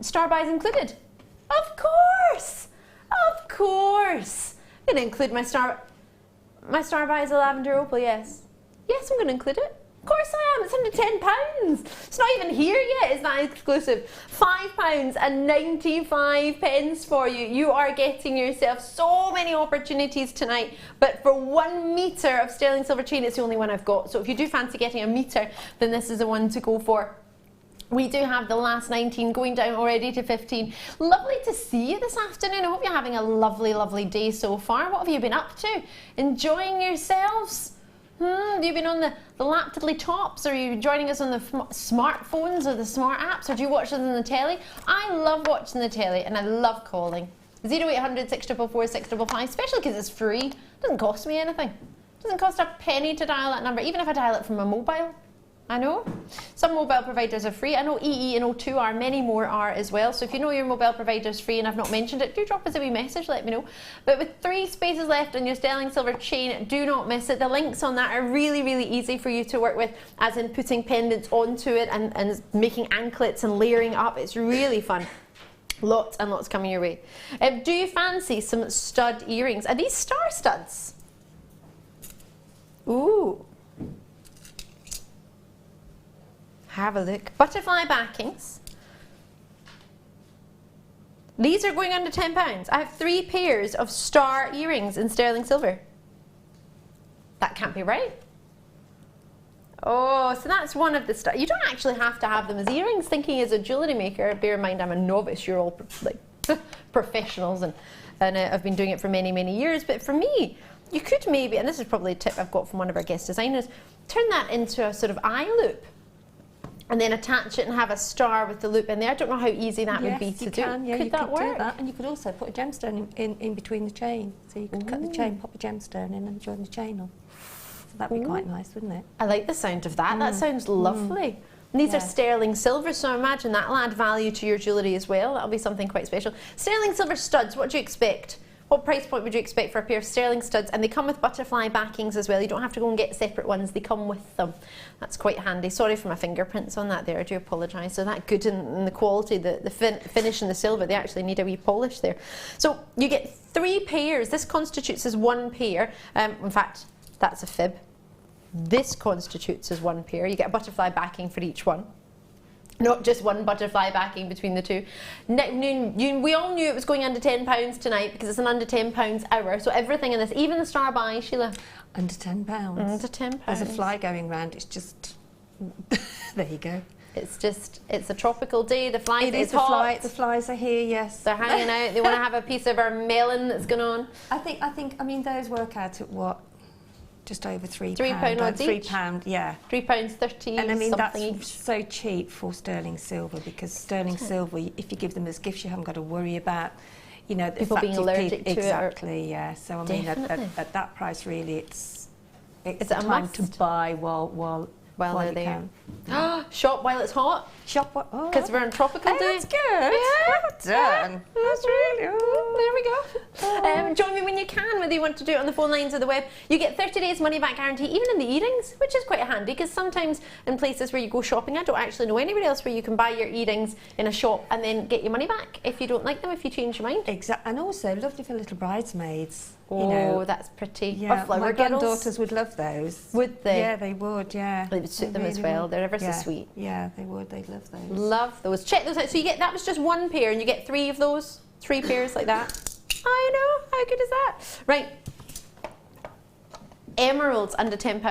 Star buys included? Of course! Of course! I'm going to include my star buy is a lavender opal, yes. Yes, I'm going to include it. Of course I am. It's under £10. It's not even here yet. It's that exclusive. £5.95 for you. You are getting yourself so many opportunities tonight. But for 1 metre of sterling silver chain, it's the only one I've got. So if you do fancy getting a metre, then this is the one to go for. We do have the last 19 going down already to 15. Lovely to see you this afternoon. I hope you're having a lovely, lovely day so far. What have you been up to? Enjoying yourselves? Have you been on the laptoply tops? Or are you joining us on the smartphones or the smart apps? Or do you watch us on the telly? I love watching the telly and I love calling. 0800 644 655, especially because it's free. It doesn't cost me anything. It doesn't cost a penny to dial that number, even if I dial it from a mobile. I know. Some mobile providers are free. I know EE and O2 are, many more are as well. So if you know your mobile provider is free and I've not mentioned it, do drop us a wee message, let me know. But with 3 spaces left on your sterling silver chain, do not miss it. The links on that are really, really easy for you to work with, as in putting pendants onto it and making anklets and layering up. It's really fun. Lots and lots coming your way. Do you fancy some stud earrings? Are these star studs? Ooh. Have a look. Butterfly backings. These are going under £10. I have 3 pairs of star earrings in sterling silver. That can't be right. Oh, so that's one of the stars. You don't actually have to have them as earrings. Thinking as a jewellery maker, bear in mind I'm a novice. You're all like professionals, and I've been doing it for many, many years. But for me, you could maybe, and this is probably a tip I've got from one of our guest designers, turn that into a sort of eye loop. And then attach it and have a star with the loop in there. I don't know how easy that would be to do. Yeah, could that work? Do that. And you could also put a gemstone in between the chain. So you could cut the chain, pop a gemstone in and join the chain on. So that'd be quite nice, wouldn't it? I like the sound of that. That sounds lovely. And these are sterling silver, so I imagine that'll add value to your jewellery as well. That'll be something quite special. Sterling silver studs, what do you expect? What price point would you expect for a pair of sterling studs? And they come with butterfly backings as well. You don't have to go and get separate ones. They come with them. That's quite handy. Sorry for my fingerprints on that there. I do apologise. So that good in the quality, the finish in the silver. They actually need a wee polish there. So you get 3 pairs. This constitutes as 1 pair. In fact, that's a fib. This constitutes as 1 pair. You get a butterfly backing for each one. Not just one butterfly backing between the 2. We all knew it was going under £10 tonight because it's an under £10 hour. So everything in this, even the star buy, Sheila. Under £10. Under £10. There's a fly going round. It's just, there you go. It's a tropical day. The flies, it's hot. The flies are here, yes. They're hanging out. They want to have a piece of our melon that's going on. I mean, those work out at what? Just over £3. £3 odds each? £3, yeah. £3.30. And I mean, that's each. so cheap for sterling silver, because sterling silver, if you give them as gifts, you haven't got to worry about, you know, people being allergic to it. Exactly, yeah. So I mean, at that price, really, it's time to buy while they're there. Shop while it's hot. Shop because we're in tropical day. That's good. Yeah. Well done. That's really. There we go. Join me when you can, whether you want to do it on the phone lines or the web. You get 30 days money back guarantee, even in the earrings, which is quite handy, because sometimes in places where you go shopping, I don't actually know anywhere else where you can buy your earrings in a shop and then get your money back if you don't like them, if you change your mind. Exactly. And also lovely for little bridesmaids. Oh, you know, that's pretty. Yeah, or flower my girls. granddaughters would love those. Would they? Yeah, they would, yeah. They would suit them as well. They're ever so sweet. Yeah, they would. They'd love those. Love those. Check those out. So you get, that was just 1 pair and you get 3 of those. 3 pairs like that. I know. How good is that? Right. Emeralds under £10.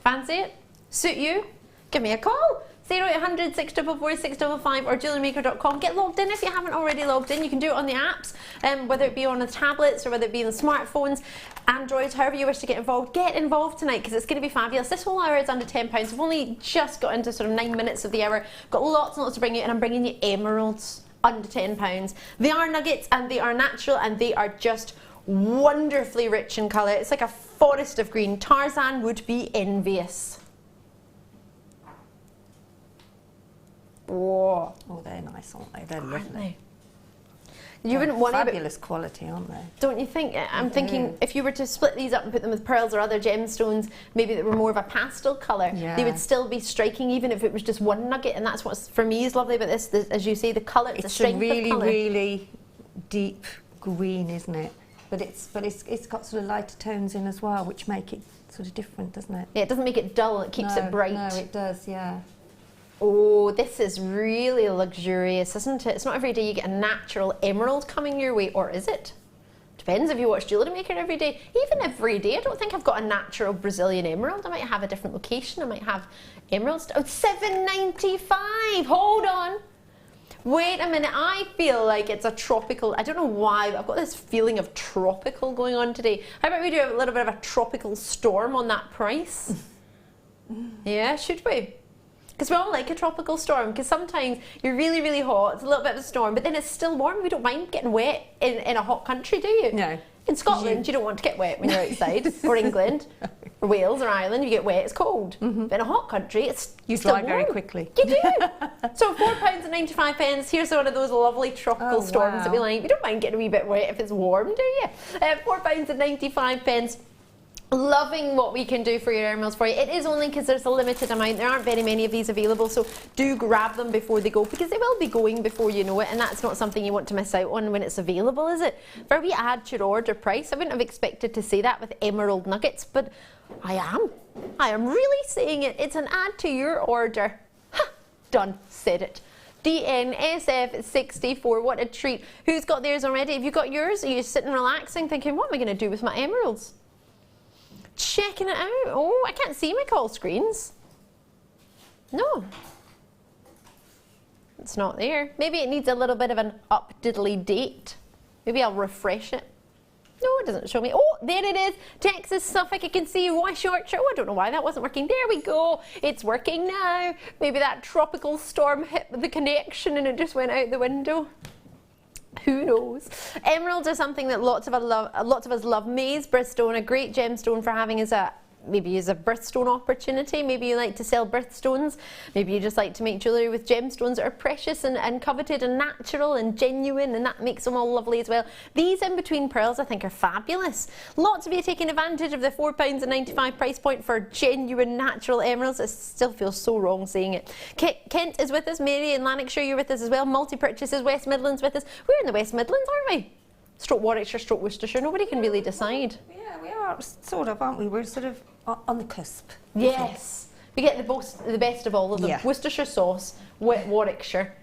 Fancy it? Suit you? Give me a call. 0800 644 655 or jewellerymaker.com. Get logged in if you haven't already logged in. You can do it on the apps, whether it be on the tablets or whether it be on the smartphones, Androids, however you wish to get involved. Get involved tonight because it's going to be fabulous. This whole hour is under £10. We've only just got into sort of 9 minutes of the hour. Got lots and lots to bring you, and I'm bringing you emeralds under £10. They are nuggets and they are natural and they are just wonderfully rich in colour. It's like a forest of green. Tarzan would be envious. Whoa. Oh, they're nice, aren't they? They're lovely. You wouldn't want fabulous quality, aren't they? Don't you think? I'm thinking if you were to split these up and put them with pearls or other gemstones, maybe that were more of a pastel colour, they would still be striking, even if it was just one nugget. And that's what for me is lovely about this. As you say, the colour, it's the strength really, of colour. really deep green, isn't it? But it's got sort of lighter tones in as well, which make it sort of different, doesn't it? Yeah, it doesn't make it dull. It keeps it bright. No, it does. Yeah. Oh, this is really luxurious, isn't it? It's not every day you get a natural emerald coming your way, or is it? Depends if you watch Jewellery Maker every day. Even every day, I don't think I've got a natural Brazilian emerald. I might have a different location. I might have emeralds. Oh, $7.95. Hold on. Wait a minute. I feel like it's a tropical. I don't know why, but I've got this feeling of tropical going on today. How about we do a little bit of a tropical storm on that price? Yeah, should we? Because we all like a tropical storm, because sometimes you're really, really hot, it's a little bit of a storm, but then it's still warm. We don't mind getting wet in a hot country, do you? No. In Scotland, you don't want to get wet when you're outside, or England, or Wales, or Ireland, you get wet, it's cold. But in a hot country, it's you still dry warm. very quickly. You do. So £4.95, here's one of those lovely tropical storms that we like. We don't mind getting a wee bit wet if it's warm, do you? £4.95. Loving what we can do for your emeralds for you. It is only because there's a limited amount. There aren't very many of these available, so do grab them before they go, because they will be going before you know it, and that's not something you want to miss out on when it's available, is it? For a wee add to your order price, I wouldn't have expected to say that with emerald nuggets, but I am. I am really saying it. It's an add to your order. Ha! Done. Said it. DNSF64, what a treat. Who's got theirs already? Have you got yours? Are you sitting relaxing thinking, what am I going to do with my emeralds? Checking it out. Oh, I can't see my call screens. No. It's not there. Maybe it needs a little bit of an up-diddly date. Maybe I'll refresh it. No, it doesn't show me. Oh, there it is. Texas, Suffolk. I can see you. Why Yorkshire? Oh, I don't know why that wasn't working. There we go. It's working now. Maybe that tropical storm hit the connection and it just went out the window. Who knows? Emeralds are something that lots of us love. Maize birthstone, a great gemstone for having as a birthstone opportunity. Maybe you like to sell birthstones. Maybe you just like to make jewellery with gemstones that are precious and coveted and natural and genuine, and that makes them all lovely as well. These in between pearls I think are fabulous. Lots of you taking advantage of the £4.95 price point for genuine natural emeralds. It still feels so wrong saying it. Kent is with us. Mary in Lanarkshire, you're with us as well. Multi-purchases, West Midlands with us. We're in the West Midlands, aren't we? Stroke Warwickshire, stroke Worcestershire. Nobody can really decide. Yeah, we are sort of, aren't we? We're sort of on the cusp. Yes. We get the best of all of them. Yeah. Worcestershire sauce, Warwickshire.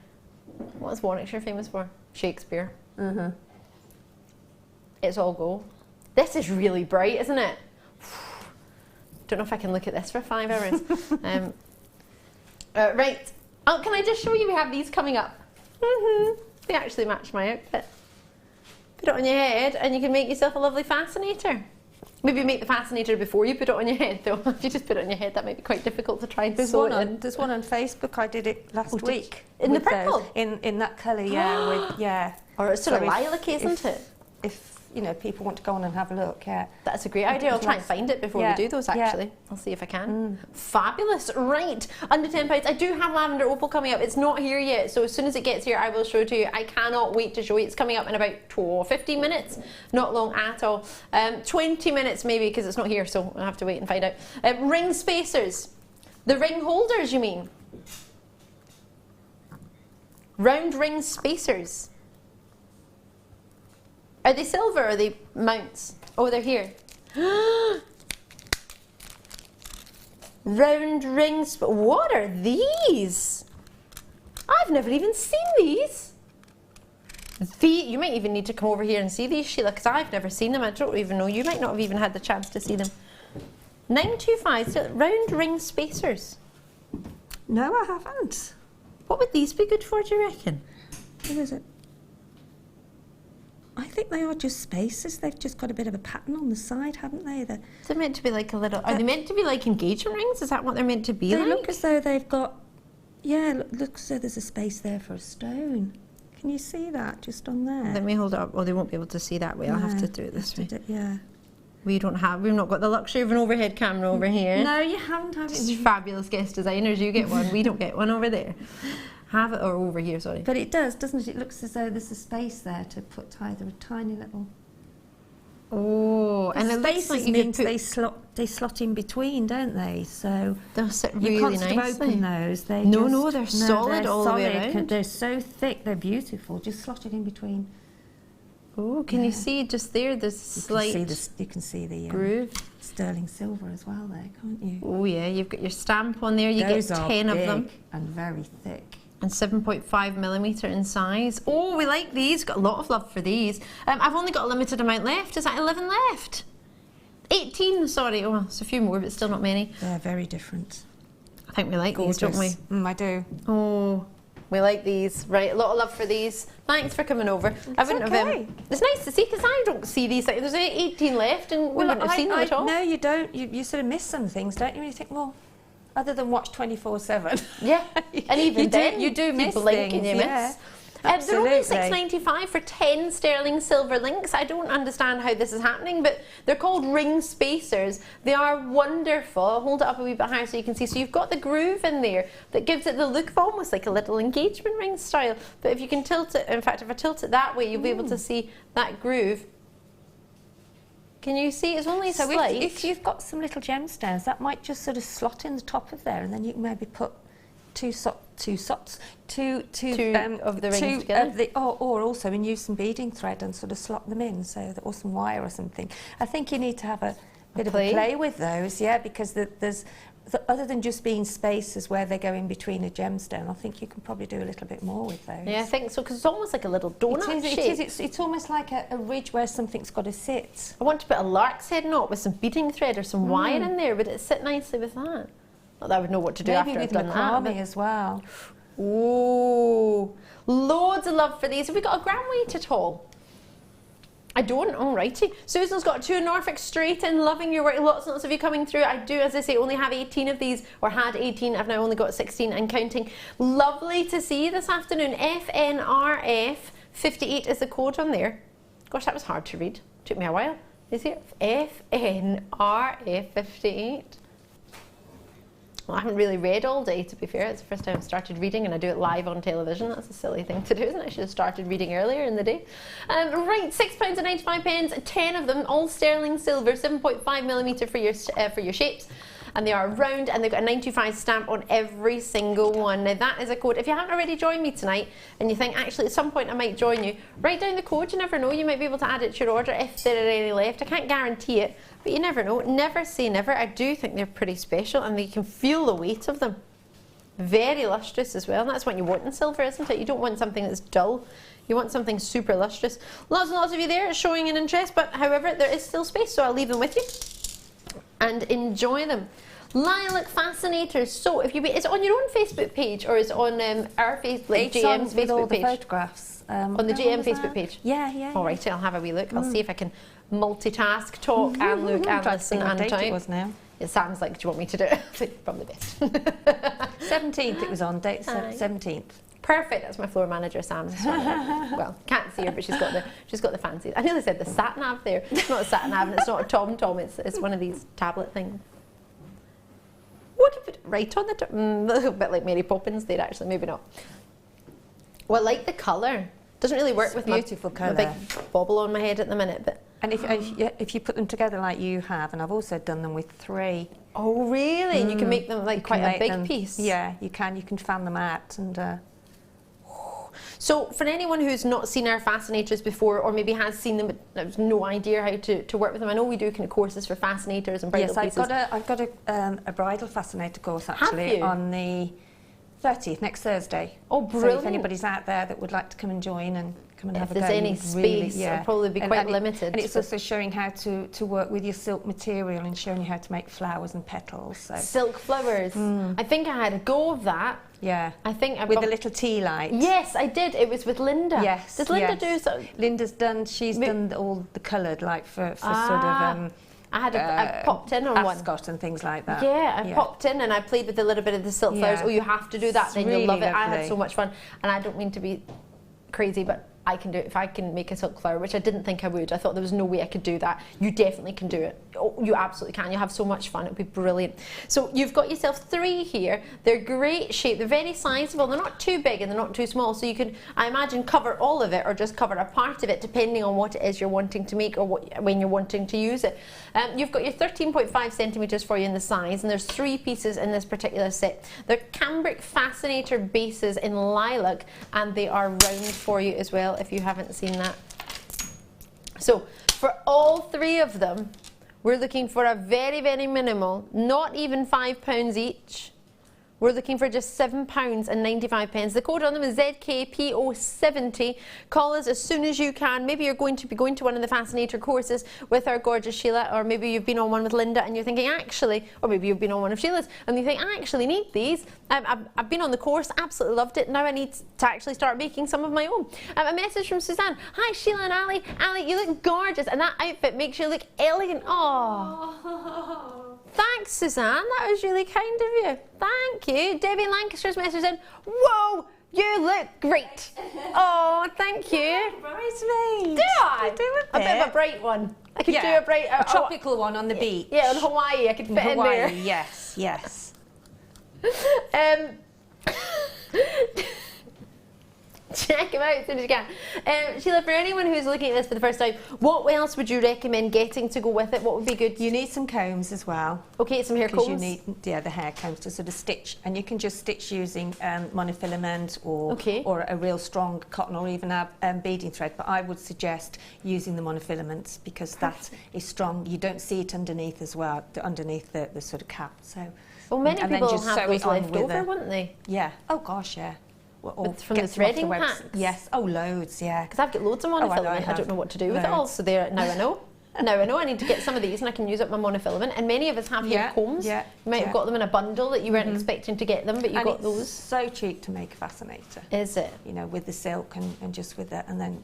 What is Warwickshire famous for? Shakespeare. It's all gold. This is really bright, isn't it? Don't know if I can look at this for 5 hours. Right. Oh, can I just show you? We have these coming up. They actually match my outfit. Put it on your head and you can make yourself a lovely fascinator. Maybe make the fascinator before you put it on your head though. If you just put it on your head, that might be quite difficult to try and sew it in. There's one on Facebook. I did it last week. In the purple? In that colour, yeah. Or it's sort of lilac, isn't it? If you know, people want to go on and have a look, yeah. That's a great idea. I'll try and find it before we do those, actually. Yeah. I'll see if I can. Fabulous. Right, under £10. I do have lavender opal coming up. It's not here yet, so as soon as it gets here, I will show it to you. I cannot wait to show you. It's coming up in about 15 minutes. Not long at all. 20 minutes maybe, because it's not here, so I'll have to wait and find out. Ring spacers. The ring holders, you mean? Round ring spacers. Are they silver or are they mounts? Oh, they're here. Round rings. What are these? I've never even seen these. You might even need to come over here and see these, Sheila, because I've never seen them. I don't even know. You might not have even had the chance to see them. 925, round ring spacers. No, I haven't. What would these be good for, do you reckon? What is it? I think they are just spacers. They've just got a bit of a pattern on the side, haven't they? They're meant to be like a little... Are they meant to be like engagement rings? Is that what they're meant to be like? They look as though they've got... Yeah, look as though there's a space there for a stone. Can you see that just on there? Let me hold it up. Oh, they won't be able to see that way. I'll have to do it this way. Yeah. We've not got the luxury of an overhead camera over here. No, you haven't, have you? Fabulous guest designers, you get one. We don't get one over there. have it, or over here, sorry. But it does, doesn't it? It looks as though there's a space there to put either a tiny little... Oh, and it looks like you could put... they slot in between, don't they? So they'll sit really you can't nicely. sort of open those. They No, they're solid all the way around. They're so thick, they're beautiful. Just slot it in between. Oh, can you see just there? There's slight you can see the groove. Sterling silver as well there, can't you? Oh yeah, you've got your stamp on there. You Those get 10 of them. And very thick. And 7.5mm in size. Oh, we like these. Got a lot of love for these. I've only got a limited amount left. Is that 11 left? 18, sorry. Oh, it's a few more, but still not many. They're very different. I think we like these, don't we? I do. Oh, we like these. Right, a lot of love for these. Thanks for coming over. I wouldn't have. It's nice to see, because I don't see these. Like, there's 18 left, and we wouldn't have seen them at all. No, you don't. You sort of miss some things, don't you? And you think, well, other than watch 24/7. Yeah, and even then you do miss blink things, and you yeah. miss. They're only Absolutely. $6.95 for 10 sterling silver links. I don't understand how this is happening, but they're called ring spacers. They are wonderful. I'll hold it up a wee bit higher so you can see. So you've got the groove in there that gives it the look of almost like a little engagement ring style. But if you can tilt it, in fact, if I tilt it that way, you'll be able to see that groove. Can you see? It's only so slight. if you've got some little gemstones, that might just sort of slot in the top of there, and then you can maybe put two of the rings together. Or also and use some beading thread and sort of slot them in, so that, or some wire or something. I think you need to have a bit of a play with those, yeah, because there's other than just being spaces where they go in between a gemstone, I think you can probably do a little bit more with those. Yeah, I think so, because it's almost like a little donut shape. It's almost like a ridge where something's got to sit. I want to put a lark's head knot with some beading thread or some wire in there, but it'd sit nicely with that. Not that I would know what to do after I've done that. Maybe with macrame as well. Oh, loads of love for these. Have we got a gram weight at all? I don't. Alrighty. Susan's got 2 Norfolk straight in. Loving your work. Lots and lots of you coming through. I do, as I say, only have 18 of these, or had 18. I've now only got 16 and counting. Lovely to see you this afternoon. FNRF58 is the code on there. Gosh, that was hard to read. Took me a while. Is it FNRF58? Well, I haven't really read all day, to be fair. It's the first time I've started reading, and I do it live on television. That's a silly thing to do, isn't it? I should have started reading earlier in the day. Right, £6.95, 10 of them, all sterling silver, 7.5mm for your shapes. And they are round, and they've got a 925 stamp on every single one. Now that is a code. If you haven't already joined me tonight, and you think, actually at some point I might join you, write down the code. You never know, you might be able to add it to your order if there are any left. I can't guarantee it, but you never know. Never say never. I do think they're pretty special, and you can feel the weight of them. Very lustrous as well, and that's what you want in silver, isn't it? You don't want something that's dull. You want something super lustrous. Lots and lots of you there showing an interest, but however, there is still space, so I'll leave them with you and enjoy them. Lilac Fascinators. So if is it on your own Facebook page, or is it on our Facebook, GM's Facebook page? The photographs. On the GM Facebook page? Yeah. All right, I'll have a wee look. I'll see if I can multitask, talk and look and listen and type. It was now. It sounds like, do you want me to do it? From the best. 17th it was on, date 17th. Perfect. That's my floor manager, Sam. Well, can't see her, but she's got the fancy. I nearly said the sat nav there. It's not a sat nav, and it's not a tom-tom. It's one of these tablet things. What if it right on the top? A little bit like Mary Poppins there, actually. Maybe not. Well, I like the colour. Doesn't really work with my big bobble on my head at the minute, but. And if you put them together like you have, and I've also done them with 3. Oh, really? And you can make them like quite a big piece. Yeah, you can. You can fan them out and. So for anyone who's not seen our fascinators before, or maybe has seen them but has no idea how to work with them, I know we do kind of courses for fascinators and bridal pieces. Yes, I've got a bridal fascinator course actually on the 30th, next Thursday. Oh, brilliant. So if anybody's out there that would like to come and join and come and have a go. If there's any space, it'll probably be quite limited. And it's also showing how to work with your silk material and showing you how to make flowers and petals. So. Silk flowers. I think I had a go of that. Yeah. I think with the little tea light. Yes, I did. It was with Linda. Yes. Does Linda do so? Linda's done. She's done all the coloured, like for sort of. I had I popped in on one. Ascot and things like that. Yeah, I popped in and I played with a little bit of the silk flowers. Oh, you have to do that, then you'll love it. I had so much fun, and I don't mean to be crazy, but I can do it. If I can make a silk flower, which I didn't think I would, I thought there was no way I could do that. You definitely can do it. Oh, you absolutely can. You'll have so much fun. It'll be brilliant. So you've got yourself 3 here. They're great shape. They're very sizable. They're not too big and they're not too small. So you can, I imagine, cover all of it or just cover a part of it, depending on what it is you're wanting to make or when you're wanting to use it. You've got your 13.5 centimeters for you in the size, and there's 3 pieces in this particular set. They're cambric fascinator bases in lilac, and they are round for you as well, if you haven't seen that. So for all 3 of them, we're looking for a very, very minimal, not even £5 each. We're looking for just £7.95. The code on them is ZKPO70. Call us as soon as you can. Maybe you're going to be going to one of the Fascinator courses with our gorgeous Sheila, or maybe you've been on one with Linda and you're thinking, actually, or maybe you've been on one of Sheila's and you think, I actually need these. I've been on the course, absolutely loved it. Now I need to actually start making some of my own. A message from Suzanne. Hi, Sheila and Ali. Ali, you look gorgeous, and that outfit makes you look elegant. Oh. Thanks, Suzanne. That was really kind of you. Thank you. Debbie Lancaster's message in. Whoa, you look great. Oh, thank you. Bridesmaid. Do I? Do a bit of a bright one. I could do a bright, a tropical one on the beach. Yeah, in Hawaii. I could fit in there. Yes, yes. Check them out as soon as you can. Sheila, for anyone who's looking at this for the first time, what else would you recommend getting to go with it? What would be good? You need some combs as well. Okay, some hair combs. Because you need, the hair combs to sort of stitch, and you can just stitch using monofilament or a real strong cotton, or even a beading thread. But I would suggest using the monofilaments, because that is strong. You don't see it underneath as well, underneath the sort of cap. So, well, many people will have those left over, wouldn't they? Yeah. Oh gosh, yeah. Or from the threading packs? Yes. Oh, loads, yeah. Because I've got loads of monofilament. I don't know what to do with it all. So there, now I know. Now I know I need to get some of these and I can use up my monofilament. And many of us have hair combs. You might have got them in a bundle that you weren't expecting to get them, but you got those. So cheap to make a fascinator. Is it? You know, with the silk and just with that, and then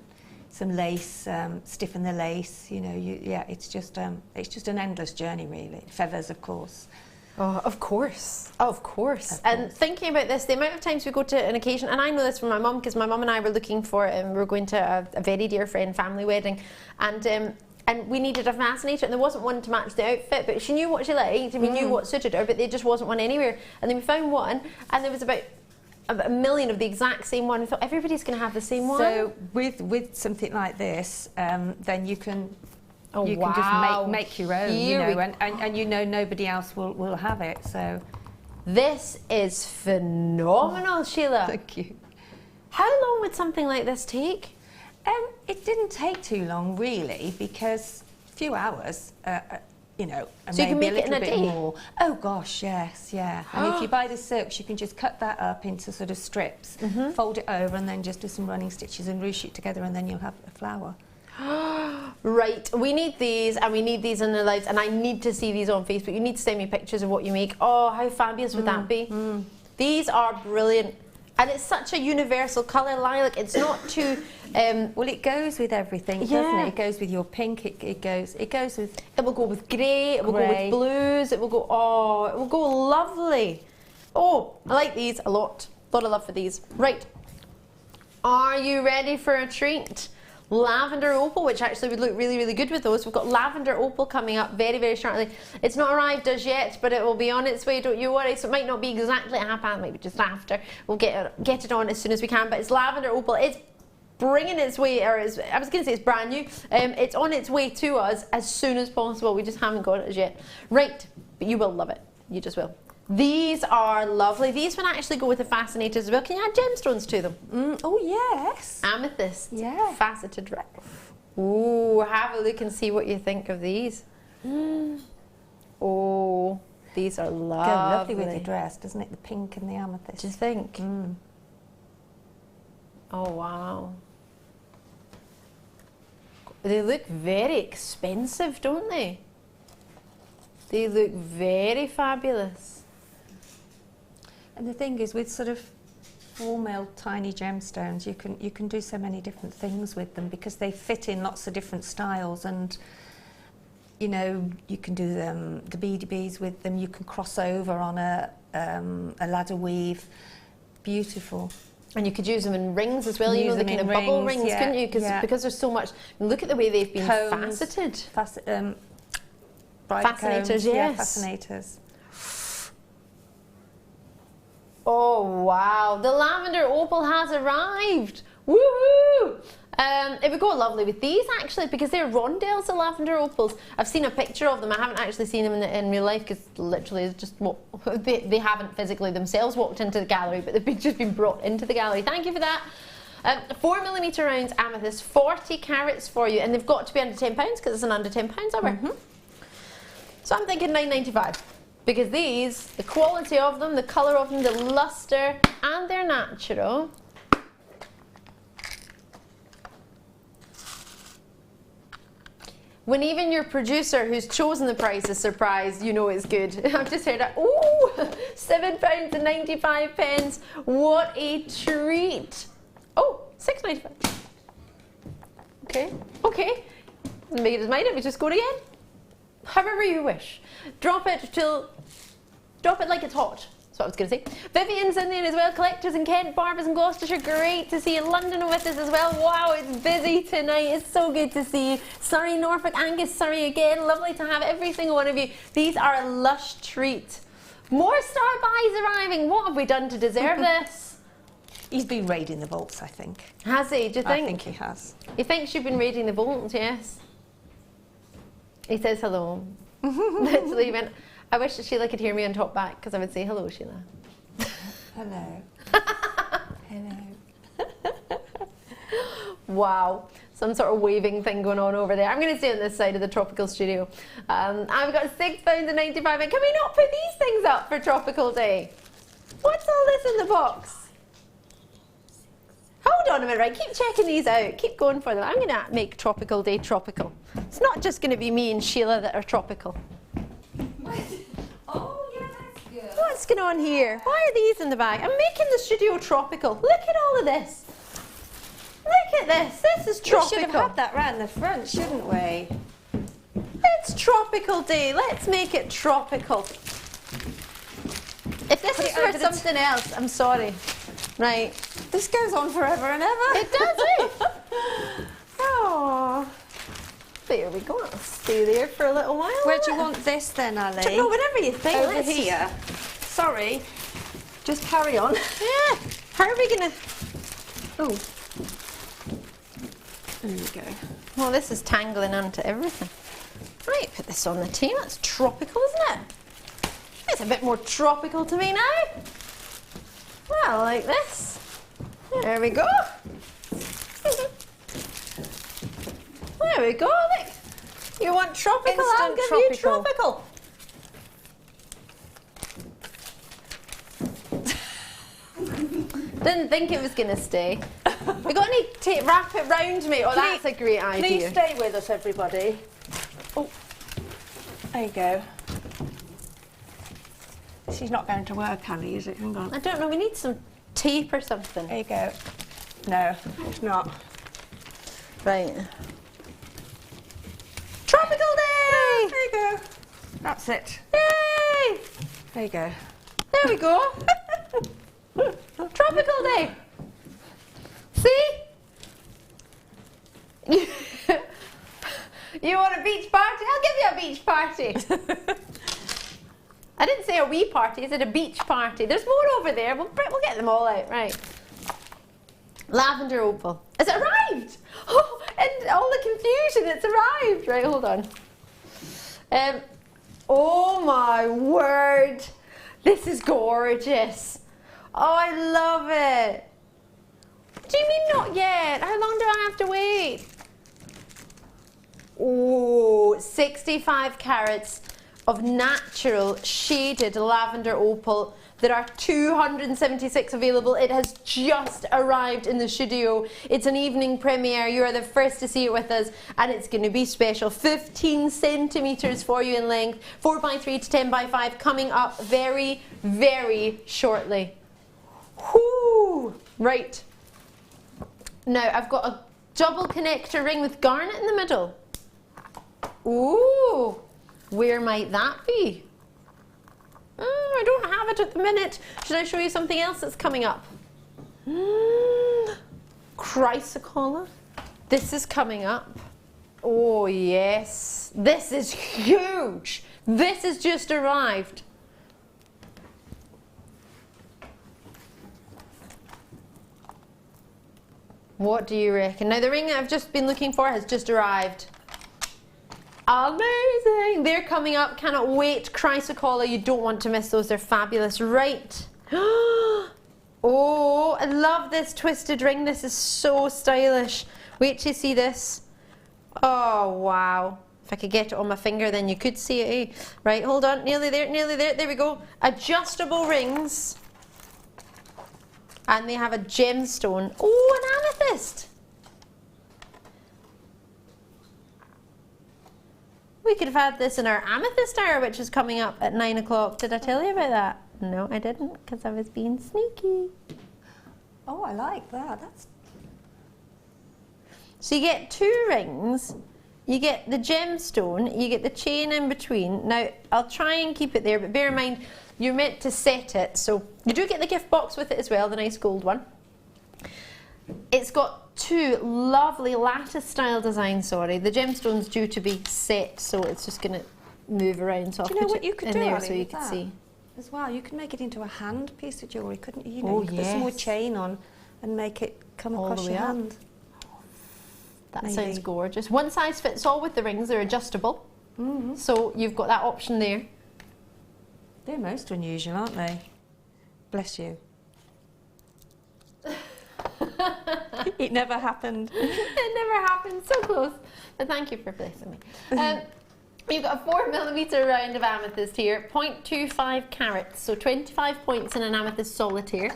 some lace, stiffen the lace. You know, it's just an endless journey, really. Feathers, of course. Oh, of course, of course. And thinking about this, the amount of times we go to an occasion, and I know this from my mum, because my mum and I were looking for, we were going to a very dear friend family wedding, and we needed a fascinator, and there wasn't one to match the outfit, but she knew what she liked, and we knew what suited her, but there just wasn't one anywhere. And then we found one, and there was about a million of the exact same one. We thought, everybody's going to have the same one. So with something like this, then you can... you can just make your own, you know, and you know nobody else will have it. So this is phenomenal, Sheila. Thank you. How long would something like this take? It didn't take too long, really, because a few hours, you know, and so you can maybe make a little it in a bit day? more. Oh gosh, yes, yeah. And if you buy the silks, you can just cut that up into sort of strips, fold it over, and then just do some running stitches and ruche it together, and then you'll have a flower. Right, we need these, and we need these in our lives, and I need to see these on Facebook. You need to send me pictures of what you make. Oh, how fabulous would that be? These are brilliant, and it's such a universal colour, lilac. It's not too well, it goes with everything, doesn't it? It goes with your pink. It goes with. It will go with grey. It will go with blues. It will go. Oh, it will go lovely. Oh, I like these a lot. A lot of love for these. Right, are you ready for a treat? Lavender opal, which actually would look really, really good with those. We've got lavender opal coming up very, very shortly. It's not arrived as yet, but it will be on its way, don't you worry. So it might not be exactly at 30:30, maybe just after. We'll get it on as soon as we can, but it's lavender opal. It's bringing its way, or I was going to say it's brand new. It's on its way to us as soon as possible. We just haven't got it as yet. Right, but you will love it. You just will. These are lovely. These would actually go with the fascinators as well. Can you add gemstones to them? Oh, yes. Amethyst. Yeah. Faceted red. Ooh, have a look and see what you think of these. Oh, these are lovely. Go lovely with your dress, doesn't it? The pink and the amethyst. Do you think? Oh, wow. They look very expensive, don't they? They look very fabulous. And the thing is, with sort of 4mm tiny gemstones, you can do so many different things with them, because they fit in lots of different styles, and you know, you can do the beady beads with them. You can cross over on a ladder weave. Beautiful. And you could use them in rings as well, you Use know, the them kind in of bubble rings, rings, yeah, couldn't you? yeah. Because there's so much. Look at the way they've been Cones, faceted. Bright Fascinators, cones, yes. Yeah, fascinators. Oh wow, the lavender opal has arrived. Woohoo! It would go lovely with these actually, because they're rondelles, the lavender opals. I've seen a picture of them. I haven't actually seen them in real life, because literally it's just they haven't physically themselves walked into the gallery, but they've just been brought into the gallery. Thank you for that. 4mm rounds amethyst, 40 carats for you, and they've got to be under £10 because it's an under £10 hour. So I'm thinking £9.95. Because these, the quality of them, the colour of them, the lustre, and they're natural. When even your producer who's chosen the price is surprised, you know it's good. I've just heard that. Ooh, £7.95. What a treat. Oh, £6.95. Okay, okay. Doesn't make it his mind up, we just go again. However you wish. Drop it like it's hot. That's what I was going to say. Vivian's in there as well. Collectors in Kent, Barbara's in Gloucestershire. Great to see you. London with us as well. Wow, it's busy tonight. It's so good to see you. Surrey, Norfolk, Angus, Surrey again. Lovely to have every single one of you. These are a lush treat. More star buys arriving. What have we done to deserve this? He's been raiding the vaults, I think. Has he? Do you think? I think he has. He thinks you've been raiding the vaults, yes. He says hello. Literally went, I wish that Sheila could hear me and talk back, because I would say hello, Sheila. Hello. Hello. Wow, some sort of waving thing going on over there. I'm going to stay on this side of the tropical studio. I've got £6.95. And can we not put these things up for Tropical Day? What's all this in the box? Hold on a minute, right? Keep checking these out. Keep going for them. I'm going to make Tropical Day tropical. It's not just going to be me and Sheila that are tropical. Oh, yeah, that's good. What's going on here? Why are these in the bag? I'm making the studio tropical. Look at all of this. Look at this. This is tropical. We should have had that round the front, shouldn't we? It's Tropical Day. Let's make it tropical. If this is for something else, I'm sorry. Right. This goes on forever and ever. It does, eh? Oh. There we go. I'll stay there for a little while. Where do you want this then, Ali? No, whatever you think. Over here. Sorry. Just carry on. Yeah. How are we going to... Oh. There we go. Well, this is tangling onto everything. Right, put this on the table. That's tropical, isn't it? It's a bit more tropical to me now. Well, like this. There we go. There we go. Look. You want tropical? I'll give you tropical. Didn't think it was going to stay. We got any wrap it round me? Oh, that's a great idea. Please stay with us, everybody. Oh, there you go. She's not going to work, Ali, is it? Hang on. I don't know. We need some tape or something. There you go. No, it's not. Right. Tropical Day! There you go. That's it. Yay! There you go. There we go. Tropical Day. See? You want a beach party? I'll give you a beach party. I didn't say a wee party, I said a beach party. There's more over there. We'll get them all out. Right. Lavender opal. Has it arrived? Oh, and all the confusion, it's arrived. Right, hold on. Oh my word. This is gorgeous. Oh, I love it. Do you mean not yet? How long do I have to wait? Oh, 65 carats of natural shaded lavender opal. There are 276 available. It has just arrived in the studio. It's an evening premiere. You are the first to see it with us, and it's going to be special. 15 centimetres for you in length, 4x3 to 10x5, coming up very, very shortly. Whoo! Right. Now, I've got a double connector ring with garnet in the middle. Ooh! Where might that be? I don't have it at the minute. Should I show you something else that's coming up? chrysocolla. This is coming up. Oh yes, this is huge. This has just arrived. What do you reckon? Now the ring that I've just been looking for has just arrived. Amazing! They're coming up. Cannot wait. Chrysocolla, you don't want to miss those. They're fabulous. Right. Oh, I love this twisted ring. This is so stylish. Wait till you see this. Oh, wow. If I could get it on my finger, then you could see it. Eh? Right, hold on. Nearly there, nearly there. There we go. Adjustable rings. And they have a gemstone. Oh, an amethyst. We could have had this in our amethyst hour, which is coming up at 9 o'clock. Did I tell you about that? No, I didn't, because I was being sneaky. Oh, I like that. That's... So you get 2 rings. You get the gemstone. You get the chain in between. Now, I'll try and keep it there, but bear in mind, you're meant to set it. So you do get the gift box with it as well, the nice gold one. It's got 2 lovely lattice style designs, sorry. The gemstone's due to be set, so it's just going to move around. So do you know what you could do, there Ali, so you with can that see. As well, you could make it into a hand piece of jewellery, couldn't you? You know, Oh, you could put some more yes. chain on and make it come All across the way your up. hand. That Maybe. sounds gorgeous. One size fits all with the rings. They're adjustable. Mm-hmm. So you've got that option there. They're most unusual, aren't they? Bless you. It never happened. It never happened. So close. But thank you for blessing me. You've got a 4mm round of amethyst here, 0.25 carats, so 25 points in an amethyst solitaire,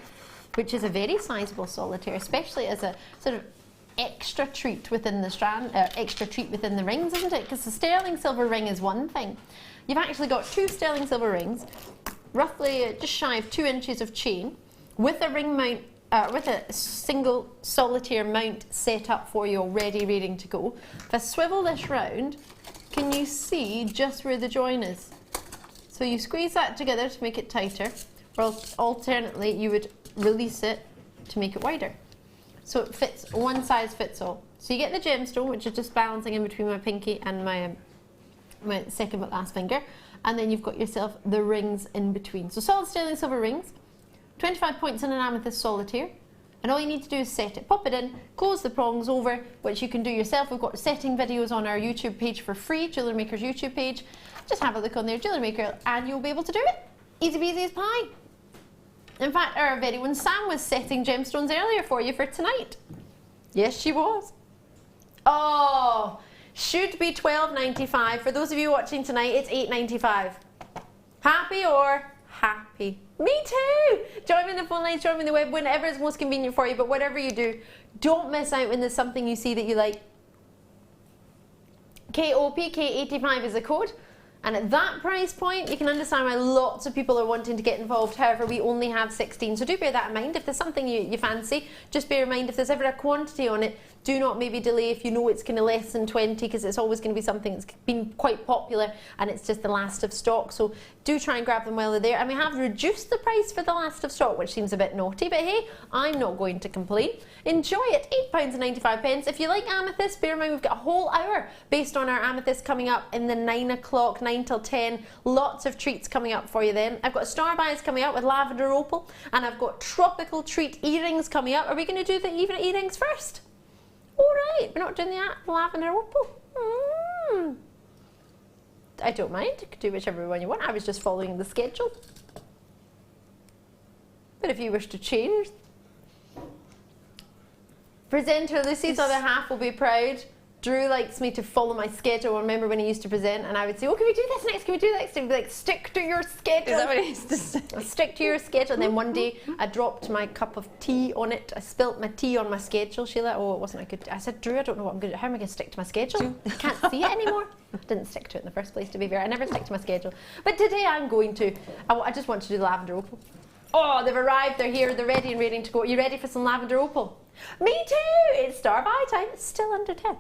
which is a very sizable solitaire, especially as a sort of extra treat within the strand, extra treat within the rings, isn't it? Because the sterling silver ring is one thing. You've actually got 2 sterling silver rings, roughly just shy of 2 inches of chain, with a ring mount, with a single solitaire mount set up for you already, ready to go. If I swivel this round, can you see just where the join is? So you squeeze that together to make it tighter, or alternately you would release it to make it wider. So it fits, one size fits all. So you get the gemstone, which is just balancing in between my pinky and my second but last finger, and then you've got yourself the rings in between. So solid sterling silver rings, 25 points in an amethyst solitaire, and all you need to do is set it, pop it in, close the prongs over, which you can do yourself. We've got setting videos on our YouTube page for free, Jewellery Maker's YouTube page. Just have a look on there, Jewellery Maker, and you'll be able to do it. Easy peasy as pie. In fact, our very own Sam was setting gemstones earlier for you for tonight. Yes, she was. Oh, should be $12.95. For those of you watching tonight, it's $8.95. Happy or happy? Me too! Join me in the phone lines, join me in the web, whenever is most convenient for you, but whatever you do, don't miss out when there's something you see that you like. KOPK85 is the code. And at that price point, you can understand why lots of people are wanting to get involved. However, we only have 16. So do bear that in mind. If there's something you fancy, just bear in mind if there's ever a quantity on it, do not maybe delay if you know it's going to less than 20, because it's always going to be something that's been quite popular and it's just the last of stock. So do try and grab them while they're there. And we have reduced the price for the last of stock, which seems a bit naughty, but hey, I'm not going to complain. Enjoy it. £8.95. If you like amethyst, bear in mind we've got a whole hour based on our amethyst coming up in the 9 o'clock, 9 till 10. Lots of treats coming up for you then. I've got star buys coming up with lavender opal, and I've got tropical treat earrings coming up. Are we going to do the earrings first? All right, we're not doing the lavender opal. I don't mind. You can do whichever one you want. I was just following the schedule. But if you wish to change, presenter Lucy's other half will be proud. Drew likes me to follow my schedule. I remember when he used to present and I would say, oh, can we do this next? Can we do that next? And he'd be like, stick to your schedule. Is that what he used to say? Stick to your schedule. And then one day I dropped my cup of tea on it. I spilt my tea on my schedule, Sheila. Oh, it wasn't a good. I said, Drew, I don't know what I'm going to do. How am I going to stick to my schedule? I can't see it anymore. I didn't stick to it in the first place, to be fair. I never stick to my schedule. But today I'm going to. I just want to do the lavender opal. Oh, they've arrived. They're here. They're ready and waiting to go. Are you ready for some lavender opal? Me too. It's star buy time. It's still under 10.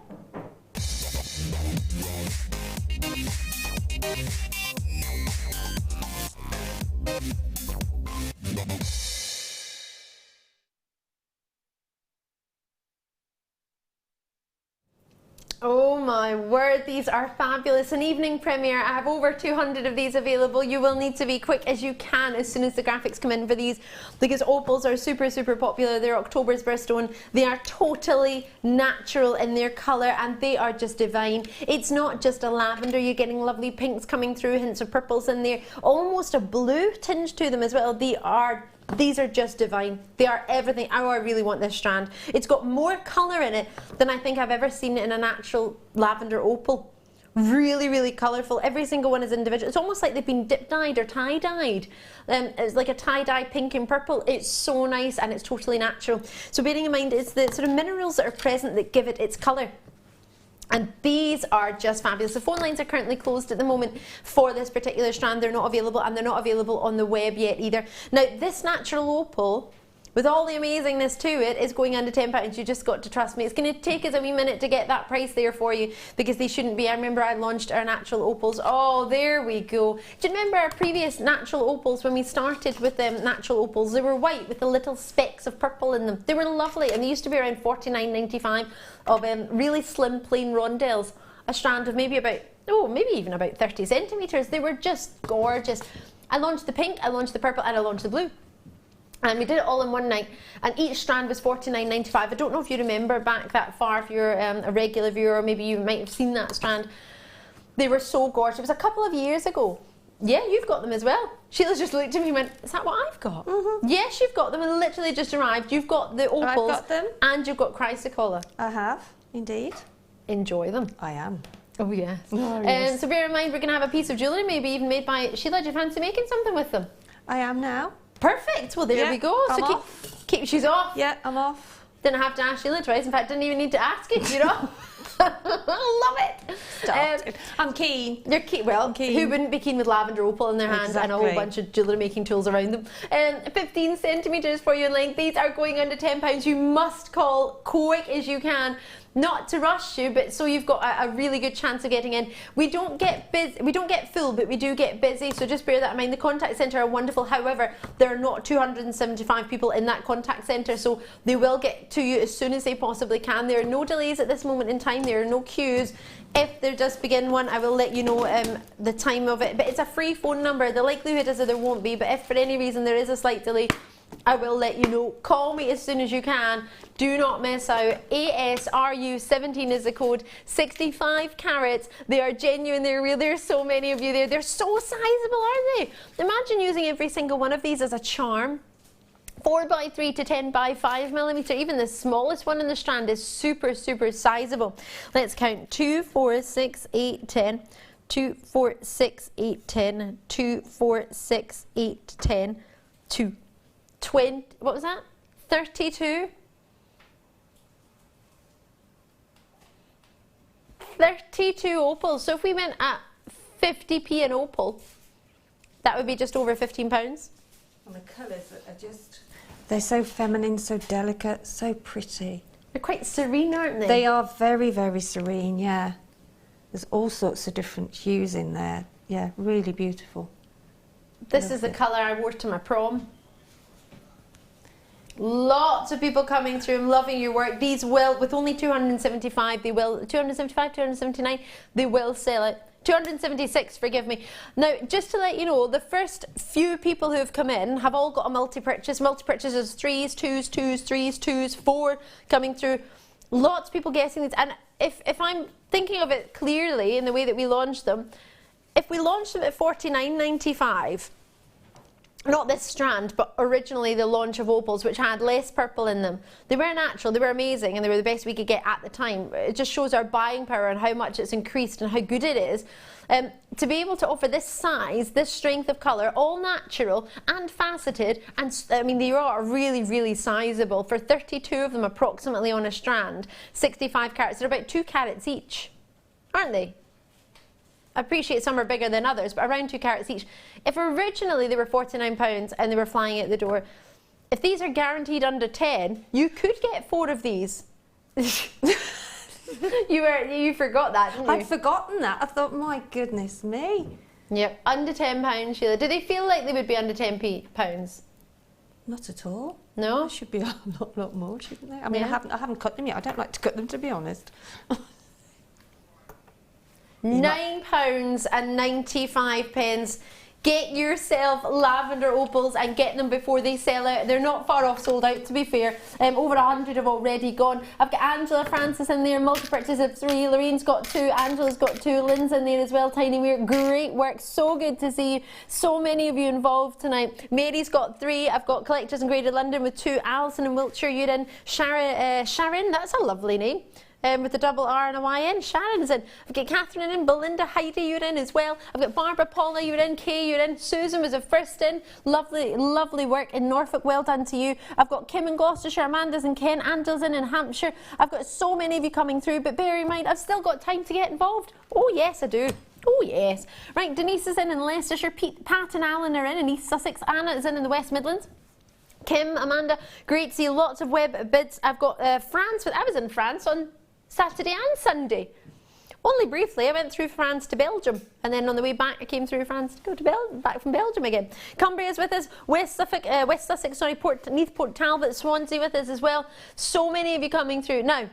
Oh my word, these are fabulous. An evening premiere. I have over 200 of these available. You will need to be quick as you can as soon as the graphics come in for these, because opals are super, super popular. They're October's birthstone. They are totally natural in their colour and they are just divine. It's not just a lavender, you're getting lovely pinks coming through, hints of purples in there, almost a blue tinge to them as well. These are just divine. They are everything. Oh, I really want this strand. It's got more colour in it than I think I've ever seen in a natural lavender opal. Really, really colourful. Every single one is individual. It's almost like they've been dip dyed or tie dyed. It's like a tie dye pink and purple. It's so nice and it's totally natural. So bearing in mind, it's the sort of minerals that are present that give it its colour. And these are just fabulous. The phone lines are currently closed at the moment for this particular strand. They're not available, and they're not available on the web yet either. Now, this natural opal, with all the amazingness to it, is going under £10. You just got to trust me. It's going to take us a wee minute to get that price there for you, because they shouldn't be. I remember I launched our natural opals. Oh, there we go. Do you remember our previous natural opals when we started with them natural opals? They were white with the little specks of purple in them. They were lovely, and they used to be around $49.95 of really slim plain rondelles. A strand of maybe about, maybe even about 30 centimetres. They were just gorgeous. I launched the pink, I launched the purple, and I launched the blue. And we did it all in one night, and each strand was $49.95. I don't know if you remember back that far, if you're a regular viewer, or maybe you might have seen that strand. They were so gorgeous. It was a couple of years ago. Yeah, you've got them as well. Sheila's just looked at me and went, is that what I've got? Mm-hmm. Yes, you've got them, and literally just arrived. You've got the opals. I've got them. And you've got chrysocolla. I have, indeed. Enjoy them. I am. Oh, yes. Oh, yes. So bear in mind, we're going to have a piece of jewellery, maybe even made by Sheila. Do you fancy making something with them? I am now. Perfect. Well, there we go. I'm So off. she's off. Yeah, I'm off. Didn't have to ask Sheila twice. In fact, didn't even need to ask it. You know. Love it. I'm keen. You're keen. Well, who wouldn't be keen with lavender opal in their hands and a whole bunch of jewellery making tools around them? 15 centimetres for you in length. These are going under £10. You must call quick as you can. Not to rush you, but so you've got a really good chance of getting in. We don't get busy, we don't get full, but we do get busy, so just bear that in mind. The contact centre are wonderful. However, there are not 275 people in that contact centre, so they will get to you as soon as they possibly can. There are no delays at this moment in time. There are no queues. If there does begin one, I will let you know the time of it, but it's a free phone number. The likelihood is that there won't be, but if for any reason there is a slight delay, I will let you know. Call me as soon as you can. Do not miss out. ASRU17 is the code. 65 carats. They are genuine. They're real. There's so many of you there. They're so sizable, aren't they? Imagine using every single one of these as a charm. 4x3 to 10x5mm. Even the smallest one in the strand is super, super sizable. Let's count. 2, 4, 6, 8, 10. 2, 4, 6, 8, 10. 2, 4, 6, 8, 10. 2. 20, what was that? 32? 32 opals. So if we went at 50p an opal, that would be just over £15. And the colours are just... They're so feminine, so delicate, so pretty. They're quite serene, aren't they? They are very, very serene, yeah. There's all sorts of different hues in there. Yeah, really beautiful. This is the colour I wore to my prom. Lots of people coming through. I'm loving your work. These will, with only 275, they will, 275, 279, they will sell it. 276, forgive me. Now, just to let you know, the first few people who have come in have all got a multi-purchase. Multi-purchase is 3s, 2s, 2s, 3s, 2s, 4 coming through. Lots of people guessing these. And if I'm thinking of it clearly in the way that we launched them, if we launched them at $49.95, not this strand, but originally the launch of opals, which had less purple in them. They were natural, they were amazing, and they were the best we could get at the time. It just shows our buying power and how much it's increased and how good it is. To be able to offer this size, this strength of colour, all natural and faceted, and I mean they are really, really sizable. For 32 of them approximately on a strand, 65 carats, they're about 2 carats each, aren't they? I appreciate some are bigger than others, but around 2 carats each. If originally they were £49 and they were flying out the door, if these are guaranteed under 10, you could get 4 of these. You forgot that, didn't you? I'd forgotten that. I thought, my goodness me. Yep, under £10, Sheila. Do they feel like they would be under £10? Not at all. No? There should be a lot more, shouldn't they? I mean, yeah. I haven't cut them yet. I don't like to cut them, to be honest. £9.95. Get yourself lavender opals and get them before they sell out. They're not far off sold out, to be fair. Over 100 have already gone. I've got Angela Francis in there, multi-purchase of 3. Lorraine's got 2, Angela's got 2, Lynn's in there as well, Tiny Weir. Great work, so good to see you. So many of you involved tonight. Mary's got 3, I've got Collectors in Graded London with 2, Alison in Wiltshire, you're in. Sharon, that's a lovely name. With the double R and a Y-N, Sharon's in. I've got Catherine in, Belinda, Heidi, you're in as well. I've got Barbara, Paula, you're in, Kay, you're in. Susan was the first in. Lovely, lovely work in Norfolk, well done to you. I've got Kim in Gloucestershire, Amanda's in Kent, Angela's in Hampshire. I've got so many of you coming through, but bear in mind, I've still got time to get involved. Oh yes, I do. Oh yes. Right, Denise is in Leicestershire, Pat and Alan are in East Sussex, Anna is in the West Midlands. Kim, Amanda, great to see lots of web bids. I've got France, I was in France on Saturday and Sunday. Only briefly, I went through France to Belgium, and then on the way back I came through France to go to back from Belgium again. Cumbria's with us, West Sussex, sorry, Neath, Port Talbot, Swansea with us as well. So many of you coming through. Now,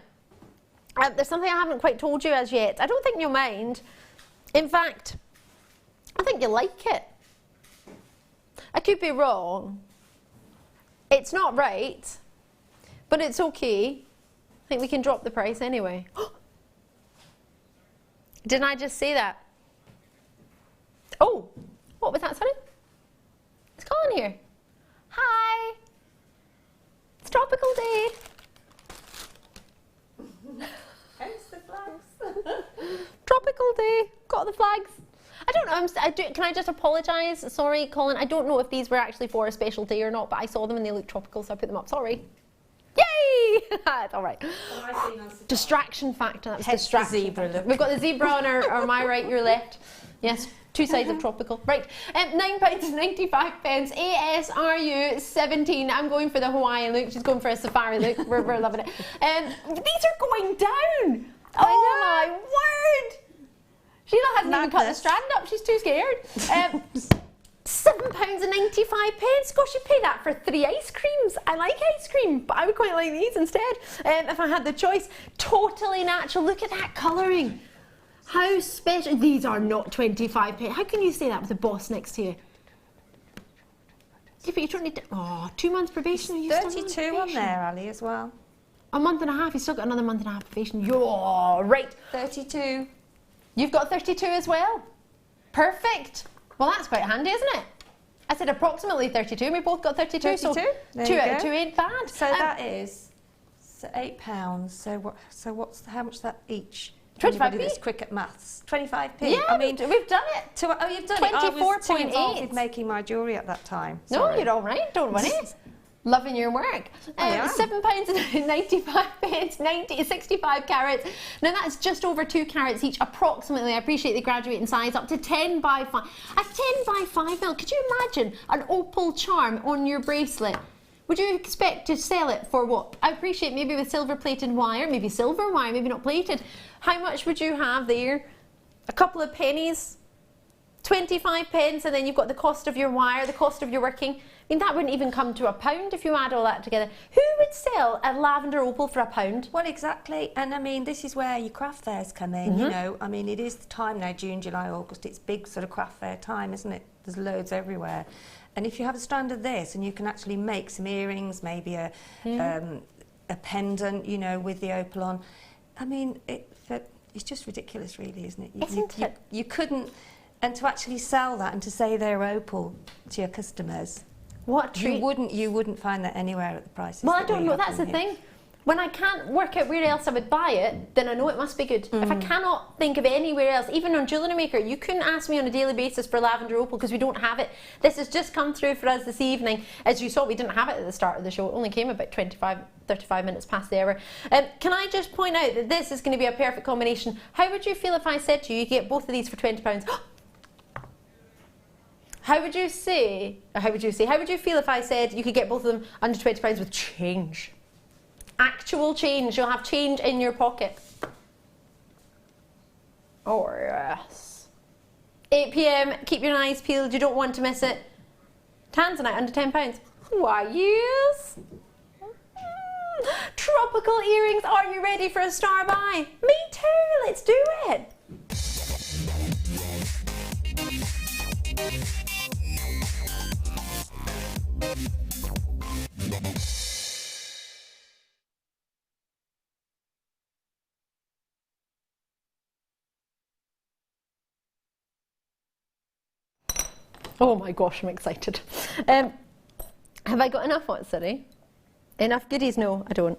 there's something I haven't quite told you as yet. I don't think you'll mind. In fact, I think you'll like it. I could be wrong. It's not right, but it's okay. I think we can drop the price anyway. Didn't I just say that? Oh, what was that, sorry? It's Colin here. Hi. It's tropical day. Hence the flags. Tropical day. Got the flags. I don't know, can I just apologise? Sorry, Colin, I don't know if these were actually for a special day or not, but I saw them and they looked tropical, so I put them up. Sorry. Yay! It's all right. Distraction factor. That was distraction. Zebra look. We've got the zebra on our my right, your left. Yes, 2 sides of tropical. Right, £9.95. ASRU 17. I'm going for the Hawaiian look. She's going for a safari look. We're loving it. These are going down. Oh my word! Sheila hasn't even cut the strand up. She's too scared. £7.95. Gosh, you'd pay that for 3 ice creams. I like ice cream, but I would quite like these instead if I had the choice. Totally natural. Look at that colouring. How special. These are not £25. How can you say that with the boss next to you? Yeah, but you don't need to. Oh, 2 months probation. Are you 32 on there, Ali, as well. A month and a half. You've still got another month and a half probation. You're right. 32. You've got 32 as well. Perfect. Well, that's quite handy, isn't it? I said approximately 32, and we both got 32. 32? So 2 out of 2 ain't bad. So that is £8. So what's how much that each? 25p. That's quick at maths. 25p. Yeah, I mean we've done it. Oh, you've done 24.8. it. I was too involved with making my jewellery at that time. No, you're all right. Don't worry. Loving your work. £7.95, 65 carats. Now that's just over 2 carats each, approximately. I appreciate the graduating size, up to 10 by 5. A 10 by 5 mil. Could you imagine an opal charm on your bracelet? Would you expect to sell it for what? I appreciate maybe with silver plated wire, maybe silver wire, maybe not plated. How much would you have there? A couple of pennies, 25 pence, and then you've got the cost of your wire, the cost of your working. I mean, that wouldn't even come to £1 if you add all that together. Who would sell a lavender opal for £1? Well, exactly. And I mean, this is where your craft fairs come in, you know. I mean, it is the time now, June, July, August. It's big sort of craft fair time, isn't it? There's loads everywhere. And if you have a strand of this and you can actually make some earrings, maybe a pendant, you know, with the opal on. I mean, it's just ridiculous, really, isn't it? You couldn't, and to actually sell that and to say they're opal to your customers. What treat. You wouldn't find that anywhere at the prices. Well, I don't know. That's the thing. When I can't work out where else I would buy it, then I know it must be good. If I cannot think of anywhere else, even on Jewellery Maker, you couldn't ask me on a daily basis for lavender opal because we don't have it. This has just come through for us this evening. As you saw, we didn't have it at the start of the show. It only came about 35 minutes past the hour. Can I just point out that this is going to be a perfect combination? How would you feel if I said to you, you get both of these for £20? How would you feel if I said you could get both of them under £20 with change? Actual change. You'll have change in your pocket. Oh, yes. 8 p.m, keep your eyes peeled. You don't want to miss it. Tanzanite, under £10. Why, yes. Tropical earrings. Are you ready for a star buy? Me too. Let's do it. Oh my gosh, I'm excited. Have I got enough? What, sorry? Enough goodies? No, I don't.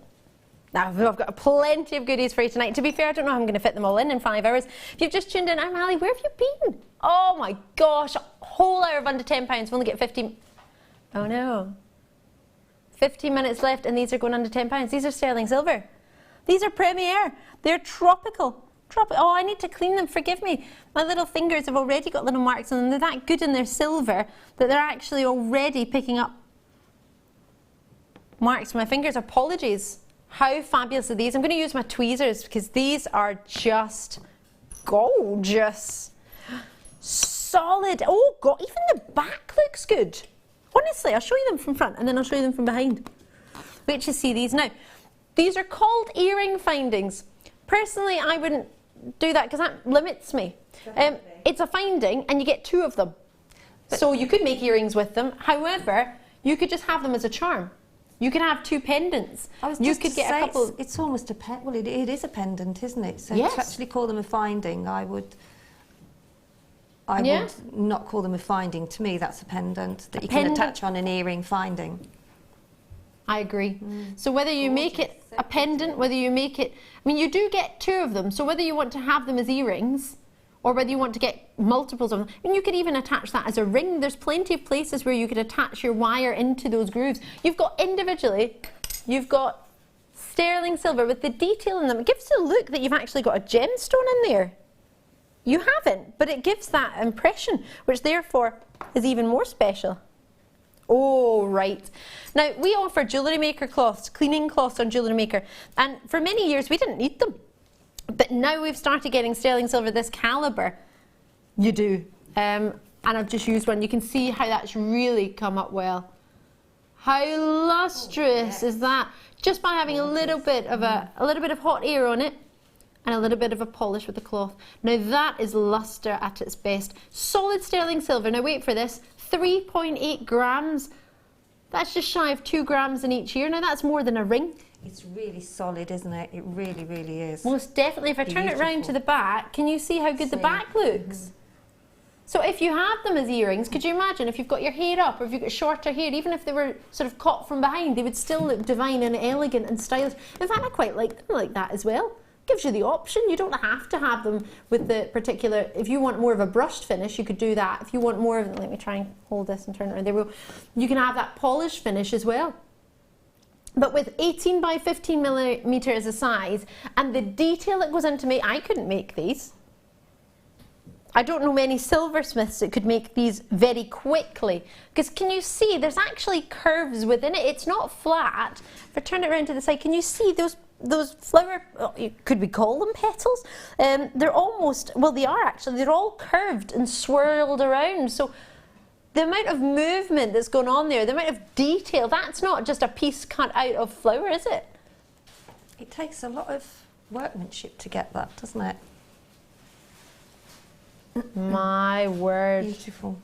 Now, I've got plenty of goodies for you tonight. To be fair, I don't know how I'm going to fit them all in 5 hours. If you've just tuned in, I'm Ali. Where have you been? Oh my gosh, a whole hour of under £10. We'll only get 15. Oh no. 15 minutes left, and these are going under £10. These are sterling silver. These are Premier. They're tropical. Oh, I need to clean them. Forgive me. My little fingers have already got little marks on them. They're that good in their silver that they're actually already picking up marks on my fingers. Apologies. How fabulous are these? I'm going to use my tweezers because these are just gorgeous. Solid. Oh God, even the back looks good. Honestly, I'll show you them from front and then I'll show you them from behind. Wait till you see these. Now, these are called earring findings. Personally, I wouldn't do that because that limits me. It's a finding and you get 2 of them. So you could make earrings with them. However, you could just have them as a charm. You could have 2 pendants. You could get a couple. It's almost a well, it is a pendant, isn't it? So yes. To actually call them a finding, I would not call them a finding. To me, that's a pendant that you can attach on an earring finding. I agree. So whether you make it a pendant, whether you make it, I mean, you do get 2 of them. So whether you want to have them as earrings or whether you want to get multiples of them, and you could even attach that as a ring. There's plenty of places where you could attach your wire into those grooves. You've got individually, you've got sterling silver with the detail in them. It gives the look that you've actually got a gemstone in there. You haven't, but it gives that impression, which therefore is even more special. Oh, right. Now, we offer Jewellery Maker cloths, cleaning cloths on Jewellery Maker, and for many years we didn't need them. But now we've started getting sterling silver this calibre. You do. And I've just used one. You can see how that's really come up well. How lustrous is that? Just by having a little bit of hot air on it and a little bit of a polish with the cloth. Now that is lustre at its best. Solid sterling silver. Now wait for this. 3.8 grams. That's just shy of 2 grams in each ear. Now that's more than a ring. It's really solid, isn't it? It really, really is. Most definitely. If I turn it round to the back, can you see how good the back looks? So if you have them as earrings, could you imagine if you've got your hair up or if you've got shorter hair, even if they were sort of caught from behind, they would still look divine and elegant and stylish. In fact, I quite like them like that as well. Gives you the option. You don't have to have them with the particular, if you want more of a brushed finish, you could do that. If you want more of, let me try and hold this and turn it around. There we go. You can have that polished finish as well. But with 18 by 15 millimetre as a size and the detail that goes into me, I couldn't make these. I don't know many silversmiths that could make these very quickly. Because can you see, there's actually curves within it. It's not flat. If I turn it around to the side, can you see those flower, could we call them petals? They're almost, well they are actually, they're all curved and swirled around. So the amount of movement that's going on there, the amount of detail, that's not just a piece cut out of flower, is it? It takes a lot of workmanship to get that, doesn't it? My word. Beautiful.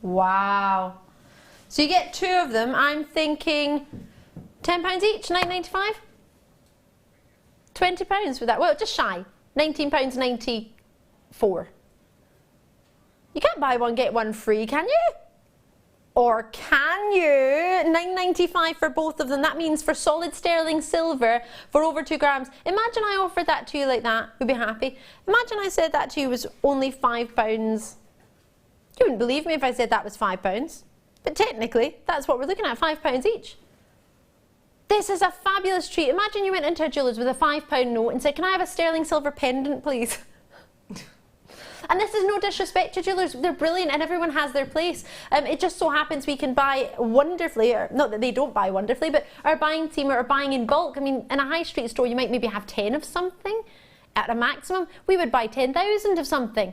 Wow. So you get 2 of them. I'm thinking £10 each, £9.95? £20 for that. Well, just shy. £19.94. You can't buy one, get one free, can you? Or can you? £9.95 for both of them. That means for solid sterling silver for over 2 grams. Imagine I offered that to you like that. You'd be happy. Imagine I said that to you was only £5. You wouldn't believe me if I said that was £5. But technically, that's what we're looking at, £5 each. This is a fabulous treat. Imagine you went into a jeweller's with a £5 note and said, can I have a sterling silver pendant, please? And this is no disrespect to jewellers, they're brilliant and everyone has their place. It just so happens we can buy wonderfully, or not that they don't buy wonderfully, but our buying team are buying in bulk. I mean, in a high street store you might maybe have 10 of something at a maximum. We would buy 10,000 of something.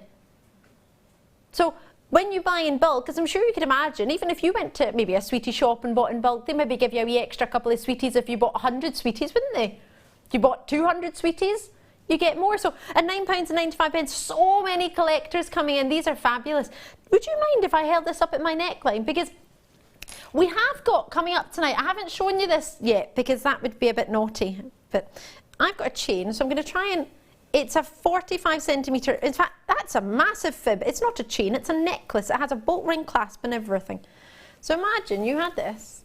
So when you buy in bulk, because I'm sure you could imagine, even if you went to maybe a sweetie shop and bought in bulk, they maybe give you a wee extra couple of sweeties if you bought 100 sweeties, wouldn't they? If you bought 200 sweeties, you get more. So at £9.95, so many collectors coming in. These are fabulous. Would you mind if I held this up at my neckline? Because we have got coming up tonight, I haven't shown you this yet because that would be a bit naughty, but I've got a chain, so I'm going to try and It's a 45 centimetre, in fact, that's a massive fib. It's not a chain, it's a necklace. It has a bolt ring clasp and everything. So imagine you had this.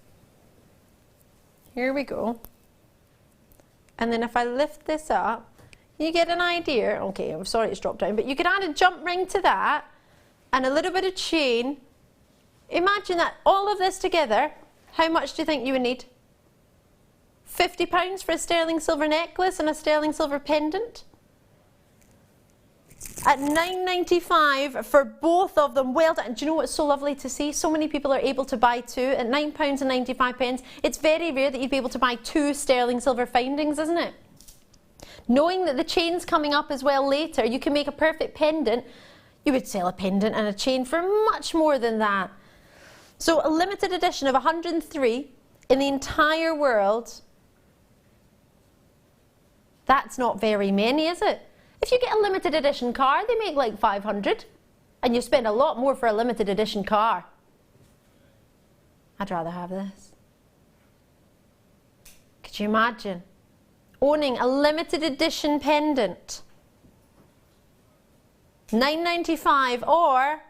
Here we go. And then if I lift this up, you get an idea. Okay, I'm sorry it's dropped down, but you could add a jump ring to that and a little bit of chain. Imagine that, all of this together, how much do you think you would need? £50 for a sterling silver necklace and a sterling silver pendant? At £9.95 for both of them. Well done. Do you know what's so lovely to see? So many people are able to buy two at £9.95. It's very rare that you'd be able to buy two sterling silver findings, isn't it? Knowing that the chain's coming up as well later, you can make a perfect pendant. You would sell a pendant and a chain for much more than that. So a limited edition of 103 in the entire world. That's not very many, is it? If you get a limited edition car, they make like 500, and you spend a lot more for a limited edition car. I'd rather have this. Could you imagine owning a limited edition pendant? £9.95 or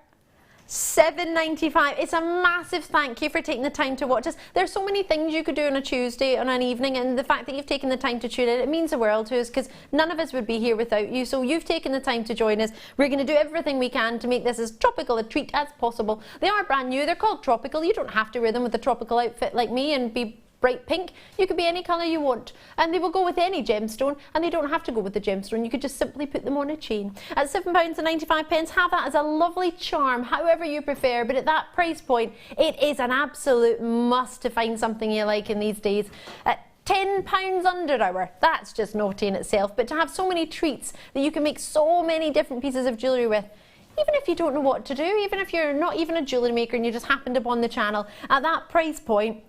£7.95. It's a massive thank you for taking the time to watch us. There's so many things you could do on a Tuesday, on an evening, and the fact that you've taken the time to tune in, it means the world to us, because none of us would be here without you. So you've taken the time to join us. We're going to do everything we can to make this as tropical a treat as possible. They are brand new. They're called tropical. You don't have to wear them with a tropical outfit like me and be bright pink. You could be any colour you want, and they will go with any gemstone, and they don't have to go with the gemstone. You could just simply put them on a chain. At £7.95, have that as a lovely charm, however you prefer, but at that price point, it is an absolute must to find something you like in these days. At £10 under hour, that's just naughty in itself, but to have so many treats that you can make so many different pieces of jewellery with, even if you don't know what to do, even if you're not even a jewellery maker and you just happened upon the channel, at that price point,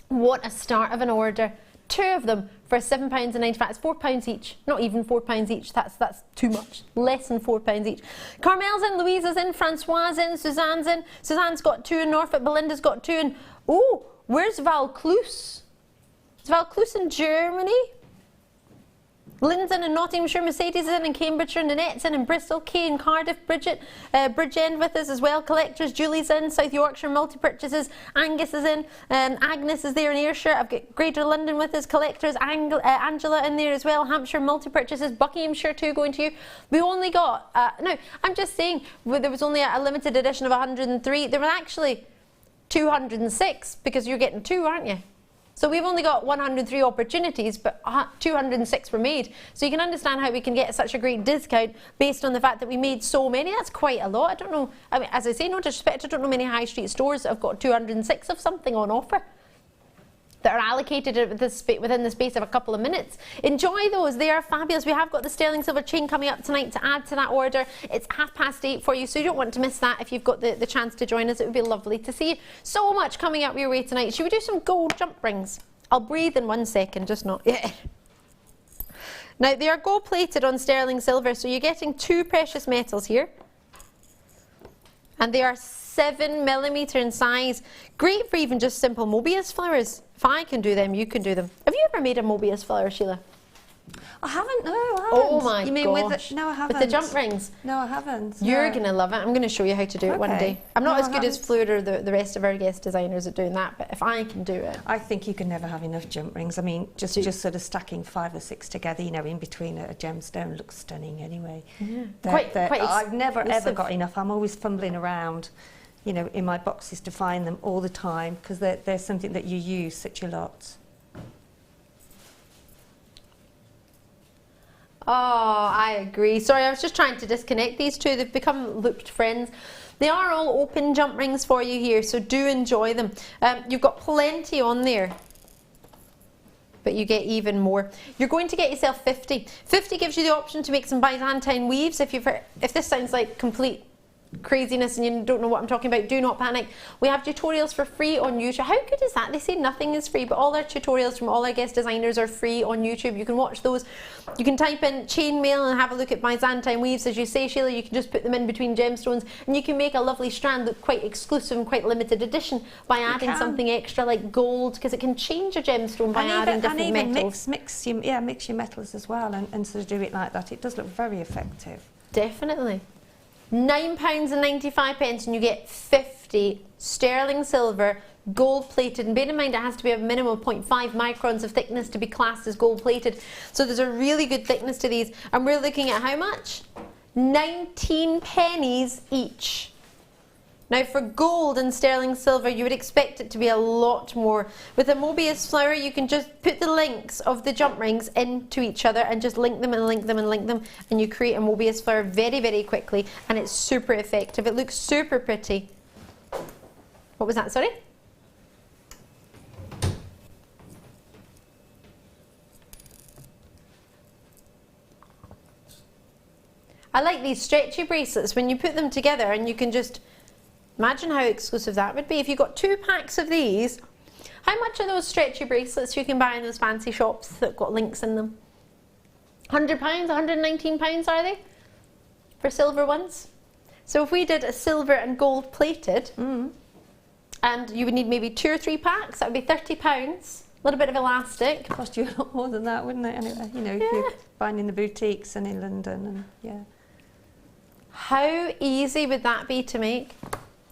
what a start of an order. Two of them for £7.95. It's £4 each. Not even £4 each. That's too much. Less than £4 each. Carmel's in, Louisa's in, Francois in, Suzanne's in. Suzanne's got two in Norfolk, Belinda's got two in. Oh, where's Valklus? Is Valklus in Germany? Lynn's in Nottinghamshire, Mercedes is in Cambridgeshire, Nanette's in Bristol, Kay in Cardiff, Bridget, Bridgend with us as well, Collectors, Julie's in, South Yorkshire, Multi-Purchases, Angus is in, Agnes is there in Ayrshire, I've got Greater London with us, Collectors, Angela in there as well, Hampshire, Multi-Purchases, Buckinghamshire too going to you. We only got, no, I'm just saying, there was only a limited edition of 103, there were actually 206, because you're getting two, aren't you? So we've only got 103 opportunities, but 206 were made. So you can understand how we can get such a great discount based on the fact that we made so many. That's quite a lot. I don't know, I mean, as I say, no disrespect, I don't know many high street stores that have got 206 of something on offer that are allocated within the space of a couple of minutes. Enjoy those, they are fabulous. We have got the sterling silver chain coming up tonight to add to that order. It's 8:30 for you, so you don't want to miss that if you've got the chance to join us. It would be lovely to see you. So much coming up your way tonight. Should we do some gold jump rings? I'll breathe in 1 second, just not yet. Now they are gold plated on sterling silver, so you're getting two precious metals here. And they are 7mm in size. Great for even just simple Mobius flowers. If I can do them, you can do them. Have you ever made a Mobius flower, Sheila? I haven't, no, I haven't. Oh my gosh. You mean with the, no, I haven't. With the jump rings? No, I haven't. You're going to love it. I'm going to show you how to do it one day. I'm not as good as Fleur or the rest of our guest designers at doing that, but if I can do it. I think you can never have enough jump rings. I mean, just sort of stacking 5 or 6 together, you know, in between a gemstone looks stunning anyway. Yeah. Quite I've never ever got enough. I'm always fumbling around, you know, in my boxes to find them all the time, because there's something that you use such a lot. Oh, I agree. Sorry, I was just trying to disconnect these two. They've become looped friends. They are all open jump rings for you here, so do enjoy them. You've got plenty on there, but you get even more. You're going to get yourself 50. 50 gives you the option to make some Byzantine weaves. If this sounds like complete craziness and you don't know what I'm talking about, do not panic. We have tutorials for free on YouTube. How good is that? They say nothing is free, but all our tutorials from all our guest designers are free on YouTube. You can watch those. You can type in chainmail and have a look at Byzantine weaves. As you say, Sheila, you can just put them in between gemstones and you can make a lovely strand look quite exclusive and quite limited edition by adding something extra like gold, because it can change a gemstone by adding different metals. Mix your metals as well and sort of do it like that. It does look very effective. Definitely. £9.95 and you get 50 sterling silver, gold plated, and bear in mind it has to be a minimum of 0.5 microns of thickness to be classed as gold plated. So there's a really good thickness to these, and we're looking at how much? 19 pennies each. Now for gold and sterling silver you would expect it to be a lot more. With a Mobius flower you can just put the links of the jump rings into each other and just link them and link them and link them, and you create a Mobius flower very, very quickly, and it's super effective. It looks super pretty. What was that, sorry? I like these stretchy bracelets when you put them together, and you can just imagine how exclusive that would be. If you got 2 packs of these, how much are those stretchy bracelets you can buy in those fancy shops that got links in them? £100, £119 are they? For silver ones? So if we did a silver and gold plated, and you would need maybe 2 or 3 packs, that would be £30. A little bit of elastic. Cost you a lot more than that, wouldn't it? Anyway, you know, if you're buying in the boutiques and in London, and yeah. How easy would that be to make?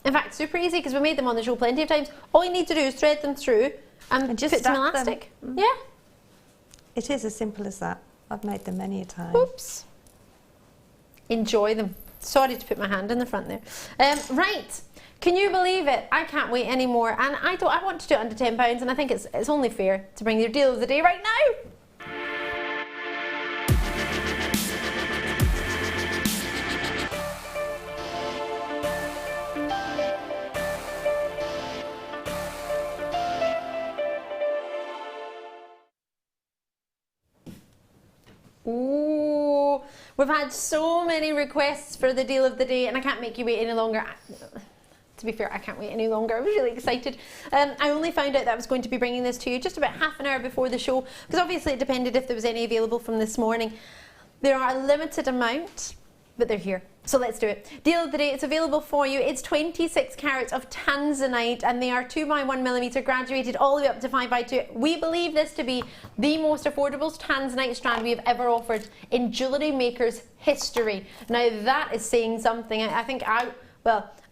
In fact, super easy, because we made them on the show plenty of times. All you need to do is thread them through and just put some elastic. Yeah. It is as simple as that. I've made them many a time. Oops. Enjoy them. Sorry to put my hand in the front there. Right. Can you believe it? I can't wait anymore, and I want to do it under £10, and I think it's only fair to bring your deal of the day right now. Ooh, we've had so many requests for the deal of the day, and I can't make you wait any longer. To be fair, I can't wait any longer. I was really excited. I only found out that I was going to be bringing this to you just about half an hour before the show, because obviously it depended if there was any available from this morning. There are a limited amount, but they're here. So let's do it. Deal of the day, it's available for you. It's 26 carats of Tanzanite, and they are 2x1mm graduated all the way up to 5x2. We believe this to be the most affordable Tanzanite strand we have ever offered in Jewellery Maker's history. Now that is saying something. I think I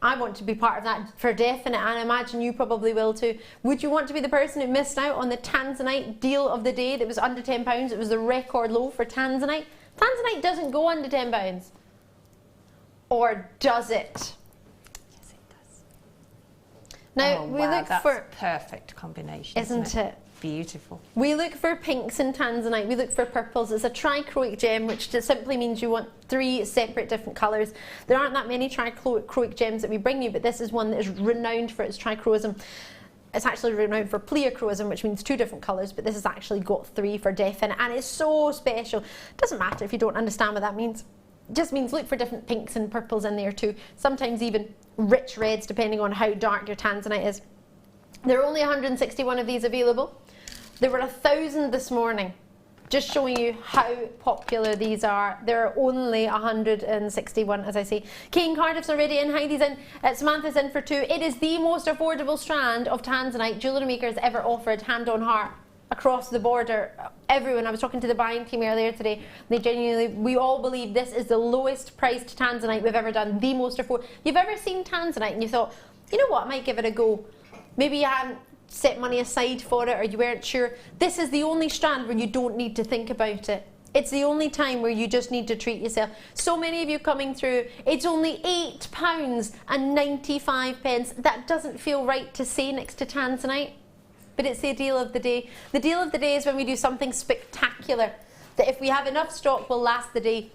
want to be part of that for definite, and I imagine you probably will too. Would you want to be the person who missed out on the Tanzanite deal of the day that was under £10? It was the record low for Tanzanite. Tanzanite doesn't go under £10. Or does it? Yes, it does. Now we look for perfect combination, isn't it? Beautiful. We look for pinks in Tanzanite. We look for purples. It's a trichroic gem, which just simply means you want 3 separate different colours. There aren't that many trichroic gems that we bring you, but this is one that is renowned for its trichroism. It's actually renowned for pleochroism, which means 2 different colours, but this has actually got 3 for definite, and it's so special. Doesn't matter if you don't understand what that means. Just means look for different pinks and purples in there too. Sometimes even rich reds, depending on how dark your Tanzanite is. There are only 161 of these available. There were 1,000 this morning. Just showing you how popular these are. There are only 161, as I say. Kane Cardiff's already in, Heidi's in, Samantha's in for 2. It is the most affordable strand of Tanzanite Jewellery Maker has ever offered, hand on heart. Across the border, everyone. I was talking to the buying team earlier today. They genuinely, we all believe this is the lowest priced Tanzanite we've ever done, the most affordable. You've ever seen Tanzanite and you thought, you know what, I might give it a go. Maybe you hadn't set money aside for it, or you weren't sure. This is the only strand where you don't need to think about it. It's the only time where you just need to treat yourself. So many of you coming through, it's only £8.95. That doesn't feel right to say next to Tanzanite. But it's the deal of the day. The deal of the day is when we do something spectacular, that if we have enough stock will last the day.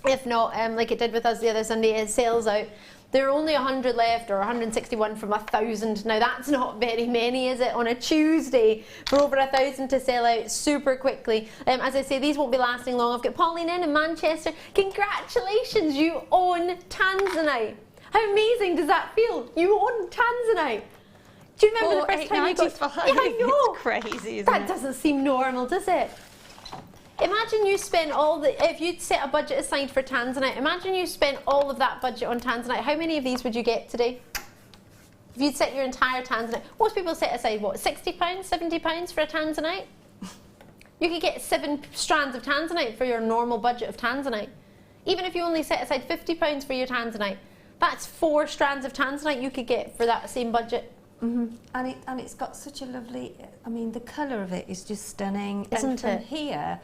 If not, like it did with us the other Sunday, it sells out. There are only 100 left, or 161 from 1,000. Now that's not very many, is it, on a Tuesday for over 1,000 to sell out super quickly. As I say, these won't be lasting long. I've got Pauline in Manchester. Congratulations, you own Tanzanite. How amazing does that feel? You own Tanzanite. Do you remember the first time you got... Yeah, I know. It's crazy, isn't that it? doesn't seem normal, does it? Imagine you spend all the... If you'd set a budget aside for Tanzanite, imagine you spent all of that budget on Tanzanite. How many of these would you get today? If you'd set your entire Tanzanite... Most people set aside, what, £60, £70 for a Tanzanite? You could get 7 strands of Tanzanite for your normal budget of Tanzanite. Even if you only set aside £50 for your Tanzanite, that's 4 strands of Tanzanite you could get for that same budget. Mm-hmm. And it's got such a lovely, I mean, the colour of it is just stunning. Isn't and from it? Here,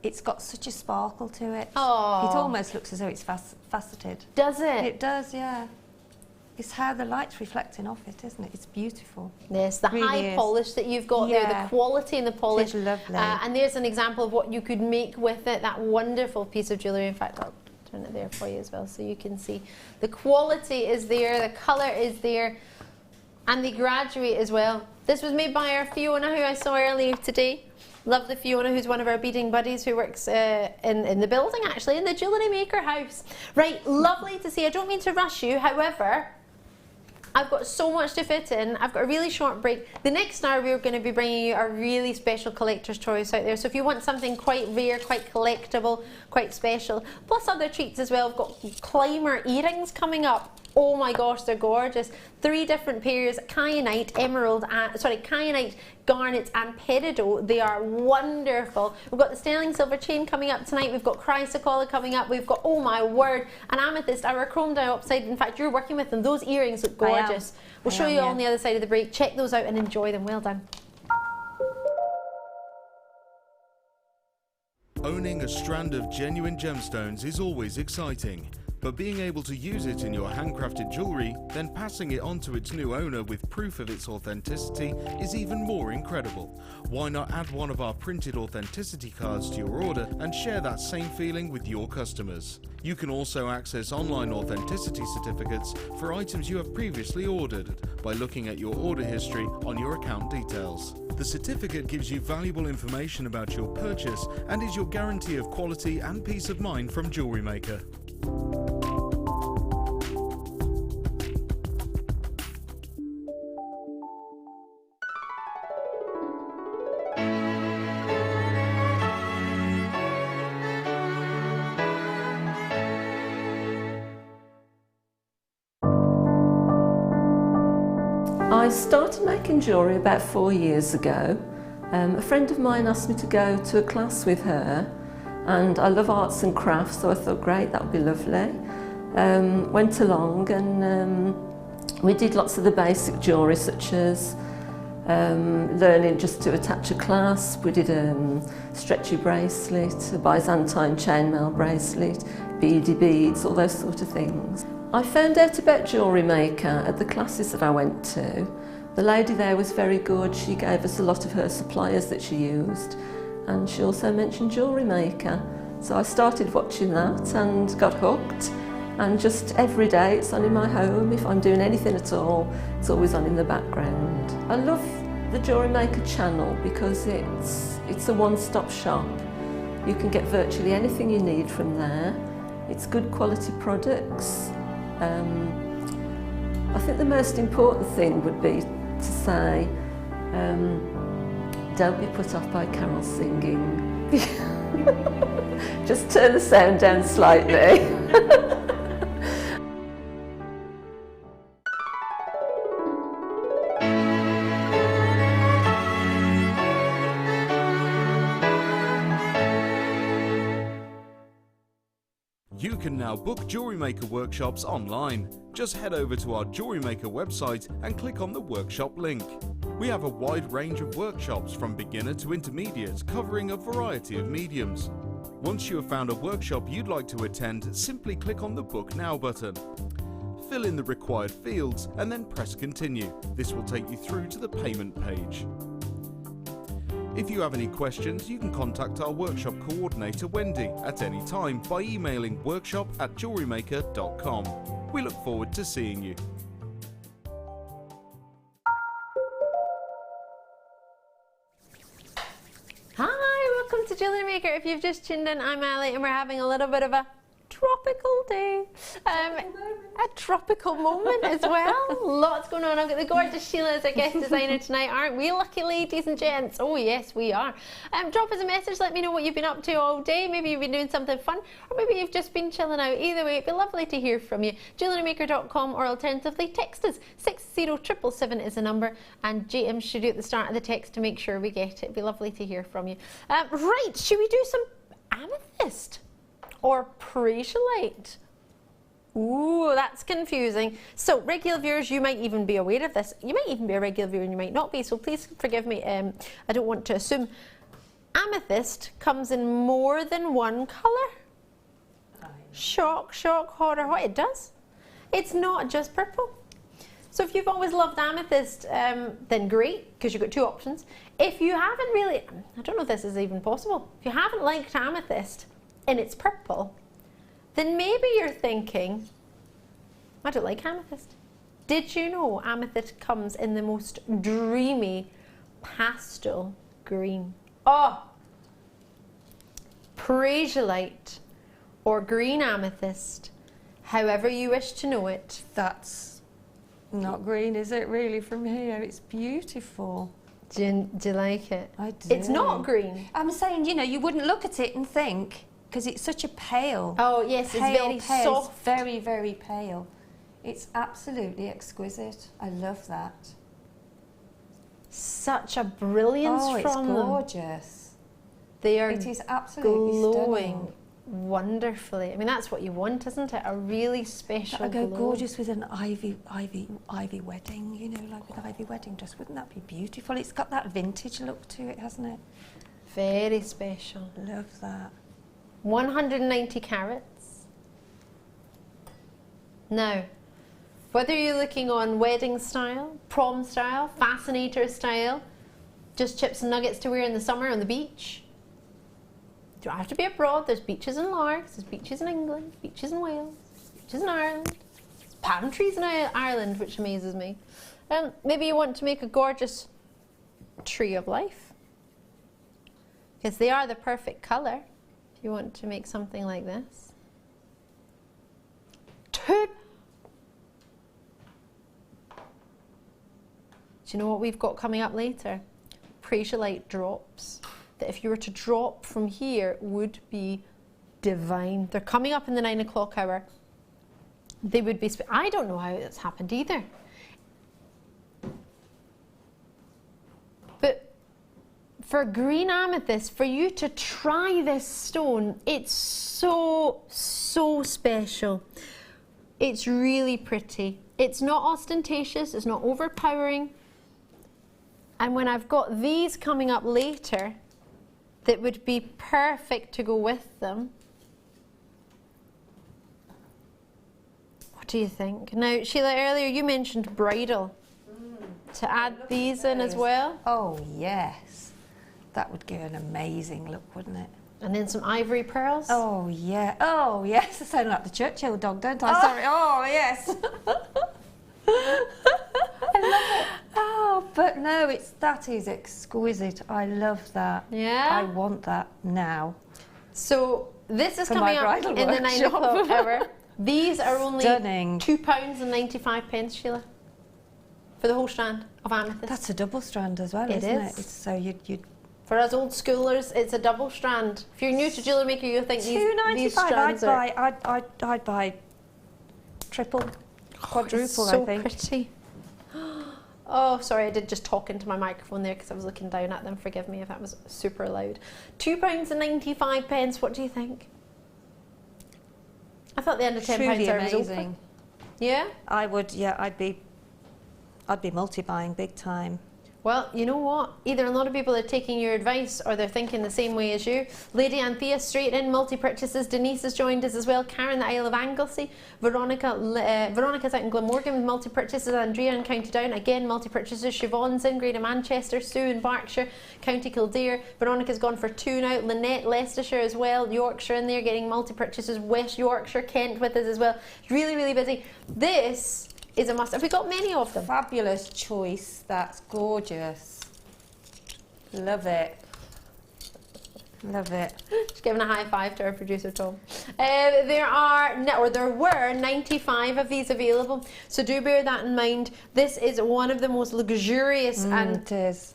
it's got such a sparkle to it. Oh. It almost looks as though it's faceted. Does it? It does, yeah. It's how the light's reflecting off it, isn't it? It's beautiful. Yes, the Really high is. polish that you've got there, the quality in the polish. It's lovely. And there's an example of what you could make with it, that wonderful piece of jewellery. In fact, I'll turn it there for you as well so you can see. The quality is there, the colour is there, and they graduate as well. This was made by our Fiona, who I saw earlier today. Lovely Fiona, who's one of our beading buddies who works in the building, actually, in the Jewellery Maker house. Right, lovely to see. I don't mean to rush you, however, I've got so much to fit in. I've got a really short break. The next hour we're going to be bringing you a really special collector's choice out there. So if you want something quite rare, quite collectible, quite special, plus other treats as well. I've got climber earrings coming up. Oh my gosh, they're gorgeous. 3 different pairs, kyanite, kyanite, garnet and peridot. They are wonderful. We've got the sterling silver chain coming up tonight. We've got chrysocolla coming up. We've got, oh my word, an amethyst, our chrome dioxide. In fact, you're working with them. Those earrings look gorgeous. We'll show you all on the other side of the break. Check those out and enjoy them. Well done. Owning a strand of genuine gemstones is always exciting. But being able to use it in your handcrafted jewellery, then passing it on to its new owner with proof of its authenticity is even more incredible. Why not add one of our printed authenticity cards to your order and share that same feeling with your customers? You can also access online authenticity certificates for items you have previously ordered by looking at your order history on your account details. The certificate gives you valuable information about your purchase and is your guarantee of quality and peace of mind from Jewellery Maker. I started making jewellery about 4 years ago. A friend of mine asked me to go to a class with her, and I love arts and crafts, so I thought, great, that would be lovely. Went along and we did lots of the basic jewellery, such as learning just to attach a clasp. We did a stretchy bracelet, a Byzantine chainmail bracelet, beady beads, all those sort of things. I found out about Jewellery Maker at the classes that I went to. The lady there was very good. She gave us a lot of her suppliers that she used, and she also mentioned Jewellery Maker. So I started watching that and got hooked, and just every day it's on in my home. If I'm doing anything at all, it's always on in the background. I love the Jewellery Maker channel because it's a one-stop shop. You can get virtually anything you need from there. It's good quality products. I think the most important thing would be to say, don't be put off by Carol singing. Just turn the sound down slightly. You can now book Jewellery Maker workshops online. Just head over to our Jewellery Maker website and click on the workshop link. We have a wide range of workshops from beginner to intermediate, covering a variety of mediums. Once you have found a workshop you'd like to attend, simply click on the Book Now button. Fill in the required fields and then press Continue. This will take you through to the payment page. If you have any questions, you can contact our workshop coordinator Wendy at any time by emailing workshop@jewellerymaker.com. We look forward to seeing you. Hi, welcome to Jewellery Maker. If you've just tuned in, I'm Ali, and we're having a little bit of a tropical day. A tropical moment as well. Lots going on. I've got the gorgeous Sheila as our guest designer tonight. Aren't we lucky, ladies and gents? Oh yes, we are. Drop us a message, let me know what you've been up to all day. Maybe you've been doing something fun, or maybe you've just been chilling out. Either way, it'd be lovely to hear from you. JewelleryMaker.com, or alternatively text us. 60777 is the number, and JM should do at the start of the text to make sure we get it. It'd be lovely to hear from you. Right, should we do some amethyst or preciolite? Ooh, that's confusing. So regular viewers, you might even be aware of this. You might even be a regular viewer and you might not be, so please forgive me. I don't want to assume. Amethyst comes in more than one colour. Shock, horror, what it does. It's not just purple. So if you've always loved amethyst, then great, because you've got two options. If you haven't really, I don't know if this is even possible, if you haven't liked amethyst and it's purple, then maybe you're thinking, I don't like amethyst. Did you know amethyst comes in the most dreamy pastel green? Oh! Preciolite or green amethyst, however you wish to know it. That's not green, is it, really, from here? It's beautiful. Do you like it? I do. It's not green. I'm saying, you know, you wouldn't look at it and think, because it's such a pale. Oh yes, pale, it's very pale. soft. It's very, very pale. It's absolutely exquisite. I love that. Such a brilliance Oh, from it's them. gorgeous. They are It is absolutely glowing stunning. wonderfully. I mean, that's what you want, isn't it? A really special That would go glow. gorgeous with an ivy wedding, you know, like with ivy wedding dress. Wouldn't that be beautiful? It's got that vintage look to it, hasn't it? Very special. Love that. 190 carats. Now, whether you're looking on wedding style, prom style, fascinator style, just chips and nuggets to wear in the summer on the beach. You don't have to be abroad. There's beaches in Largs, there's beaches in England, beaches in Wales, beaches in Ireland. There's palm trees in Ireland, which amazes me. Maybe you want to make a gorgeous tree of life, because they are the perfect colour. If you want to make something like this. Do you know what we've got coming up later? Preciolite drops. That if you were to drop from here would be divine. They're coming up in the 9 o'clock hour. They would be, I don't know how it's happened either. But for green amethyst, for you to try this stone, it's so special. It's really pretty. It's not ostentatious, it's not overpowering. And when I've got these coming up later, that would be perfect to go with them. What do you think? Now, Sheila, earlier you mentioned bridal. To add these in as well. Oh, yes. That would give an amazing look, wouldn't it? And then some ivory pearls. Oh, yeah. Oh, yes. I sound like the Churchill dog, don't I? Sorry. Oh, yes. I love it. Oh, but no, that is exquisite. I love that. Yeah? I want that now. So this is For coming my up bridal in the 9 o'clock workshop. hour. These are only Stunning. £2.95, Sheila, for the whole strand of amethyst. That's a double strand as well, It isn't is. it? So you'd For us old schoolers, it's a double strand. If you're new to Jewellery Maker, you'll think these £2.95. strands are I'd buy triple, quadruple. so I think. pretty. Oh, sorry, I did just talk into my microphone there because I was looking down at them. Forgive me if that was super loud. £2.95. What do you think? I thought the under £10 Truly hour was amazing. open. Yeah? I would. Yeah, I'd be multi-buying big time. Well, you know what? Either a lot of people are taking your advice or they're thinking the same way as you. Lady Anthea, straight in, multi-purchases. Denise has joined us as well. Karen, the Isle of Anglesey. Veronica's out in Glamorgan with multi-purchases. Andrea in County Down, again, multi-purchases. Siobhan's in Greater Manchester. Sue in Berkshire, County Kildare. Veronica's gone for 2 now. Lynette, Leicestershire as well. Yorkshire in there getting multi-purchases. West Yorkshire, Kent with us as well. Really, really busy. This is a must. Have we got many of them? Fabulous choice. That's gorgeous. Love it. Love it. Just giving a high five to our producer Tom. There were 95 of these available, so do bear that in mind. This is one of the most luxurious and it is.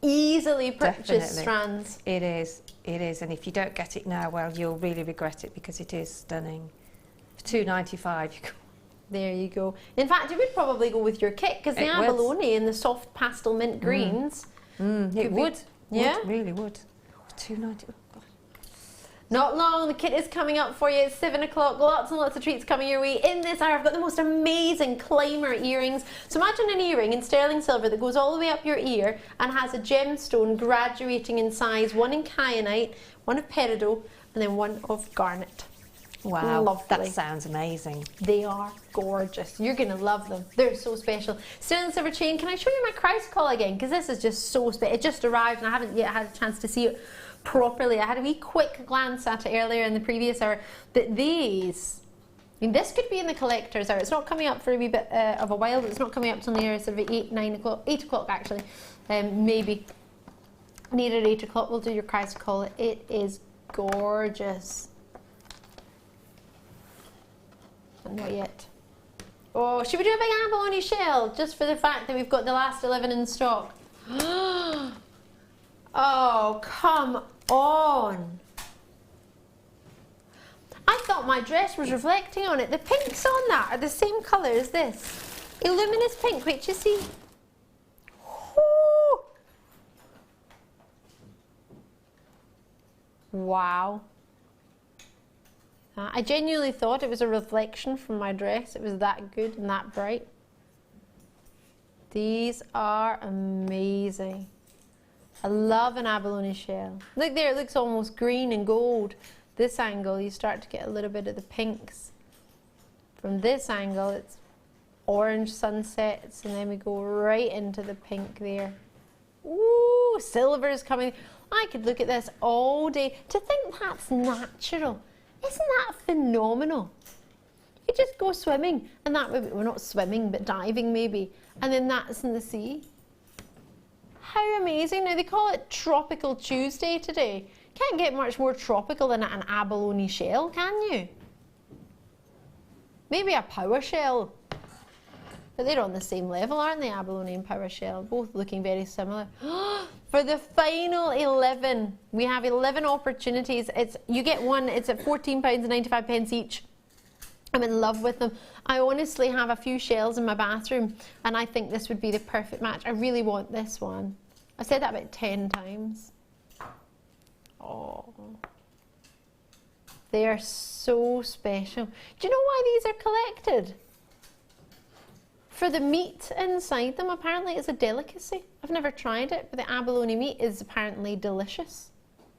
Easily purchased Definitely. strands. It is, and if you don't get it now, well, you'll really regret it because it is stunning. For $2.95, There you go. In fact, it would probably go with your kit because the abalone and the soft pastel mint greens. It would. Yeah, Really would. $2.90. Not long, the kit is coming up for you. It's 7 o'clock. Lots and lots of treats coming your way. In this hour, I've got the most amazing climber earrings. So imagine an earring in sterling silver that goes all the way up your ear and has a gemstone graduating in size, one in kyanite, one of peridot, and then one of garnet. Wow, Lovely. that sounds amazing. They are gorgeous. You're going to love them. They're so special. Sterling silver chain. Can I show you my Christ call again? Because this is just so special. It just arrived and I haven't yet had a chance to see it properly. I had a wee quick glance at it earlier in the previous hour. That these, I mean, this could be in the collector's hour. It's not coming up for a wee bit of a while, but it's not coming up till near sort of 8 o'clock actually. Maybe near 8 o'clock we'll do your Christ call. It is gorgeous. Not yet. Oh, should we do a big abalone shell just for the fact that we've got the last 11 in stock? Oh, come on. I thought my dress was reflecting on it. The pinks on that are the same colour as this. A luminous pink. Wait, you see? Ooh. Wow. I genuinely thought it was a reflection from my dress. It was that good and that bright. These are amazing. I love an abalone shell. Look there, it looks almost green and gold. This angle, you start to get a little bit of the pinks. From this angle, it's orange sunsets, and then we go right into the pink there. Ooh, silver is coming. I could look at this all day. To think that's natural. Isn't that phenomenal? You just go swimming, and that would be, well, not swimming, but diving maybe, and then that's in the sea. How amazing. Now, they call it Tropical Tuesday today. Can't get much more tropical than an abalone shell, can you? Maybe a power shell. But they're on the same level, aren't they? Abalone and power shell, both looking very similar. For the final 11, we have 11 opportunities. You get one, it's at £14.95 each. I'm in love with them. I honestly have a few shells in my bathroom and I think this would be the perfect match. I really want this one. I've said that about 10 times. Oh, they are so special. Do you know why these are collected? For the meat inside them. Apparently it's a delicacy. I've never tried it, but the abalone meat is apparently delicious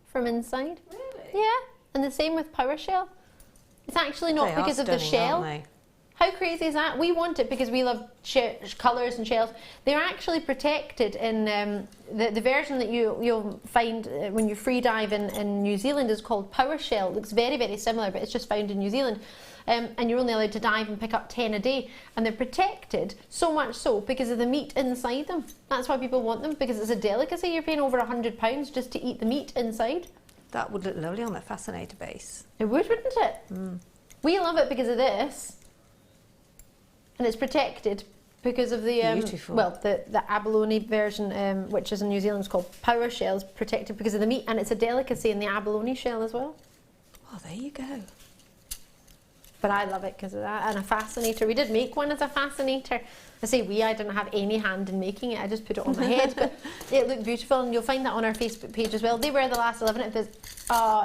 from inside. Really? Yeah, and the same with power shell. It's actually not because of the shell. Aren't they? How crazy is that? We want it because we love colours and shells. They're actually protected in the version that you'll find when you free dive in New Zealand is called power shell. It looks very, very similar, but it's just found in New Zealand. And you're only allowed to dive and pick up 10 a day. And they're protected so much so because of the meat inside them. That's why people want them, because it's a delicacy. You're paying over £100 just to eat the meat inside. That would look lovely on that fascinator base. It would, wouldn't it? Mm. We love it because of this. And it's protected because of the the abalone version, which is in New Zealand, is called power shell, is protected because of the meat, and it's a delicacy in the abalone shell as well. Oh, there you go. But I love it because of that, and a fascinator. We did make one as a fascinator. I say we, I didn't have any hand in making it. I just put it on my head, but it looked beautiful, and you'll find that on our Facebook page as well. They were the last 11. It says,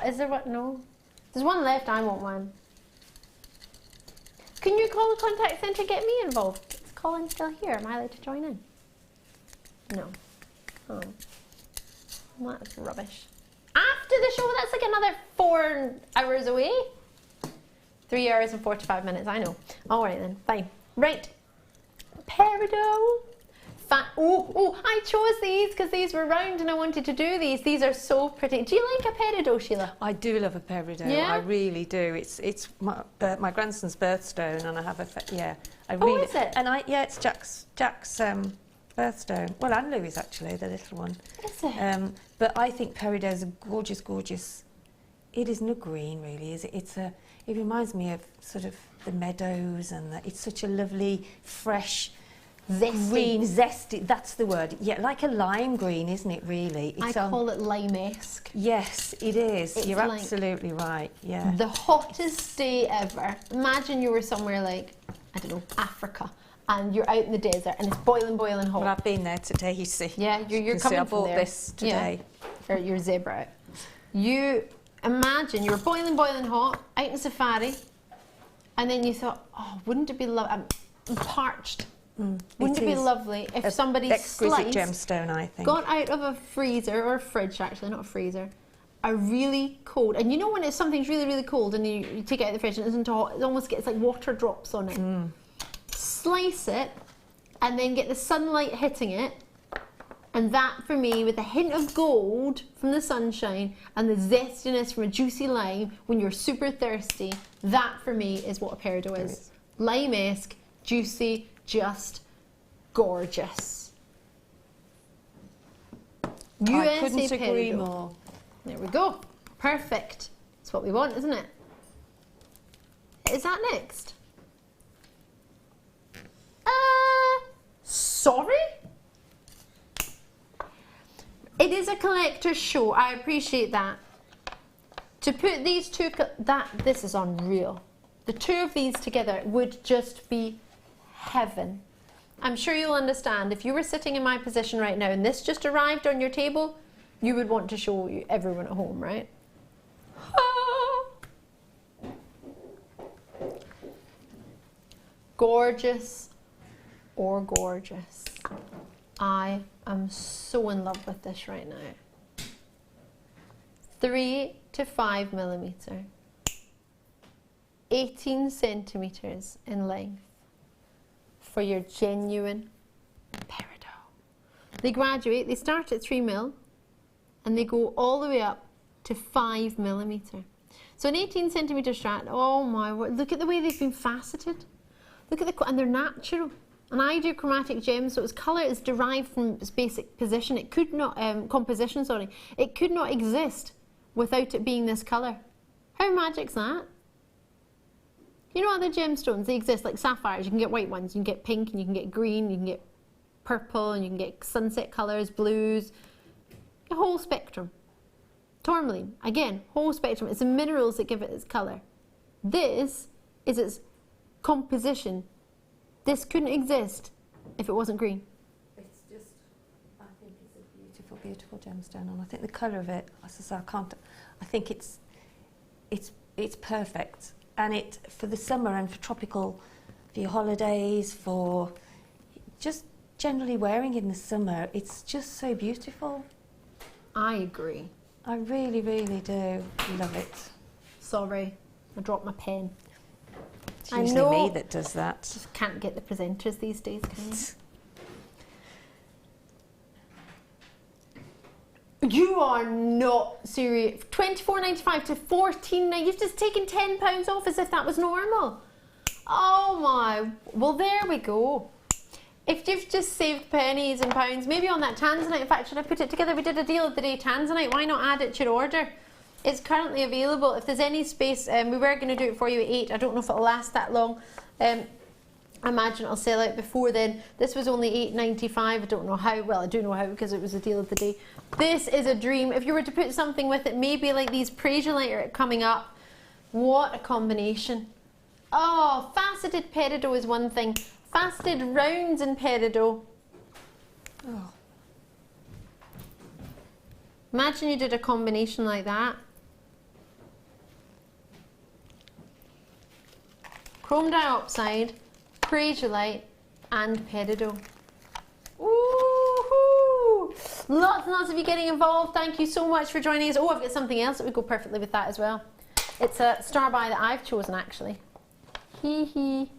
is there what? No, there's one left. I want one. Can you call the contact centre, get me involved? Is Colin still here? Am I allowed to join in? No. Oh. Well, that's rubbish. After the show, that's like another 4 hours away. 3 hours and 45 minutes, I know. All right then, fine. Right. Peridot. I chose these because these were round and I wanted to do these. These are so pretty. Do you like a peridot, Sheila? I do love a peridot. Yeah? I really do. It's my grandson's birthstone, and I have a I really. Is it? And it's Jack's birthstone. Well, and Louis actually, the little one. Is it? But I think peridot is a gorgeous, gorgeous. It isn't a green, really, is it? It reminds me of sort of the meadows, and it's such a lovely, fresh, Zesty. green, zesty. That's the word. Yeah, like a lime green, isn't it? Really. I call it lime-esque. Yes, it is. It's You're like absolutely right. Yeah. the hottest day ever. Imagine you were somewhere like, I don't know, Africa, and you're out in the desert and it's boiling, boiling hot. Well, I've been there today, you see. Yeah, you're You can coming see I from bought there. this today. Yeah. Or your zebra out. You imagine you're boiling, boiling hot, out in safari, and then you thought, oh, wouldn't it be lovely? I'm parched. Wouldn't it be is lovely if somebody exquisite sliced, gemstone, I think. got out of a freezer or a fridge, actually, not a freezer, a really cold, and you know when something's really, really cold and you take it out of the fridge and it isn't hot, it almost gets like water drops on it. Slice it and then get the sunlight hitting it, and that for me, with a hint of gold from the sunshine and the zestiness from a juicy lime when you're super thirsty, that for me is what a peridot is. Lime-esque, juicy, just gorgeous. I couldn't USA agree peridot. more. There we go. Perfect. That's what we want, isn't it? Is that next? Sorry? It is a collector's show. I appreciate that. To put these two, this is unreal. The two of these together would just be heaven. I'm sure you'll understand. If you were sitting in my position right now and this just arrived on your table, you would want to show everyone at home, right? Gorgeous or gorgeous. I am so in love with this right now. 3 to 5 millimeter, 18 centimeters in length for your genuine peridot. They graduate, they start at 3 mil and they go all the way up to 5 millimeter. So an 18 centimeter strand, oh my word, look at the way they've been faceted. Look at and they're natural. And I do chromatic gems, so its colour is derived from its basic position. It could not, composition, sorry. It could not exist without it being this colour. How magic's that? You know other gemstones, they exist like sapphires. You can get white ones, you can get pink, and you can get green, you can get purple, and you can get sunset colours, blues, a whole spectrum. Tourmaline, again, whole spectrum. It's the minerals that give it its colour. This is its composition. This couldn't exist if it wasn't green. It's just, I think it's a beautiful, beautiful gemstone, and I think the colour of it, as I say, I think it's perfect, and it for the summer and for tropical, for your holidays, for just generally wearing in the summer. It's just so beautiful. I agree. I really, really do love it. Sorry, I dropped my pen. It's usually me that does that. Just can't get the presenters these days, can you? You are not serious. $24.95 to $14.90. You've just taken £10 off as if that was normal. Oh my. Well, there we go. If you've just saved pennies and pounds, maybe on that Tanzanite. In fact, should I put it together? We did a deal of the day, Tanzanite. Why not add it to your order? It's currently available. If there's any space, we were going to do it for you at 8. I don't know if it'll last that long. I imagine it'll sell out before then. This was only $8.95. I don't know how. Well, I do know how because it was a deal of the day. This is a dream. If you were to put something with it, maybe like these Praisiolite are coming up. What a combination. Oh, faceted peridot is one thing. Faceted rounds in peridot. Oh. Imagine you did a combination like that. Chrome diopside, Praisiolite, and peridot. Woohoo! Lots and lots of you getting involved. Thank you so much for joining us. Oh, I've got something else that would go perfectly with that as well. It's a star buy that I've chosen, actually. Hee hee.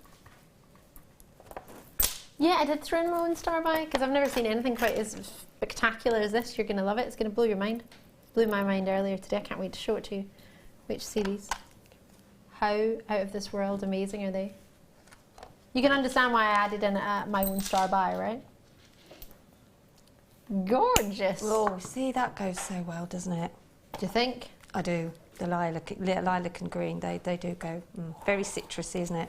Yeah, I did throw in my own star buy because I've never seen anything quite as spectacular as this. You're going to love it. It's going to blow your mind. It blew my mind earlier today. I can't wait to show it to you. Which series? How out of this world amazing are they? You can understand why I added in my own star buy, right? Gorgeous. Oh, see, that goes so well, doesn't it? Do you think? I do. The lilac and green, they do go very citrusy, isn't it?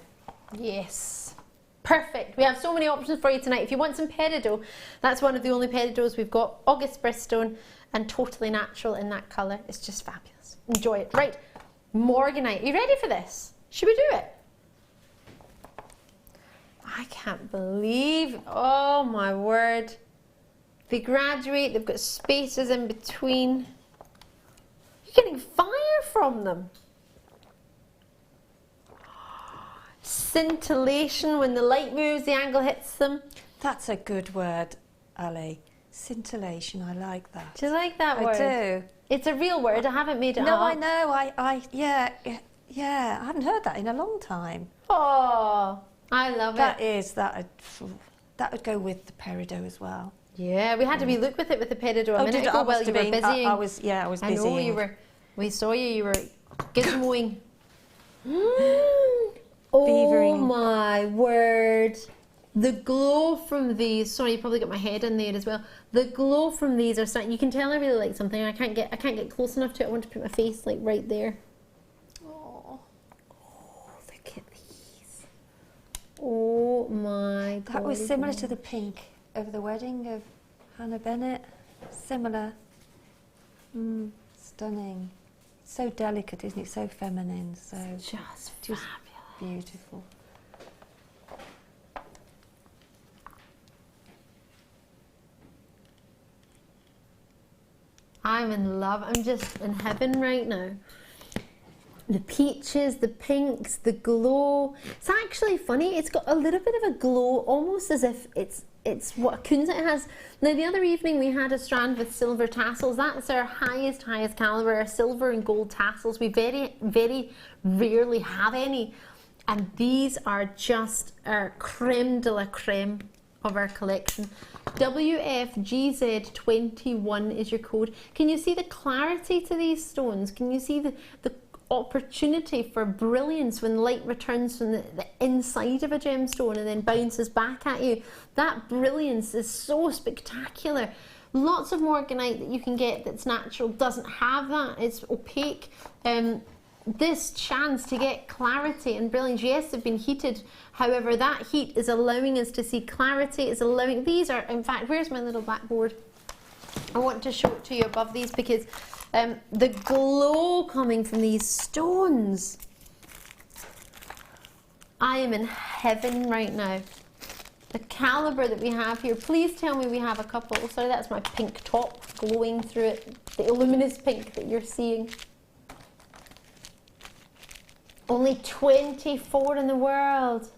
Yes. Perfect. We have so many options for you tonight. If you want some peridot, that's one of the only peridots we've got. August Bristone and totally natural in that colour. It's just fabulous. Enjoy it. Right, Morganite. Are you ready for this? Should we do it? I can't believe, oh my word. They graduate, they've got spaces in between. You're getting fire from them. Scintillation, when the light moves, the angle hits them. That's a good word, Ali. Scintillation, I like that. Do you like that word? I do. It's a real word, I haven't made it up. No, I know, yeah, I haven't heard that in a long time. Oh, I love it. That would go with the peridot as well. Yeah, we had to relook with it with the peridot a minute ago while you were busy. I was busy. I know you were, we saw you were gizmoing. Oh Beavering. my word. The glow from these, sorry, you probably got my head in there as well. The glow from these are starting, you can tell I really like something. I can't get close enough to it. I want to put my face like right there. Oh, look at these. Oh my god. That was similar to the pink of the wedding of Hannah Bennett. Similar. Stunning. So delicate, isn't it? So feminine. So just just fabulous. Beautiful. I'm in love. I'm just in heaven right now. The peaches, the pinks, the glow. It's actually funny. It's got a little bit of a glow, almost as if it's what kunzite has. Now the other evening we had a strand with silver tassels. That's our highest caliber, our silver and gold tassels. We very, very rarely have any. And these are just our creme de la creme of our collection. WFGZ21 is your code. Can you see the clarity to these stones? Can you see the opportunity for brilliance when light returns from the inside of a gemstone and then bounces back at you? That brilliance is so spectacular. Lots of morganite that you can get that's natural doesn't have that. It's opaque. This chance to get clarity and brilliance, yes, they've been heated, however that heat is allowing us to see clarity. It's allowing, these are, in fact, where's my little blackboard? I want to show it to you above these because the glow coming from these stones, I am in heaven right now. The calibre that we have here, please tell me we have a couple. Sorry, that's my pink top glowing through it, the luminous pink that you're seeing. Only 24 in the world.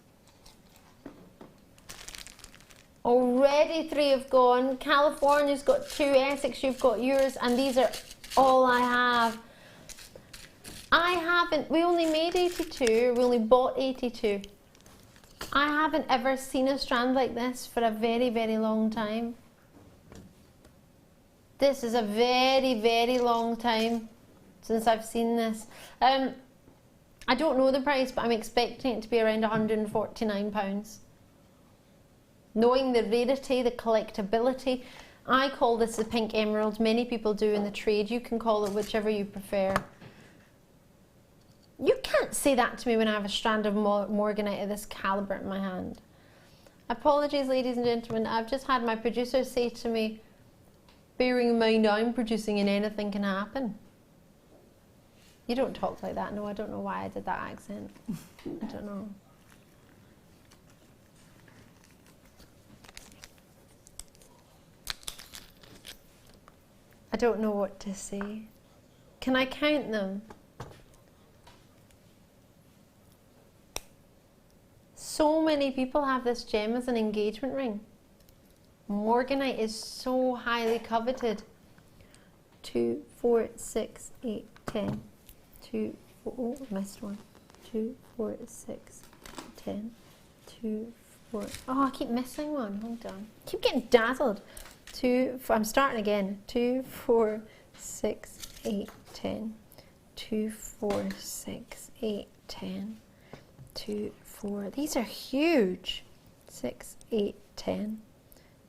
Already 3 have gone. California's got 2, Essex, you've got yours, and these are all I have. We only made 82, we only bought 82. I haven't ever seen a strand like this for a very, very long time. This is a very, very long time since I've seen this. I don't know the price, but I'm expecting it to be around £149. Knowing the rarity, the collectability, I call this the pink emerald. Many people do in the trade. You can call it whichever you prefer. You can't say that to me when I have a strand of morganite of this calibre in my hand. Apologies, ladies and gentlemen. I've just had my producer say to me, bearing in mind I'm producing and anything can happen. You don't talk like that. No, I don't know why I did that accent. I don't know. I don't know what to say. Can I count them? So many people have this gem as an engagement ring. Morganite is so highly coveted. 2, 4, 6, 8, 10. 2, 4, oh, missed one. 2, 4, 6, 10. 2, 4. Oh, I keep missing one. Hold on. Keep getting dazzled. 2, 4, I'm starting again. 2, 4, 6, 8, 10. 2, 4, 6, 8, 10. 2, 4. These are huge. 6, 8, 10.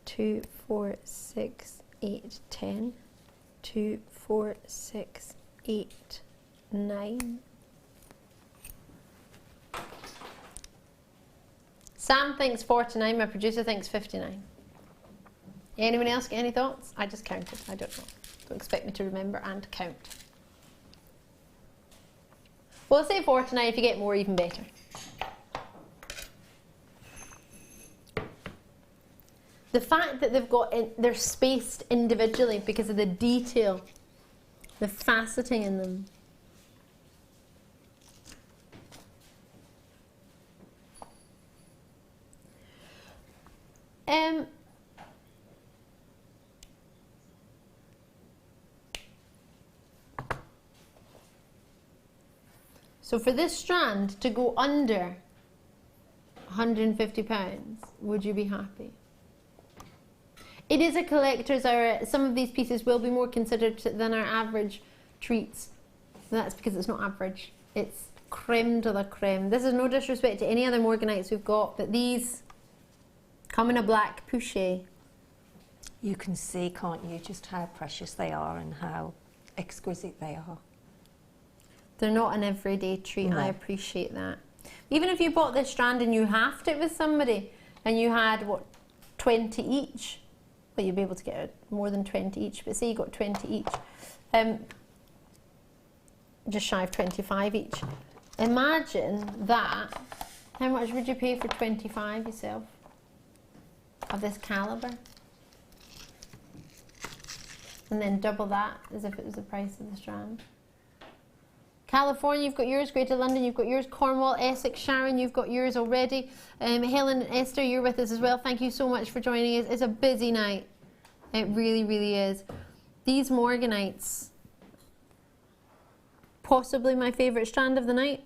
2, 4, 6, 8, 10, 2, 4, 6, 8, 9. Sam thinks 49, my producer thinks 59. Anyone else get any thoughts? I just counted, I don't know. Don't expect me to remember and count. Well, say 49, if you get more, even better. The fact that they're spaced individually because of the detail, the faceting in them. So for this strand to go under £150, would you be happy? It is a collector's hour. Some of these pieces will be more considered than our average treats. So that's because it's not average. It's creme de la creme. This is no disrespect to any other morganites we've got, but these come in a black pouchet. You can see, can't you, just how precious they are and how exquisite they are. They're not an everyday treat. No. I appreciate that. Even if you bought this strand and you halved it with somebody and you had, what, 20 each, well, you'd be able to get more than 20 each, but say you got 20 each, just shy of 25 each. Imagine that. How much would you pay for 25 yourself of this calibre? And then double that as if it was the price of the strand. California, you've got yours. Greater London, you've got yours. Cornwall, Essex, Sharon, you've got yours already. Helen and Esther, you're with us as well. Thank you so much for joining us. It's a busy night. It really, really is. These morganites, possibly my favourite strand of the night.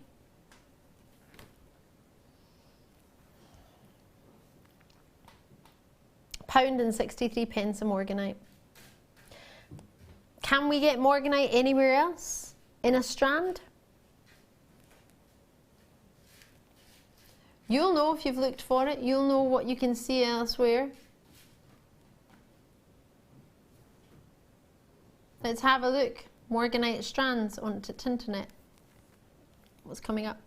£1.63 a morganite. Can we get morganite anywhere else? In a strand? You'll know if you've looked for it. You'll know what you can see elsewhere. Let's have a look. Morganite strands on Tinternet. What's coming up?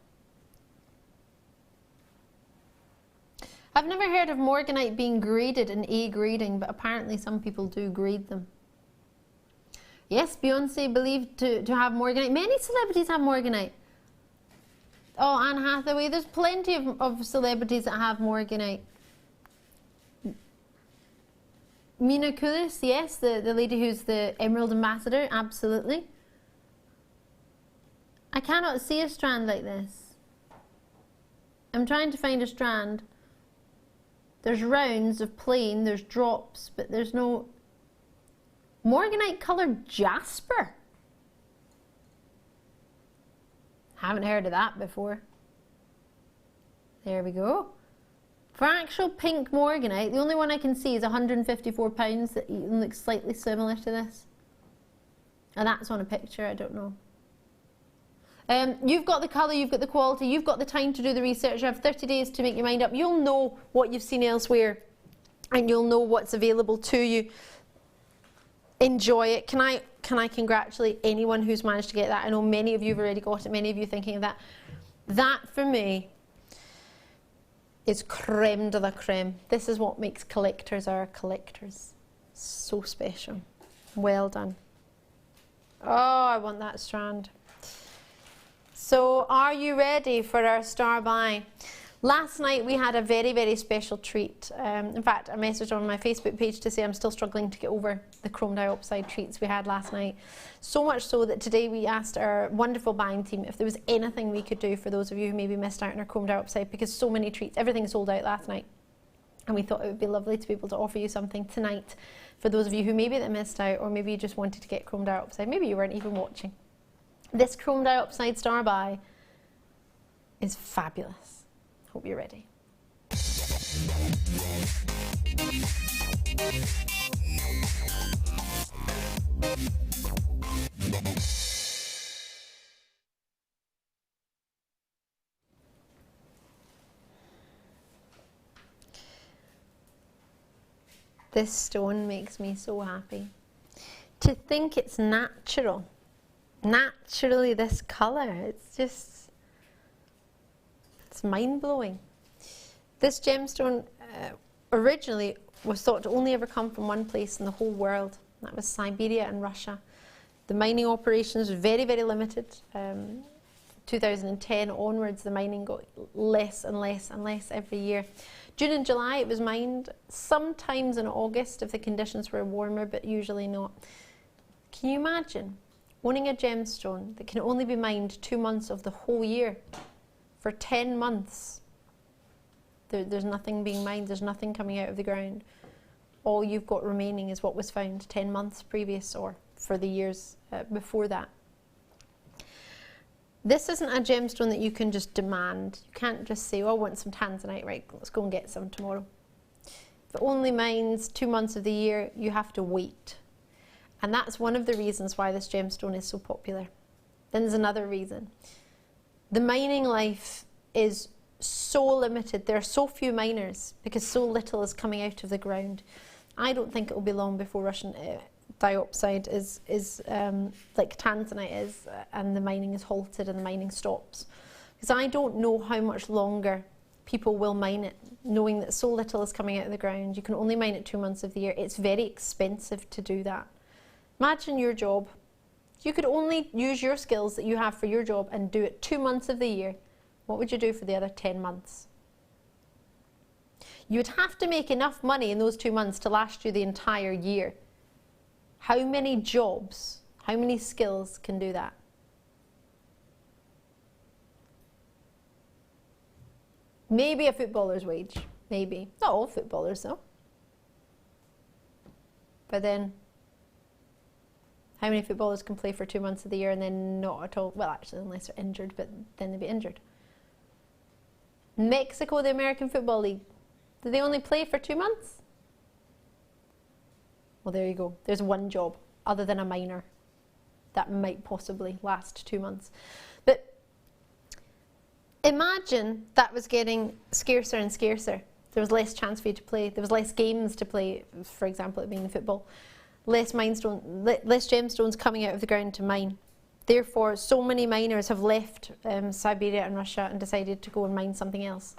I've never heard of morganite being graded in A grading, but apparently some people do grade them. Yes, Beyonce believed to have morganite. Many celebrities have morganite. Oh, Anne Hathaway. There's plenty of celebrities that have morganite. Mina Kunis, yes, the lady who's the Emerald Ambassador, absolutely. I cannot see a strand like this. I'm trying to find a strand. There's rounds of plain, there's drops, but there's no... Morganite coloured jasper. Haven't heard of that before. There we go. For actual pink morganite, the only one I can see is £154 that even looks slightly similar to this. And that's on a picture, I don't know. You've got the colour, you've got the quality, you've got the time to do the research. You have 30 days to make your mind up. You'll know what you've seen elsewhere and you'll know what's available to you. Enjoy it. Can I congratulate anyone who's managed to get that? I know many of you have already got it, many of you thinking of that. That for me is creme de la creme. This is what makes collectors our collectors. So special. Well done. Oh, I want that strand. So are you ready for our star buy? Last night we had a very, very special treat. In fact, I messaged on my Facebook page to say I'm still struggling to get over the chrome dioxide treats we had last night. So much so that today we asked our wonderful buying team if there was anything we could do for those of you who maybe missed out on our chrome dioxide, because so many treats, everything sold out last night. And we thought it would be lovely to be able to offer you something tonight for those of you who maybe that missed out, or maybe you just wanted to get chrome dioxide. Maybe you weren't even watching. This chrome dioxide star buy is fabulous. Hope you're ready. This stone makes me so happy. To think it's natural. Naturally this colour. It's mind-blowing. This gemstone originally was thought to only ever come from one place in the whole world. That was Siberia and Russia. The mining operations were very, very limited. 2010 onwards, the mining got less and less and less every year. June and July it was mined, sometimes in August if the conditions were warmer, but usually not. Can you imagine owning a gemstone that can only be mined 2 months of the whole year? For 10 months, there's nothing being mined, there's nothing coming out of the ground. All you've got remaining is what was found 10 months previous or for the years before that. This isn't a gemstone that you can just demand. You can't just say, oh, I want some Tanzanite, right, let's go and get some tomorrow. If it only mines 2 months of the year, you have to wait. And that's one of the reasons why this gemstone is so popular. Then there's another reason. The mining life is so limited. There are so few miners because so little is coming out of the ground. I don't think it will be long before Russian dioxide is like Tanzanite is, and the mining is halted and the mining stops. Because I don't know how much longer people will mine it, knowing that so little is coming out of the ground. You can only mine it 2 months of the year. It's very expensive to do that. Imagine your job. You could only use your skills that you have for your job and do it 2 months of the year. What would you do for the other 10 months? You would have to make enough money in those 2 months to last you the entire year. How many jobs, how many skills can do that? Maybe a footballer's wage, maybe. Not all footballers though. But then, how many footballers can play for 2 months of the year and then not at all? Well, actually, unless they're injured, but then they'd be injured. Mexico, the American Football League, do they only play for 2 months? Well, there you go. There's one job, other than a miner, that might possibly last 2 months. But imagine that was getting scarcer and scarcer. There was less chance for you to play. There was less games to play, for example, it being football. Less gemstones coming out of the ground to mine. Therefore, so many miners have left Siberia and Russia and decided to go and mine something else.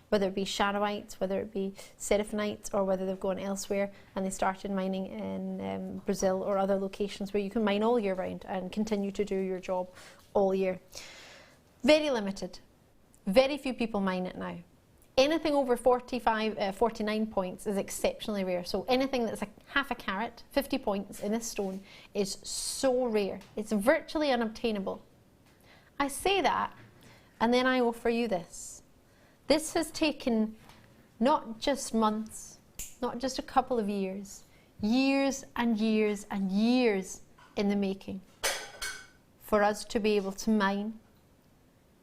Whether it be charoites, whether it be seraphinites, or whether they've gone elsewhere and they started mining in Brazil or other locations where you can mine all year round and continue to do your job all year. Very limited. Very few people mine it now. Anything over 49 points is exceptionally rare. So anything that's half a carat, 50 points in this stone is so rare. It's virtually unobtainable. I say that, and then I offer you this. This has taken not just months, not just a couple of years, years and years and years in the making for us to be able to mine.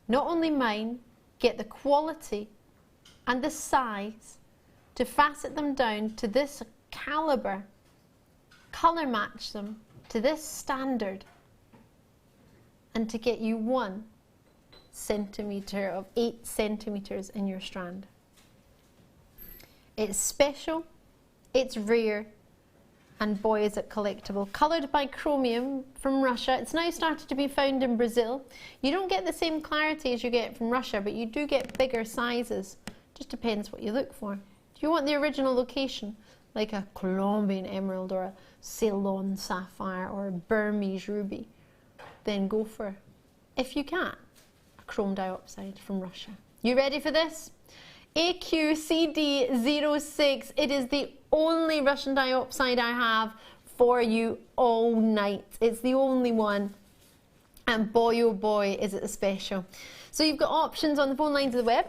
Not only mine, get the quality and the size to facet them down to this caliber, colour match them to this standard, and to get you 1 centimetre of 8 centimetres in your strand. It's special, it's rare, and boy is it collectible. Coloured by chromium from Russia. It's now started to be found in Brazil. You don't get the same clarity as you get from Russia, but you do get bigger sizes. Just depends what you look for. Do you want the original location, like a Colombian emerald or a Ceylon sapphire or a Burmese ruby? Then go for, if you can, a chrome dioxide from Russia. You ready for this? AQCD06. It is the only Russian dioxide I have for you all night. It's the only one. And boy, oh boy, is it special. So you've got options on the phone lines of the web,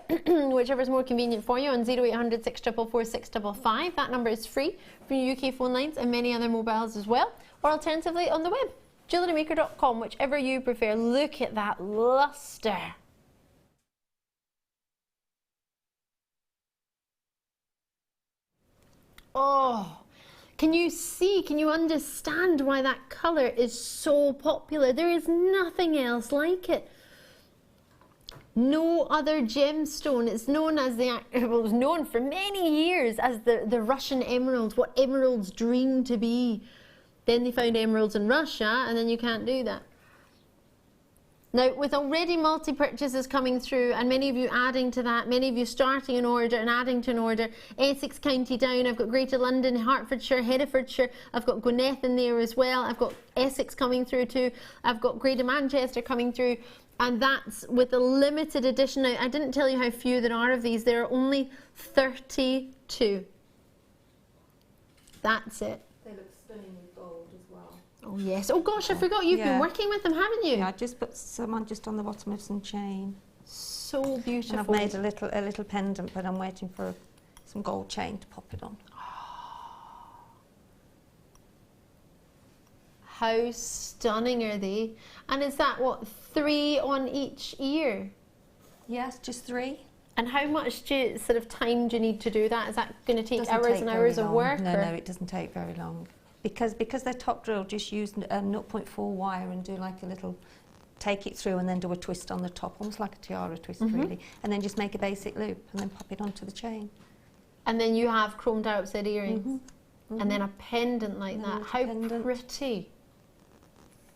whichever is more convenient for you, on 0800 644 655. That number is free from your UK phone lines and many other mobiles as well. Or alternatively on the web, JewelleryMaker.com, whichever you prefer. Look at that luster. Oh, can you see, can you understand why that colour is so popular? There is nothing else like it. No other gemstone. It's known as well, it was known for many years as the Russian emerald, what emeralds dream to be. Then they found emeralds in Russia, and then you can't do that. Now, with already multi-purchases coming through, and many of you adding to that, many of you starting an order and adding to an order, Essex County down, I've got Greater London, Hertfordshire, Herefordshire, I've got Gwynedd in there as well, I've got Essex coming through too, I've got Greater Manchester coming through, and that's with a limited edition. Now, I didn't tell you how few there are of these, there are only 32. That's it. They look stunning with gold as well. Oh yes. Oh gosh, I forgot you've been working with them, haven't you? Yeah, I just put some on just on the bottom of some chain. So beautiful. And I've made a little pendant, but I'm waiting for some gold chain to pop it on. How stunning are they? And is that what, 3 on each ear? Yes, just 3. And how much sort of time do you need to do that? Is that going to take Doesn't hours take and very hours of long. work? No, or? no, it doesn't take very long. Because they're top drilled, just use 0.4 wire and do like a little, take it through and then do a twist on the top, almost like a tiara twist really, and then just make a basic loop and then pop it onto the chain. And then you have chromed out set earrings. And then a pendant like that. How pretty.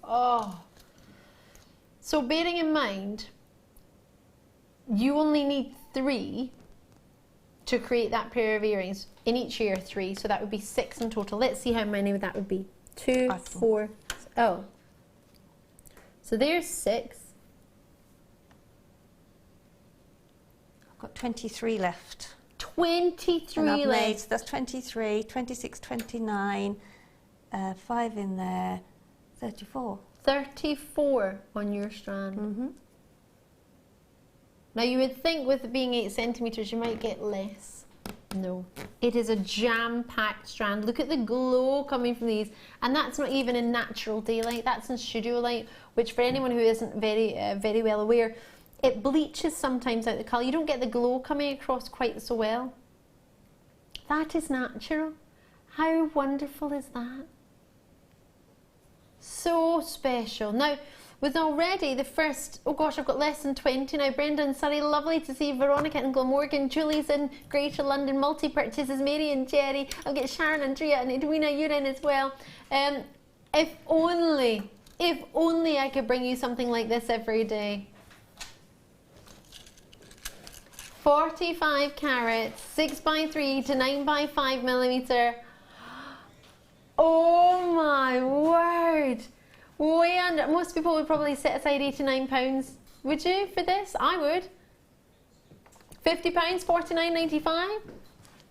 Oh. So bearing in mind, you only need 3 to create that pair of earrings. In each ear 3, so that would be 6 in total. Let's see how many that would be. 2, 4, oh. So there's 6. I've got 23 left. 23 and I've left. made, so that's 23, 26, 29, 5 in there, 34. 34 on your strand. Now you would think with it being 8 centimetres you might get less. No, it is a jam-packed strand. Look at the glow coming from these, and that's not even in natural daylight, that's in studio light, which for anyone who isn't very well aware, it bleaches sometimes out the colour. You don't get the glow coming across quite so well. That is natural. How wonderful is that? So special. Now, with already the first, oh gosh, I've got less than 20 now. Brenda and Surrey, lovely to see Veronica and Glamorgan. Julie's in Greater London, multi-purchases, Mary and Jerry. I'll get Sharon, Andrea and Edwina, you're in as well. If only I could bring you something like this every day. 45 carats, 6x3 to 9x5 millimetre. Oh my word! Way under. Most people would probably set aside £89. Would you for this? I would. £50, £49.95.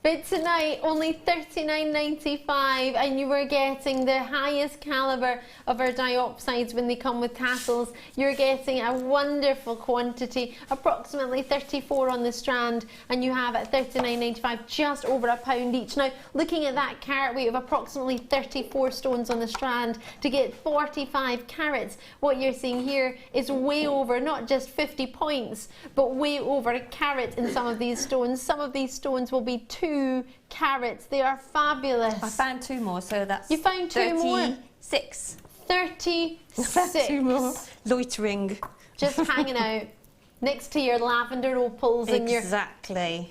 But tonight, only £39.95, and you were getting the highest calibre of our diopsides when they come with tassels. You're getting a wonderful quantity, approximately 34 on the strand, and you have at £39.95, just over £1 each. Now, looking at that carat weight of approximately 34 stones on the strand to get 45 carats, what you're seeing here is way over, not just 50 points, but way over a carat in some of these stones. Some of these stones will be 2 carats. They are fabulous. I found 2 more, so that's you found 2 more. 36. 36. 2 more. Loitering. Just hanging out next to your lavender opals and your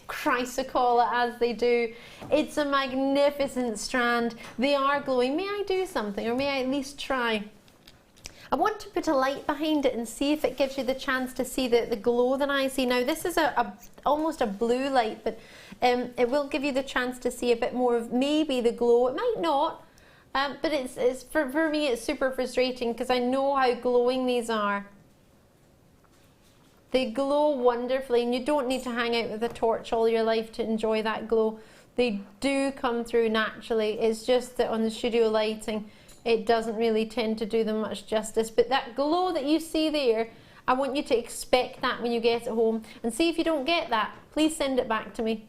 chrysocolla as they do. It's a magnificent strand. They are glowing. May I do something, or may I at least try? I want to put a light behind it and see if it gives you the chance to see the glow that I see. Now this is almost a blue light, but it will give you the chance to see a bit more of maybe the glow. It might not, but it's for me it's super frustrating because I know how glowing these are. They glow wonderfully, and you don't need to hang out with a torch all your life to enjoy that glow. They do come through naturally. It's just that on the studio lighting it doesn't really tend to do them much justice. But that glow that you see there, I want you to expect that when you get it home. And see if you don't get that, please send it back to me.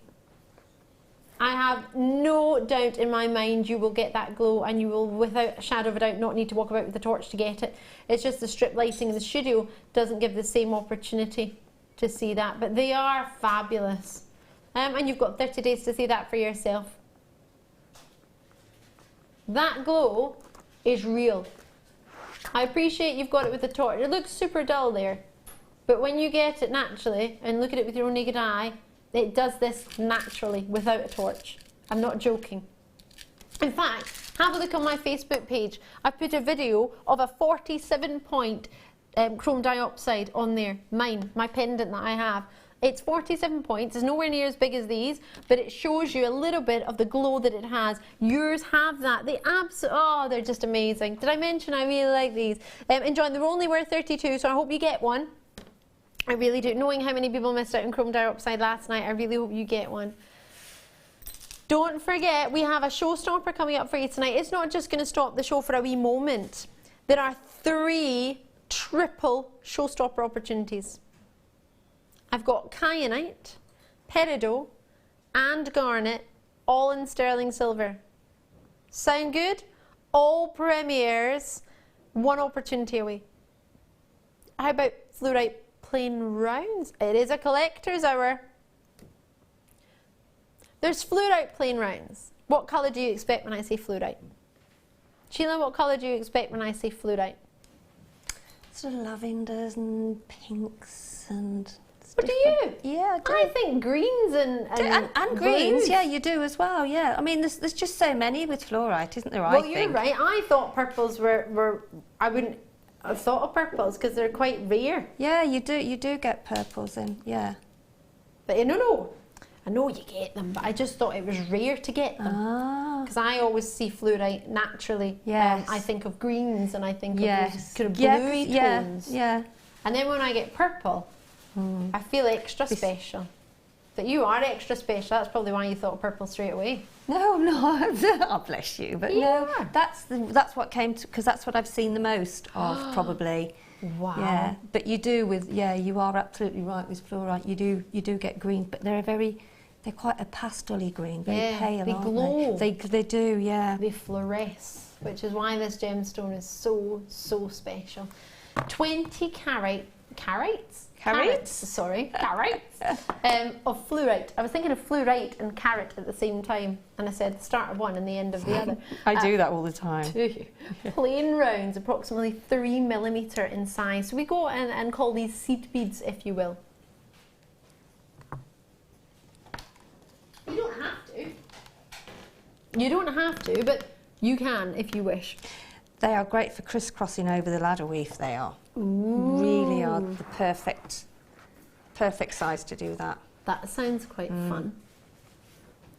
I have no doubt in my mind you will get that glow, and you will, without a shadow of a doubt, not need to walk about with a torch to get it. It's just the strip lighting in the studio doesn't give the same opportunity to see that. But they are fabulous. And you've got 30 days to see that for yourself. That glow is real. I appreciate you've got it with the torch. It looks super dull there, But when you get it naturally and look at it with your own naked eye, it does this naturally without a torch. I'm not joking. In fact, have a look on my Facebook page. I've put a video of a 47-point chrome dioxide on there. Mine, my pendant that I have. It's 47 points. It's nowhere near as big as these, but it shows you a little bit of the glow that it has. Yours have that. They oh, they're just amazing. Did I mention I really like these? Enjoying. They're only worth 32, so I hope you get one. I really do. Knowing how many people missed out on chrome dioxide last night, I really hope you get one. Don't forget, we have a showstopper coming up for you tonight. It's not just going to stop the show for a wee moment. There are 3 triple showstopper opportunities. I've got kyanite, peridot, and garnet, all in sterling silver. Sound good? All premieres, 1 opportunity away. How about fluorite plain rounds? It is a collector's hour. There's fluorite plain rounds. What colour do you expect when I say fluorite? Sheila, what colour do you expect when I say fluorite? Sort of lavenders and pinks and... What do you? Yeah, I do. I think greens and greens, blues. yeah, you do as well, yeah. I mean, there's just so many with fluorite, isn't there, I think? Well, you're right. I thought purples were I wouldn't have thought of purples because they're quite rare. Yeah, you do get purples in, yeah. But no. I know you get them, but I just thought it was rare to get them. Ah. Because I always see fluorite naturally. Yes. I think of greens and I think Yes. of those kind of bluey tones. Yeah. And then when I get purple, I feel extra special. But you are extra special. That's probably why you thought purple straight away. No, I'm not. Oh, bless you. But no, that's what came to, because that's what I've seen the most of, probably. Wow. Yeah, but you do with, you are absolutely right with fluorite. You do get green, but they're quite a pastel-y green, very pale, they aren't glow. they? They do, yeah. They fluoresce, which is why this gemstone is so special. 20 carats of fluorite. I was thinking of fluorite and carrot at the same time, and I said the start of one and the end of the other. I do that all the time. Do you? Plain rounds, approximately 3mm in size. So we go and call these seed beads, if you will. You don't have to. You don't have to, but you can if you wish. They are great for crisscrossing over the ladder weave, they are. Ooh. Really are the perfect size to do that. That sounds quite fun.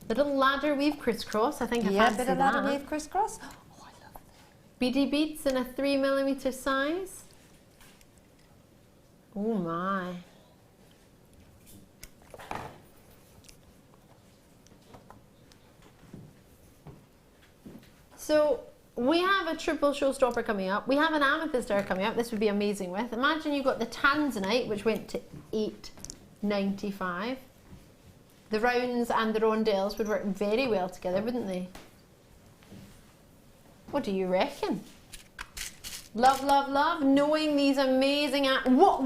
Little ladder weave crisscross, I think I Yeah, fancy a bit of that. ladder weave crisscross. Oh, I love that. Beady beads in a 3mm size. Oh my. So we have a triple showstopper coming up. We have an amethyst hour coming up. This would be amazing with. Imagine you got the Tanzanite, which went to $8.95. The rounds and the rondelles would work very well together, wouldn't they? What do you reckon? Love, love, love. Knowing these amazing... What?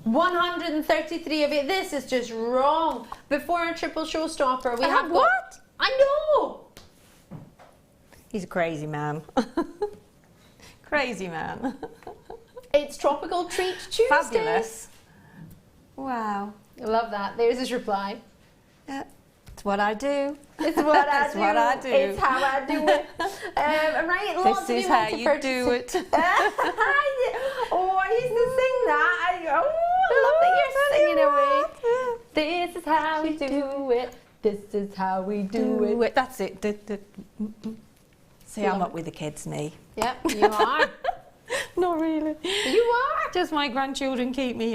133 of it. This is just wrong. Before a triple showstopper, we have what? I know. He's a crazy man. Crazy man. It's Tropical Treat Tuesday. Fabulous. Wow. I love that. There's his reply. It's what I do. It's what I It's do. what I do. It's how I do it. Right, lots This is of how you do it. Oh, I used to sing that. I love that you're singing away. This is how we do it. This is how we do it. That's it. See, I'm up with the kids, me. Yep, you are. Not really. You are. Just my grandchildren keep me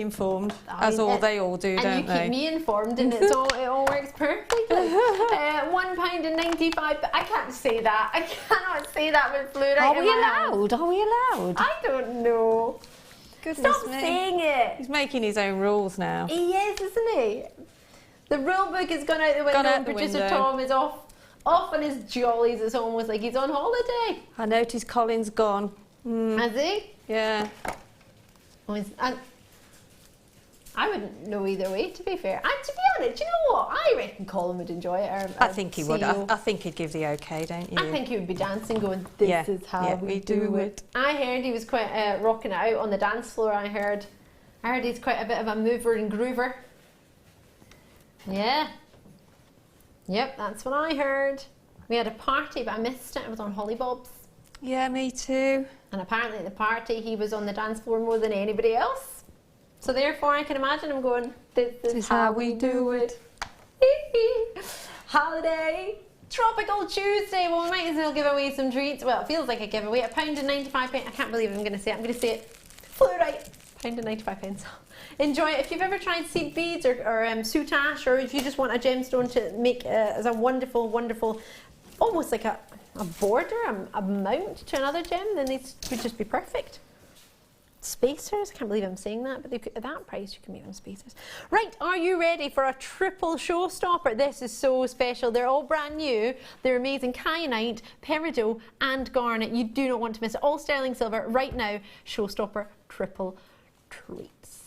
informed, I as mean, they all do, and don't you they? keep me informed, and it all works perfectly. £1.95. But I can't say that. I cannot say that with fluorite. Are we allowed? Are we allowed? I don't know. Goodness Stop me. saying it. He's making his own rules now. He is, isn't he? The rule book has gone out the window. Producer Tom is off on his jollies. It's almost like he's on holiday. I noticed Colin's gone. Has he? Yeah. Oh, I wouldn't know either way, to be fair. And to be honest, do you know what? I reckon Colin would enjoy it. I think he would. I think he'd give the okay, don't you? I think he would be dancing going, this is how we do it. I heard he was quite rocking it out on the dance floor, I heard he's quite a bit of a mover and groover. Yeah. Yep, that's what I heard. We had a party, but I missed it. I was on Hollybobs. Yeah, me too. And apparently at the party, he was on the dance floor more than anybody else. So therefore, I can imagine him going, this is how we do it. Holiday, Tropical Tuesday. Well, we might as well give away some treats. Well, it feels like a giveaway. £1.95. I can't believe I'm going to say it. I'm going to say it. Flew right. £1.95. Enjoy it. If you've ever tried seed beads or soutache, or if you just want a gemstone to make as a wonderful, wonderful, almost like a border, a mount to another gem, then these would just be perfect. Spacers, I can't believe I'm saying that, but at that price you can make them spacers. Right, are you ready for a triple showstopper? This is so special. They're all brand new. They're amazing. Kyanite, peridot and garnet. You do not want to miss it. All sterling silver right now. Showstopper triple treats.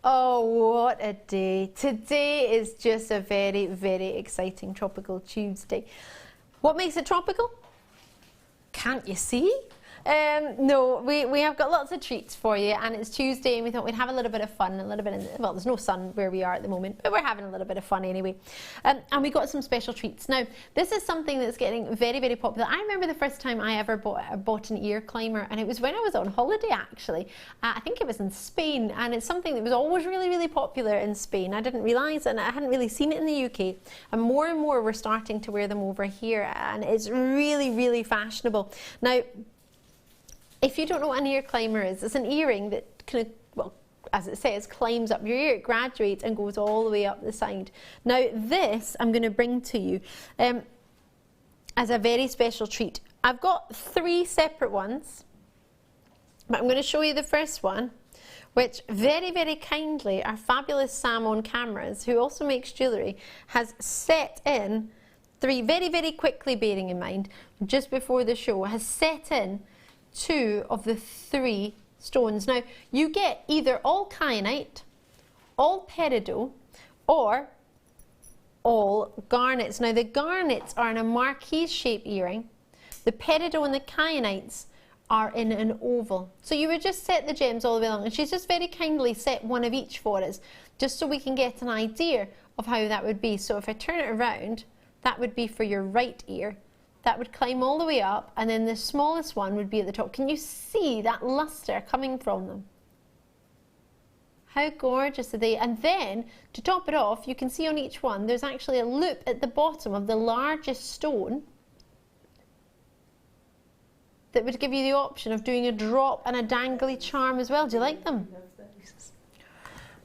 Oh, what a day. Today is just a very, very exciting Tropical Tuesday. What makes it tropical? Can't you see? No, we have got lots of treats for you, and it's Tuesday and we thought we'd have a little bit of fun, well, there's no sun where we are at the moment, but we're having a little bit of fun anyway. And we got some special treats. Now, this is something that's getting very, very popular. I remember the first time I ever bought an ear climber, and it was when I was on holiday actually. I think it was in Spain, and it's something that was always really, really popular in Spain. I didn't realise, and I hadn't really seen it in the UK, and more we're starting to wear them over here, and it's really, really fashionable. Now, if you don't know what an ear climber is, it's an earring that kind of, well, as it says, climbs up your ear. It graduates and goes all the way up the side. Now this I'm going to bring to you as a very special treat. I've got 3 separate ones, but I'm going to show you the first one, which very, very kindly our fabulous Sam on Cameras, who also makes jewellery, has set in 3, very, very quickly, bearing in mind, just before the show, has set in 2 of the 3 stones. Now, you get either all kyanite, all peridot, or all garnets. Now, the garnets are in a marquise shape earring. The peridot and the kyanites are in an oval. So you would just set the gems all the way along, and she's just very kindly set one of each for us, just so we can get an idea of how that would be. So if I turn it around, that would be for your right ear. That would climb all the way up, and then the smallest one would be at the top. Can you see that luster coming from them? How gorgeous are they? And then, to top it off, you can see on each one, there's actually a loop at the bottom of the largest stone that would give you the option of doing a drop and a dangly charm as well. Do you like them?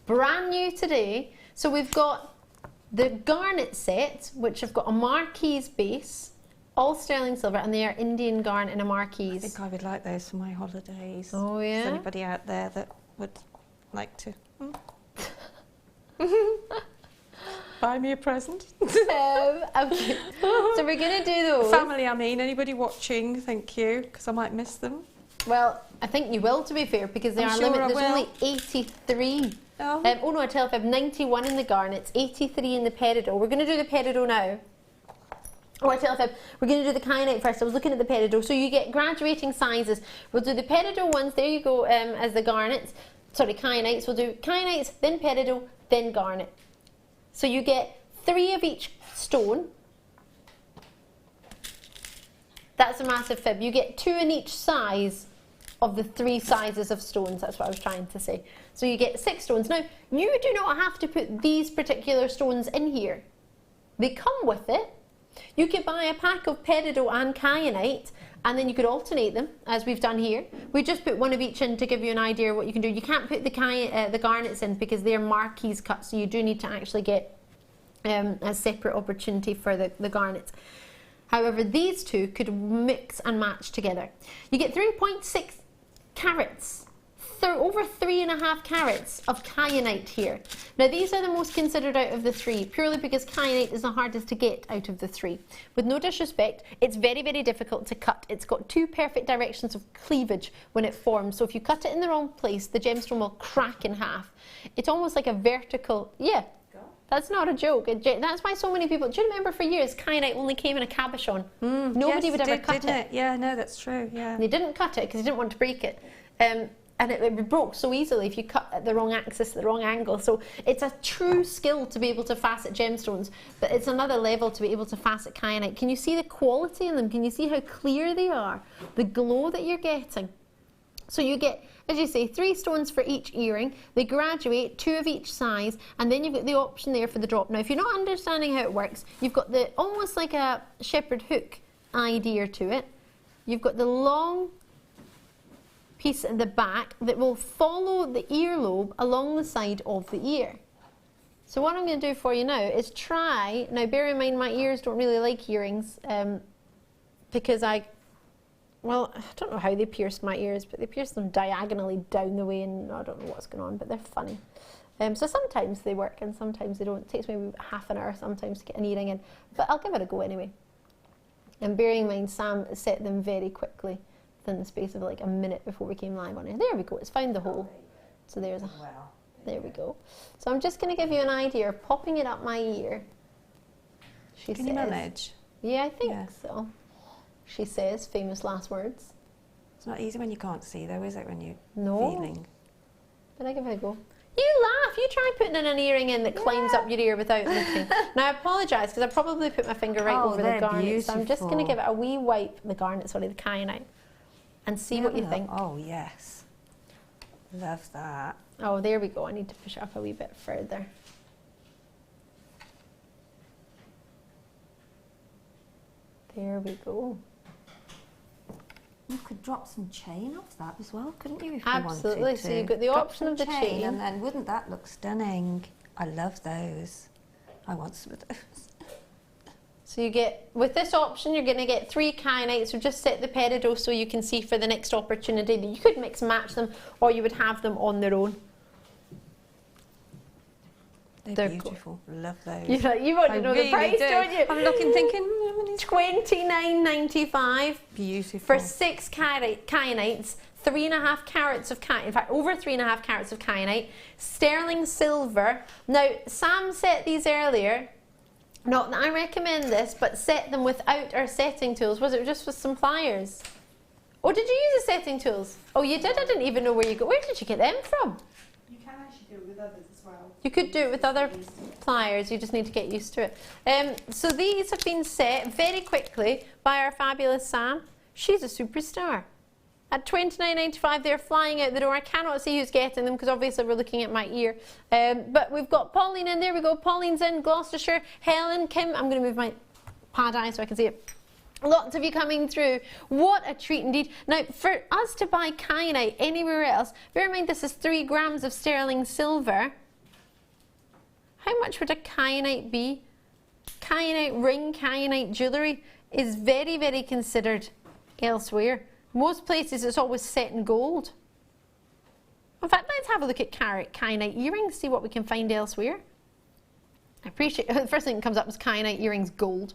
Brand new today. So we've got the garnet set, which have got a marquise base, all sterling silver, and they are Indian garnet in a marquise. I think I would like those for my holidays. Oh yeah? Is there anybody out there that would like to buy me a present? Okay. So we're going to do those. Family, I mean. Anybody watching, thank you, because I might miss them. Well, I think you will, to be fair, because they are limited. There's only 83. Oh. Oh no, I tell you, 91 in the garnets, 83 in the peridot. We're going to do the peridot now. Oh, I tell you, we're going to do the kyanite first. I was looking at the peridot. So you get graduating sizes. We'll do the peridot ones, there you go, as the garnets. Sorry, kyanites. We'll do kyanites, then peridot, then garnet. So you get 3 of each stone. That's a massive fib. You get 2 in each size of the 3 sizes of stones. That's what I was trying to say. So you get 6 stones. Now, you do not have to put these particular stones in here. They come with it. You could buy a pack of peridot and kyanite, and then you could alternate them, as we've done here. We just put 1 of each in to give you an idea of what you can do. You can't put the garnets in because they're marquise cuts, so you do need to actually get a separate opportunity for the garnets. However, these two could mix and match together. You get 3.6 carats, over 3.5 carats of kyanite here. Now these are the most considered out of the three, purely because kyanite is the hardest to get out of the three. With no disrespect, it's very, very difficult to cut. It's got two perfect directions of cleavage when it forms. So if you cut it in the wrong place, the gemstone will crack in half. It's almost like a vertical, yeah. That's not a joke. That's why so many people, do you remember for years, kyanite only came in a cabochon? Nobody would ever cut it. Yeah, no, that's true, yeah. They didn't cut it because they didn't want to break it. And it broke so easily if you cut at the wrong axis, at the wrong angle. So it's a true skill to be able to facet gemstones, but it's another level to be able to facet kyanite. Can you see the quality in them? Can you see how clear they are? The glow that you're getting. So you get, as you say, 3 stones for each earring. They graduate, 2 of each size, and then you've got the option there for the drop. Now, if you're not understanding how it works, you've got the almost like a shepherd hook idea to it. You've got the long piece at the back that will follow the earlobe along the side of the ear. So what I'm going to do for you now is try, now bear in mind my ears don't really like earrings because well, I don't know how they pierced my ears, but they pierced them diagonally down the way, and I don't know what's going on, but they're funny. So sometimes they work and sometimes they don't. It takes maybe half an hour sometimes to get an earring in, but I'll give it a go anyway. And bearing in mind Sam set them very quickly, within the space of like a minute before we came live on it. There we go, it's found the hole. So there's a, there we go. So I'm just going to give you an idea of popping it up my ear. Can you manage? Yeah, I think so. She says, famous last words. It's not easy when you can't see though, is it, when you're feeling? But I give it a go. You laugh, you try putting an earring in that climbs up your ear without looking. Now I apologise because I probably put my finger right over the garnet, beautiful. So I'm just going to give it a wee wipe, the kyanite, and see what you think. Oh yes, love that. Oh, there we go, I need to push it up a wee bit further. There we go. You could drop some chain off that as well, couldn't you, if Absolutely. you wanted to? So you've got the option of the chain. And then wouldn't that look stunning? I love those. I want some of those. So you get, with this option, you're going to get 3 kyanites. So just set the peridot so you can see for the next opportunity that you could mix and match them, or you would have them on their own. They're beautiful. Love those. You want to know the price, don't you? I'm looking, thinking, $29.95. Beautiful. For 6 kyanites, 3.5 carats of kyanite. In fact, over 3.5 carats of kyanite. Sterling silver. Now, Sam set these earlier. Not that I recommend this, but set them without our setting tools. Was it just with some pliers? Or did you use the setting tools? Oh, you did? I didn't even know where you got. Where did you get them from? You can actually do it with others as well. You could do it with other pliers, you just need to get used to it. So these have been set very quickly by our fabulous Sam. She's a superstar. At $29.95, they're flying out the door. I cannot see who's getting them because obviously we're looking at my ear. But we've got Pauline in, there we go. Pauline's in, Gloucestershire, Helen, Kim. I'm going to move my pad eye so I can see it. Lots of you coming through. What a treat indeed. Now, for us to buy kyanite anywhere else, bear in mind this is 3 grams of sterling silver. How much would a kyanite be? Kyanite ring, kyanite jewellery is very, very considered elsewhere. Most places it's always set in gold. In fact, let's have a look at kyanite earrings, see what we can find elsewhere. I appreciate the first thing that comes up is kyanite earrings gold.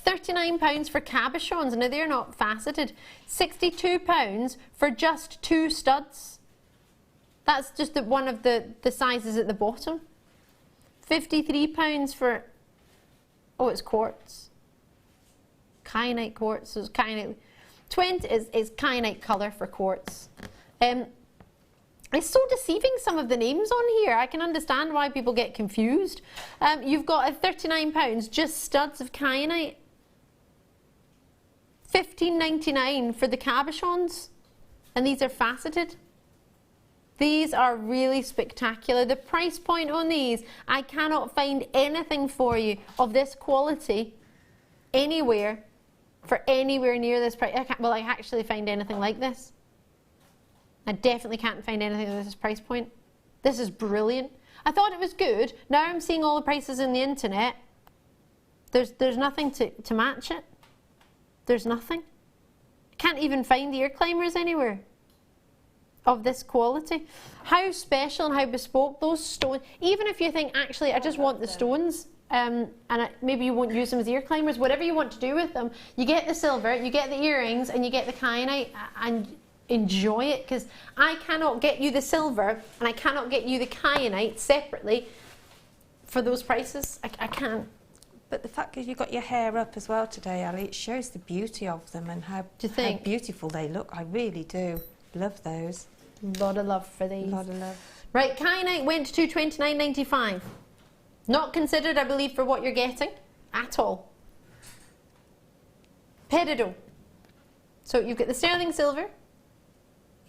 £39 for cabochons. Now they're not faceted. £62 for just 2 studs. That's just one of the sizes at the bottom. £53 for, oh, it's quartz. Kyanite quartz, so it's kyanite. 20 is kyanite colour for quartz. It's so deceiving, some of the names on here. I can understand why people get confused. You've got at £39 just studs of kyanite. $15.99 for the cabochons, and these are faceted. These are really spectacular. The price point on these, I cannot find anything for you of this quality anywhere for anywhere near this price. I actually find anything like this. I definitely can't find anything at this price point. This is brilliant. I thought it was good. Now I'm seeing all the prices on the internet. There's nothing to match it. There's nothing. Can't even find ear climbers anywhere of this quality. How special and how bespoke those stones. Even if you think, actually, I just want the stones, maybe you won't use them as ear climbers, whatever you want to do with them, you get the silver, you get the earrings, and you get the kyanite, and enjoy it, because I cannot get you the silver and I cannot get you the kyanite separately for those prices. I can't. But the fact that you got your hair up as well today, Ali, it shows the beauty of them and how beautiful they look. I really do love those. A lot of love for these. A lot of love. Right, kyanite went to $229.95. Not considered, I believe, for what you're getting at all. Peridot. So you've got the sterling silver,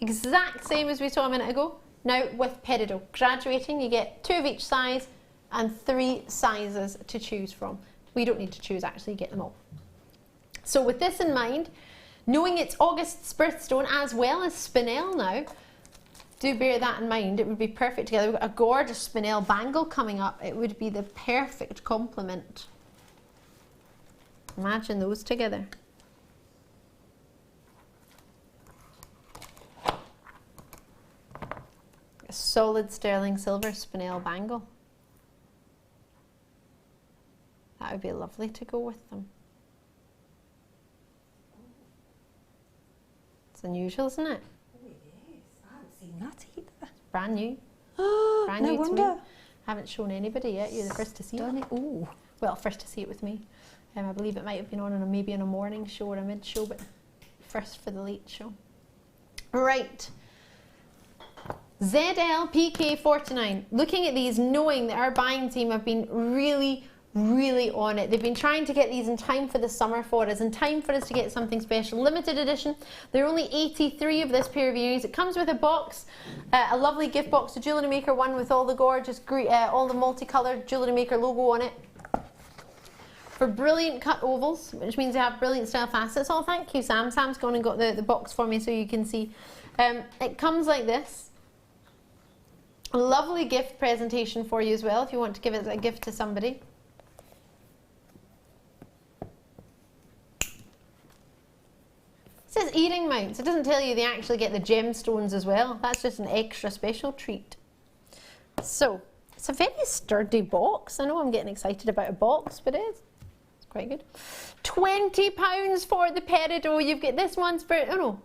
exact same as we saw a minute ago. Now with peridot. Graduating, you get 2 of each size and 3 sizes to choose from. We don't need to choose, actually, you get them all. So with this in mind, knowing it's August's birthstone as well as spinel now, do bear that in mind. It would be perfect together. We've got a gorgeous spinel bangle coming up. It would be the perfect complement. Imagine those together. A solid sterling silver spinel bangle. That would be lovely to go with them. It's unusual, isn't it? Oh, it is. I haven't seen that either. Brand new. Brand No new wonder. to me. Haven't shown anybody yet. You're the first to see it. Ooh. Well, first to see it with me. I believe it might have been on maybe on a morning show or a mid show, but first for the late show. Right. ZL PK49. Looking at these, knowing that our buying team have been really on it. They've been trying to get these in time for the summer for us, in time for us to get something special. Limited edition. There are only 83 of this pair of earrings. It comes with a box, a lovely gift box, the Jewellery Maker one with all the gorgeous, all the multicoloured Jewellery Maker logo on it. For brilliant cut ovals, which means they have brilliant style facets. Oh, thank you, Sam. Sam's gone and got the box for me so you can see. It comes like this. A lovely gift presentation for you as well if you want to give it as a gift to somebody. It says earring mounts. It doesn't tell you they actually get the gemstones as well. That's just an extra special treat. So, it's a very sturdy box. I know I'm getting excited about a box, but it is. It's quite good. £20 for the peridot. You've got this one's for, oh no.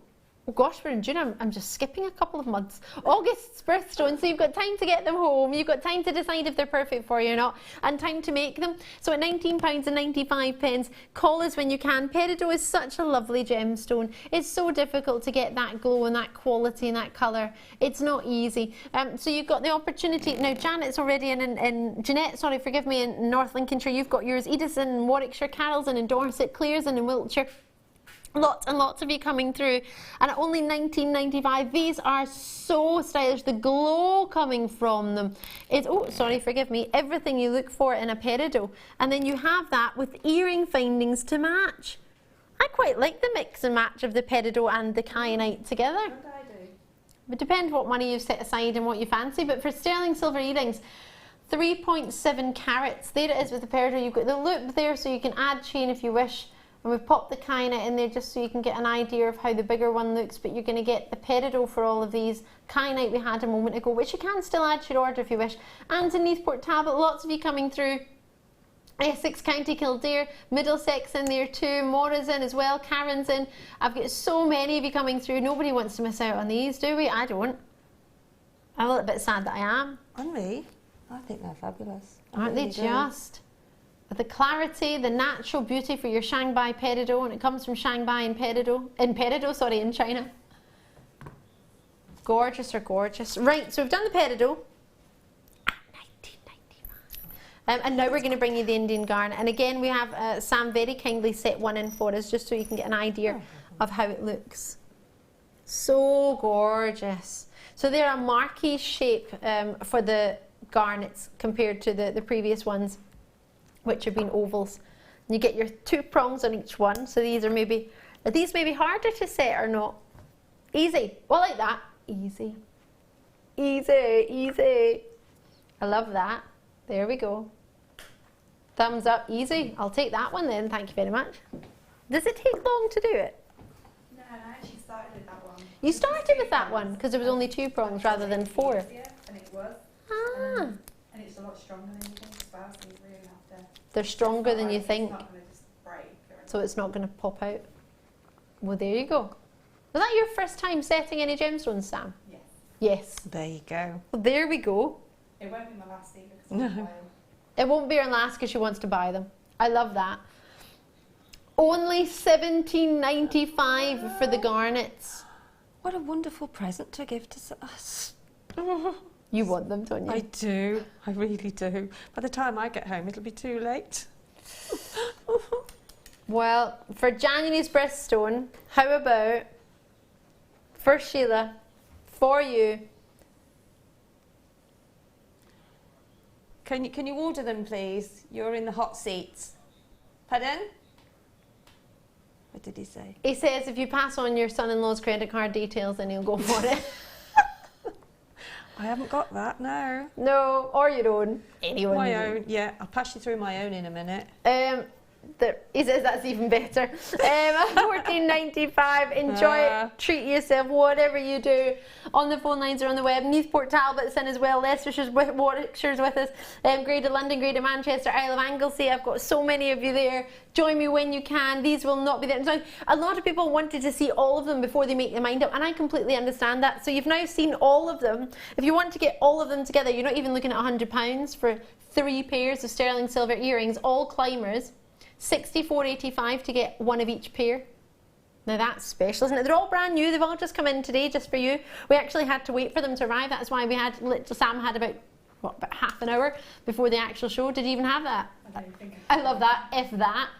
Oh gosh, we're in June. I'm just skipping a couple of months. August's birthstone, so you've got time to get them home. You've got time to decide if they're perfect for you or not, and time to make them. So at £19.95, call us when you can. Peridot is such a lovely gemstone. It's so difficult to get that glow and that quality and that colour. It's not easy. So you've got the opportunity. Now Janet's already in Jeanette, sorry, forgive me, in North Lincolnshire. You've got yours. Edith's in Warwickshire, Carol's in Dorset, Claire's in Wiltshire. Lots and lots of you coming through, and at only £19.95, these are so stylish. The glow coming from them is, oh sorry, forgive me, everything you look for in a peridot, and then you have that with earring findings to match. I quite like the mix and match of the peridot and the kyanite together. And I do. It depends what money you've set aside and what you fancy, but for sterling silver earrings, 3.7 carats, there it is with the peridot. You've got the loop there so you can add chain if you wish. And we've popped the kyanite in there just so you can get an idea of how the bigger one looks, but you're going to get the peridot for all of these. Kyanite we had a moment ago, which you can still add to your order if you wish. Anthony's Port Talbot, lots of you coming through. Essex County Kildare, Middlesex in there too, Mora's in as well, Karen's in. I've got so many of you coming through. Nobody wants to miss out on these, do we? I don't. I'm a little bit sad that I am. On me? I think they're fabulous. Aren't they just? With the clarity, the natural beauty for your Shanghai peridot, and it comes from Shanghai in China. Gorgeous or gorgeous. Right, so we've done the peridot at £19.95. And now we're going to bring you the Indian garnet. And again, we have Sam very kindly set one in for us just so you can get an idea of how it looks. So gorgeous. So they're a marquee shape for the garnets compared to the previous ones, which have been ovals. You get your 2 prongs on each one, so these are maybe harder to set or not? Easy. Well, like that. Easy. Easy, easy. I love that. There we go. Thumbs up, easy. I'll take that one then, thank you very much. Does it take long to do it? No, I actually started with that one. You started with that one because there was only 2 prongs rather than 4. Yeah, and it was. Ah. And it's a lot stronger than you think as well, so you really have to... They're stronger than you think, It's not going to just break. Or anything. so it's not going to pop out. Well, there you go. Was that your first time setting any gemstones, Sam? Yes. Yes. There you go. Well, there we go. It won't be my last either because I'm wild. It won't be her last because she wants to buy them. I love that. Only $17.95 for the garnets. What a wonderful present to give to us. You want them, don't you? I do. I really do. By the time I get home, it'll be too late. Well, for January's birthstone, how about, for Sheila, for you, Can you order them, please? You're in the hot seats. Pardon? What did he say? he says if you pass on your son-in-law's credit card details, then he'll go for it. I haven't got that, no. No, or your own. Anyone. My own, yeah. I'll pass you through my own in a minute. He says that's even better. $14.95. Enjoy it. Treat yourself. Whatever you do. On the phone lines or on the web. Neathport Talbot's in as well. Leicestershire's with us. Greater London, Greater Manchester, Isle of Anglesey. I've got so many of you there. Join me when you can. These will not be there. So a lot of people wanted to see all of them before they make their mind up, and I completely understand that. So you've now seen all of them. If you want to get all of them together, you're not even looking at £100 for 3 pairs of sterling silver earrings, all climbers. $64.85 to get 1 of each pair. Now that's special, isn't it? They're all brand new. They've all just come in today just for you. We actually had to wait for them to arrive. That's why we had, Sam had about half an hour before the actual show. Did you even have that? I don't think I love that, if that.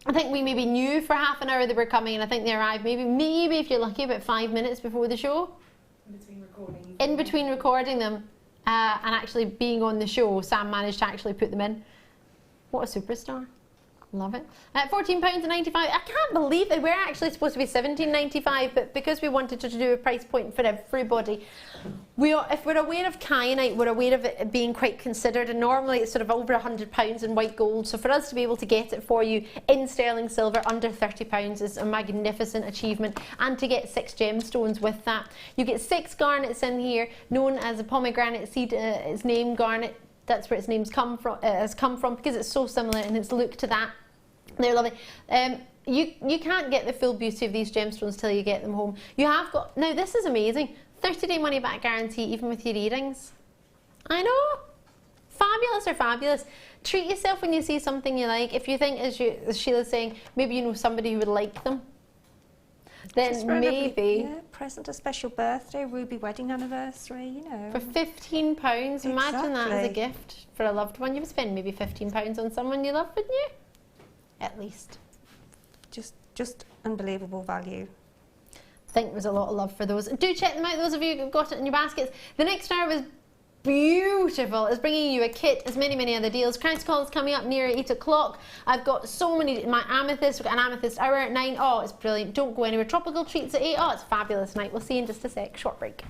I think we maybe knew for half an hour they were coming, and I think they arrived maybe if you're lucky about 5 minutes before the show. in between recordings. In between recording them and actually being on the show, Sam managed to actually put them in. What a superstar. Love it. £14.95. I can't believe they were actually supposed to be £17.95, but because we wanted to do a price point for everybody, if we're aware of kyanite, we're aware of it being quite considered, and normally it's sort of over £100 in white gold. So for us to be able to get it for you in sterling silver under £30 is a magnificent achievement, and to get 6 gemstones with that. You get 6 garnets in here, known as a pomegranate seed. Its name garnet. That's where its name's has come from because it's so similar in its look to that. They're lovely. You can't get the full beauty of these gemstones till you get them home. You have got, now this is amazing, 30-day money back guarantee even with your earrings. I know. Fabulous or fabulous. Treat yourself when you see something you like. If you think, as Sheila's saying, maybe you know somebody who would like them, then maybe present, a special birthday, ruby wedding anniversary, you know. for £15, imagine that as a Exactly. gift for a loved one. You would spend maybe £15 on someone you love, wouldn't you? At least. Just unbelievable value. I think there's a lot of love for those. Do check them out, those of you who've got it in your baskets. The next hour was beautiful. It's bringing you a kit, as many other deals. Crown Call is coming up near 8 o'clock. I've got so many, my amethyst, we've got an amethyst hour at 9. Oh, it's brilliant. Don't go anywhere. Tropical treats at 8. Oh, it's a fabulous night. We'll see you in just a sec. Short break.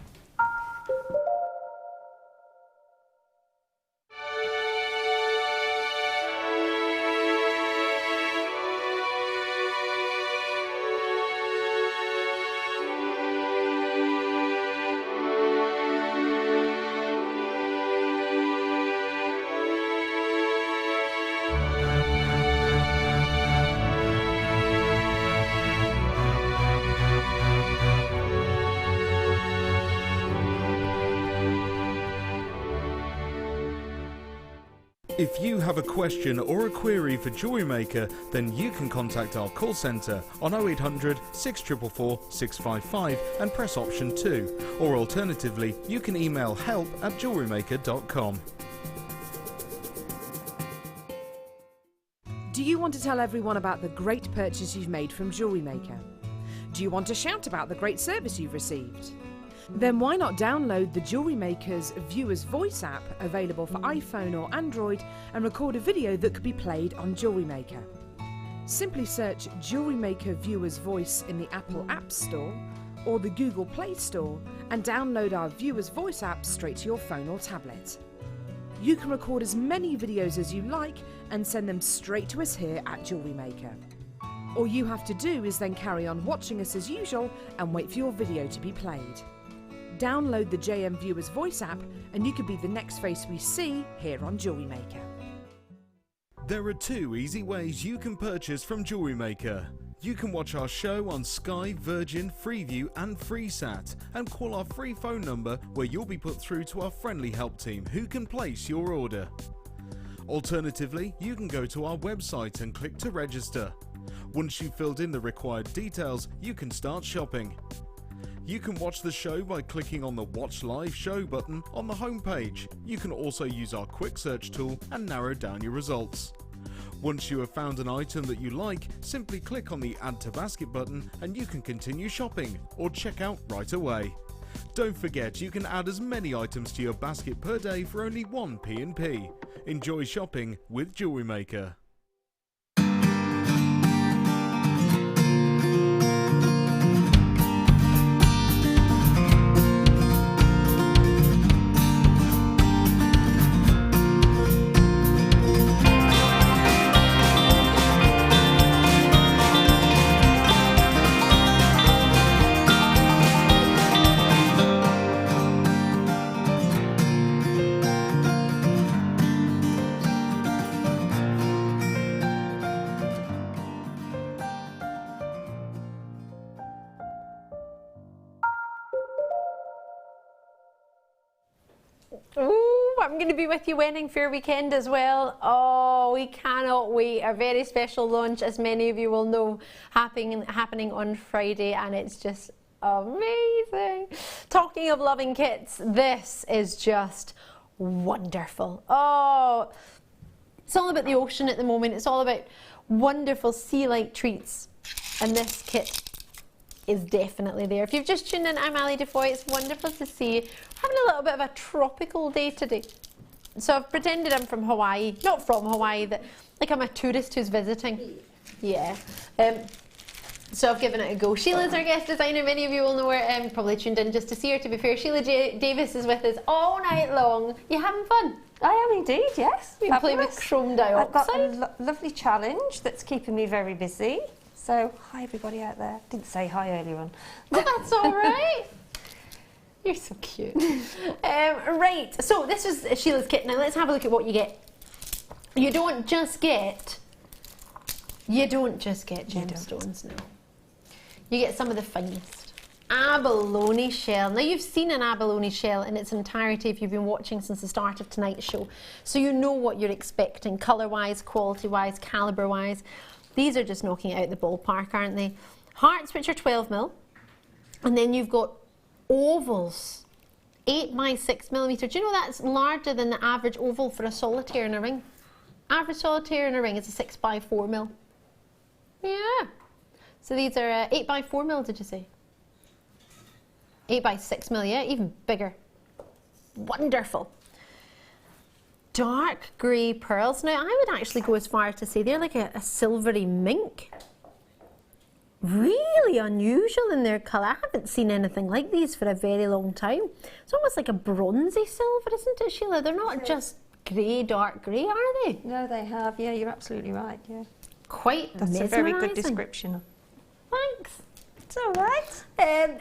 If you have a question or a query for Jewellery Maker, then you can contact our call centre on 0800 644 655 and press option 2, or alternatively you can email help@jewellerymaker.com. Do you want to tell everyone about the great purchase you've made from Jewellery Maker? Do you want to shout about the great service you've received? Then why not download the Jewellery Maker's Viewer's Voice app, available for iPhone or Android, and record a video that could be played on Jewellery Maker. Simply search Jewellery Maker Viewer's Voice in the Apple App Store or the Google Play Store and download our Viewer's Voice app straight to your phone or tablet. You can record as many videos as you like and send them straight to us here at Jewellery Maker. All you have to do is then carry on watching us as usual and wait for your video to be played. Download the JM Viewers Voice app and you could be the next face we see here on Jewellery Maker. There are 2 easy ways you can purchase from Jewellery Maker. You can watch our show on Sky, Virgin, Freeview and FreeSat and call our free phone number where you'll be put through to our friendly help team who can place your order. Alternatively, you can go to our website and click to register. Once you've filled in the required details, you can start shopping. You can watch the show by clicking on the Watch Live Show button on the homepage. You can also use our quick search tool and narrow down your results. Once you have found an item that you like, simply click on the Add to Basket button and you can continue shopping or check out right away. Don't forget you can add as many items to your basket per day for only 1 P&P. Enjoy shopping with Jewellery Maker. Ooh, I'm going to be with you Wedding Fair weekend as well. Oh, we cannot wait. A very special launch, as many of you will know, happening on Friday, and it's just amazing. Talking of loving kits, this is just wonderful. Oh, it's all about the ocean at the moment. It's all about wonderful sea-like treats, and this kit is definitely there. If you've just tuned in, I'm Ali DeFoy. It's wonderful to see you. Having a little bit of a tropical day today. So I've pretended I'm from Hawaii, not from Hawaii, that like I'm a tourist who's visiting. Yeah. So I've given it a go. Sheila's our guest designer. Many of you will know her. Probably tuned in just to see her, to be fair. Sheila Davies is with us all night long. You having fun? I am indeed, yes. We play with chrome dioxide. I've got a lovely challenge that's keeping me very busy. So, hi everybody out there. Didn't say hi earlier on. Oh, that's all right. You're so cute. Right, so this is Sheila's kit. Now let's have a look at what you get. You don't just get gemstones now. You get some of the finest. Abalone shell. Now you've seen an abalone shell in its entirety if you've been watching since the start of tonight's show. So you know what you're expecting, colour-wise, quality-wise, calibre-wise. These are just knocking it out the ballpark, aren't they? Hearts, which are 12mm, and then you've got ovals, 8x6mm. Do you know that's larger than the average oval for a solitaire in a ring? Average solitaire in a ring is a 6x4mm. Yeah. So these are 8x4mm, did you say? 8x6mm, yeah, even bigger. Wonderful. Dark grey pearls. Now I would actually go as far as to say they're like a silvery mink. Really unusual in their colour. I haven't seen anything like these for a very long time. It's almost like a bronzy silver, isn't it, Sheila? They're not just grey, dark grey, are they? No, they have. Yeah, you're absolutely right. Yeah. Quite That's a very good description. Thanks. It's all right.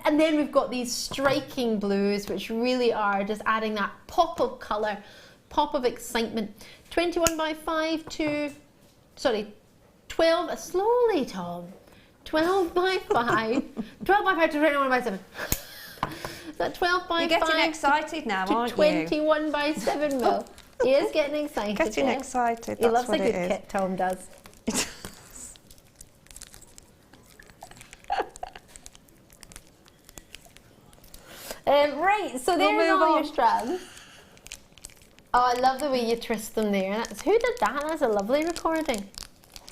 And then we've got these striking blues, which really are just adding that pop of colour, pop of excitement. 21x5 to, sorry, 12, slowly Tom, 12x5, 12x5 to 21x7. Is that 12x5? You're getting excited now, aren't you? 21x7mm. He is getting excited. Getting excited, He loves what a good it is. kit, Tom does. Right, so there's all your strands. Oh, I love the way you twist them there. Who did that? That's a lovely recording.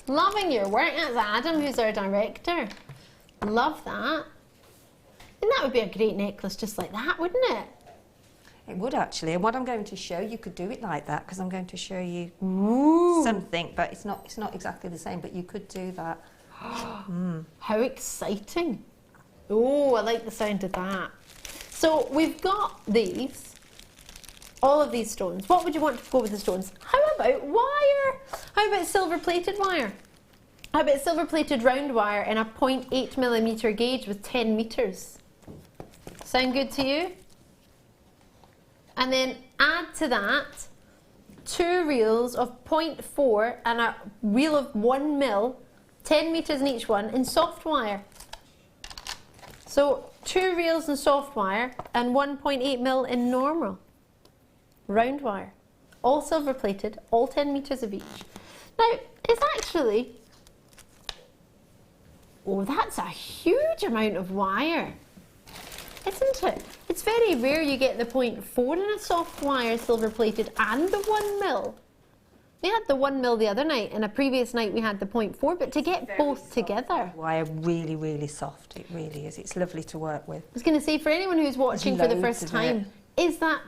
Loving your work. That's Adam, who's our director. Love that. And that would be a great necklace just like that, wouldn't it? It would actually. And what I'm going to show, you could do it like that because I'm going to show you something, but it's not exactly the same, but you could do that. How exciting. Oh, I like the sound of that. So we've got these All of these stones. What would you want to go with the stones? How about wire? How about silver plated wire? How about silver plated round wire in a 0.8mm gauge with 10 meters? Sound good to you? And then add to that 2 reels of 0.4 and a reel of 1 mil, 10 meters in each one, in soft wire. So 2 reels in soft wire and 1.8 mil in normal round wire. All silver plated, all 10 meters of each. Now, it's actually, oh, that's a huge amount of wire, isn't it? It's very rare you get the 0.4 in a soft wire silver plated and the 1 mil. We had the 1 mil the other night, and a previous night we had the 0.4, but to get both together. Wire really, really soft. It really is. It's lovely to work with. I was going to say, for anyone who's watching for the first time, is that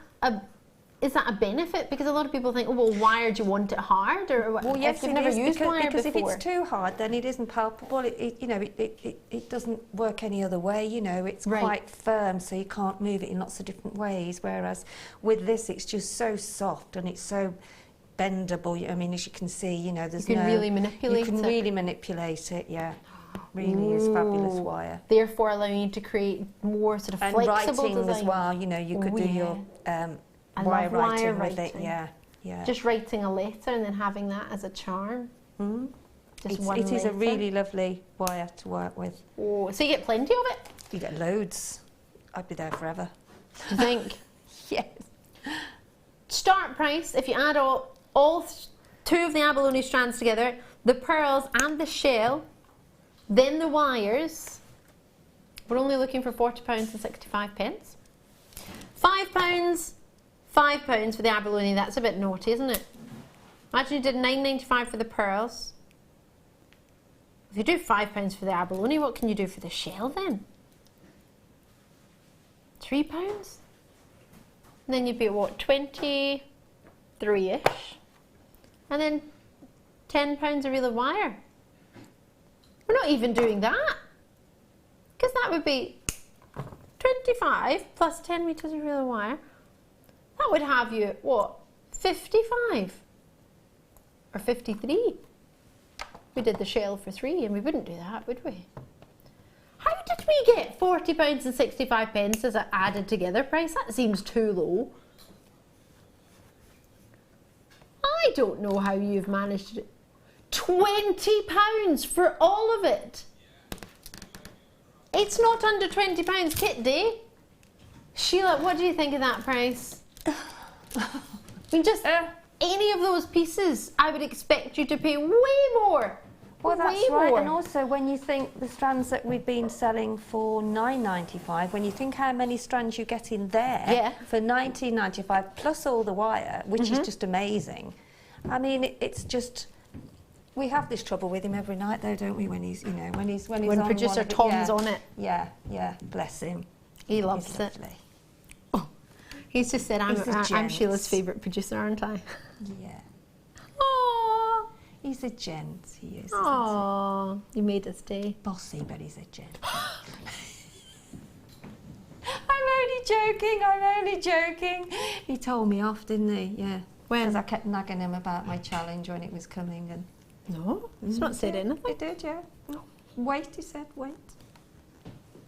a benefit? Because a lot of people think, oh, well, wire, do you want it hard? Or well, yes, if you've never used wire because before. if it's too hard, then it isn't palpable. It doesn't work any other way. You know, it's quite firm, so you can't move it in lots of different ways. Whereas with this, it's just so soft and it's so bendable. I mean, as you can see, you know, there's you can really manipulate it. You can really manipulate it. Yeah, really is fabulous wire. Therefore, allowing you to create more sort of and flexible writing design as well. You know, you could do your wire writing with it. Yeah, yeah. Just writing a letter and then having that as a charm. Just one it is a letter. really lovely wire to work with. Oh, so you get plenty of it? You get loads. I'd be there forever. Do you think? Yes. Start price, if you add all 2 of the abalone strands together, the pearls and the shell, then the wires, we're only looking for £40.65. £5 for the abalone. That's a bit naughty, isn't it? Imagine you did £9.95 for the pearls. If you do £5 for the abalone, what can you do for the shell then? £3? And then you'd be at what, 23-ish? And then £10 a reel of wire. We're not even doing that, because that would be 25 plus 10 meters of reel of wire. That would have you at what, 55 or 53? We did the shell for 3, and we wouldn't do that, would we? How did we get £40.65 as an added together price? That seems too low. I don't know how you've managed to do £20 for all of it. It's not under £20 kit day. Sheila, what do you think of that price? I mean, just any of those pieces, I would expect you to pay way more. Well, that's right. And also, when you think the strands that we've been selling for £9.95, when you think how many strands you get in there for £19.95 plus all the wire, which is just amazing. I mean, it's just. We have this trouble with him every night, though, don't we? When he's, you know, when he's on producer Tom's on it. Yeah, yeah. Bless him. He loves it. Oh, he's just said, I'm Sheila's favourite producer, aren't I? Yeah. Aww. He's a gent, he is. Aww, you made us day. Bossy, but he's a gent. I'm only joking. He told me off, didn't he? Yeah. When? Because I kept nagging him about my challenge when it was coming. And no, he's not said anything. He did, yeah. Wait, he said, wait.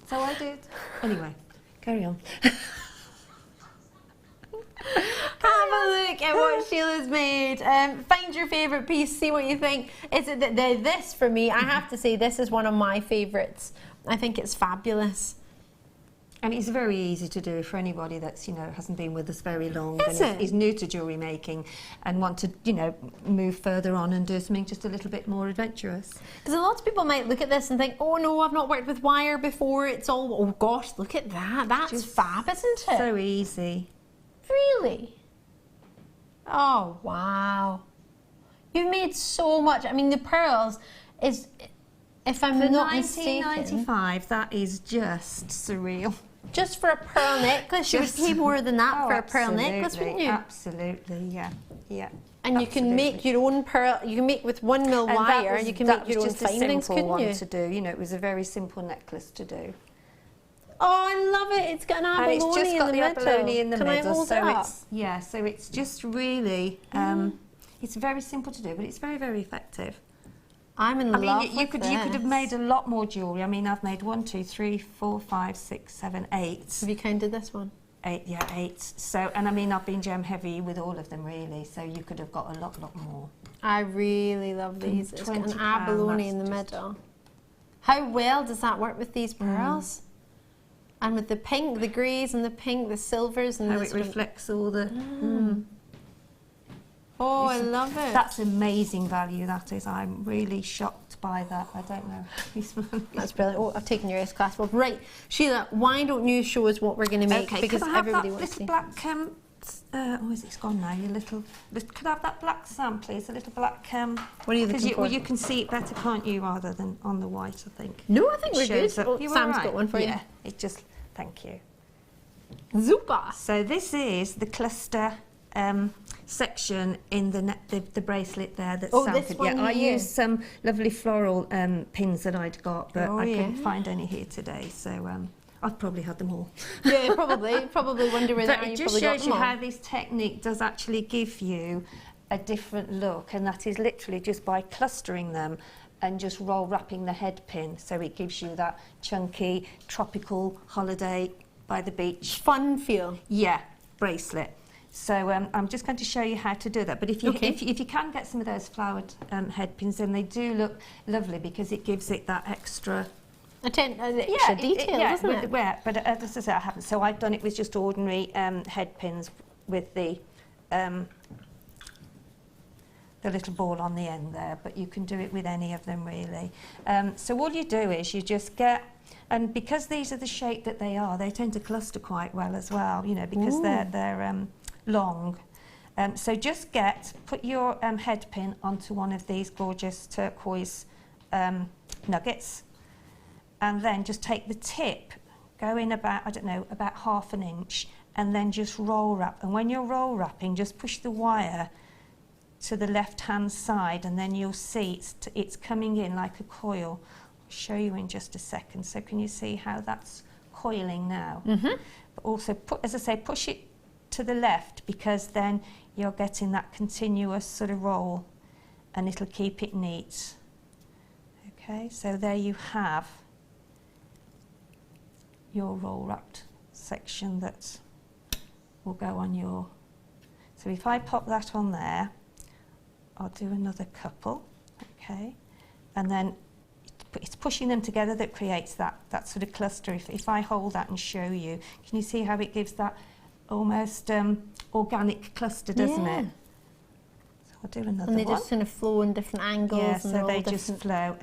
So I did. Anyway, carry on. Have a look at what Sheila's made. Find your favourite piece, see what you think. Is it this for me? I have to say this is one of my favourites. I think it's fabulous. And it's very easy to do for anybody that's, you know, hasn't been with us very long and is new to jewellery making and want to, you know, move further on and do something just a little bit more adventurous. Because a lot of people might look at this and think, oh no, I've not worked with wire before. It's all, oh gosh, look at that. That's just fab, isn't it? So easy. Really? Oh, wow. You've made so much. I mean, the pearls is, if I'm not mistaken... For £19.95, that is just surreal. Just for a pearl necklace, you would pay more than that for a pearl necklace, wouldn't you? Absolutely, yeah, yeah. And you can make your own pearl, you can make with 1 mil wire, and you can make your own findings, couldn't you? To do, you know, it was a very simple necklace to do. Oh, I love it. It's got an abalone and it's just got in the the middle. abalone in the Can middle. I hold so it up? so it's just really, it's very simple to do, but it's very, very effective. I'm in love you with could this. have made a lot more jewellery. I mean, I've made 1, 2, 3, 4, 5, 6, 7, 8. Have you counted this one? 8, yeah, 8. So, and I mean, I've been gem heavy with all of them really, so you could have got a lot more. I really love these. It's got an £20, abalone in the that's middle. How well does that work with these pearls? And with the pink, the greys and the pink, the silvers and How the it sort of- reflects all the... Oh, I love it. That's amazing value, that is. I'm really shocked by that. I don't know how these That's brilliant. Oh, I've taken your S-Class book. Right, Sheila, why don't you show us what we're going to make? Okay, because could I have everybody that wants to little black... it's gone now, your little... Could I have that black Sam, please? A little black... What are you looking for? Well, you can see it better, can't you, rather than on the white, I think. No, I think we're good. Shows that- Oh, You were Sam's right. got one for Yeah, it just... Thank you. you. Zupa. So this is the cluster section in the bracelet there that Oh, Sam this could... one Yeah, I here. used some lovely floral pins that I'd got, but Oh, I yeah. couldn't find any here today, so I've probably had them all. Yeah, probably wonder where they But are. it You just probably got shows you them all. how this technique does actually give you a different look, and that is literally just by clustering them and just roll wrapping the head pin, so it gives you that chunky tropical holiday by the beach. Fun feel. Yeah, bracelet. So I'm just going to show you how to do that. But if you Okay. if you can get some of those flowered head pins, then they do look lovely because it gives it that extra Extra detail, doesn't it? But as I say, I haven't. So I've done it with just ordinary head pins with the little ball on the end there. But you can do it with any of them really. So all you do is you just get, and because these are the shape that they tend to cluster quite well as well. You know, because they're long. So just put your head pin onto one of these gorgeous turquoise nuggets. And then just take the tip, go in about, I don't know, about ½ an inch, and then just roll wrap. And when you're roll wrapping, just push the wire to the left-hand side, and then you'll see it's coming in like a coil. I'll show you in just a second. So can you see how that's coiling now? Mm-hmm. But also, as I say, push it to the left, because then you're getting that continuous sort of roll, and it'll keep it neat. Okay, so there you have your roll wrapped section that will go on your... So if I pop that on there, I'll do another couple, okay, and then it's pushing them together that creates that sort of cluster. If I hold that and show you, can you see how it gives that almost organic cluster, doesn't it? So I'll do another one. And they just kind of flow in different angles. Yeah, and so they're all they different. just flow,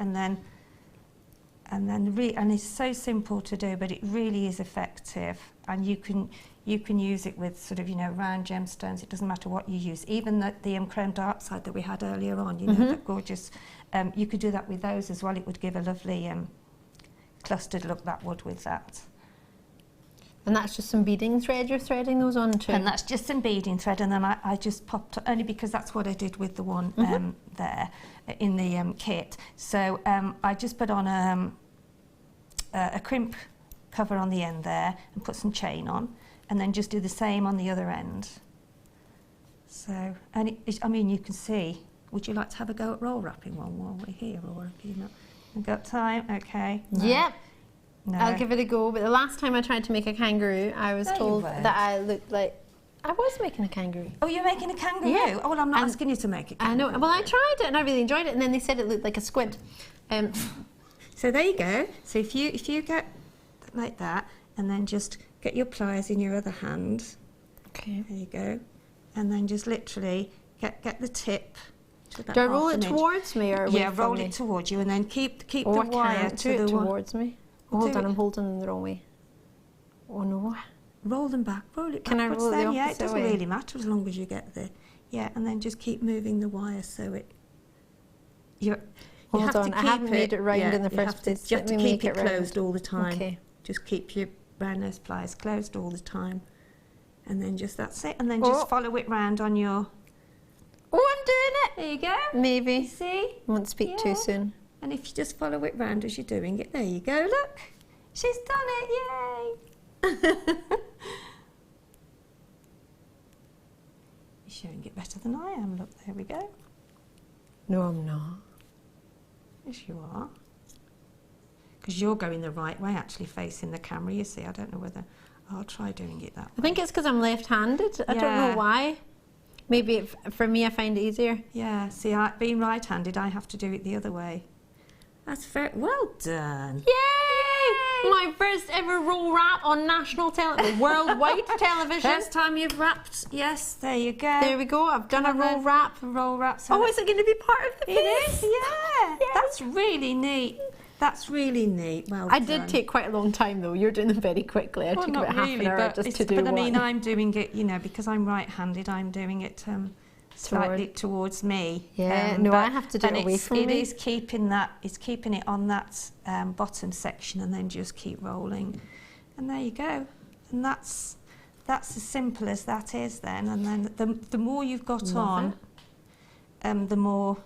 and it's so simple to do, but it really is effective. And you can use it with sort of, you know, round gemstones. It doesn't matter what you use. Even the chrome dark side that we had earlier on, you know, that gorgeous. You could do that with those as well. It would give a lovely clustered look. That would with that. And that's just some beading thread you're threading those onto. And that's just some beading thread, and then I just popped, only because that's what I did with the one there in the kit. So I just put on a crimp cover on the end there and put some chain on, and then just do the same on the other end. So, and I mean, you can see. Would you like to have a go at roll wrapping one while we're here, or have you not? We've got time, okay? No. Yep. No. I'll give it a go. But the last time I tried to make a kangaroo, I was No, you told weren't. that I looked like I was making a kangaroo. Oh, you're making a kangaroo? Yeah. Oh, well, I'm not And asking you to make it. I know. Well, I tried it and I really enjoyed it, and then they said it looked like a squid. So there you go. So if you get like that, and then just get your pliers in your other hand. Okay. There you go. And then just literally get the tip to about Do I roll ½ it an inch. towards me or away Yeah, from roll me? it towards you, and then keep Oh, the I wire can't to do the it wire. towards me. Oh, Do hold on, it. I'm holding them the wrong way. Oh no. Roll them back. Roll it. Can I backwards roll it the then. Yeah, it opposite doesn't way? really matter as long as you get there. Yeah, and then just keep moving the wire so it. You Hold have on, to I keep haven't made it round in the you first have place. You have Let to me keep make it it round. closed all the time. Okay. Just keep your round nose pliers closed all the time, and then just that's it. And then just follow it round on your. Oh, I'm doing it. There you go. Maybe. You see? Won't speak Yeah. too soon. And if you just follow it round as you're doing it, there you go. Look, She's done it, yay! You're showing it better than I am. Look, there we go. No, I'm not. Yes, you are. Because you're going the right way, actually facing the camera, you see. I don't know whether... I'll try doing it that way. I think it's because I'm left-handed. I don't know why. Maybe for me, I find it easier. Yeah, see, being right-handed, I have to do it the other way. That's very well done. Yay! My first ever roll wrap on national worldwide television. First time you've wrapped. Yes, there you go. There we go. I've done a roll wrap. Roll wrap. So oh, is it going to be part of the piece? It is, yeah. That's really neat. That's really neat. Well I done. did take quite a long time though. You're doing them very quickly. I took about half an hour just to do but I one. mean, I'm doing it, you know, because I'm right-handed, I'm doing it slightly towards me. Yeah, no, I have to do it away from me. It is keeping that, it's keeping it on that bottom section and then just keep rolling. And there you go. And that's as simple as that is then. And then the more you've got on, the more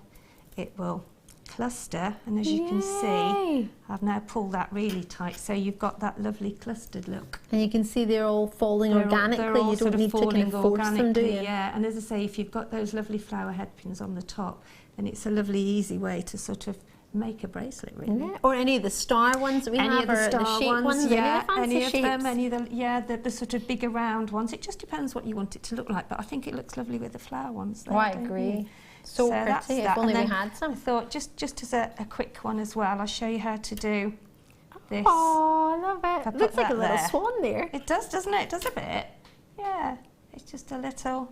it will cluster, and as you can see, I've now pulled that really tight, so you've got that lovely clustered look. And you can see they're all falling organically. They're all you don't need to kind of force them, do you? Yeah, and as I say, if you've got those lovely flower head pins on the top, then it's a lovely, easy way to sort of make a bracelet, really. Yeah. Or any of the star ones that we have, or the shape ones, yeah, any of the fancy shapes. Any of them, the sort of bigger round ones. It just depends what you want it to look like, but I think it looks lovely with the flower ones there, I agree. So pretty, if only we had some. I thought, just as a quick one as well, I'll show you how to do this. Oh, I love it. It looks like a little swan there. It does, doesn't it? It does a bit. Yeah, it's just a little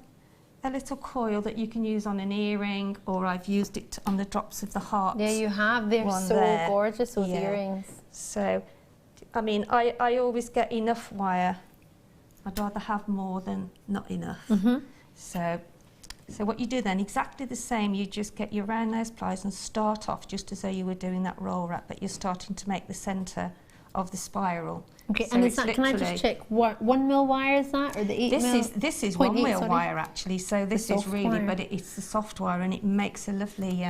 coil that you can use on an earring, or I've used it on the drops of the heart. Yeah, you have. They're so gorgeous, those earrings. So, I mean, I always get enough wire. I'd rather have more than not enough. So what you do then, exactly the same, you just get your round nose pliers and start off just as though you were doing that roll wrap, but you're starting to make the centre of the spiral. Okay, so and is that, can I just check, what 1 mil wire is that, or the 8 mil? This is 1 mil wire actually, so this is really, but it's the soft wire, and it makes a lovely,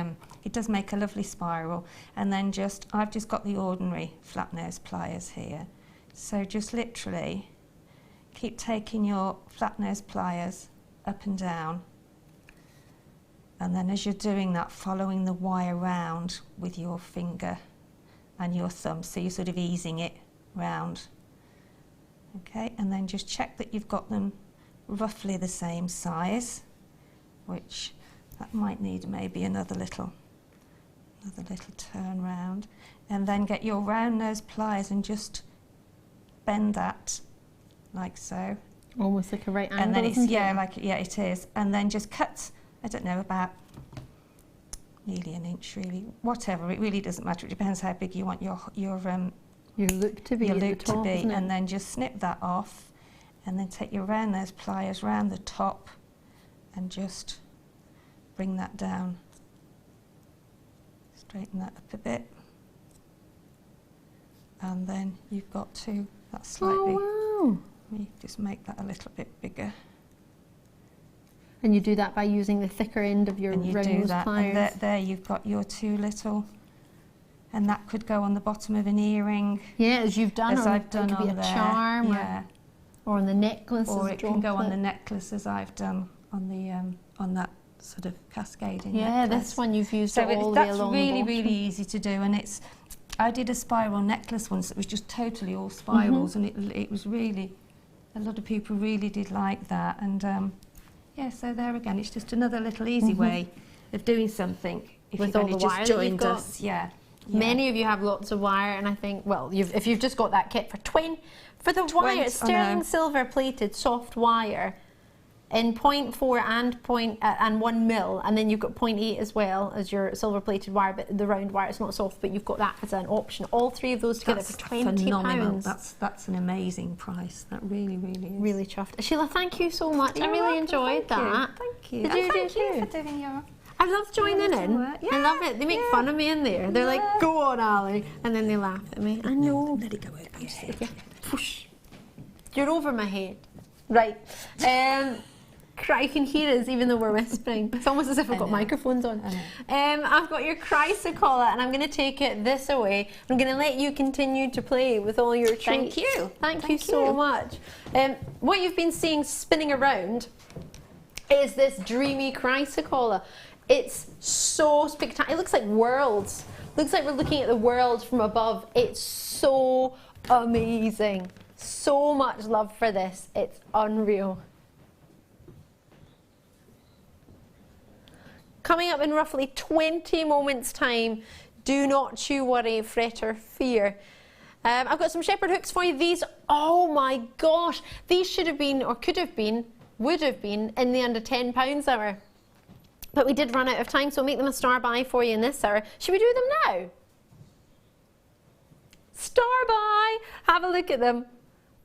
it does make a lovely spiral. And then I've just got the ordinary flat nose pliers here. So just literally keep taking your flat nose pliers up and down. And then as you're doing that, following the wire round with your finger and your thumb, so you're sort of easing it round. Okay, and then just check that you've got them roughly the same size, which that might need maybe another little turn round. And then get your round nose pliers and just bend that like so. Almost like a right angle. And then it's, it is. And then just cut, I don't know, about nearly an inch really, whatever, it really doesn't matter, it depends how big you want your look to be, and then just snip that off, and then take your round nose pliers round the top and just bring that down, straighten that up a bit, and then you've got that slightly, let me just make that a little bit bigger. And you do that by using the thicker end of your round nose pliers. And there you've got your 2 little, and that could go on the bottom of an earring. Yeah, as you've done, as I've done on a charm, or on the necklace. Or it can go on the necklace, as I've done on the on that sort of cascading necklace. Yeah, this one you've used all the way along the bottom. That's really easy to do, and I did a spiral necklace once that was just totally all spirals, and it was really, a lot of people really did like that, and. Yeah, so there again, it's just another little easy way of doing something. If with all the wire that you've got. Many of you have lots of wire, and I think, well, if you've just got that kit for the wire, it's sterling silver plated soft wire in 0.4 and 1 mil, and then you've got 0.8 as well as your silver plated wire, but the round wire is not soft, but you've got that as an option. All 3 of those together for £20. That's an amazing price. That really is. Really chuffed. Sheila, thank you so much. I really enjoyed that. Thank you. Thank you for doing your... I love joining in. I love it. They make fun of me in there. They're like, go on, Ali. And then they laugh at me. I know. Let it go over your head. Push. You're over my head. Right. You can hear us even though we're whispering. It's almost as if we've got microphones on. I've got your chrysocolla and I'm going to take it this away. I'm going to let you continue to play with all your treats. Thank you. Thank you so much. What you've been seeing spinning around is this dreamy chrysocolla. It's so spectacular. It looks like worlds. Looks like we're looking at the world from above. It's so amazing. So much love for this. It's unreal. Coming up in roughly 20 moments time, do not you worry, fret or fear. I've got some shepherd hooks for you. These, oh my gosh, these should have been, or could have been, would have been in the under £10 hour. But we did run out of time, so I'll make them a star buy for you in this hour. Should we do them now? Star buy! Have a look at them.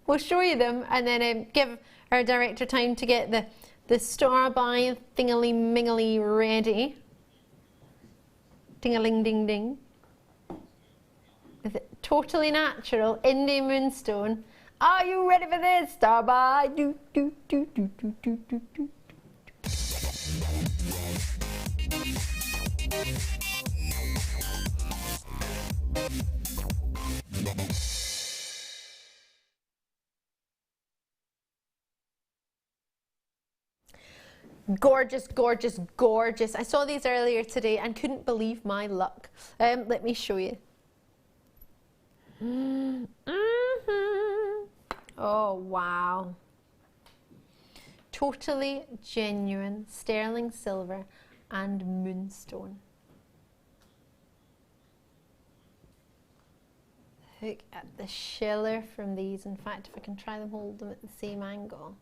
We'll show you them and then give our director time to get the star buy thingally-mingly ready. Ding-a-ling-ding-ding. With it totally natural Indian moonstone. Are you ready for this? Star buy. Do, do, do, do, do, do, do, do. Gorgeous, gorgeous, gorgeous. I saw these earlier today and couldn't believe my luck. Let me show you. Oh, wow. Totally genuine sterling silver and moonstone. Look at the shiller from these. In fact, if I can try them, hold them at the same angle.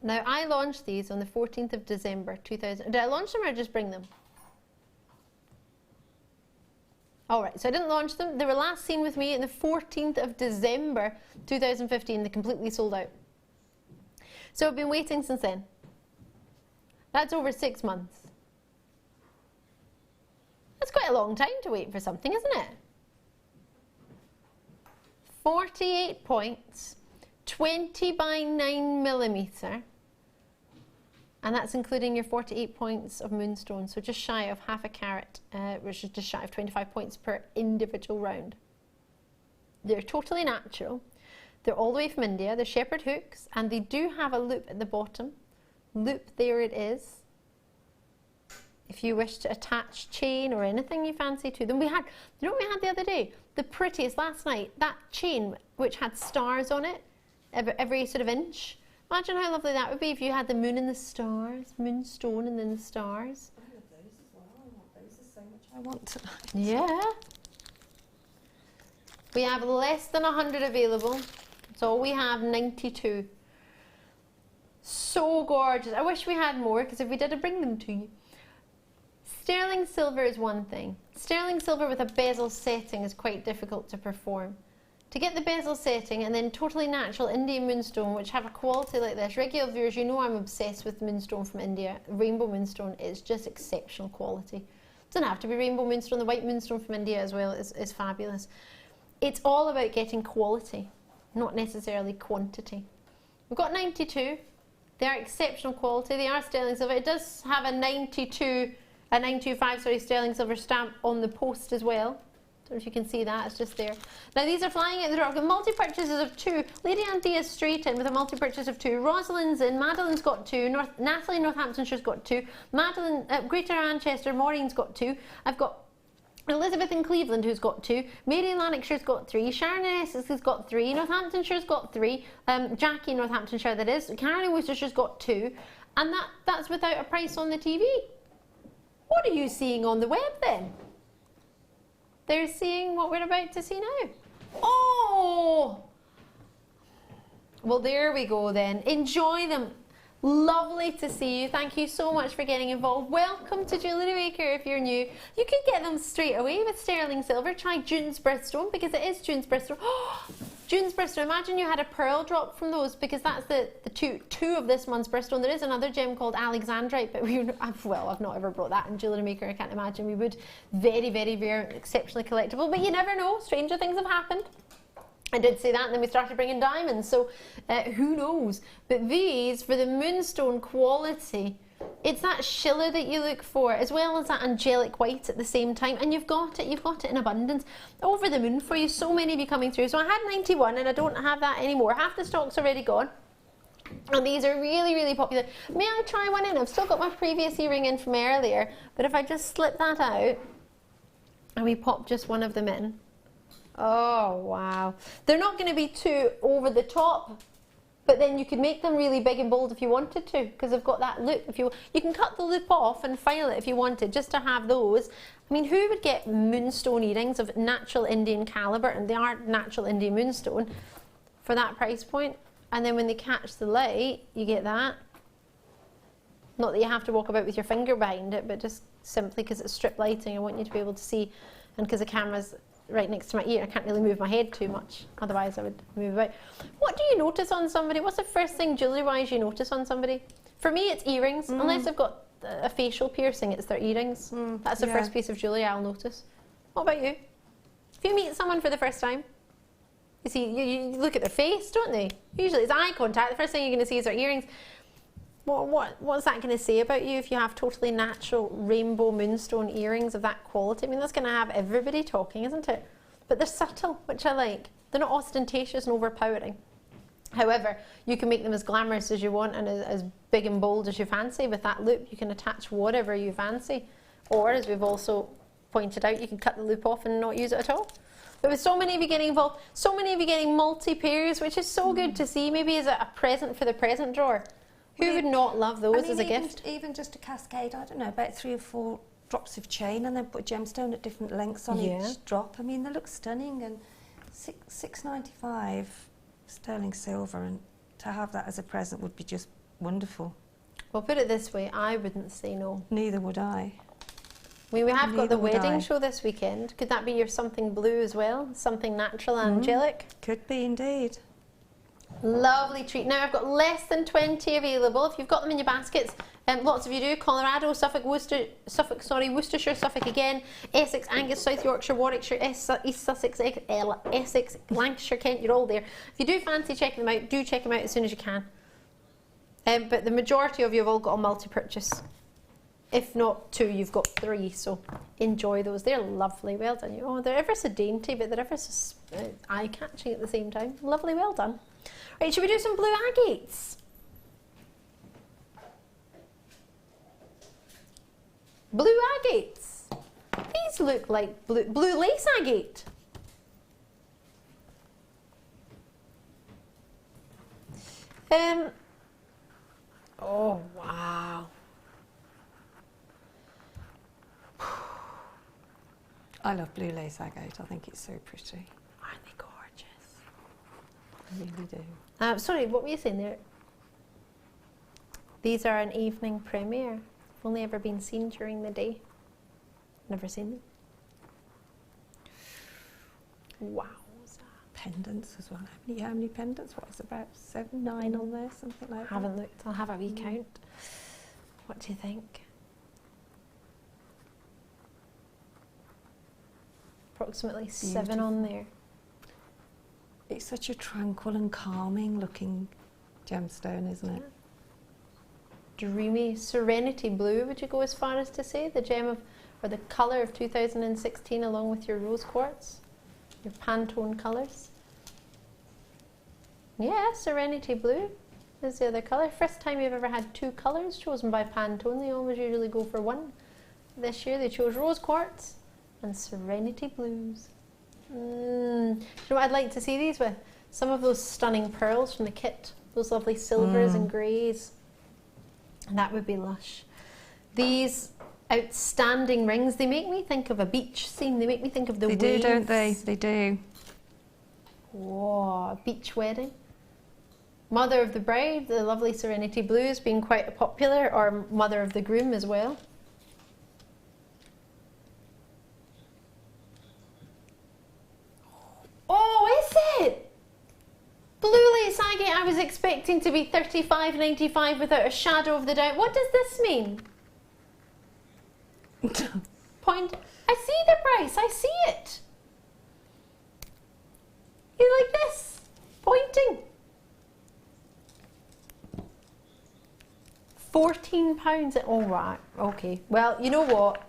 Now, I launched these on the 14th of December 2000. Did I launch them or just bring them? All right, so I didn't launch them. They were last seen with me on the 14th of December 2015. They completely sold out. So I've been waiting since then. That's over 6 months. That's quite a long time to wait for something, isn't it? 48 points, 20 by 9 millimeter. And that's including your 48 points of moonstone, so just shy of half a carat, which is just shy of 25 points per individual round. They're totally natural. They're all the way from India. They're shepherd hooks, and they do have a loop at the bottom. Loop, there it is. If you wish to attach chain or anything you fancy to them. We had, you know what we had the other day? The prettiest last night, that chain which had stars on it, every sort of inch. Imagine how lovely that would be if you had the moon and the stars, moonstone and then the stars. I love those as well. I want those as so much I want tonight. Yeah. We have less than 100 available. So we have 92. So gorgeous. I wish we had more, because if we did, I'd bring them to you. Sterling silver is one thing. Sterling silver with a bezel setting is quite difficult to perform. To get the bezel setting and then totally natural Indian moonstone, which have a quality like this. Regular viewers, you know I'm obsessed with moonstone from India. Rainbow moonstone is just exceptional quality. It doesn't have to be rainbow moonstone. The white moonstone from India as well is fabulous. It's all about getting quality, not necessarily quantity. We've got 92. They are exceptional quality. They are sterling silver. It does have a 925 sterling silver stamp on the post as well. Don't know if you can see that, it's just there. Now these are flying out the door. I've got multi-purchases of 2. Lady Auntie is straight in with a multi-purchase of 2. Rosalind's in, Madeline's got 2. Natalie in Northamptonshire's got 2. Madeline, Greater Manchester, Maureen's got 2. I've got Elizabeth in Cleveland who's got 2. Mary in Lanarkshire's got 3. Sharon in Essex has got 3. Northamptonshire's got 3. Jackie in Northamptonshire, that is. Karen in Worcestershire's got 2. And that's without a price on the TV. What are you seeing on the web then? They're seeing what we're about to see now. Oh! Well, there we go then. Enjoy them. Lovely to see you. Thank you so much for getting involved. Welcome to Jewellery Maker if you're new. You can get them straight away with sterling silver. Try June's birthstone, because it is June's birthstone. Oh, June's birthstone. Imagine you had a pearl drop from those, because that's the two of this month's birthstone. There is another gem called Alexandrite, but I've not ever brought that in Jewellery Maker. I can't imagine we would. Very, very rare, exceptionally collectible, but you never know. Stranger things have happened. I did say that, and then we started bringing diamonds, so who knows? But these, for the moonstone quality, it's that Sheila that you look for, as well as that angelic white at the same time, and you've got it in abundance. Over the moon for you, so many of you coming through. So I had 91, and I don't have that anymore. Half the stock's already gone. And these are really, really popular. May I try one in? I've still got my previous earring in from earlier, but if I just slip that out, and we pop just one of them in. Oh, wow. They're not going to be too over the top, but then you could make them really big and bold if you wanted to, because they've got that loop. You can cut the loop off and file it if you wanted, just to have those. I mean, who would get moonstone earrings of natural Indian calibre, and they are natural Indian moonstone, for that price point? And then when they catch the light, you get that. Not that you have to walk about with your finger behind it, but just simply because it's strip lighting, I want you to be able to see, and because the camera's right next to my ear, I can't really move my head too much, otherwise I would move about. What do you notice on somebody? What's the first thing jewellery-wise you notice on somebody? For me, it's earrings. Unless they've got a facial piercing, it's their earrings. That's the first piece of jewellery I'll notice. What about you? If you meet someone for the first time, you see, you look at their face, don't they? Usually it's eye contact. The first thing you're going to see is their earrings. What's that going to say about you if you have totally natural rainbow moonstone earrings of that quality? I mean, that's going to have everybody talking, isn't it? But they're subtle, which I like. They're not ostentatious and overpowering. However, you can make them as glamorous as you want and as big and bold as you fancy. With that loop, you can attach whatever you fancy. Or, as we've also pointed out, you can cut the loop off and not use it at all. But with so many of you getting involved, so many of you getting multi-pairs, which is so good to see, maybe as a present for the present drawer. Who would not love those as a gift? Even just a cascade, I don't know, about 3 or 4 drops of chain, and then put a gemstone at different lengths on each drop. I mean, they look stunning, and $6.95 sterling silver, and to have that as a present would be just wonderful. Well, put it this way, I wouldn't say no. Neither would I. We have got the wedding show this weekend. Could that be your something blue as well? Something natural and angelic? Could be indeed. Lovely treat. Now I've got less than 20 available. If you've got them in your baskets, lots of you do. Colorado, Suffolk, Worcestershire, Suffolk again, Essex, Angus, South Yorkshire, Warwickshire, East Sussex, Essex, Lancashire, Kent, you're all there. If you do fancy checking them out, do check them out as soon as you can. But the majority of you have all got a multi-purchase. If not 2, you've got 3, so enjoy those. They're lovely, well done. Oh, they're ever so dainty, but they're ever so eye-catching at the same time. Lovely, well done. Right, should we do some blue agates? Blue agates. These look like blue lace agate. Oh, wow. I love blue lace agate. I think it's so pretty. Aren't they gorgeous? I really do. Sorry, what were you saying there? These are an evening premiere. They've only ever been seen during the day. Never seen them. Wow. Pendants as well. How many pendants? What is about 7, 9 on there? Something like that. Haven't looked. I'll have a wee count. What do you think? Approximately 7 on there. It's such a tranquil and calming looking gemstone, isn't it? Dreamy serenity blue, would you go as far as to say? The gem of, or the colour of 2016 along with your rose quartz, your Pantone colours. Yeah, serenity blue is the other colour. First time you've ever had 2 colours chosen by Pantone. They always usually go for 1. This year they chose rose quartz and serenity blues. You know what I'd like to see these with? Some of those stunning pearls from the kit. Those lovely silvers and greys. That would be lush. These outstanding rings, they make me think of a beach scene. They make me think of the waves. They do, don't they? They do. Whoa, a beach wedding. Mother of the bride, the lovely serenity blues being quite popular, or mother of the groom as well. Oh, is it? Blue lace agate I was expecting to be $35.95 without a shadow of the doubt. What does this mean? I see the price, I see it. You like £14. Oh, right. Okay. Well, you know what?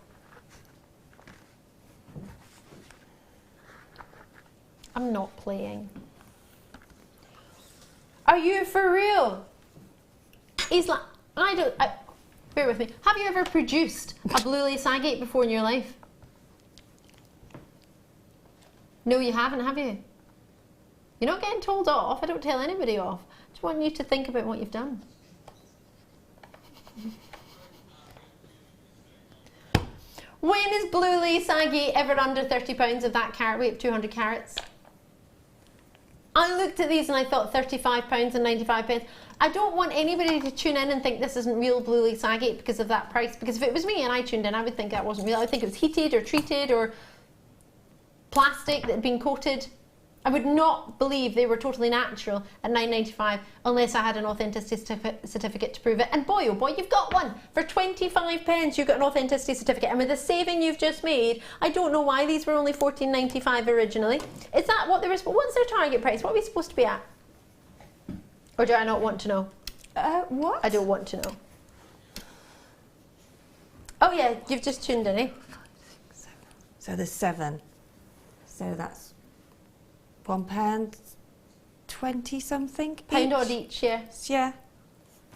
I'm not playing. Are you for real? He's like, bear with me. Have you ever produced a blue lace agate before in your life? No, you haven't, have you? You're not getting told off. I don't tell anybody off. I just want you to think about what you've done. When is blue lace agate ever under £30 of that carat weight of 200 carats? I looked at these and I thought £35 and 95 pence. I don't want anybody to tune in and think this isn't real blue lace agate because of that price. Because if it was me and I tuned in, I would think that wasn't real. I would think it was heated or treated or plastic that had been coated. I would not believe they were totally natural at £9.95 unless I had an authenticity certificate to prove it. And boy, oh boy, you've got one. For 25 pence, you've got an authenticity certificate. And with the saving you've just made, I don't know why these were only £14.95 originally. Is that what they were supposed? What's their target price? What are we supposed to be at? Or do I not want to know? What? I don't want to know. Oh yeah, you've just tuned in, eh? 5, 6, 7. So there's 7. So that's £1.20 something. Pound odd each, yeah. Yeah.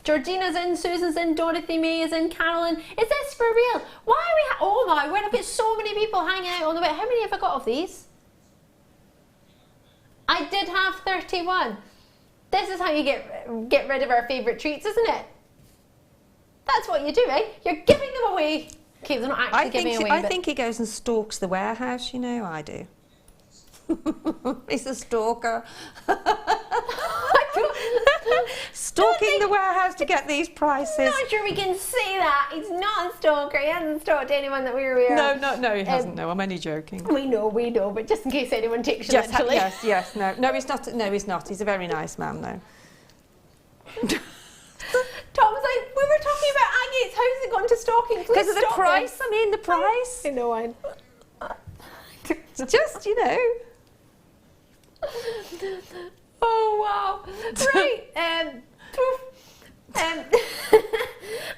Georgina's in, Susan's in, Dorothy May is in, Carolyn. Is this for real? Why are we? Oh my word! I've got so many people hanging out on the way. How many have I got of these? I did have 31. This is how you get rid of our favourite treats, isn't it? That's what you do, eh? You're giving them away. Okay, they're not actually giving away. I think he goes and stalks the warehouse. You know, I do. He's a stalker. Stalking the warehouse to get these prices. I'm not sure we can say that. He's not a stalker. He hasn't stalked anyone that we're aware of. No, he hasn't. No, I'm only joking. We know, but just in case anyone takes you literally. Yes, no, he's not. No, he's not. He's a very nice man, though. Tom's like, we were talking about agates. How's it gone to stalking? Because of the price. I mean, the price. I know. It's just, you know. Oh wow! Right,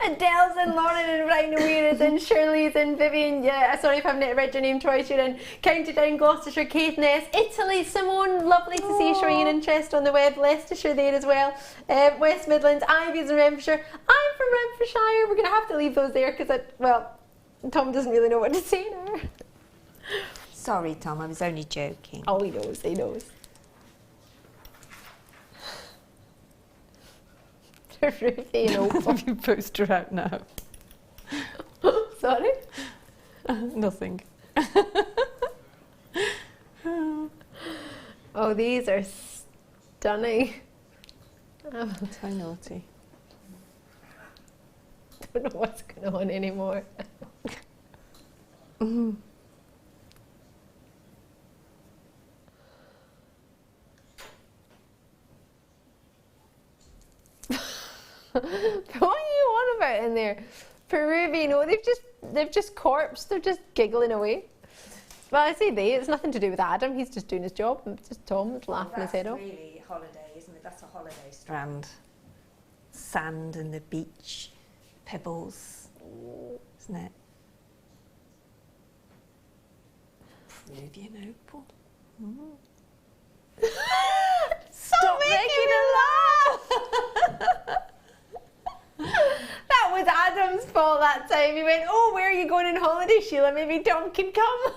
Adele's in, Lauren and Ryan Weir is in, Shirley's in, Vivian. Yeah, sorry if I've read your name twice. You're in County Down, Gloucestershire, Caithness, Italy. Simone, lovely to see you showing an interest on the web. Leicestershire there as well. West Midlands, Ivy's in Renfrewshire. I'm from Renfrewshire. We're gonna have to leave those there because Tom doesn't really know what to say now. Sorry, Tom. I was only joking. Oh, he knows. He knows. Have you poster out now? Sorry? Nothing. Oh, these are stunning. So naughty. Don't know what's going on anymore. What are you on about in there? Peruvian, oh, they've just corpsed, they're just giggling away. Well, I say it's nothing to do with Adam, he's just doing his job. It's just Tom laughing his head off. That's really holiday, isn't it? That's a holiday strand. Sand and the beach, pebbles, isn't it? Peruvian opal. Stop making me laugh! That was Adam's fault that time. He went, oh, where are you going on holiday, Sheila? Maybe Tom can come.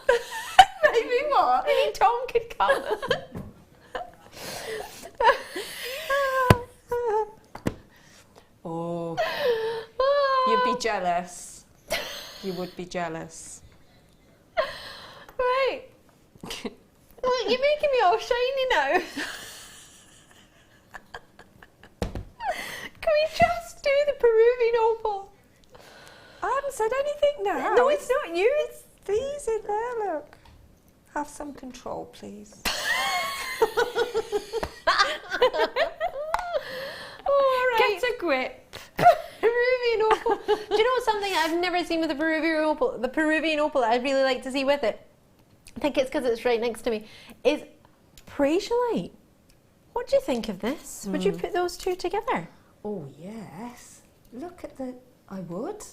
Maybe what? Maybe Tom could come. Oh, you'd be jealous. You would be jealous. Right. Look, you're making me all shiny now. Can we just do the Peruvian opal? I haven't said anything now. No, it's not you. It's these in there, look. Have some control, please. All right. Get a grip. Peruvian opal. Do you know something I've never seen with the Peruvian opal? The Peruvian opal that I'd really like to see with it, I think it's because it's right next to me, is Prasiolite. What do you think of this? Would you put those two together? Oh, yes. Look at the... I would.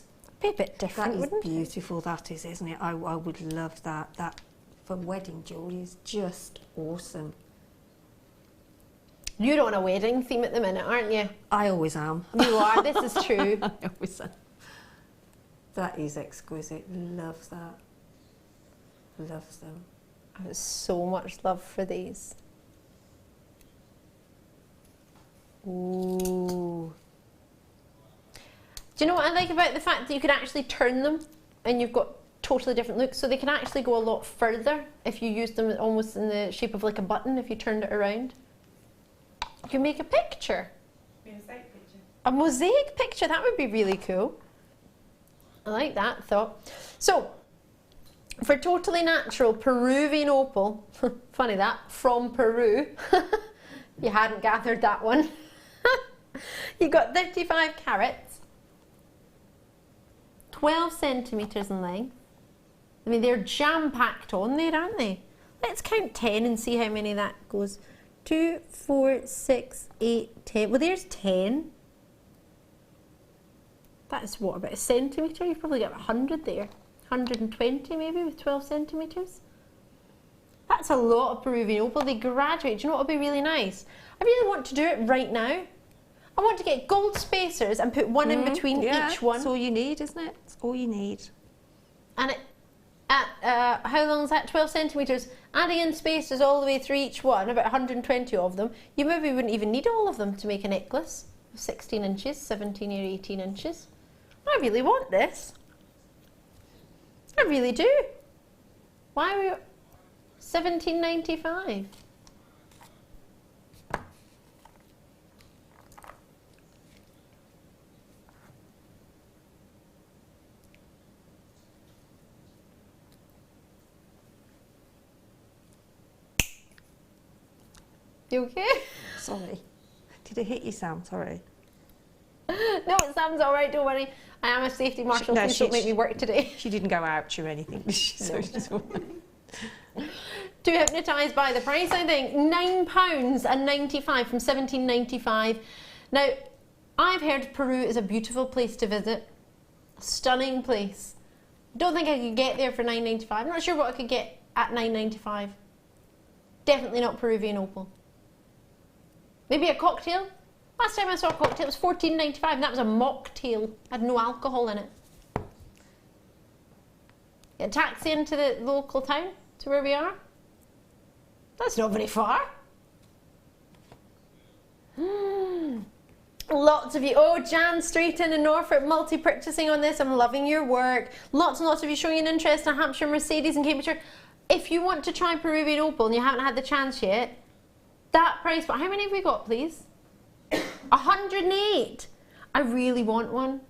Be a bit different, That is wouldn't it? beautiful, that is, isn't it? I would love that. That for wedding jewellery is just awesome. You're on a wedding theme at the minute, aren't you? I always am. You are, this is true. I always am. That is exquisite. Love that. Loves them. I have so much love for these. Ooh. Do you know what I like about the fact that you can actually turn them and you've got totally different looks? So they can actually go a lot further if you use them almost in the shape of like a button if you turned it around. You can make a picture. Mosaic picture. A mosaic picture, that would be really cool. I like that thought. So, for totally natural Peruvian opal, funny that, from Peru, you hadn't gathered that one. You got 35 carats, 12 centimetres in length. I mean, they're jam-packed on there, aren't they? Let's count 10 and see how many that goes. 2, 4, 6, 8, 10. Well, there's 10. That's what, about a centimetre? You've probably got 100 there. 120 maybe with 12 centimetres. That's a lot of Peruvian opal. They graduate. Do you know what would be really nice? I really want to do it right now. I want to get gold spacers and put one in between each one. That's all you need, isn't it? It's all you need. And it, at, how long is that? 12 centimetres. Adding in spacers all the way through each one, about 120 of them. You maybe wouldn't even need all of them to make a necklace of 16 inches, 17 or 18 inches. I really want this. I really do. Why are we $17.95? You okay? Sorry. Did it hit you, Sam? Sorry. No, Sam's all right. Don't worry. I am a safety marshal. Please don't make me work today. She didn't go out or anything, did she? So she's all right. Too hypnotised by the price, I think. £9.95 from $17.95. Now, I've heard Peru is a beautiful place to visit. Stunning place. Don't think I could get there for $9.95. I'm not sure what I could get at $9.95. Definitely not Peruvian opal. Maybe a cocktail? Last time I saw a cocktail it was $14.95 and that was a mocktail. Had no alcohol in it. Get a taxi into the local town to where we are. That's not very far. Lots of you. Oh, Jan Straighton in Norfolk, multi-purchasing on this. I'm loving your work. Lots and lots of you showing an interest in Hampshire, Mercedes and Cambridgeshire. If you want to try Peruvian opal and you haven't had the chance yet, that price, but how many have we got, please? 108. I really want one.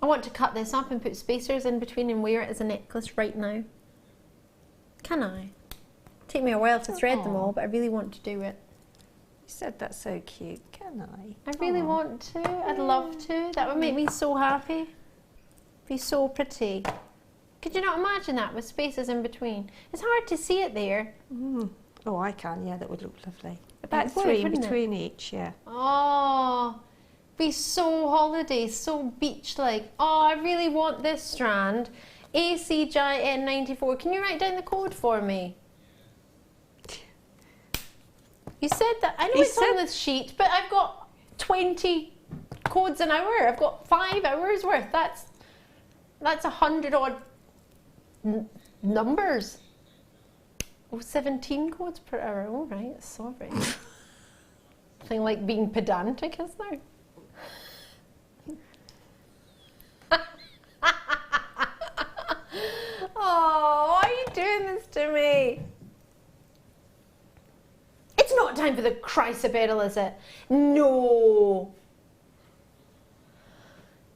I want to cut this up and put spacers in between and wear it as a necklace right now. Can I? Take me a while to thread them all, but I really want to do it. You said that's so cute. Can I? I really want to. I'd love to. That would make me so happy. Be so pretty. Could you not imagine that with spaces in between? It's hard to see it there. Oh, I can. Yeah, that would look lovely. About About three in between each, yeah. Oh, be so holiday, so beach-like. Oh, I really want this strand. ACJN94. Can you write down the code for me? You said that. I know it's on this sheet, but I've got 20 codes an hour. I've got 5 hours worth. That's 100 odd numbers. Oh, 17 codes per hour. All right, sorry. Nothing like being pedantic, is there? Oh, why are you doing this to me? It's not time for the chrysopedal, is it? No.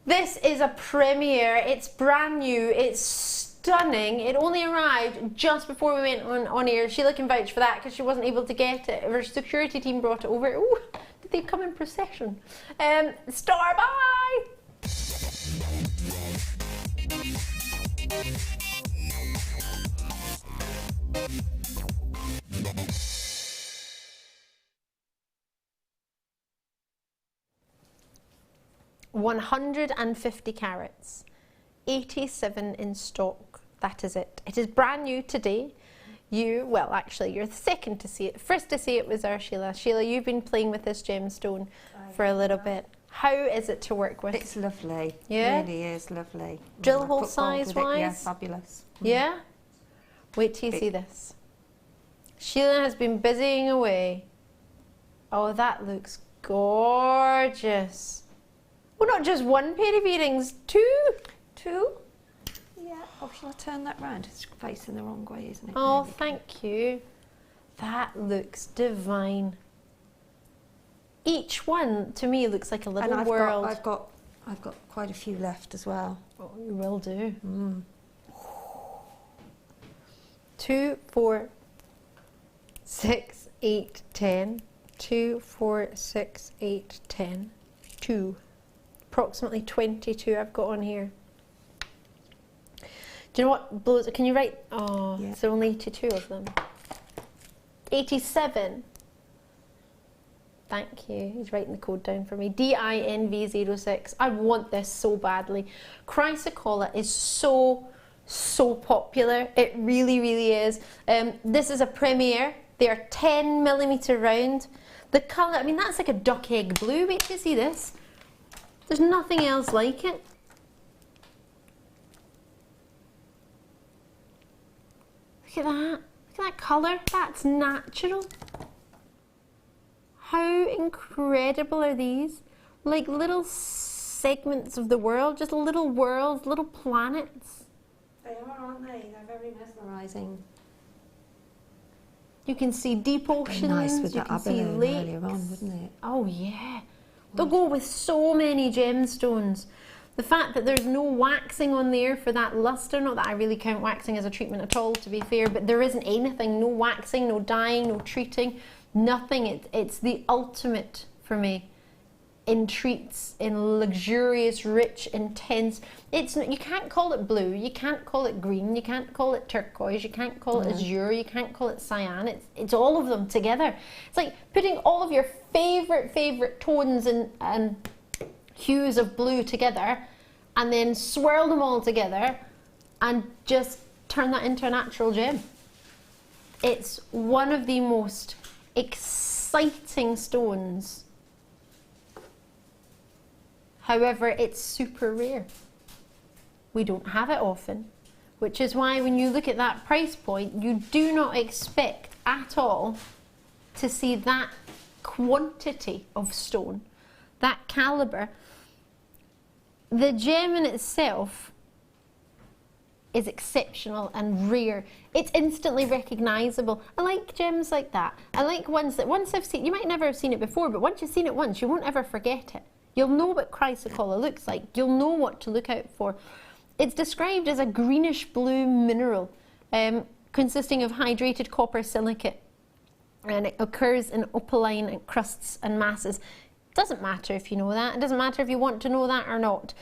This is a premiere. It's brand new. It's stunning. It only arrived just before we went on air. Sheila can vouch for that because she wasn't able to get it. Her security team brought it over. Ooh, did they come in procession? Star, bye! 150 carats, 87 in stock. That is it. It is brand new today. Well, actually, you're the second to see it. First to see it was our Sheila. Sheila, you've been playing with this gemstone for a little bit. How is it to work with? It's lovely. Yeah? It really is lovely. Drill hole size wise? Yeah, fabulous. Yeah? Wait till you see this. Sheila has been busying away. Oh, that looks gorgeous. Well, not just one pair of earrings, two. Two? Yeah. Oh, shall I turn that round? It's facing the wrong way, isn't it? Oh, thank you. That looks divine. Each one, to me, looks like a little world. I've got quite a few left as well. Oh, you will do. 2, 4, 6, 8, 10. 2, 4, 6, 8, 10. 2. Approximately 22 I've got on here. Do you know what blows? Can you write? Oh, yeah. So only 82 of them. 87. Thank you. He's writing the code down for me. DINV06. I want this so badly. Chrysocolla is so popular. It really, really is. This is a premiere. They are 10mm round. The colour, I mean, that's like a duck egg blue. Wait till you see this. There's nothing else like it. Look at that. Look at that colour. That's natural. How incredible are these? Like little segments of the world, just little worlds, little planets. They are, aren't they? They're very mesmerising. You can see deep oceans, nice with you that can see lakes. earlier on, wouldn't it? Oh yeah. They'll go with so many gemstones. The fact that there's no waxing on there for that luster, not that I really count waxing as a treatment at all, to be fair, but there isn't anything, no waxing, no dyeing, no treating, nothing. It's the ultimate for me in treats, in luxurious, rich, intense. You can't call it blue, you can't call it green, you can't call it turquoise, you can't call it azure, you can't call it cyan. It's all of them together. It's like putting all of your favorite tones and hues of blue together and then swirl them all together and just turn that into a natural gem. It's one of the most exciting stones. However, it's super rare. We don't have it often, which is why when you look at that price point, you do not expect at all to see that quantity of stone, that caliber. The gem in itself is exceptional and rare. It's instantly recognizable. I like gems like that. I like ones that once I've seen, you might never have seen it before, but once you've seen it once, you won't ever forget it. You'll know what chrysocolla looks like. You'll know what to look out for. It's described as a greenish blue mineral consisting of hydrated copper silicate, and it occurs in opaline crusts and masses. It doesn't matter if you know that. It doesn't matter if you want to know that or not.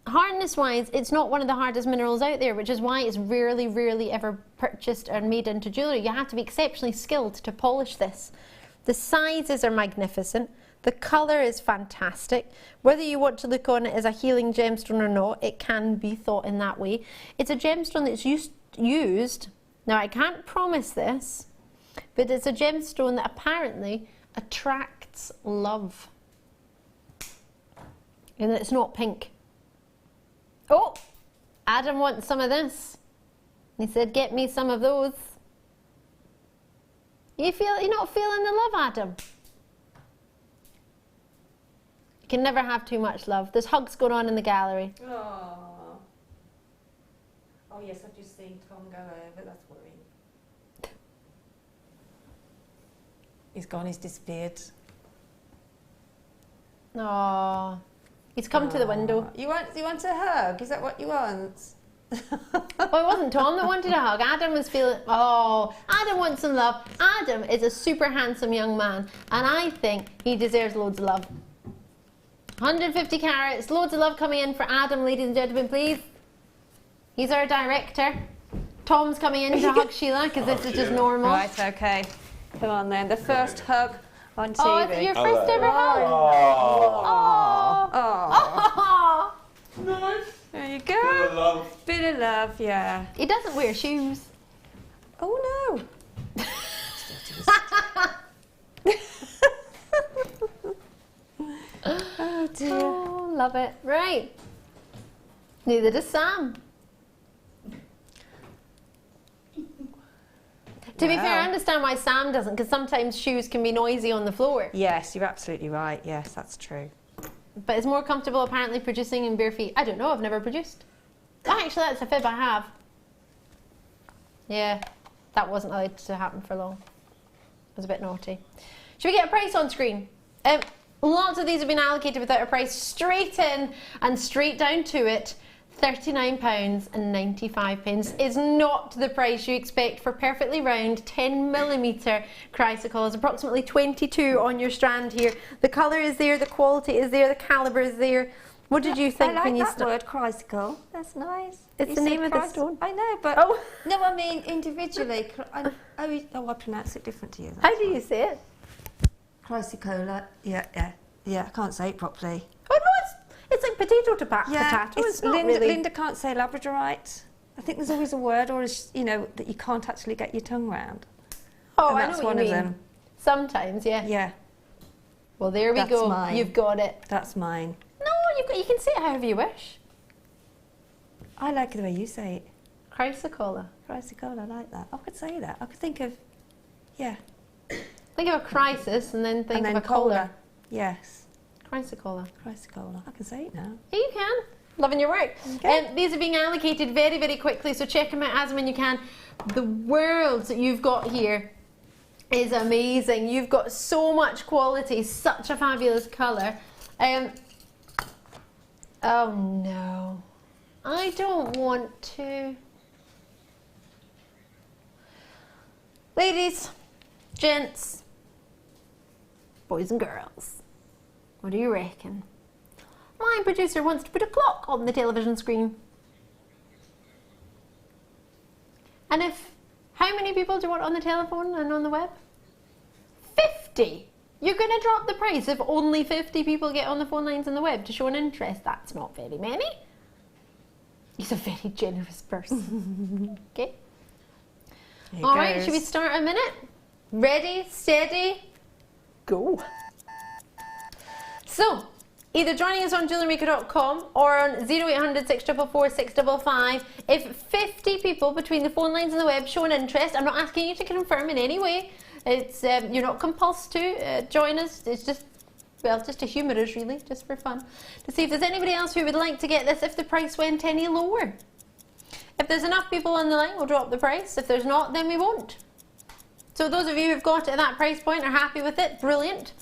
Hardness wise, it's not one of the hardest minerals out there, which is why it's rarely ever purchased or made into jewellery. You have to be exceptionally skilled to polish this. The sizes are magnificent. The colour is fantastic. Whether you want to look on it as a healing gemstone or not, it can be thought in that way. It's a gemstone that's used, now I can't promise this, but it's a gemstone that apparently attracts love. And it's not pink. Oh, Adam wants some of this. He said, get me some of those. You're not feeling the love, Adam? You can never have too much love. There's hugs going on in the gallery. Oh yes, I've just seen Tom go over. That's worrying. He's gone. He's disappeared. Oh, he's come to the window. You want a hug? Is that what you want? Well, it wasn't Tom that wanted a hug. Adam was feeling, Adam wants some love. Adam is a super handsome young man, and I think he deserves loads of love. 150 carats, loads of love coming in for Adam, ladies and gentlemen, please. He's our director. Tom's coming in to hug Sheila, because this is just normal. Right, okay. Come on then. The first hug on TV. Oh, is it your first ever hug? Oh. Nice. There you Bit of go. love. Bit of love, yeah. He doesn't wear shoes. Oh no. Oh dear. Oh, love it. Right. Neither does Sam. To be fair, I understand why Sam doesn't, because sometimes shoes can be noisy on the floor. Yes, you're absolutely right. Yes, that's true. But it's more comfortable apparently producing in bare feet. I don't know, I've never produced. Oh, actually, that's a fib I have. Yeah, that wasn't allowed to happen for long. It was a bit naughty. Should we get a price on screen? Lots of these have been allocated without a price. Straight in and straight down to it. £39.95 is not the price you expect for perfectly round 10mm chrysocollars. Approximately 22 on your strand here. The colour is there, the quality is there, the calibre is there. What did you think I when you like that word, chrysicle. That's nice. It's You the said name of the stone. I know, but Oh. no, I mean individually. I pronounce it different to you. How do you say it? Chrysicola. Yeah. I can't say it properly. Oh no, it's like potato to potato. It's not Linda, really. Linda can't say Labradorite. I think there's always a word, or that you can't actually get your tongue round. Oh, And I that's know what one you mean. of them. Sometimes, yeah. Yeah, Well, there we That's go. mine. You've got it. that's mine. No, you can say it however you wish. I like the way you say it. Chrysocolla. Chrysicola, I like that. I could say that. I could think of, yeah. Think of a crisis and then think and then of a collar. Yes, Chrysocolla. Chrysicola. I can say it now. Yeah, you can. Loving your work. Okay. These are being allocated very, very quickly, so check them out as and when you can. The world that you've got here is amazing. You've got so much quality, such a fabulous colour. Oh no, I don't want to. Ladies, gents, boys and girls, what do you reckon? My producer wants to put a clock on the television screen. And how many people do you want on the telephone and on the web? 50! You're going to drop the price if only 50 people get on the phone lines and the web to show an interest. That's not very many. He's a very generous person. Okay. All right, should we start a minute? Ready, steady, go. So, either joining us on JewelleryMaker.com or on 0800 644 655. If 50 people between the phone lines and the web show an interest, I'm not asking you to confirm in any way. It's you're not compulsed to join us. It's just, well, just to humour us really, just for fun. To see if there's anybody else who would like to get this if the price went any lower. If there's enough people on the line, we'll drop the price. If there's not, then we won't. So those of you who've got it at that price point are happy with it, brilliant.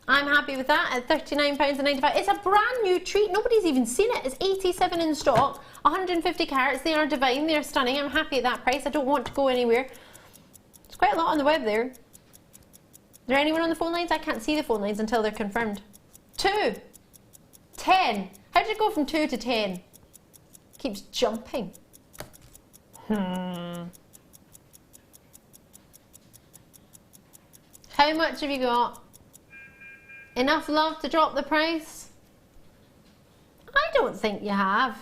I'm happy with that at £39.95. It's a brand new treat. Nobody's even seen it. It's 87 in stock, 150 carats. They are divine. They are stunning. I'm happy at that price. I don't want to go anywhere. It's quite a lot on the web there. Is there anyone on the phone lines? I can't see the phone lines until they're confirmed. 2. 10. How did it go from 2 to 10? Keeps jumping. How much have you got? Enough love to drop the price? I don't think you have.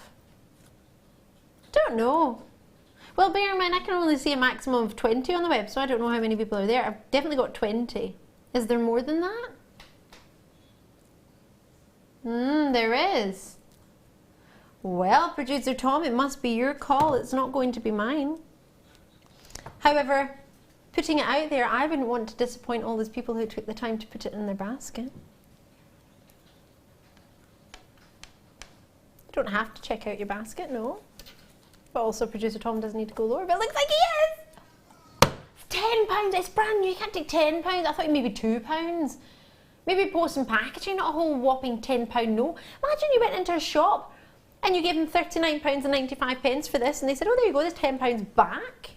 Don't know. Well, bear in mind, I can only see a maximum of 20 on the web, so I don't know how many people are there. I've definitely got 20. Is there more than that? There is. Well, producer Tom, it must be your call. It's not going to be mine. However, putting it out there, I wouldn't want to disappoint all those people who took the time to put it in their basket. You don't have to check out your basket, no. But also producer Tom doesn't need to go lower, but it looks like he is! It's £10, it's brand new, you can't take £10. I thought maybe £2. Maybe post and packaging, not a whole whopping £10 no. Imagine you went into a shop and you gave them £39.95 for this and they said, oh, there you go, there's £10 back.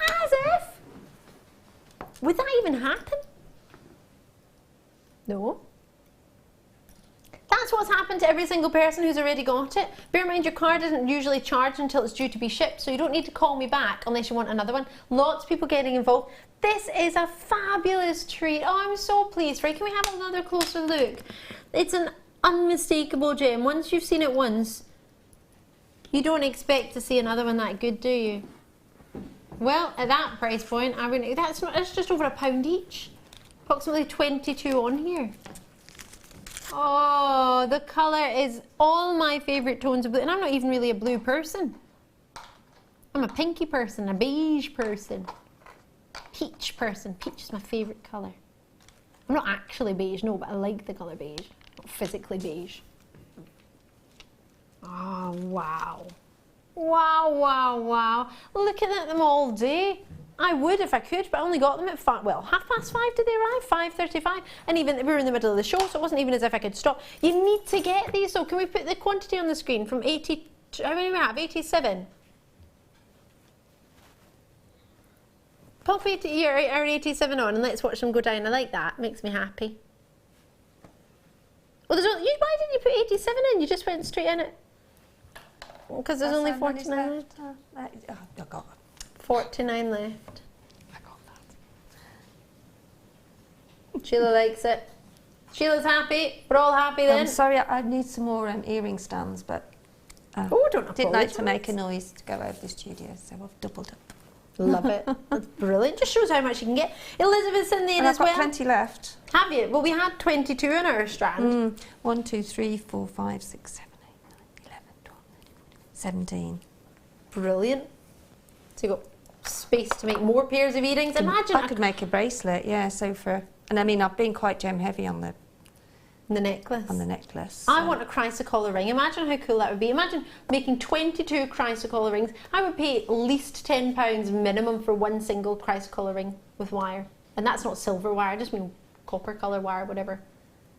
As if. Would that even happen? No. That's what's happened to every single person who's already got it. Bear in mind, your card isn't usually charged until it's due to be shipped, so you don't need to call me back unless you want another one. Lots of people getting involved. This is a fabulous treat. Oh, I'm so pleased. Right, can we have another closer look? It's an unmistakable gem. Once you've seen it once, you don't expect to see another one that good, do you? Well, at that price point, I mean, that's just over £1 each. Approximately 22 on here. Oh, the colour is all my favourite tones of blue. And I'm not even really a blue person. I'm a pinky person, a beige person, peach person. Peach is my favourite colour. I'm not actually beige, no, but I like the colour beige. Not physically beige. Oh, wow. Wow, wow, wow. Looking at them all day. I would if I could, but I only got them at 5:30 did they arrive? 5:35, and even we were in the middle of the show, so it wasn't even as if I could stop. You need to get these, so can we put the quantity on the screen from 80, how many do we have? 87? Pop 80, or 87 on, and let's watch them go down. I like that, makes me happy. Well, why didn't you put 87 in? You just went straight in it. Because there's only 49 left. I got 49 left. I got that. Sheila likes it. Sheila's happy. We're all happy then. I'm sorry, I need some more earring stands, but don't didn't like apologise. to make a noise to go over the studio, so I've doubled up. Love it. That's brilliant. Just shows how much you can get. Elizabeth's in there And as I've got well. plenty left. Have you? Well, we had 22 in our strand. 1, 2, 3, 4, 5, 6, 7, 8, 9, 11, 12, 17. Brilliant. So you've got space to make more pairs of earrings. Imagine I could make a bracelet, yeah. So and I mean, I've been quite gem heavy on the necklace. So. I want a chrysocolla ring. Imagine how cool that would be. Imagine making 22 chrysocolla rings. I would pay at least £10 minimum for one single chrysocolla ring with wire. And that's not silver wire, I just mean copper colour wire, whatever.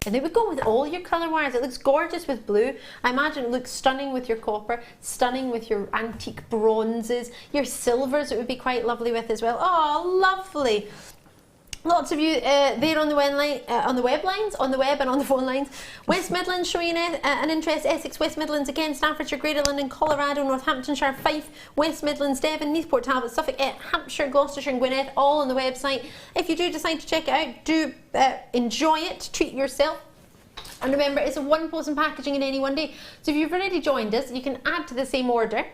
And they would go with all your colour wires. It looks gorgeous with blue. I imagine it looks stunning with your copper, stunning with your antique bronzes, your silvers it would be quite lovely with as well. Oh, lovely. Lots of you there on the web and on the phone lines. West Midlands showing an interest. Essex, West Midlands again, Staffordshire, Greater London, Colorado, Northamptonshire, Fife, West Midlands, Devon, Newport Talbot, Suffolk, Hampshire, Gloucestershire and Gwynedd, all on the website. If you do decide to check it out, do enjoy it, treat yourself. And remember, it's a one post and packaging in any one day. So if you've already joined us, you can add to the same order.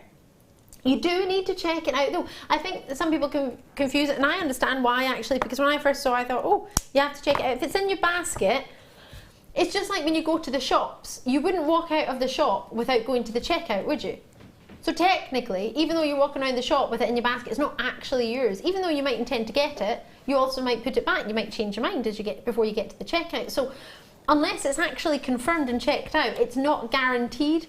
You do need to check it out though. I think some people can confuse it, and I understand why actually, because when I first saw it, I thought, oh, you have to check it out. If it's in your basket, it's just like when you go to the shops. You wouldn't walk out of the shop without going to the checkout, would you? So technically, even though you're walking around the shop with it in your basket, it's not actually yours. Even though you might intend to get it, you also might put it back. You might change your mind before you get to the checkout. So unless it's actually confirmed and checked out, it's not guaranteed.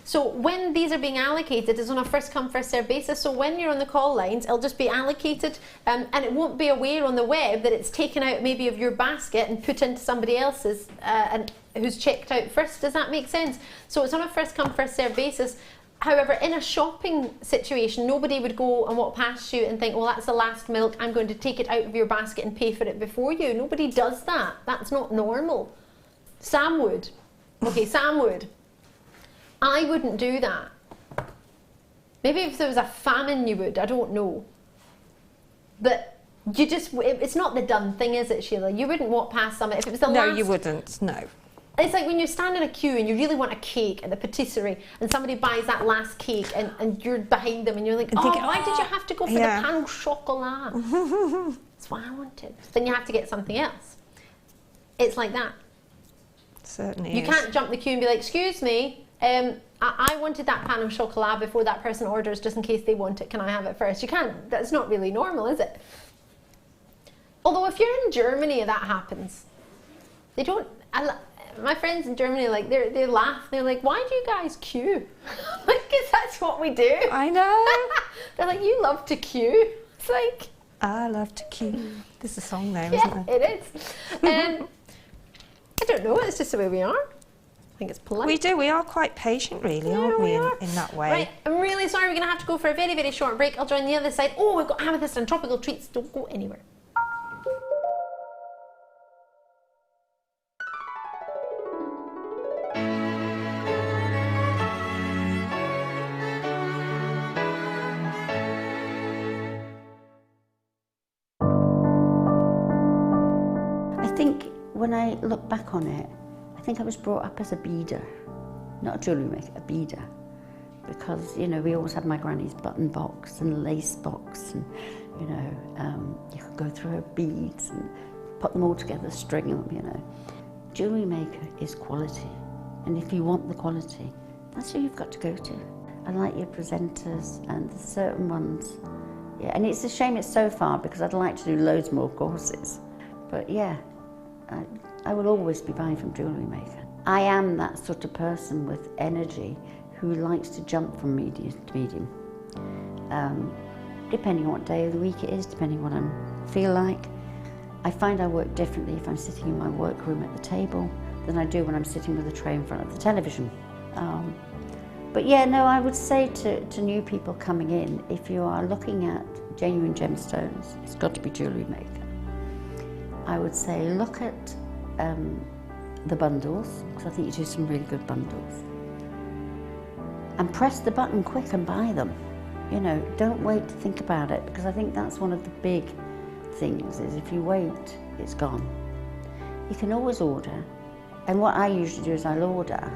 So when these are being allocated, it's on a first come, first served basis. So when you're on the call lines, it'll just be allocated and it won't be aware on the web that it's taken out maybe of your basket and put into somebody else's and who's checked out first. Does that make sense? So it's on a first come, first served basis. However, in a shopping situation, nobody would go and walk past you and think, well, that's the last milk, I'm going to take it out of your basket and pay for it before you. Nobody does that. That's not normal. Sam would. Okay, Sam would. I wouldn't do that. Maybe if there was a famine you would, I don't know. But you just, it's not the done thing, is it, Sheila? You wouldn't walk past somebody if it was the last... No, you wouldn't, no. It's like when you stand in a queue and you really want a cake at the patisserie and somebody buys that last cake and you're behind them and you're like, why did you have to go for the pain au chocolat? That's what I wanted. Then you have to get something else. It's like that. Certainly You can't jump the queue and be like, excuse me, I wanted that pain au chocolat before that person orders just in case they want it. Can I have it first? You can't. That's not really normal, is it? Although if you're in Germany, that happens. They don't... my friends in Germany, like, they laugh. They're like, why do you guys queue? Like, because that's what we do. I know. They're like, you love to queue. It's like... I love to queue. There's a song there, isn't there? It is. I don't know. It's just the way we are. I think it's polite. We do. We are quite patient, really, aren't we, in that way? Right. I'm really sorry. We're going to have to go for a very, very short break. I'll join the other side. Oh, we've got amethyst and tropical treats. Don't go anywhere. think when I look back on it, I think I was brought up as a beader, not a jewellery maker, a beader. Because, you know, we always had my granny's button box and lace box, and, you know, you could go through her beads and put them all together, string them, you know. Jewellery maker is quality, and if you want the quality, that's who you've got to go to. I like your presenters, and the certain ones, yeah, and it's a shame it's so far because I'd like to do loads more courses. But yeah, I will always be buying from Jewellery Maker. I am that sort of person with energy who likes to jump from medium to medium. Depending on what day of the week it is, depending on what I feel like. I find I work differently if I'm sitting in my workroom at the table than I do when I'm sitting with a tray in front of the television. But yeah, no, I would say to new people coming in, if you are looking at genuine gemstones, it's got to be Jewellery Maker. I would say look at the bundles, because I think you do some really good bundles. And press the button quick and buy them. You know, don't wait to think about it, because I think that's one of the big things, is if you wait, it's gone. You can always order, and what I usually do is I'll order,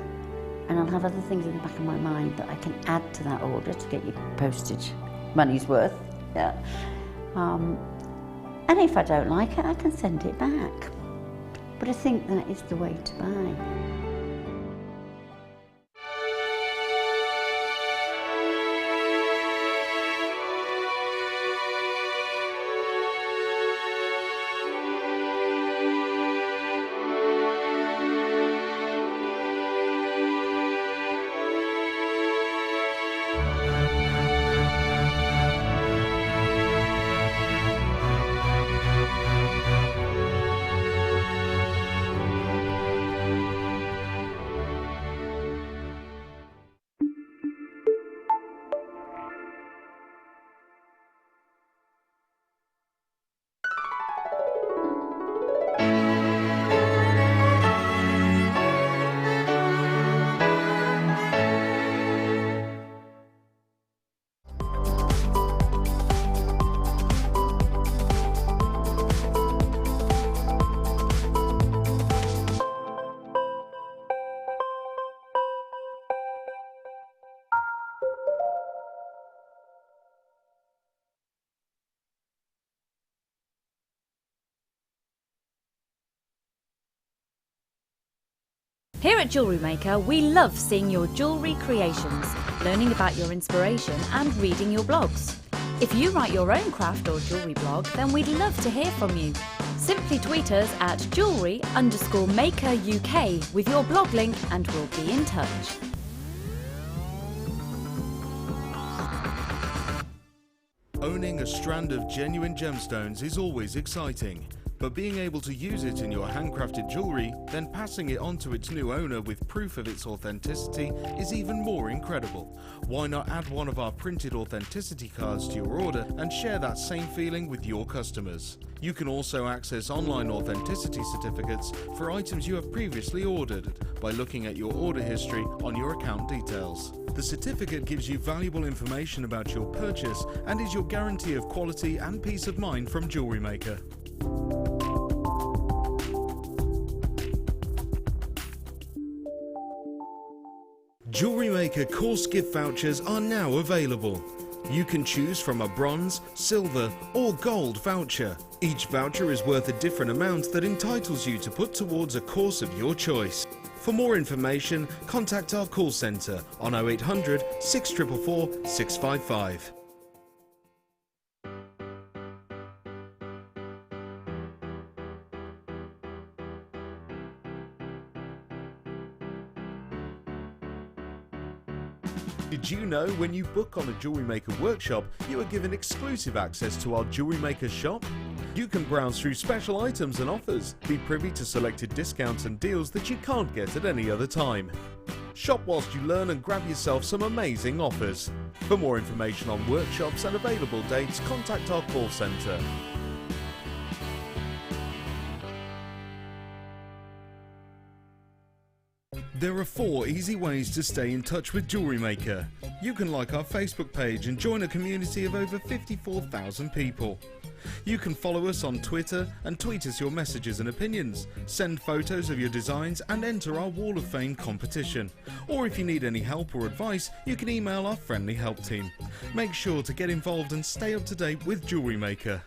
and I'll have other things in the back of my mind that I can add to that order to get your postage money's worth. Yeah. And if I don't like it, I can send it back. But I think that is the way to buy. Here at Jewellery Maker, we love seeing your jewellery creations, learning about your inspiration and reading your blogs. If you write your own craft or jewellery blog, then we'd love to hear from you. Simply tweet us at jewellery_maker UK with your blog link and we'll be in touch. Owning a strand of genuine gemstones is always exciting. But being able to use it in your handcrafted jewellery, then passing it on to its new owner with proof of its authenticity is even more incredible. Why not add one of our printed authenticity cards to your order and share that same feeling with your customers? You can also access online authenticity certificates for items you have previously ordered by looking at your order history on your account details. The certificate gives you valuable information about your purchase and is your guarantee of quality and peace of mind from Jewellery Maker. Jewellery Maker course gift vouchers are now available. You can choose from a bronze, silver or gold voucher. Each voucher is worth a different amount that entitles you to put towards a course of your choice. For more information, contact our call centre on 0800 644 655. Did you know when you book on a Jewellery Maker workshop, you are given exclusive access to our Jewellery Maker shop? You can browse through special items and offers, be privy to selected discounts and deals that you can't get at any other time. Shop whilst you learn and grab yourself some amazing offers. For more information on workshops and available dates, contact our call centre. There are 4 easy ways to stay in touch with Jewellery Maker. You can like our Facebook page and join a community of over 54,000 people. You can follow us on Twitter and tweet us your messages and opinions, send photos of your designs and enter our Wall of Fame competition. Or if you need any help or advice, you can email our friendly help team. Make sure to get involved and stay up to date with Jewellery Maker.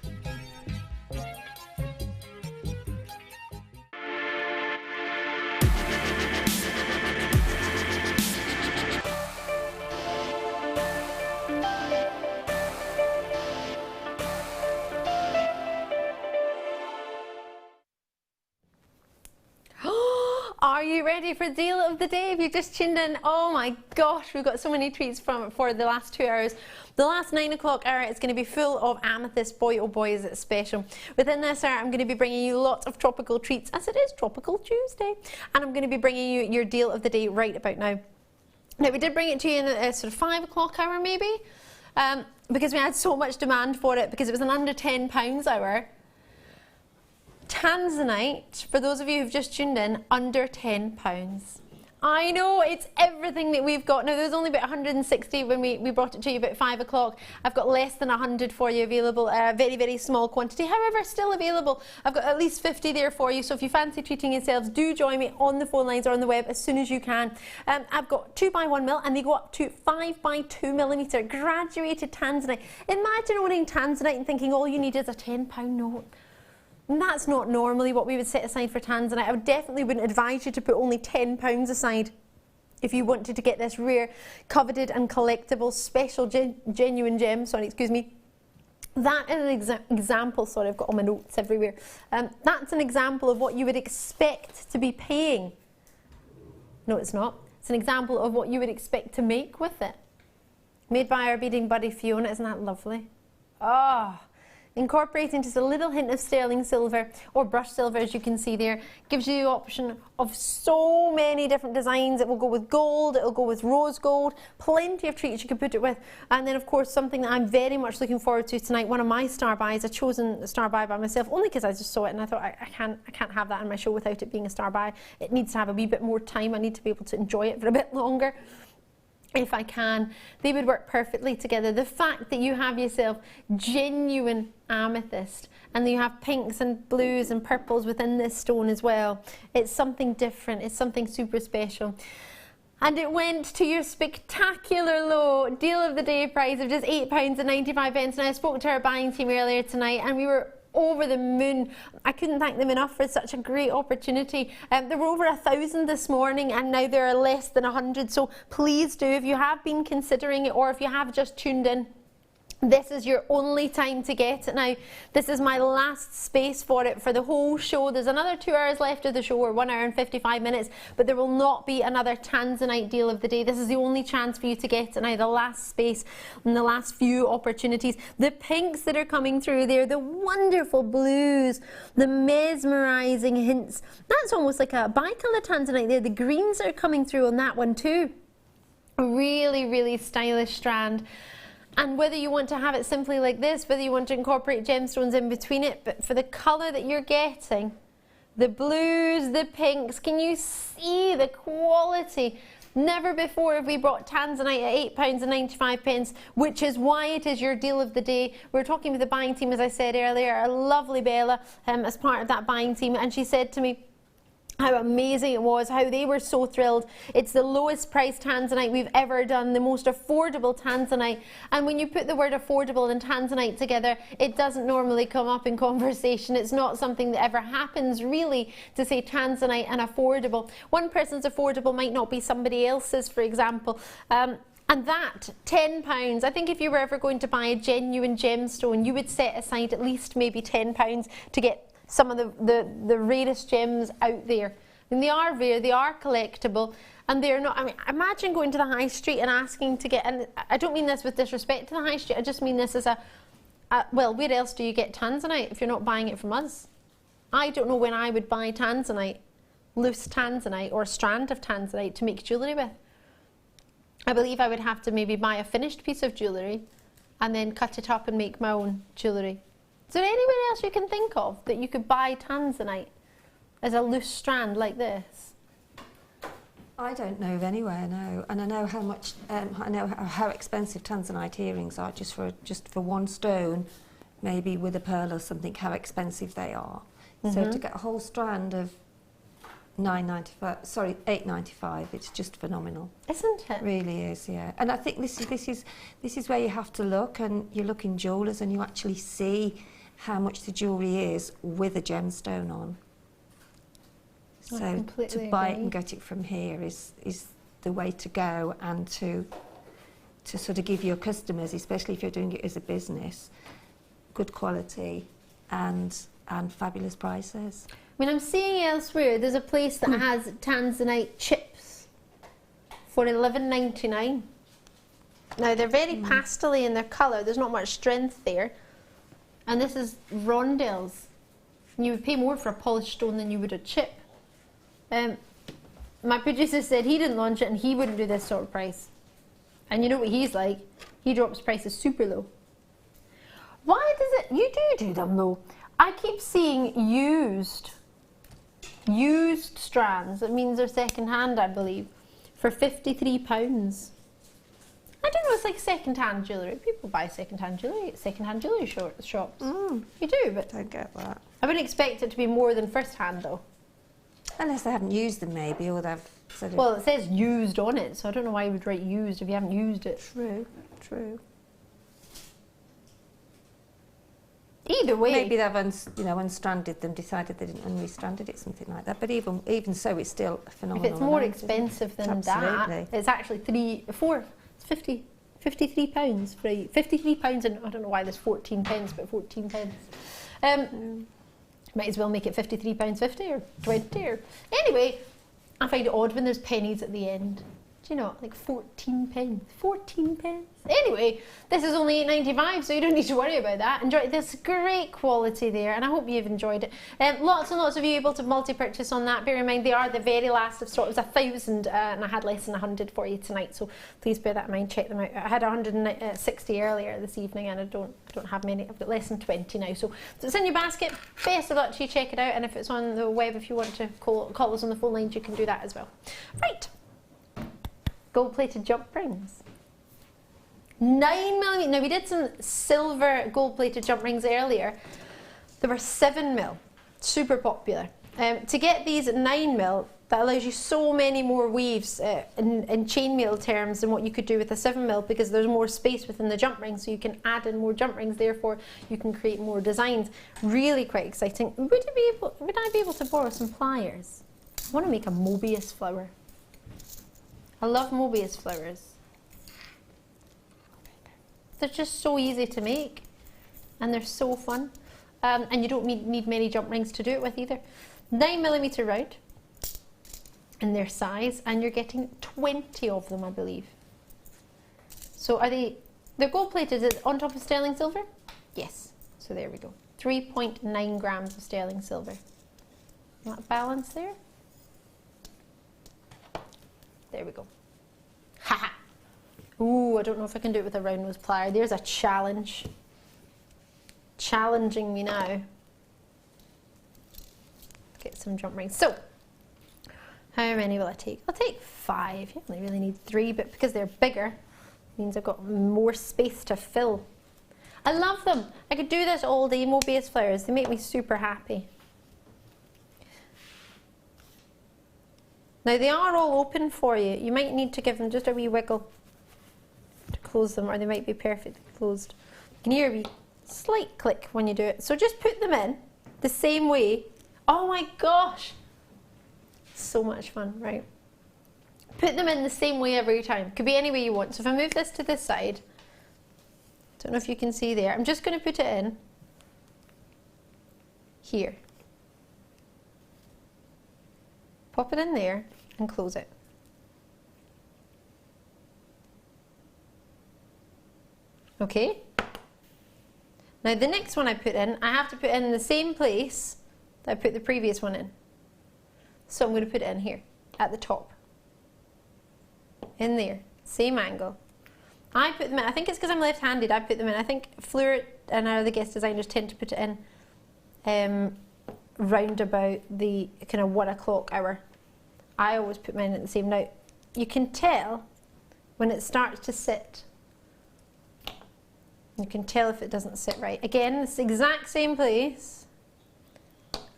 Are you ready for deal of the day? If you just tuned in, oh my gosh, we've got so many treats for the last 2 hours. The last 9 o'clock hour is going to be full of amethyst. Boy, oh boy, is it special. Within this hour, I'm going to be bringing you lots of tropical treats, as it is Tropical Tuesday. And I'm going to be bringing you your deal of the day right about now. Now, we did bring it to you in a sort of 5 o'clock hour maybe, because we had so much demand for it, because it was an under £10 hour. Tanzanite, for those of you who've just tuned in, under £10. I know, it's everything that we've got. Now, there was only about 160 when we brought it to you about 5 o'clock. I've got less than 100 for you available, a very, very small quantity. However, still available. I've got at least 50 there for you. So if you fancy treating yourselves, do join me on the phone lines or on the web as soon as you can. I've got 2x1mm and they go up to 5x2mm graduated Tanzanite. Imagine owning Tanzanite and thinking all you need is a £10 note. And that's not normally what we would set aside for Tanzanite. I definitely wouldn't advise you to put only £10 aside if you wanted to get this rare, coveted and collectible, special, genuine gem. Sorry, excuse me. That is an example, sorry, I've got all my notes everywhere. That's an example of what you would expect to be paying. No, it's not. It's an example of what you would expect to make with it. Made by our beading buddy Fiona, isn't that lovely? Oh. Incorporating just a little hint of sterling silver or brushed silver, as you can see there, gives you the option of so many different designs. It will go with gold, it will go with rose gold, plenty of treats you can put it with. And then of course something that I'm very much looking forward to tonight, one of my star buys, a chosen star buy by myself, only because I just saw it and I thought I can't have that in my show without it being a star buy. It needs to have a wee bit more time. I need to be able to enjoy it for a bit longer. If I can, they would work perfectly together. The fact that you have yourself genuine amethyst and you have pinks and blues and purples within this stone as well, it's something different, it's something super special. And it went to your spectacular low deal of the day price of just £8.95. Now, I spoke to our buying team earlier tonight and we were over the moon. I couldn't thank them enough for such a great opportunity. There were over 1,000 this morning and now there are less than 100, so please do, if you have been considering it or if you have just tuned in, this is your only time to get it now. This is my last space for it for the whole show. There's another 2 hours left of the show, or 1 hour and 55 minutes, but there will not be another Tanzanite deal of the day. This is the only chance for you to get it now, the last space and the last few opportunities. The pinks that are coming through there, the wonderful blues, the mesmerizing hints. That's almost like a bicolor Tanzanite there. The greens are coming through on that one too. Really, really stylish strand. And whether you want to have it simply like this, whether you want to incorporate gemstones in between it, but for the colour that you're getting, the blues, the pinks, can you see the quality? Never before have we brought Tanzanite at £8.95, which is why it is your deal of the day. We were talking with the buying team, as I said earlier, our lovely Bella, as part of that buying team, and she said to me how amazing it was, how they were so thrilled. It's the lowest priced Tanzanite we've ever done, the most affordable Tanzanite. And when you put the word affordable and Tanzanite together, it doesn't normally come up in conversation. It's not something that ever happens really to say Tanzanite and affordable. One person's affordable might not be somebody else's, for example. And that, £10, I think if you were ever going to buy a genuine gemstone, you would set aside at least maybe £10 to get some of the rarest gems out there. And they are rare, they are collectible, and they're not, I mean, imagine going to the high street and asking to get, and I don't mean this with disrespect to the high street, I just mean this as well, where else do you get Tanzanite if you're not buying it from us? I don't know when I would buy Tanzanite, loose Tanzanite, or a strand of Tanzanite to make jewellery with. I believe I would have to maybe buy a finished piece of jewellery and then cut it up and make my own jewellery. Is there anywhere else you can think of that you could buy Tanzanite as a loose strand like this? I don't know of anywhere, no. And I know how much, I know how expensive Tanzanite earrings are just for one stone, maybe with a pearl or something, how expensive they are. So to get a whole strand of $8.95, it's just phenomenal. Isn't it? It really is, yeah. And I think this is where you have to look, and you look in jewellers and you actually see how much the jewellery is with a gemstone on. So to buy it and get it from here is the way to go, and to sort of give your customers, especially if you're doing it as a business, good quality and fabulous prices. I mean, I'm seeing elsewhere there's a place that has Tanzanite chips for $11.99. Now they're very pastel-y in their colour. There's not much strength there, and this is Rondelles. And you would pay more for a polished stone than you would a chip. My producer said he didn't launch it and he wouldn't do this sort of price. And you know what he's like? He drops prices super low. Why does it? You do them low. I keep seeing used strands. That means they're second hand, I believe, for £53. I don't know. It's like second hand jewellery. People buy second hand jewellery at second hand jewellery shops. You do, but Don't get that. I wouldn't expect it to be more than first hand though. Unless they haven't used them, maybe, or they've sort of... Well, it says used on it, so I don't know why you would write used if you haven't used it. True, true. Either way. Maybe they've unstranded them, decided they didn't unrestranded it, something like that. But even so, it's still a phenomenal. If it's more amount, expensive than Absolutely. that, it's actually £53 for £53, and I don't know why there's 14 pence, but 14 pence. Might as well make it £53.50 or 20 or... Anyway, I find it odd when there's pennies at the end. Do you know, like 14 pence. 14 pence. Anyway, this is only £8.95, so you don't need to worry about that. Enjoy this great quality there, and I hope you've enjoyed it. Lots and lots of you able to multi-purchase on that. Bear in mind, they are the very last of sort. It was 1,000, and I had less than 100 for you tonight, so please bear that in mind. Check them out. I had 160 earlier this evening, and I don't have many. I've got less than 20 now, so it's in your basket. Best of luck to you. Check it out, and if it's on the web, if you want to call us on the phone lines, you can do that as well. Right. Gold-plated jump rings. 9mm. Now we did some silver gold-plated jump rings earlier. There were 7mm, super popular. To get these at 9mm, that allows you so many more weaves in chainmail terms than what you could do with a 7mm, because there's more space within the jump ring, so you can add in more jump rings. Therefore, you can create more designs. Really quite exciting. Would I be able to borrow some pliers? I want to make a Mobius flower. I love Mobius flowers. They're just so easy to make, and they're so fun. And you don't need many jump rings to do it with either. 9mm round in their size, and you're getting 20 of them, I believe. So they're gold plated. Is it on top of sterling silver? Yes. So there we go. 3.9 grams of sterling silver. That balance there. There we go. Haha. Ooh, I don't know if I can do it with a round nose plier. There's a challenge. Challenging me now. Get some jump rings. So, how many will I take? I'll take 5. You only really need 3, but because they're bigger, it means I've got more space to fill. I love them. I could do this all day. Mobius flowers, they make me super happy. Now they are all open for you. You might need to give them just a wee wiggle to close them, or they might be perfectly closed. You can hear a wee slight click when you do it. So just put them in the same way. Oh my gosh! So much fun, right? Put them in the same way every time. Could be any way you want. So if I move this to this side, don't know if you can see there. I'm just going to put it in here. Pop it in there and close it. Okay. Now the next one I put in, I have to put in the same place that I put the previous one in. So I'm going to put it in here at the top. In there, same angle. I put them in, I think it's because I'm left-handed, I put them in. I think Fleur and our other guest designers tend to put it in round about the kind of 1 o'clock hour. I always put mine at the same. Now, you can tell when it starts to sit. You can tell if it doesn't sit right. Again, it's the exact same place.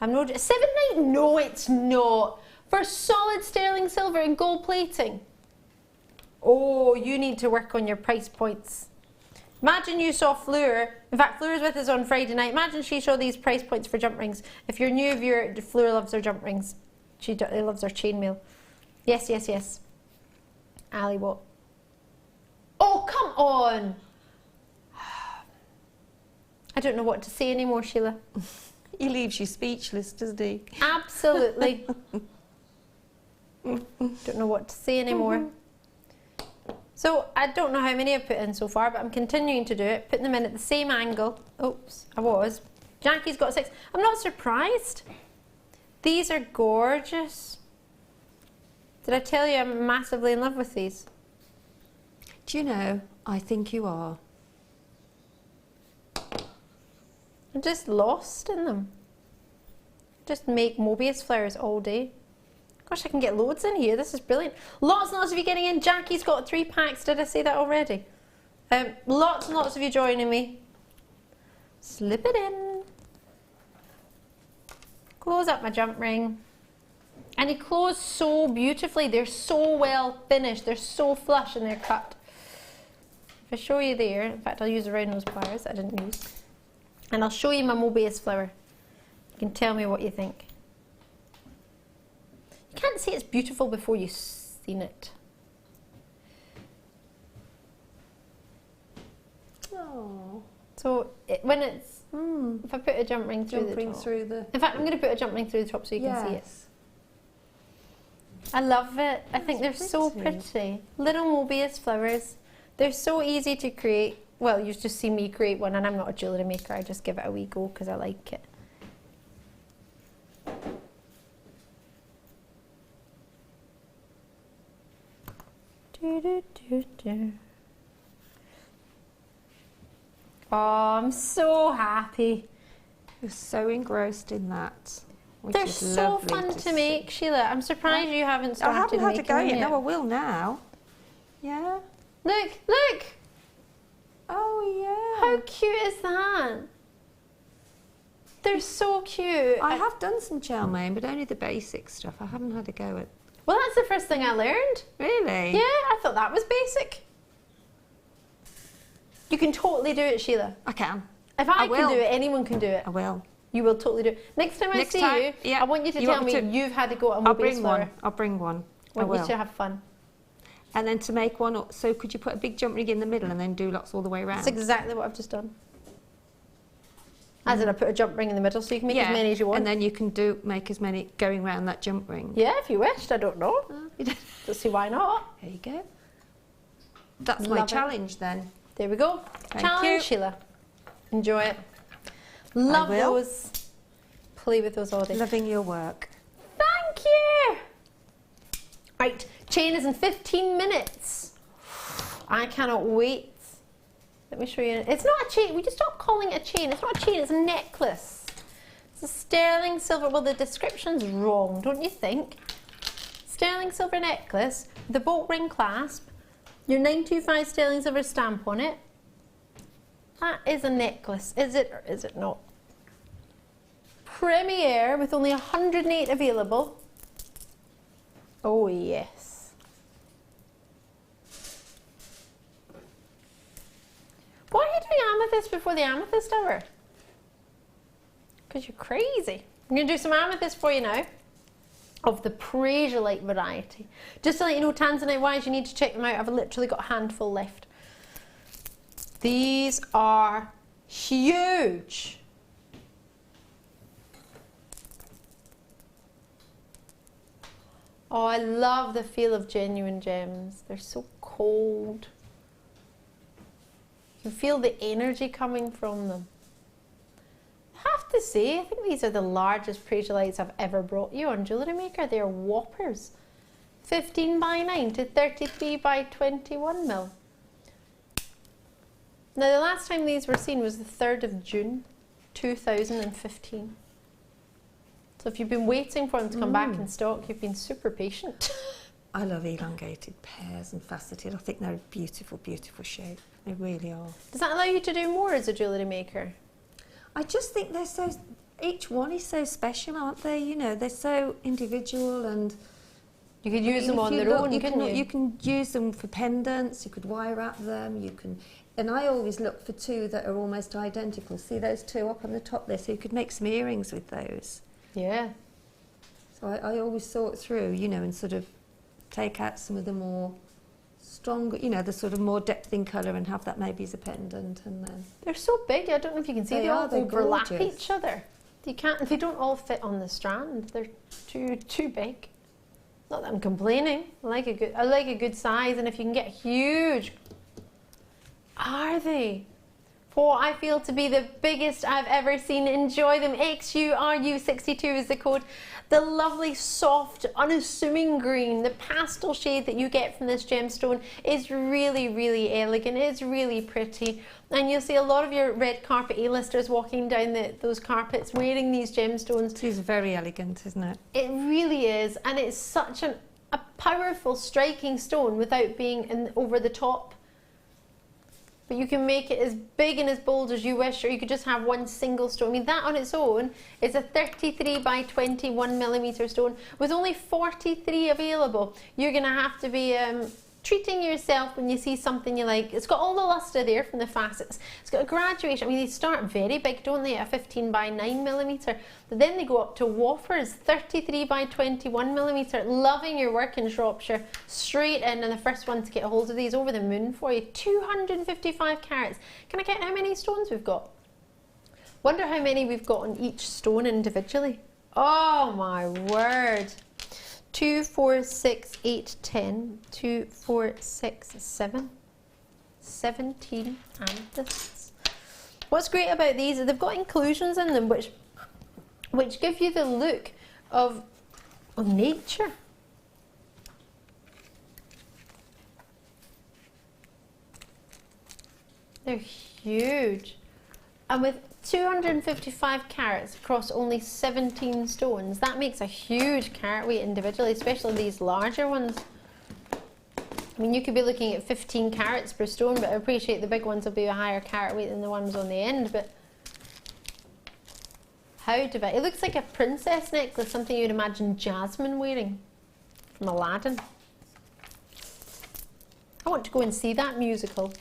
I'm no 7.9. No, it's not. For solid sterling silver and gold plating. Oh, you need to work on your price points. Imagine you saw Fleur. In fact, Fleur's with us on Friday night. Imagine she saw these price points for jump rings. If you're new viewer, Fleur loves her jump rings. She loves her chainmail. Yes, yes, yes. Ali, what? Oh, come on. I don't know what to say anymore, Sheila. He leaves you speechless, doesn't he? Absolutely. Don't know what to say anymore. So I don't know how many I've put in so far, but I'm continuing to do it, putting them in at the same angle. Oops, I was. Jackie's got 6. I'm not surprised. These are gorgeous. Did I tell you I'm massively in love with these? Do you know, I think you are. I'm just lost in them. Just make Mobius flowers all day. Gosh, I can get loads in here. This is brilliant. Lots and lots of you getting in. Jackie's got 3 packs. Did I say that already? Lots and lots of you joining me. Slip it in. Close up my jump ring. And they close so beautifully. They're so well finished. They're so flush and they're cut. If I show you there, in fact I'll use around those pliers that I didn't use. And I'll show you my Mobius flower. You can tell me what you think. You can't say it's beautiful before you've seen it. Oh. So when it's, if I put a jump ring through the top. In fact, I'm going to put a jump ring through the top so you can see it. I love it. I think they're so pretty. Little Mobius flowers. They're so easy to create. Well, you just see me create one, and I'm not a jewellery maker. I just give it a wee go because I like it. Oh, I'm so happy. You're so engrossed in that. They're so fun to make, Sheila. I'm surprised you haven't started making them. I haven't had a go yet. No, I will now. Yeah. Look, look. Oh, yeah. How cute is that? They're so cute. I have done some gel making, but only the basic stuff. I haven't had a go at. Well, that's the first thing I learned. Really? Yeah, I thought that was basic. You can totally do it, Sheila. I can. If I can do it, anyone can do it. I will. You will totally do it. Next time I see you, yeah. I want you to tell me you've had to go at a Mobius flower. I'll bring one. I want you to have fun. And then to make one, so could you put a big jump ring in the middle and then do lots all the way around? That's exactly what I've just done. As in, I put a jump ring in the middle so you can make as many as you want. And then you can make as many going around that jump ring. Yeah, if you wished. I don't know. Don't see why not. There you go. That's my challenge then. There we go. Thank Challenge, you. Sheila. Enjoy it. Love those. Play with those all day. Loving your work. Thank you. Right, chain is in 15 minutes. I cannot wait. Let me show you. It's not a chain. We just stop calling it a chain. It's not a chain. It's a necklace. It's a sterling silver. Well, the description's wrong, don't you think? Sterling silver necklace with a bolt ring clasp. Your 925 sterling silver stamp on it. That is a necklace. Is it or is it not? Premiere with only 108 available. Oh yes. Why are you doing amethyst before the amethyst hour? Because you're crazy. I'm going to do some amethyst for you now of the Prasiolite variety. Just to let you know, Tanzanite wise, you need to check them out. I've literally got a handful left. These are huge. Oh, I love the feel of genuine gems. They're so cold. You can feel the energy coming from them. I have to say, I think these are the largest Prasiolites I've ever brought you on Jewellery Maker. They're whoppers. 15 by 9 to 33 by 21 mil. Now, the last time these were seen was the 3rd of June, 2015. So if you've been waiting for them to come back in stock, you've been super patient. I love elongated pears and faceted. I think they're a beautiful, beautiful shape. They really are. Does that allow you to do more as a jewellery maker? I just think they're so, each one is so special, aren't they? You know, they're so individual, and you could use them on their own, couldn't you? You can use them for pendants, you could wire wrap them, you can, and I always look for two that are almost identical. See those two up on the top there, so you could make some earrings with those. Yeah. So I always sort through, you know, and sort of take out some of the more stronger, you know, the sort of more depth in colour, and have that maybe as a pendant. And then they're so big, I don't know if you can see, they all overlap gorgeous. each other. You can't, they don't all fit on the strand, they're too big. Not that I'm complaining, I like a good size, and if you can get huge, are they? For what I feel to be the biggest I've ever seen. Enjoy them. XURU62 is the code. The lovely, soft, unassuming green, the pastel shade that you get from this gemstone is really, really elegant. It's really pretty. And you'll see a lot of your red carpet A-listers walking down those carpets wearing these gemstones. it is very elegant, isn't it? It really is. And it's such a powerful, striking stone without being over the top. But you can make it as big and as bold as you wish, or you could just have one single stone. I mean, that on its own is a 33 by 21 millimeter stone with only 43 available. You're going to have to be treating yourself when you see something you like. It's got all the lustre there from the facets. It's got a graduation. I mean, they start very big, don't they, at a 15 by 9 millimeter. But then they go up to whoppers, 33 by 21 millimeter. Loving your work in Shropshire. Straight in, and the first one to get a hold of these, over the moon for you. 255 carats. Can I count how many stones we've got? Wonder how many we've got on each stone individually. Oh my word. 2, 4, 6, 8, 10, 2, 4, 6, 7, 17 amethysts. What's great about these is they've got inclusions in them which give you the look of nature. They're huge. And with 255 carats across only 17 stones, that makes a huge carat weight individually, especially these larger ones. I mean, you could be looking at 15 carats per stone, but I appreciate the big ones will be a higher carat weight than the ones on the end. But how divine. It looks like a princess necklace, something you'd imagine Jasmine wearing from Aladdin. I want to go and see that musical.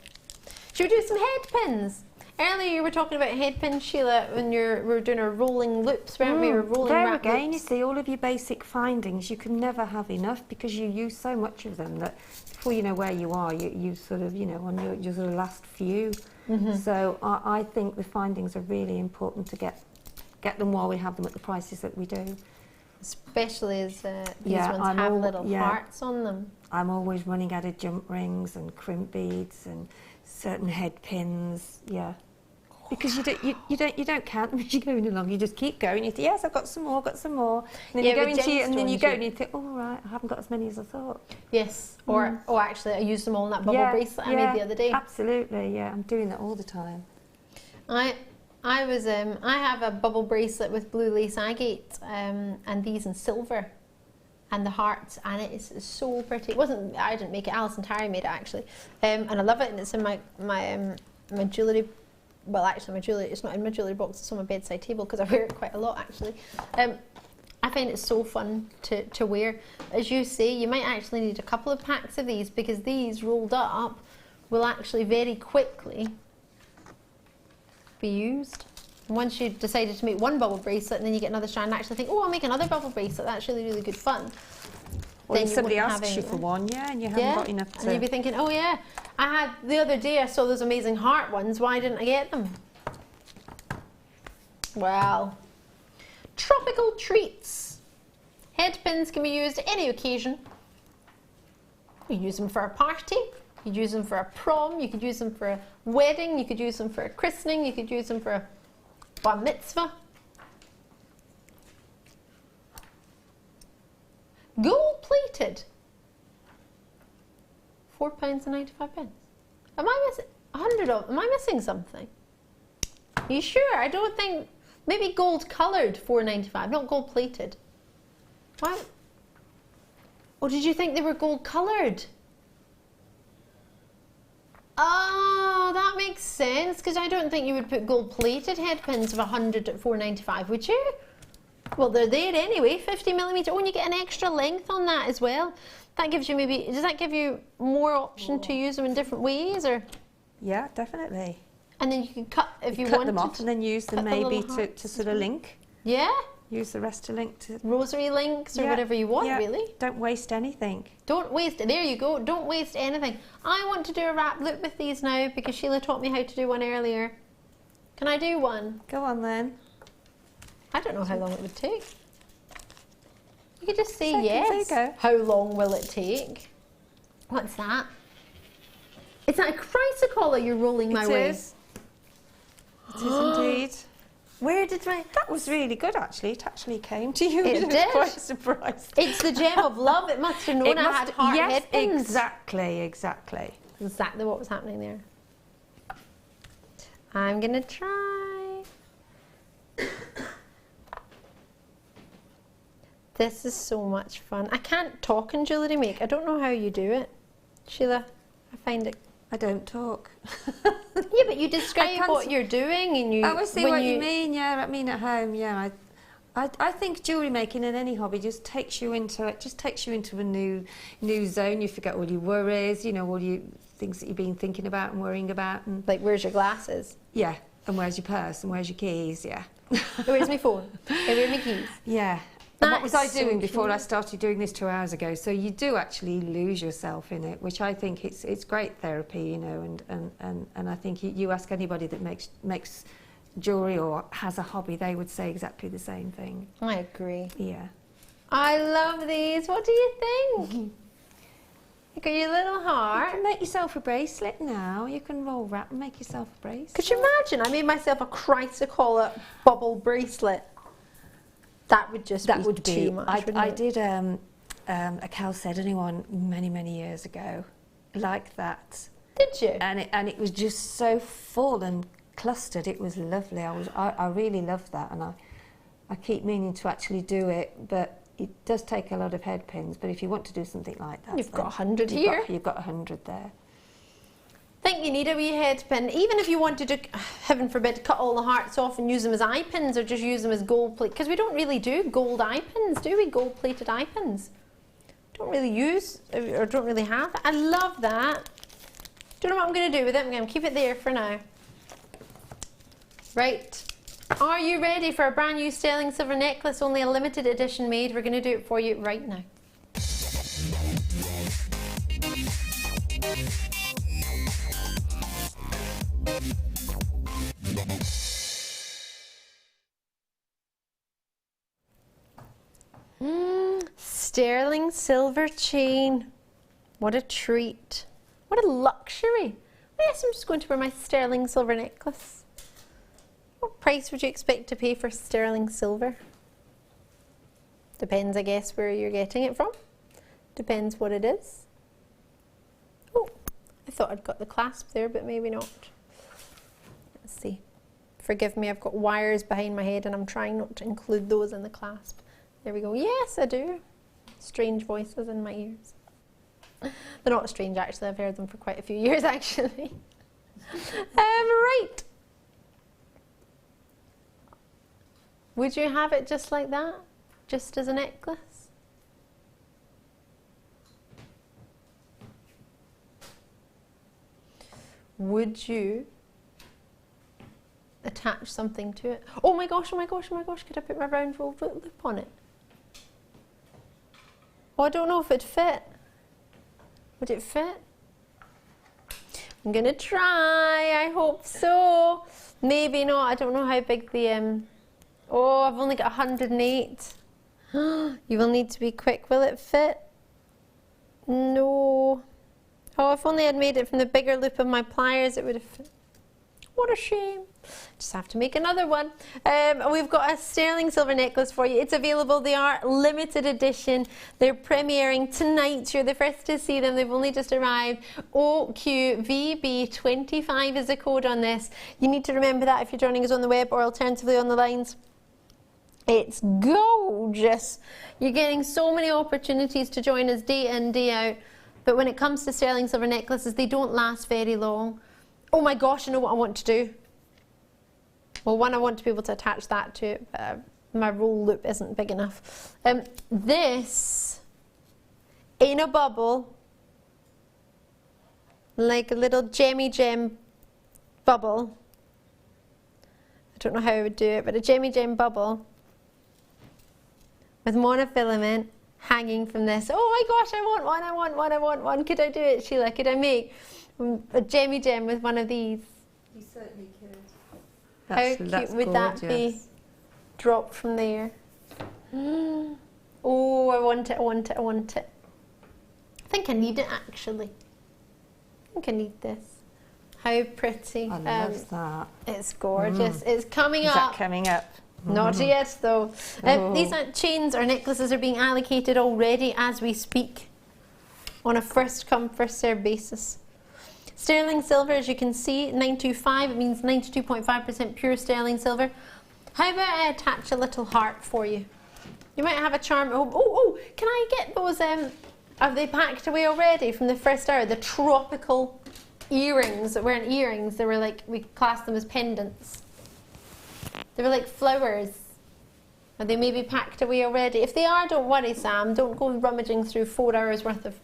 Should we do some head pins? Earlier you were talking about head pins, Sheila, when we were doing our rolling loops, weren't we? Rolling there again, loops. you see all of your basic findings. You can never have enough because you use so much of them that before you know where you are, you sort of, you know, on your sort of last few. So I think the findings are really important to get them while we have them at the prices that we do. Especially as these ones have little hearts on them. I'm always running out of jump rings and crimp beads and certain head pins, because you don't count them as you're going along. You just keep going. You think, yes, I've got some more, And then you go into it, and then you go and you think, oh right, I haven't got as many as I thought. Yes, or oh, actually, I used them all in that bubble bracelet I made the other day. Absolutely, yeah, I'm doing that all the time. I have a bubble bracelet with blue lace agate, and these in silver. And the hearts, and it is so pretty. It wasn't, I didn't make it, Alison Terry made it actually. And I love it, and it's in my jewellery, well actually my jewellery, it's not in my jewellery box, it's on my bedside table because I wear it quite a lot actually. I find it so fun to wear. As you say, you might actually need a couple of packs of these because these rolled up will actually very quickly be used. Once you've decided to make one bubble bracelet and then you get another strand and actually think, oh, I'll make another bubble bracelet, that's really, really good fun. Or then somebody asks you for one, and you haven't got enough to... And you'd be thinking, oh yeah, the other day I saw those amazing heart ones, why didn't I get them? Well, tropical treats. Head pins can be used at any occasion. You use them for a party, you could use them for a prom, you could use them for a wedding, you could use them for a christening, you could use them for a bar mitzvah. Gold plated. £4.95. Am I missing 100 of? Am I missing something? Are you sure? I don't think Maybe gold coloured $4.95, not gold plated. Why? Oh, did you think they were gold coloured? Oh, that makes sense, because I don't think you would put gold plated head pins of 100 at $4.95, would you? Well, they're there anyway, 50mm. Oh, and you get an extra length on that as well. That gives you maybe, does that give you more option to use them in different ways, or? Yeah, definitely. And then you can cut if you cut wanted. them off and then use them maybe to sort of link. Yeah. Use the rest to link to rosary links or whatever you want, really. Don't waste anything. Don't waste it. There you go. Don't waste anything. I want to do a wrap loop with these now because Sheila taught me how to do one earlier. Can I do one? Go on then. I don't know how long it would take. You could just say Seconds, yes. there you go. How long will it take? What's that? Is that a chrysocolla you're rolling my way? It is indeed. Where did my... That was really good, actually. It actually came to you. It I was did. quite surprised. It's the gem of love. It must have known I had heart head pins. Exactly, exactly. Exactly what was happening there. I'm going to try. This is so much fun. I can't talk in Jewellery Make. I don't know how you do it. Sheila, I find it... I don't talk. Yeah, but you describe what you're doing and you... I see what you mean, yeah. I mean at home, yeah. I think jewellery making in any hobby just takes you into it. Just takes you into a new zone. You forget all your worries, you know, all your things that you've been thinking about and worrying about. And like, where's your glasses? Yeah, and where's your purse and where's your keys, yeah. Where's my phone? Where's my keys? Yeah. And what was I doing before I started doing this 2 hours ago? So you do actually lose yourself in it, which I think it's great therapy, you know, and I think you ask anybody that makes jewellery or has a hobby, they would say exactly the same thing. I agree. Yeah. I love these. What do you think? You got your little heart. You can make yourself a bracelet now. You can roll wrap and make yourself a bracelet. Could you imagine? I made myself a chrysocolla bubble bracelet. That would just be too much. I did a chalcedony one many years ago, like that. Did you? And it was just so full and clustered. It was lovely. I really loved that, and I keep meaning to actually do it, but it does take a lot of head pins. But if you want to do something like that, you've got 100 here. You've got 100 there. I think you need a wee head pin, even if you wanted to, heaven forbid, cut all the hearts off and use them as eye pins or just use them as gold plate, because we don't really do gold eye pins, do we? Gold plated eye pins. Don't really use, or don't really have. I love that. Don't know what I'm going to do with it. I'm going to keep it there for now. Right. Are you ready for a brand new sterling silver necklace, only a limited edition made? We're going to do it for you right now. Sterling silver chain. What a treat. What a luxury. Yes, I'm just going to wear my sterling silver necklace. What price would you expect to pay for sterling silver? Depends, I guess, where you're getting it from. Depends what it is. Oh, I thought I'd got the clasp there, but maybe not. Let's see. Forgive me, I've got wires behind my head and I'm trying not to include those in the clasp. There we go. Yes, I do. Strange voices in my ears. They're not strange, actually. I've heard them for quite a few years, actually. Right. Would you have it just like that? Just as a necklace? Would you attach something to it? Oh my gosh, oh my gosh, oh my gosh, could I put my round gold loop on it? Oh, I don't know if it'd fit. Would it fit? I'm gonna try, I hope so. Maybe not, I don't know how big the, oh, I've only got 108. You will need to be quick, will it fit? No. Oh, if only I'd made it from the bigger loop of my pliers, it would have fit. What a shame. Just have to make another one. We've got a sterling silver necklace for you. It's available. They are limited edition. They're premiering tonight. You're the first to see them. They've only just arrived. OQVB25 is the code on this. You need to remember that if you're joining us on the web or alternatively on the lines. It's gorgeous. You're getting so many opportunities to join us day in, day out. But when it comes to sterling silver necklaces, they don't last very long. Oh my gosh, I know what I want to do. Well, one, I want to be able to attach that to it, but my roll loop isn't big enough. This, in a bubble, like a little gemmy gem bubble. I don't know how I would do it, but a gemmy gem bubble with monofilament hanging from this. Oh my gosh, I want one, I want one, I want one. Could I do it, Sheila? Could I make a gemmy gem with one of these? You certainly could. How cute would that be? Dropped from there. Oh, I want it, I want it, I want it. I think I need it actually. I think I need this. How pretty. I love that. It's gorgeous. It's coming up. Is that coming up? Not yet though. These chains or necklaces are being allocated already as we speak on a first come first serve basis. Sterling silver, as you can see, 925, it means 92.5% pure sterling silver. How about I attach a little heart for you? You might have a charm at home. Oh, can I get those, are they packed away already from the first hour? The tropical earrings that weren't earrings, they were like, we classed them as pendants. They were like flowers. Are they maybe packed away already? If they are, don't worry, Sam. Don't go rummaging through 4 hours worth of...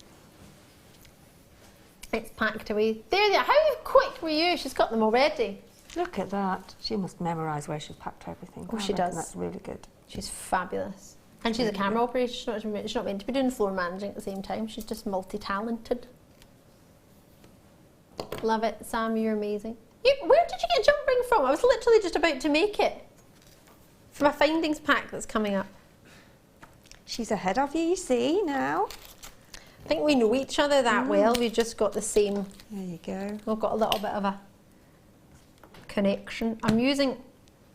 It's packed away. There they are. How quick were you? She's got them already. Look at that. She must memorise where she's packed everything. Oh, she does. That's really good. She's fabulous. And she's a camera operator. She's not meant to be doing floor managing at the same time. She's just multi-talented. Love it. Sam, you're amazing. Where did you get jump ring from? I was literally just about to make it. From a findings pack that's coming up. She's ahead of you, you see, now. I think we know each other that well. We've just got the same... There you go. We've got a little bit of a connection. I'm using...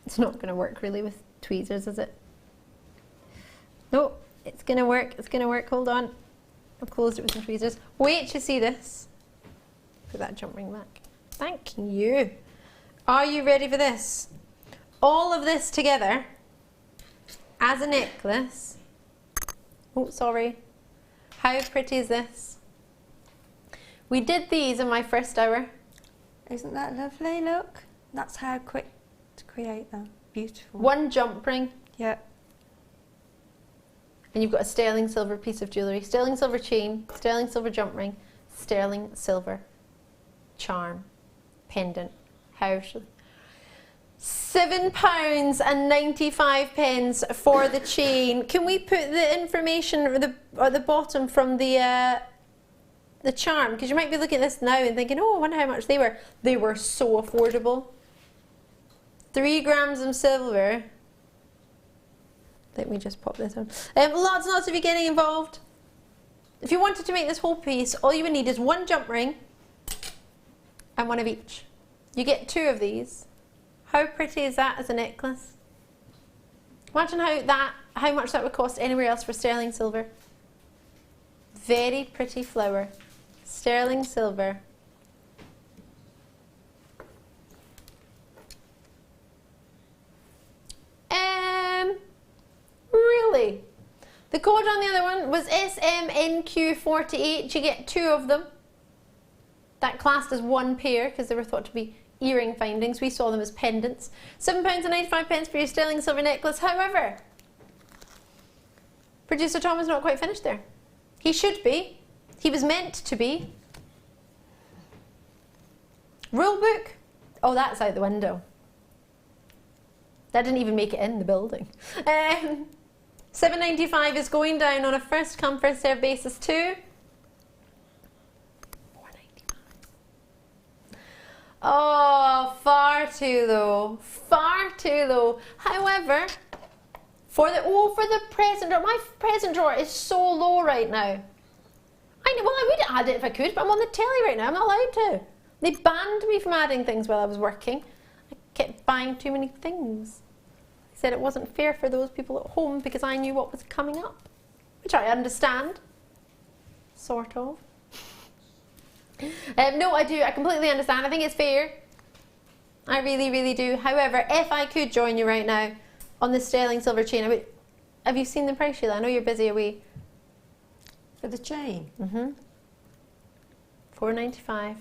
It's not going to work really with tweezers, is it? No, it's going to work. It's going to work. Hold on. I've closed it with some tweezers. Wait to see this. Put that jump ring back. Thank you. Are you ready for this? All of this together as a necklace. Oh, sorry. How pretty is this? We did these in my first hour. Isn't that lovely? Look. That's how quick to create them. Beautiful. One jump ring. Yeah. And you've got a sterling silver piece of jewellery. Sterling silver chain, sterling silver jump ring, sterling silver charm, pendant. How should £7.95 for the chain. Can we put the information at the bottom from the charm? Because you might be looking at this now and thinking, oh, I wonder how much they were. They were so affordable. 3 grams of silver. Let me just pop this on. Lots and lots of you getting involved. If you wanted to make this whole piece, all you would need is 1 jump ring and 1 of each. You get 2 of these. How pretty is that as a necklace? Imagine how much that would cost anywhere else for sterling silver. Very pretty flower. Sterling silver. Really? The code on the other one was SMNQ48. You get 2 of them. That classed as 1 pair because they were thought to be earring findings. We saw them as pendants. £7.95 for your sterling silver necklace. However, producer Tom is not quite finished there. He should be. He was meant to be. Rule book. Oh, that's out the window. That didn't even make it in the building. $7.95 is going down on a first come first serve basis too. Oh, far too low. Far too low. However, for the present drawer, my present drawer is so low right now. Well, I would add it if I could, but I'm on the telly right now. I'm not allowed to. They banned me from adding things while I was working. I kept buying too many things. He said it wasn't fair for those people at home because I knew what was coming up, which I understand, sort of. No, I do. I completely understand. I think it's fair. I really, really do. However, if I could join you right now on the sterling silver chain, I would. Have you seen the price, Sheila? I know you're busy away. For the chain? Mm-hmm. £4.95.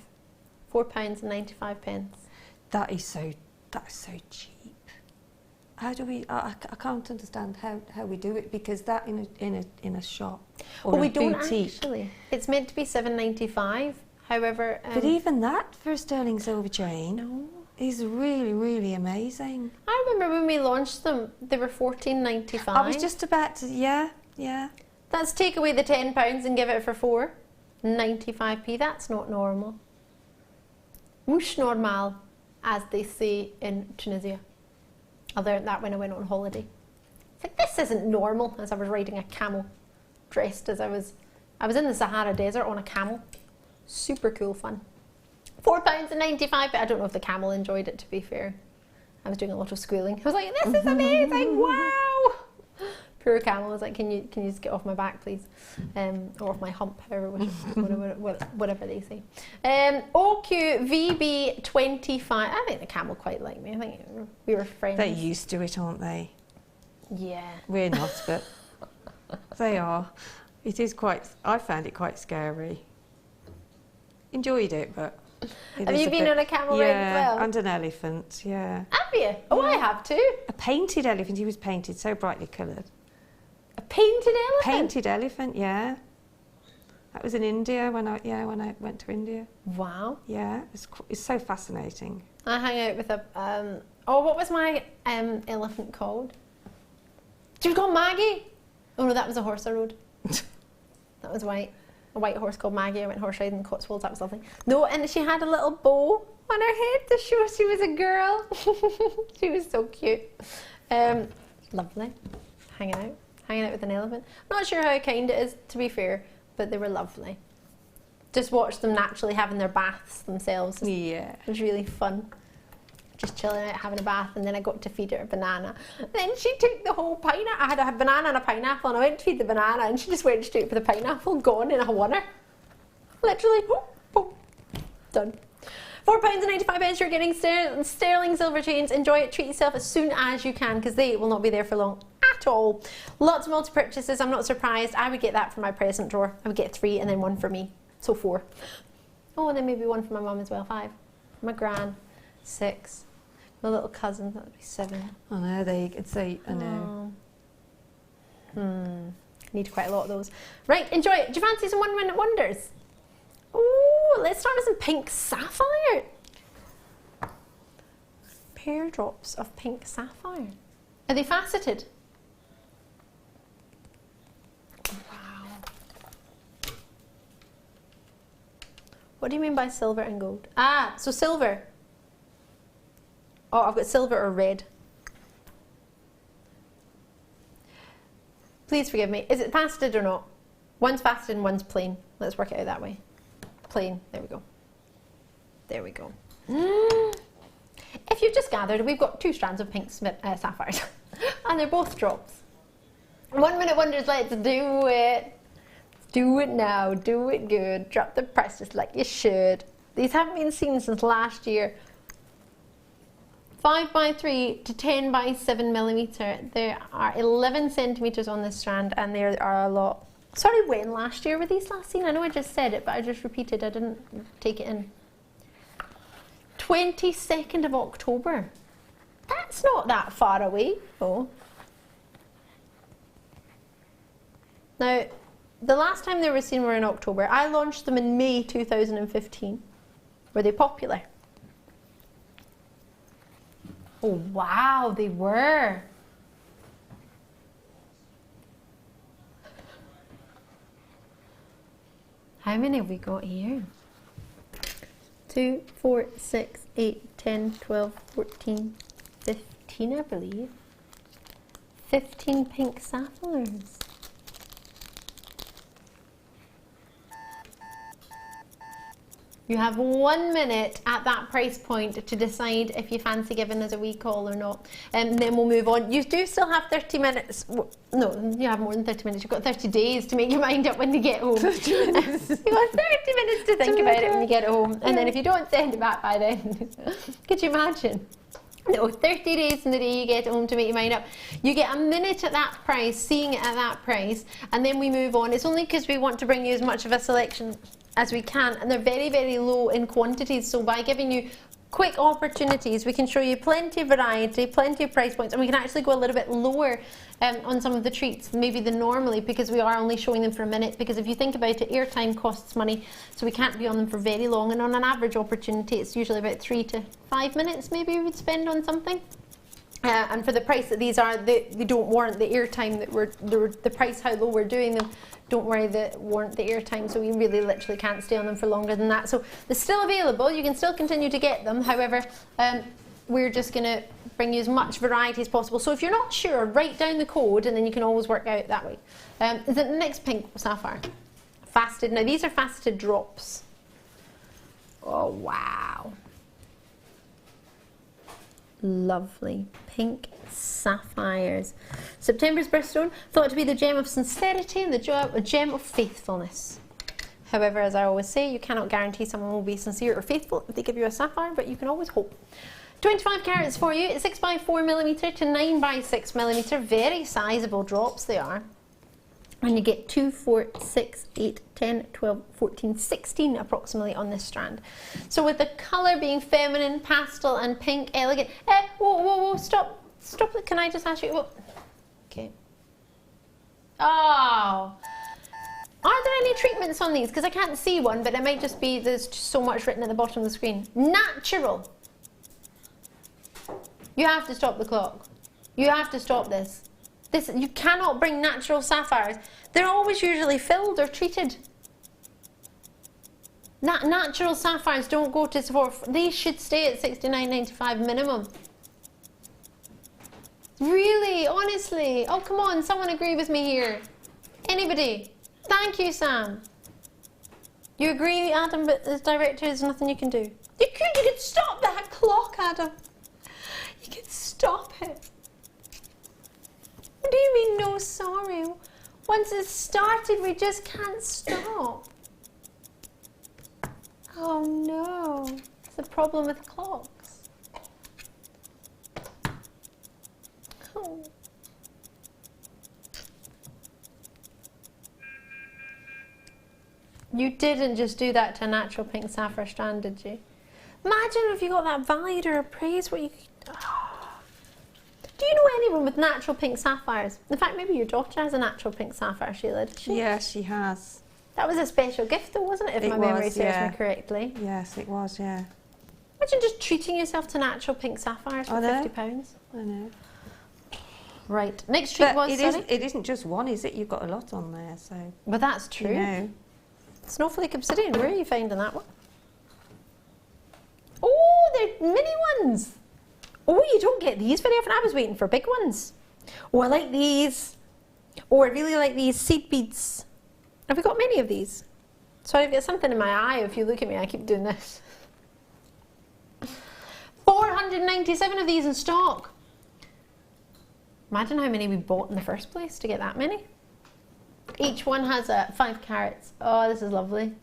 £4.95. That is so cheap. How do we? I can't understand how we do it, because that in a shop or Well, we a don't boutique. actually. It's meant to be £7.95. However, But even that for a sterling silver chain is really, really amazing. I remember when we launched them, they were £14.95. I was just about to, yeah. Let's take away the £10 and give it for £4.95p. That's not normal. Mouche normal, as they say in Tunisia. I learned that when I went on holiday. It's like, this isn't normal, as I was riding a camel, dressed as I was in the Sahara Desert on a camel. Super cool fun. £4.95, but I don't know if the camel enjoyed it, to be fair. I was doing a lot of squealing. I was like, this is amazing, wow! Poor camel was like, can you just get off my back, please? Or off my hump, whatever they say. OQVB25. I think the camel quite liked me. I think we were friends. They're used to it, aren't they? Yeah. We're not, but they are. It is quite, I found it quite scary. Enjoyed it, but... Have you been on a camel ride as well? Yeah, and an elephant, yeah. Have you? Oh, I have too. A painted elephant, he was painted, so brightly coloured. A painted elephant? Painted elephant, yeah. That was in India, when I went to India. Wow. Yeah, it's so fascinating. I hang out with a, what was my elephant called? She was called Maggie. Oh no, that was a horse I rode. That was white. A white horse called Maggie. I went horse riding in the Cotswolds. That was lovely. No, and she had a little bow on her head to show she was a girl. She was so cute. Lovely. Hanging out with an elephant. Not sure how kind it is, to be fair, but they were lovely. Just watched them naturally having their baths themselves. Yeah. It was really fun. Just chilling out, having a bath, and then I got to feed her a banana. Then she took the whole pineapple. I had a banana and a pineapple, and I went to feed the banana, and she just went straight for the pineapple, gone in a won her. Literally, boom, boom, done. £4.95, you're getting sterling silver chains. Enjoy it, treat yourself as soon as you can, because they will not be there for long at all. Lots of multi-purchases, I'm not surprised. I would get that for my present drawer. I would get 3 and then 1 for me, so 4. Oh, and then maybe 1 for my mum as well, 5. My gran, 6. My little cousin, that would be 7. I know, I know. Need quite a lot of those. Right, enjoy it. Do you fancy some 1 minute wonders? Ooh, let's start with some pink sapphire. Pear drops of pink sapphire. Are they faceted? Wow. What do you mean by silver and gold? Ah, so silver. Oh, I've got silver or red. Please forgive me. Is it faceted or not? One's faceted and one's plain. Let's work it out that way. Plain. There we go. There we go. If you've just gathered, we've got 2 strands of pink sapphires. And they're both drops. 1 minute wonders, let's do it. Let's do it now. Do it good. Drop the price just like you should. These haven't been seen since last year. 5x3 to 10x7mm. There are 11 centimetres on this strand, and there are a lot. Sorry, when last year were these last seen? I know I just said it, but I just repeated. I didn't take it in. 22nd of October. That's not that far away. Oh. Now, the last time they were seen were in October. I launched them in May 2015. Were they popular? Oh, wow, they were. How many have we got here? 2, 4, 6, 8, 10, 12, 14, 15, I believe. 15 pink sapphires. You have 1 minute at that price point to decide if you fancy giving us a wee call or not. And then we'll move on. You do still have 30 minutes. No, you have more than 30 minutes. You've got 30 days to make your mind up when you get home. 30 minutes. You've got 30 minutes to think about it when you get home. And then if you don't send it back by then, could you imagine? No, 30 days in the day you get home to make your mind up. You get a minute at that price, seeing it at that price, and then we move on. It's only because we want to bring you as much of a selection as we can, and they're very, very low in quantities. So by giving you quick opportunities, we can show you plenty of variety, plenty of price points, and we can actually go a little bit lower on some of the treats maybe than normally, because we are only showing them for a minute. Because if you think about it, airtime costs money, so we can't be on them for very long, and on an average opportunity it's usually about 3 to 5 minutes maybe we would spend on something. And for the price that these are, they don't warrant the airtime that the price how low we're doing them. Don't worry, that warrant the airtime, so we really literally can't stay on them for longer than that. So they're still available, you can still continue to get them. However, we're just going to bring you as much variety as possible. So if you're not sure, write down the code and then you can always work out that way. Is it the next pink sapphire? Faceted. Now these are faceted drops. Oh wow. Lovely pink sapphires. September's birthstone, thought to be the gem of sincerity and the gem of faithfulness. However, as I always say, you cannot guarantee someone will be sincere or faithful if they give you a sapphire, but you can always hope. 25 carats for you, 6 by 4mm to 9 by 6mm, very sizable drops they are. And you get 2, 4, 6, 8, 10, 12, 14, 16 approximately on this strand. So with the colour being feminine, pastel and pink, elegant. Whoa, stop it. Can I just ask you? Whoa. Okay. Oh. Are there any treatments on these? Because I can't see one, but it might just be there's just so much written at the bottom of the screen. Natural. You have to stop the clock. You have to stop this. You cannot bring natural sapphires. They're always usually filled or treated. Natural sapphires don't go to support. They should stay at $69.95 minimum. Really, honestly. Oh, come on, someone agree with me here. Anybody? Thank you, Sam. You agree, Adam, but as director, there's nothing you can do. You could stop that clock, Adam. You could stop it. What do you mean, no, sorry? Once it's started, we just can't stop. Oh no, it's the problem with clocks. Oh. You didn't just do that to a natural pink sapphire strand, did you? Imagine if you got that valued or appraised, what you could... Oh. Do you know anyone with natural pink sapphires? In fact, maybe your daughter has a natural pink sapphire, Sheila, did she? Yeah, she has. That was a special gift though, wasn't it, if my memory serves me correctly? Yes, it was, yeah. Imagine just treating yourself to natural pink sapphires for £50. I know. Right, next treat was, it isn't just one, is it? You've got a lot on there, so... Well, that's true. You know. Snowflake obsidian, where are you finding that one? Oh, they're mini ones! Oh, you don't get these very often. I was waiting for big ones. Oh, I like these. Oh, I really like these seed beads. Have we got many of these? Sorry, I've got something in my eye. If you look at me, I keep doing this. 497 of these in stock. Imagine how many we bought in the first place to get that many. Each one has 5 carats. Oh, this is lovely.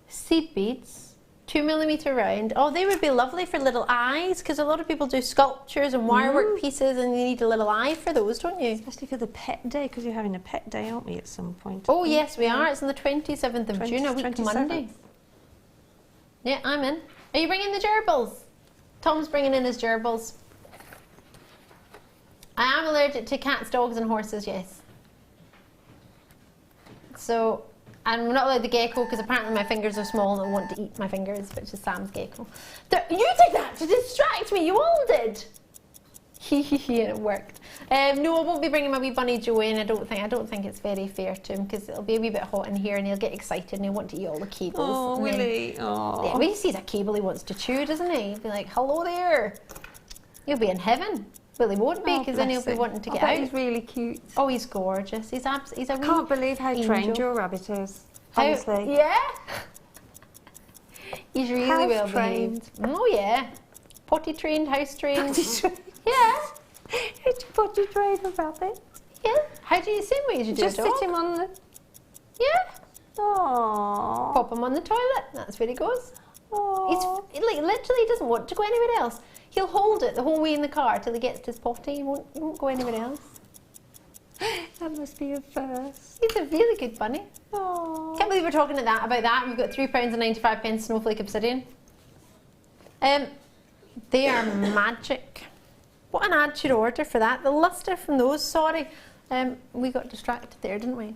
Seed beads. 2mm round. Oh, they would be lovely for little eyes, because a lot of people do sculptures and wirework pieces and you need a little eye for those, don't you? Especially for the pet day, because you're having a pet day, aren't we, at some point? Oh, yes, we are. It's on the 27th of June, a week 27th. Monday. Yeah, I'm in. Are you bringing the gerbils? Tom's bringing in his gerbils. I am allergic to cats, dogs and horses, yes. So... I'm not allowed the gecko because apparently my fingers are small and I want to eat my fingers, which is Sam's gecko. You did that to distract me, you all did! And it worked. No, I won't be bringing my wee bunny Joe in, I don't think it's very fair to him, because it'll be a wee bit hot in here and he'll get excited and he'll want to eat all the cables. Oh, will he? Oh. Yeah, when he sees a cable he wants to chew, doesn't he? He'll be like, hello there! He'll be in heaven. Well, he won't be, because then he'll be wanting to get out. He's really cute. Oh, he's gorgeous. He's a wee Can't believe how trained your rabbit is. honestly. Yeah. He's really House well trained. behaved. Oh yeah. Potty trained, house trained. Potty trained. Yeah. It's potty trained about it. Yeah. How do you same way as you do Just a dog? sit him on the... Yeah. Aww. Pop him on the toilet. That's where he goes. Aww. He like literally doesn't want to go anywhere else. He'll hold it the whole way in the car till he gets to his potty. He won't go anywhere else. That must be a first. He's a really good bunny. Aww. Can't believe we're talking about that. We've got £3.95 snowflake obsidian. They are magic. What an add to your order for that. The lustre from those, sorry. We got distracted there, didn't we?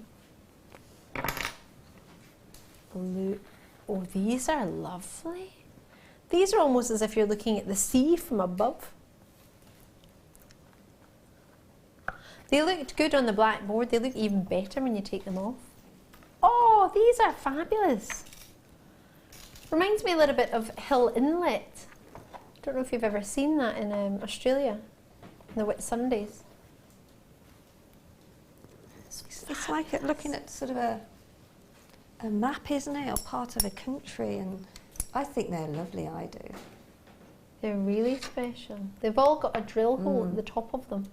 Blue. Oh, these are lovely. These are almost as if you're looking at the sea from above. They looked good on the blackboard. They look even better when you take them off. Oh, these are fabulous. Reminds me a little bit of Hill Inlet. Don't know if you've ever seen that in Australia, the Whitsundays. It's like looking at sort of a map, isn't it, or part of a country, and I think they're lovely, I do. They're really special. They've all got a drill hole at the top of them.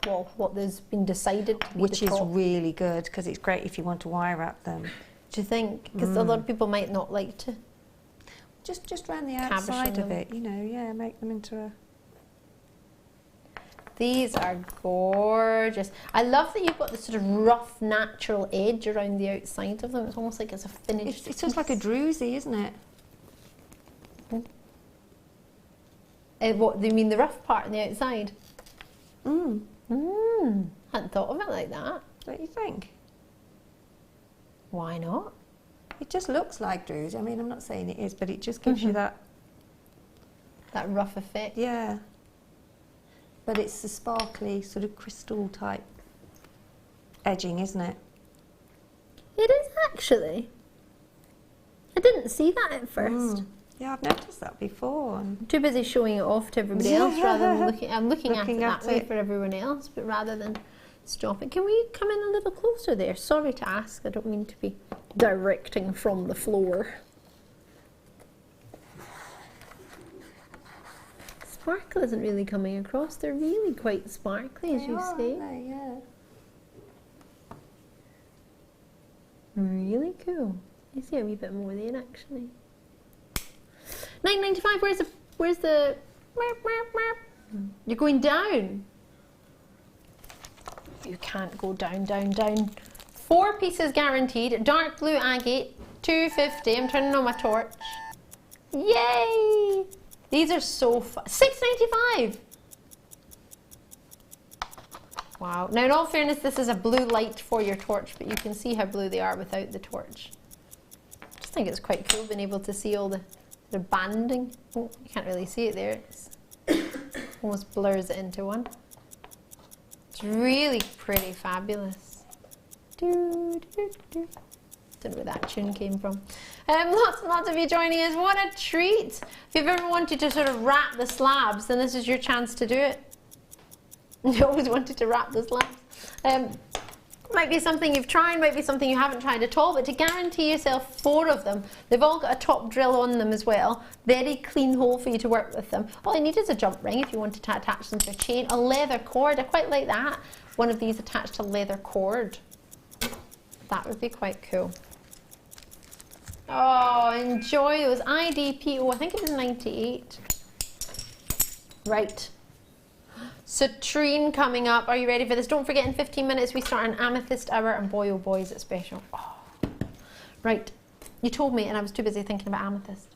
Well, what there's been decided to be Which the is top. really good, because it's great if you want to wire wrap them. Do you think? Because a lot of people might not like to. Just around the Cabochon outside of them. it, you know, yeah, make them into a... These are gorgeous. I love that you've got this sort of rough, natural edge around the outside of them. It's almost like it's a finished It's just like a druzy, isn't it? What, do you mean the rough part on the outside? Mm. Hadn't thought of it like that. Don't you think? Why not? It just looks like druzy. I mean, I'm not saying it is, but it just gives you that... That rough effect. Yeah. But it's the sparkly, sort of crystal type edging, isn't it? It is actually. I didn't see that at first. Yeah, I've noticed that before. I'm too busy showing it off to everybody else rather than looking. I'm looking at it that way it. for everyone else, but rather than stop it. Can we come in a little closer there? Sorry to ask. I don't mean to be directing from the floor. Sparkle isn't really coming across. They're really quite sparkly, as you say. Yeah. Really cool. You see a wee bit more there actually. £9.95. Where's the? You're going down. You can't go down, down, down. 4 pieces guaranteed. Dark blue agate, £2.50. I'm turning on my torch. Yay! These are so fun. £6.95. Wow. Now, in all fairness, this is a blue light for your torch, but you can see how blue they are without the torch. I just think it's quite cool being able to see all the banding. Oh, you can't really see it there. It almost blurs it into one. It's really pretty fabulous. Don't know where that tune came from. Lots and lots of you joining us. What a treat. If you've ever wanted to sort of wrap the slabs, then this is your chance to do it. You always wanted to wrap the slabs. Might be something you've tried, might be something you haven't tried at all, but to guarantee yourself 4 of them, they've all got a top drill on them as well. Very clean hole for you to work with them. All you need is a jump ring if you wanted to attach them to a chain, a leather cord. I quite like that. One of these attached to leather cord. That would be quite cool. Oh, enjoy those. IDPO, I think it was 98. Right. Citrine coming up. Are you ready for this? Don't forget, in 15 minutes we start an amethyst hour, and boy oh boy is it special. Oh. Right. You told me and I was too busy thinking about amethyst.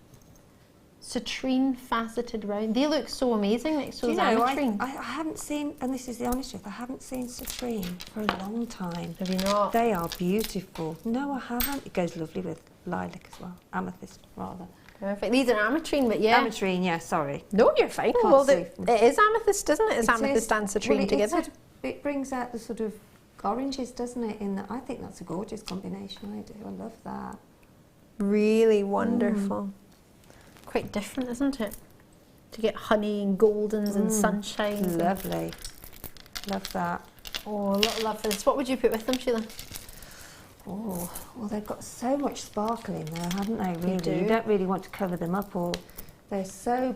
Citrine faceted round. They look so amazing next to those ametrine. I haven't seen, and this is the honest truth, I haven't seen citrine for a long time. Have you not? They are beautiful. No, I haven't. It goes lovely with lilac as well. Amethyst, rather. Perfect. These are ametrine, but yeah. Ametrine, yeah, sorry. No, you're fine. Can't Well, see it is amethyst, isn't it? It's amethyst and citrine together. It brings out the sort of oranges, doesn't it? I think that's a gorgeous combination. I do. I love that. Really wonderful. Quite different, isn't it? To get honey and goldens and sunshine. Lovely. Love that. Oh, a lot of love for this. What would you put with them, Sheila? Oh, well, they've got so much sparkle in there, haven't they, really? do. You don't really want to cover them up, or they're so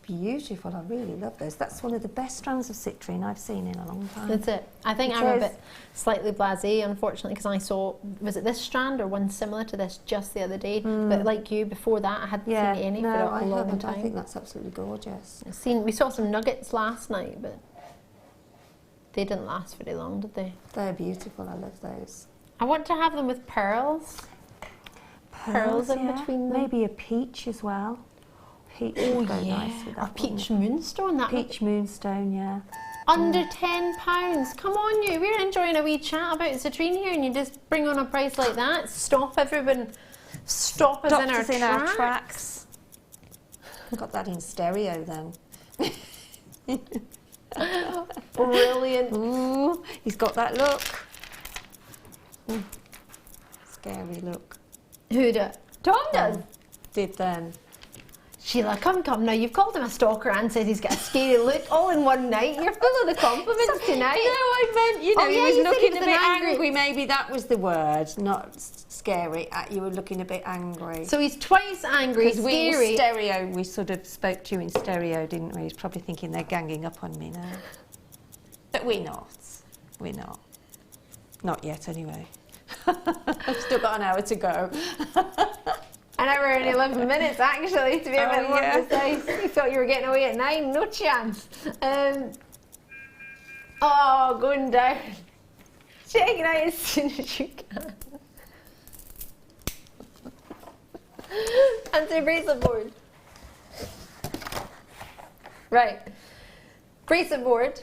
beautiful. I really love those. That's one of the best strands of citrine I've seen in a long time. That's it. I think I'm a bit slightly blasé, unfortunately, because I saw, was it this strand or one similar to this just the other day? But like you, before that, I hadn't seen any for a long time. I think that's absolutely gorgeous. We saw some nuggets last night, but they didn't last very long, did they? They're beautiful. I love those. I want to have them with pearls. Pearls in between them. Maybe a peach as well. Peach would go nice with that. Or peach moonstone. Peach moonstone, yeah. Under £10. Come on, you. We're enjoying a wee chat about citrine here, and you just bring on a price like that. Stop everyone. Stop us in our tracks. Got that in stereo then. Brilliant. Ooh, he's got that look. Scary look. Who does? Tom does. Did then. Sheila, come now. You've called him a stalker and said he's got a scary look all in one night. You're full of the compliments tonight. No, I meant, you know, he was you said looking a an bit angry. Maybe that was the word, not scary. You were looking a bit angry. So he's twice angry, scary. We sort of spoke to you in stereo, didn't we? He's probably thinking they're ganging up on me now. But we're not. We're not. Not yet, anyway. I've still got an hour to go. An hour and 11 minutes, actually, to be a bit more precise. You thought you were getting away at 9, no chance. Going down. Check it out as soon as you can. Answer bracelet board. Right. Bracelet board.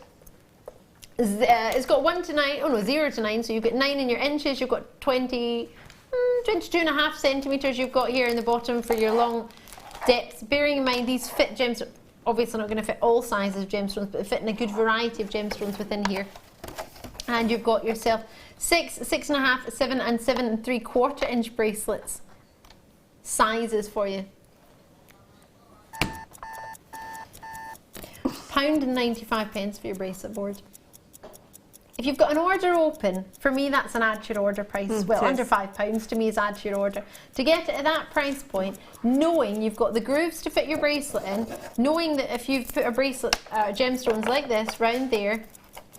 It's got 1 to 9, 0 to 9, so you've got 9 in your inches, you've got 22.5 centimetres you've got here in the bottom for your long depths. Bearing in mind these fit gemstones, obviously not going to fit all sizes of gemstones, but they fit in a good variety of gemstones within here. And you've got yourself 6, 6.5, 7 and 7 3/4 inch bracelets. Sizes for you. £1.95 for your bracelet board. If you've got an order open, for me that's an add to your order price. Well, under £5 to me is add to your order. To get it at that price point, knowing you've got the grooves to fit your bracelet in, knowing that if you've put a bracelet, gemstones like this round there,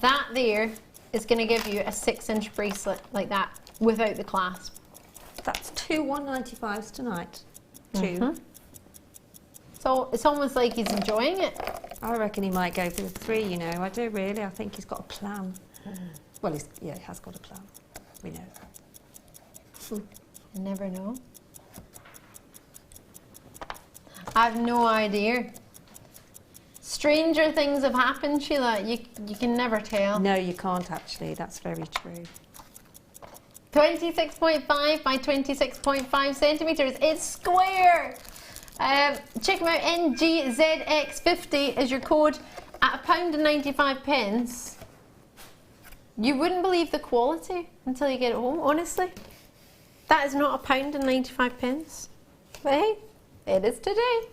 that there is going to give you a 6-inch bracelet like that without the clasp. That's 2 195s tonight. 2. So it's almost like he's enjoying it. I reckon he might go for the 3, you know. I do really. I think he's got a plan. Well, he has got a plan. We know. You never know. I've no idea. Stranger things have happened, Sheila. You can never tell. No, you can't actually. That's very true. 26.5 by 26.5 centimetres. It's square. Check them out. NGZX50 is your code at £1.95. You wouldn't believe the quality until you get it home, honestly. That is not £1.95. But hey, it is today.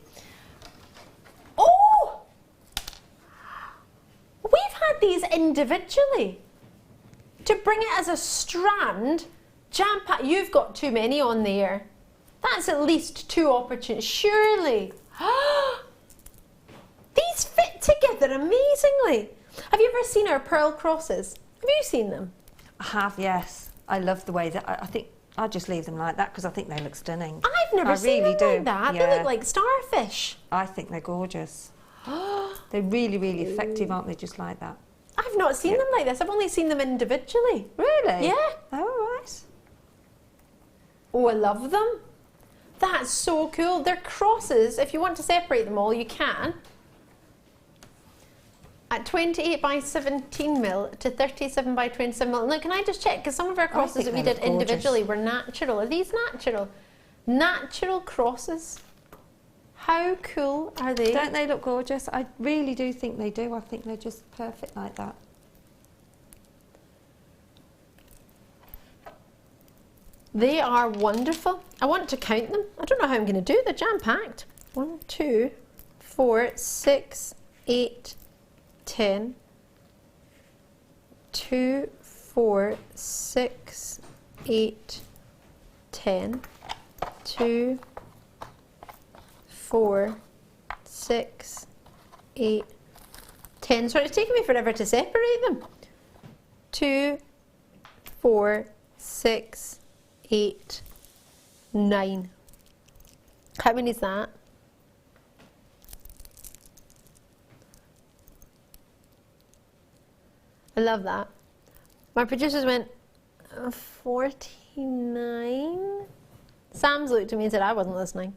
Oh! We've had these individually. To bring it as a strand, jam-packed. You've got too many on there. That's at least 2 opportunities. Surely. These fit together amazingly. Have you ever seen our pearl crosses? Have you seen them? I have, yes. I love the way that I think I'll just leave them like that because I think they look stunning. I've never seen them like that. Yeah. They look like starfish. I think they're gorgeous. They're really, really effective, aren't they? Just like that. I've not seen them like this. I've only seen them individually. Really? Yeah. Oh, right. Oh, I love them. That's so cool. They're crosses. If you want to separate them all, you can. At 28 by 17 mil to 37 by 27 mil. Now, can I just check? Because some of our crosses that we did individually were natural. Are these natural? Natural crosses. How cool are they? Don't they look gorgeous? I really do think they do. I think they're just perfect like that. They are wonderful. I want to count them. I don't know how I'm going to do. They're jam-packed. 1, 2, 4, 6, 8, 10. 2, 4, 6, 8, 10, 2, 4, 6, 8, 10. Sorry, it's taking me forever to separate them. 2, 4, 6, 8, 9. How many is that? I love that. My producers went 49. Sam's looked at me and said I wasn't listening.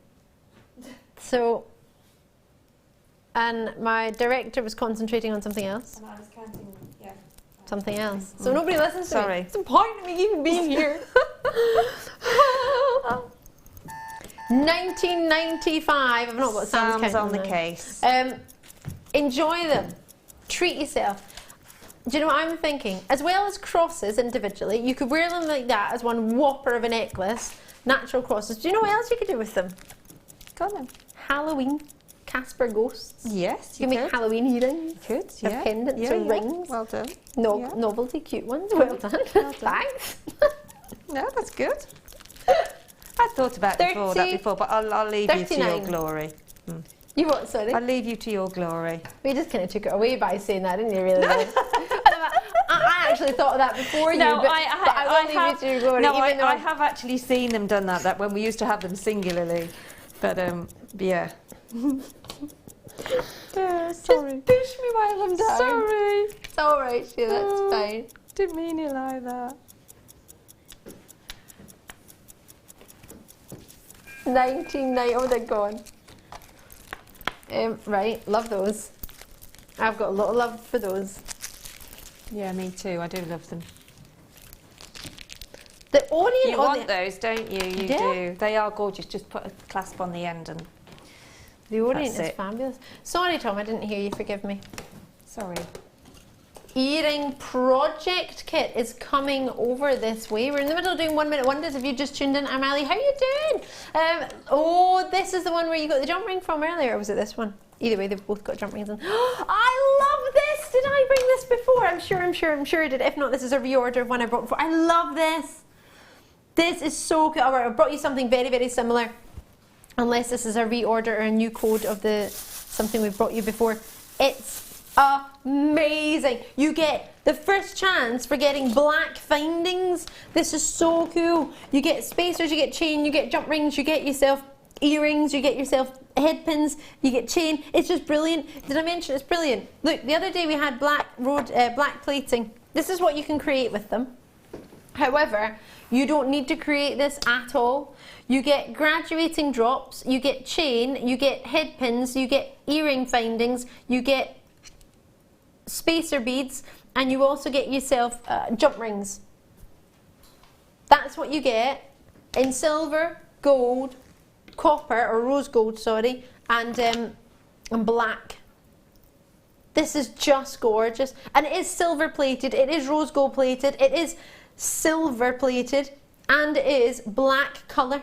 So, and my director was concentrating on something else. And I was counting, yeah. Something else. So nobody listens to me. Sorry. It's important to me even being here. 1995. I've not got Sam's Sam's on the now. case. Enjoy them. Treat yourself. Do you know what I'm thinking? As well as crosses individually, you could wear them like that as one whopper of a necklace. Natural crosses. Do you know what else you could do with them? Go on then. Halloween. Casper ghosts. Yes, You can make Halloween earrings. Could, Or yeah. pendants Yeah, or yeah. rings. Well done. Yeah. Novelty cute ones. Well done. Well done. Thanks. No, that's good. I thought about that 30, before, but I'll leave you to your 39. glory. You what, sorry? I'll leave you to your glory. We just kind of took it away by saying that, didn't you, really? I actually thought of that before No, you, but I will leave you to your glory. No, even though I have actually seen them done that when we used to have them singularly. But, yeah. Sorry. Just push me while I'm down. Sorry. It's alright, Sheila, that's fine. Didn't mean it like that. 1990, oh, they're gone. Right, love those. I've got a lot of love for those. Yeah, me too. I do love them. The orient You on want those, don't you? You do. They are gorgeous. Just put a clasp on the end and... The orient That's is it. fabulous. Sorry, Tom, I didn't hear you. Forgive me. Sorry. Earring project kit is coming over this way. We're in the middle of doing 1 minute wonders. If you just tuned in, I'm Ali. How you doing? Oh, this is the one where you got the jump ring from earlier, or was it this one? Either way, they've both got jump rings on. I love this! Did I bring this before? I'm sure I did. If not, this is a reorder of one I brought before. I love this. This is so cool. Alright, I brought you something very, very similar. Unless this is a reorder or a new code of the something we've brought you before. It's amazing. You get the first chance for getting black findings. This is so cool. You get spacers, you get chain, you get jump rings, you get yourself earrings, you get yourself head pins, you get chain. It's just brilliant. Did I mention it's brilliant? Look, the other day we had black plating. This is what you can create with them. However, you don't need to create this at all. You get graduating drops, you get chain, you get head pins, you get earring findings, you get spacer beads, and you also get yourself jump rings. That's what you get in silver, gold, copper or rose gold, sorry, and black. This is just gorgeous, and it is silver plated, it is rose gold plated, it is silver plated, and it is black colour.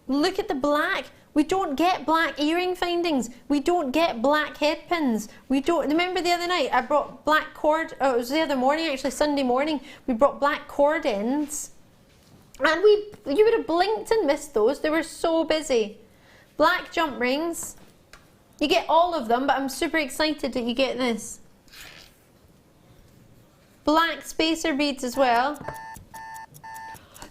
Look at the black. We don't get black earring findings. We don't get black head pins. We don't. Remember the other night I brought black cord. Oh, it was the other morning, actually Sunday morning. We brought black cord ends, and you would have blinked and missed those. They were so busy. Black jump rings. You get all of them, but I'm super excited that you get this. Black spacer beads as well.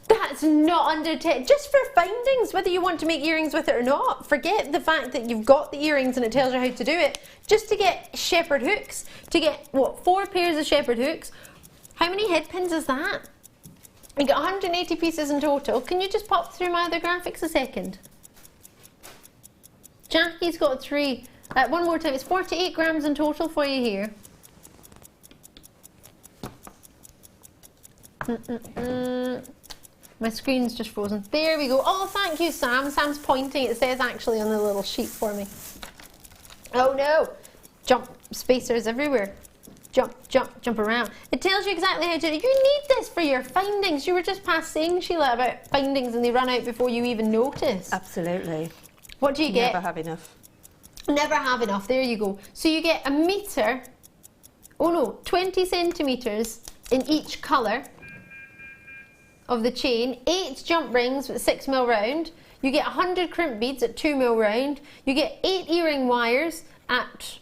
That's not under 10, just for findings, whether you want to make earrings with it or not. Forget the fact that you've got the earrings and it tells you how to do it. Just to get shepherd hooks, to get, what, 4 pairs of shepherd hooks. How many head pins is that? You got 180 pieces in total. Can you just pop through my other graphics a second? Jackie's got 3. One more time, it's 48 grams in total for you here. My screen's just frozen. There we go. Oh, thank you, Sam. Sam's pointing. It says actually on the little sheet for me. Oh no! Jump spacers everywhere. Jump, jump, jump around. It tells you exactly how to do it. You need this for your findings. You were just past saying, Sheila, about findings and they run out before you even notice. Absolutely. What do you get? Never have enough. Never have enough. There you go. So you get a metre. Oh no, 20 centimetres in each colour of the chain, 8 jump rings with 6mm round. You get 100 crimp beads at 2mm round. You get 8 earring wires at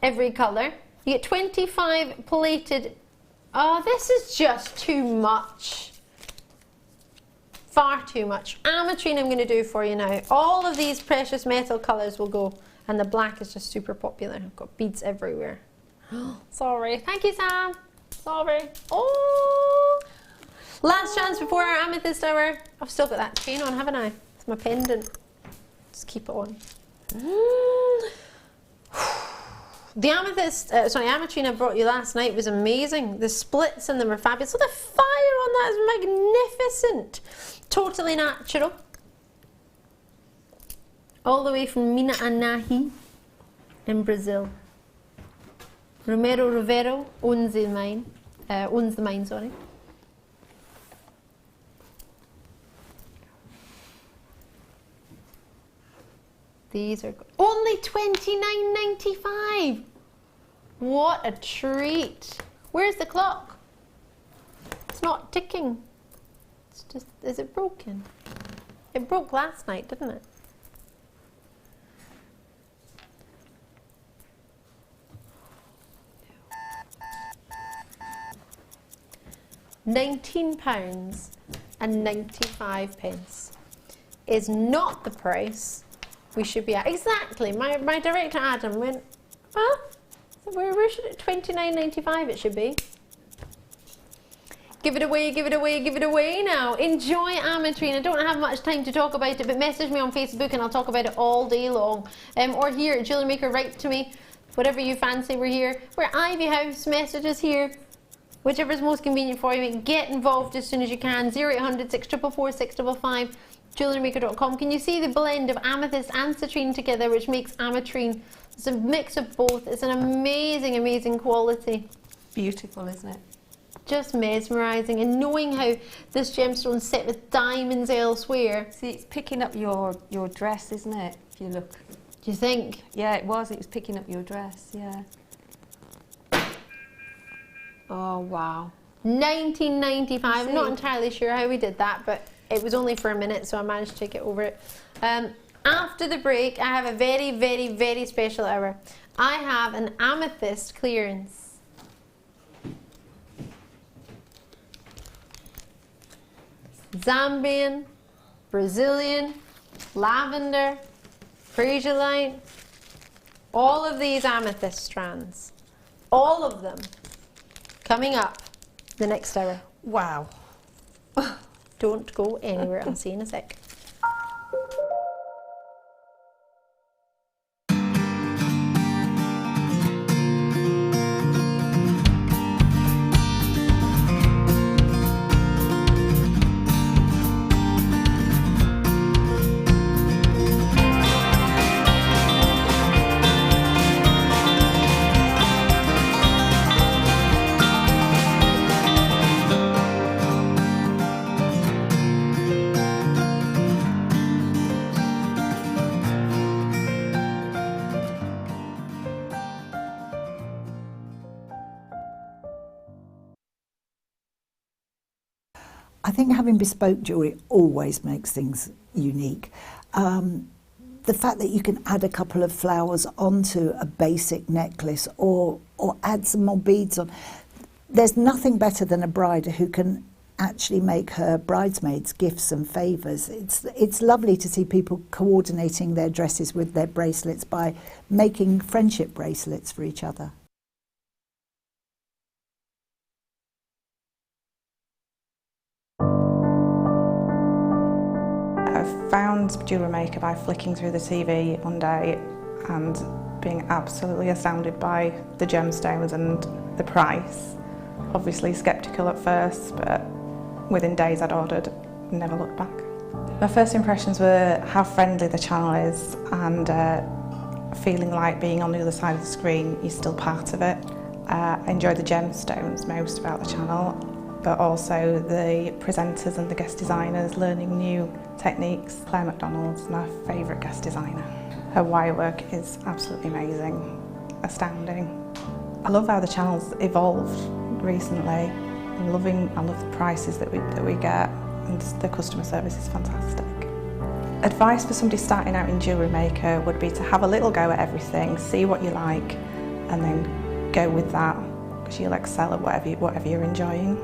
every colour. You get 25 plated. Oh, this is just too much. Far too much. Ametrine I'm going to do for you now. All of these precious metal colours will go, and the black is just super popular. I've got beads everywhere. Sorry. Thank you, Sam. Sorry. Oh! Last chance before our amethyst hour. I've still got that chain on, haven't I? It's my pendant. Just keep it on. The amethyst, ametrine I brought you last night was amazing. The splits in them are fabulous. Look at the fire on that is magnificent. Totally natural. All the way from Mina Anahi in Brazil. Romero Rivero owns the mine. Sorry. These are only $29.95. What a treat. Where's the clock? It's not ticking. It's just, is it broken? It broke last night, didn't it? £19.95 is not the price we should be at. Exactly. My director Adam went, huh? Where should it? $29.95 it should be. Give it away, give it away, give it away now. Enjoy ametrine. I don't have much time to talk about it, but message me on Facebook and I'll talk about it all day long. Or here at Jewellery Maker, write to me. Whatever you fancy, we're here. We're at Ivy House, messages here. Whichever is most convenient for you. Get involved as soon as you can. 0800 644 655. JewelleryMaker.com. Can you see the blend of amethyst and citrine together, which makes ametrine? It's a mix of both. It's an amazing, amazing quality. Beautiful, isn't it? Just mesmerising. And knowing how this gemstone's set with diamonds elsewhere. See, it's picking up your dress, isn't it? If you look. Do you think? Yeah, it was. It was picking up your dress, yeah. Oh, wow. $19.95. I'm not entirely sure how we did that, but it was only for a minute, so I managed to get over it. After the break, I have a very, very, very special hour. I have an amethyst clearance. Zambian, Brazilian, lavender, Frasiolite, all of these amethyst strands, all of them coming up the next hour. Wow. Don't go anywhere. I'll see you in a sec. I think having bespoke jewellery always makes things unique. The fact that you can add a couple of flowers onto a basic necklace or add some more beads on. There's nothing better than a bride who can actually make her bridesmaids gifts and favours. It's lovely to see people coordinating their dresses with their bracelets by making friendship bracelets for each other. I found Jewellery Maker by flicking through the TV one day and being absolutely astounded by the gemstones and the price. Obviously sceptical at first, but within days I'd ordered, never looked back. My first impressions were how friendly the channel is and feeling like being on the other side of the screen, you're still part of it. I enjoy the gemstones most about the channel, but also the presenters and the guest designers learning new techniques. Claire McDonald's my favourite guest designer. Her wire work is absolutely amazing, astounding. I love how the channel's evolved recently. I love the prices that we get, and the customer service is fantastic. Advice for somebody starting out in Jewellery Maker would be to have a little go at everything, see what you like, and then go with that, because you'll excel at whatever you're enjoying.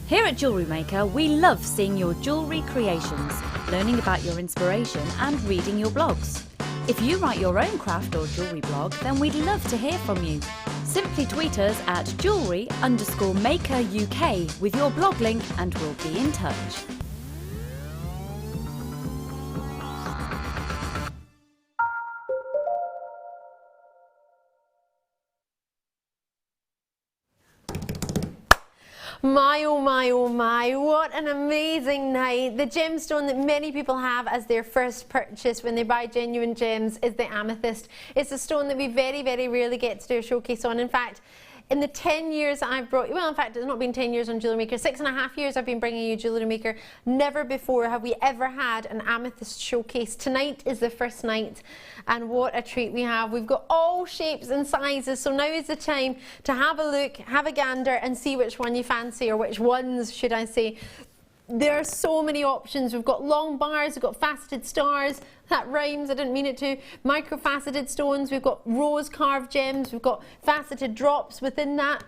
Here at Jewellery Maker, we love seeing your jewellery creations, learning about your inspiration and reading your blogs. If you write your own craft or jewellery blog, then we'd love to hear from you. Simply tweet us at jewellery_maker UK with your blog link and we'll be in touch. My, oh my, oh my, what an amazing night. The gemstone that many people have as their first purchase when they buy genuine gems is the amethyst. It's a stone that we very, very rarely get to do a showcase on. In fact, in the 10 years I've brought you, well, in fact, it's not been 10 years on Jewellery Maker, 6.5 years I've been bringing you Jewellery Maker. Never before have we ever had an amethyst showcase. Tonight is the first night, and what a treat we have. We've got all shapes and sizes, so now is the time to have a look, have a gander, and see which one you fancy, or which ones, should I say. There are so many options. We've got long bars, we've got faceted stars, that rhymes, I didn't mean it to, micro-faceted stones, we've got rose carved gems, we've got faceted drops within that,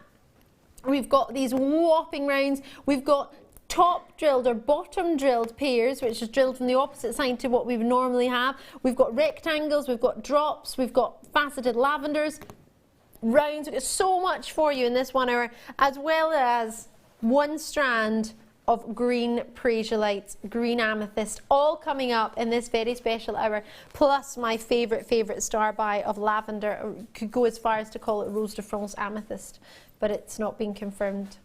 we've got these whopping rounds, we've got top drilled or bottom drilled pairs, which is drilled from the opposite side to what we would normally have, we've got rectangles, we've got drops, we've got faceted lavenders, rounds. We've got so much for you in this 1 hour, as well as one strand of green prasiolites, green amethyst, all coming up in this very special hour, plus my favourite star buy of lavender. I could go as far as to call it Rose de France amethyst, but it's not been confirmed.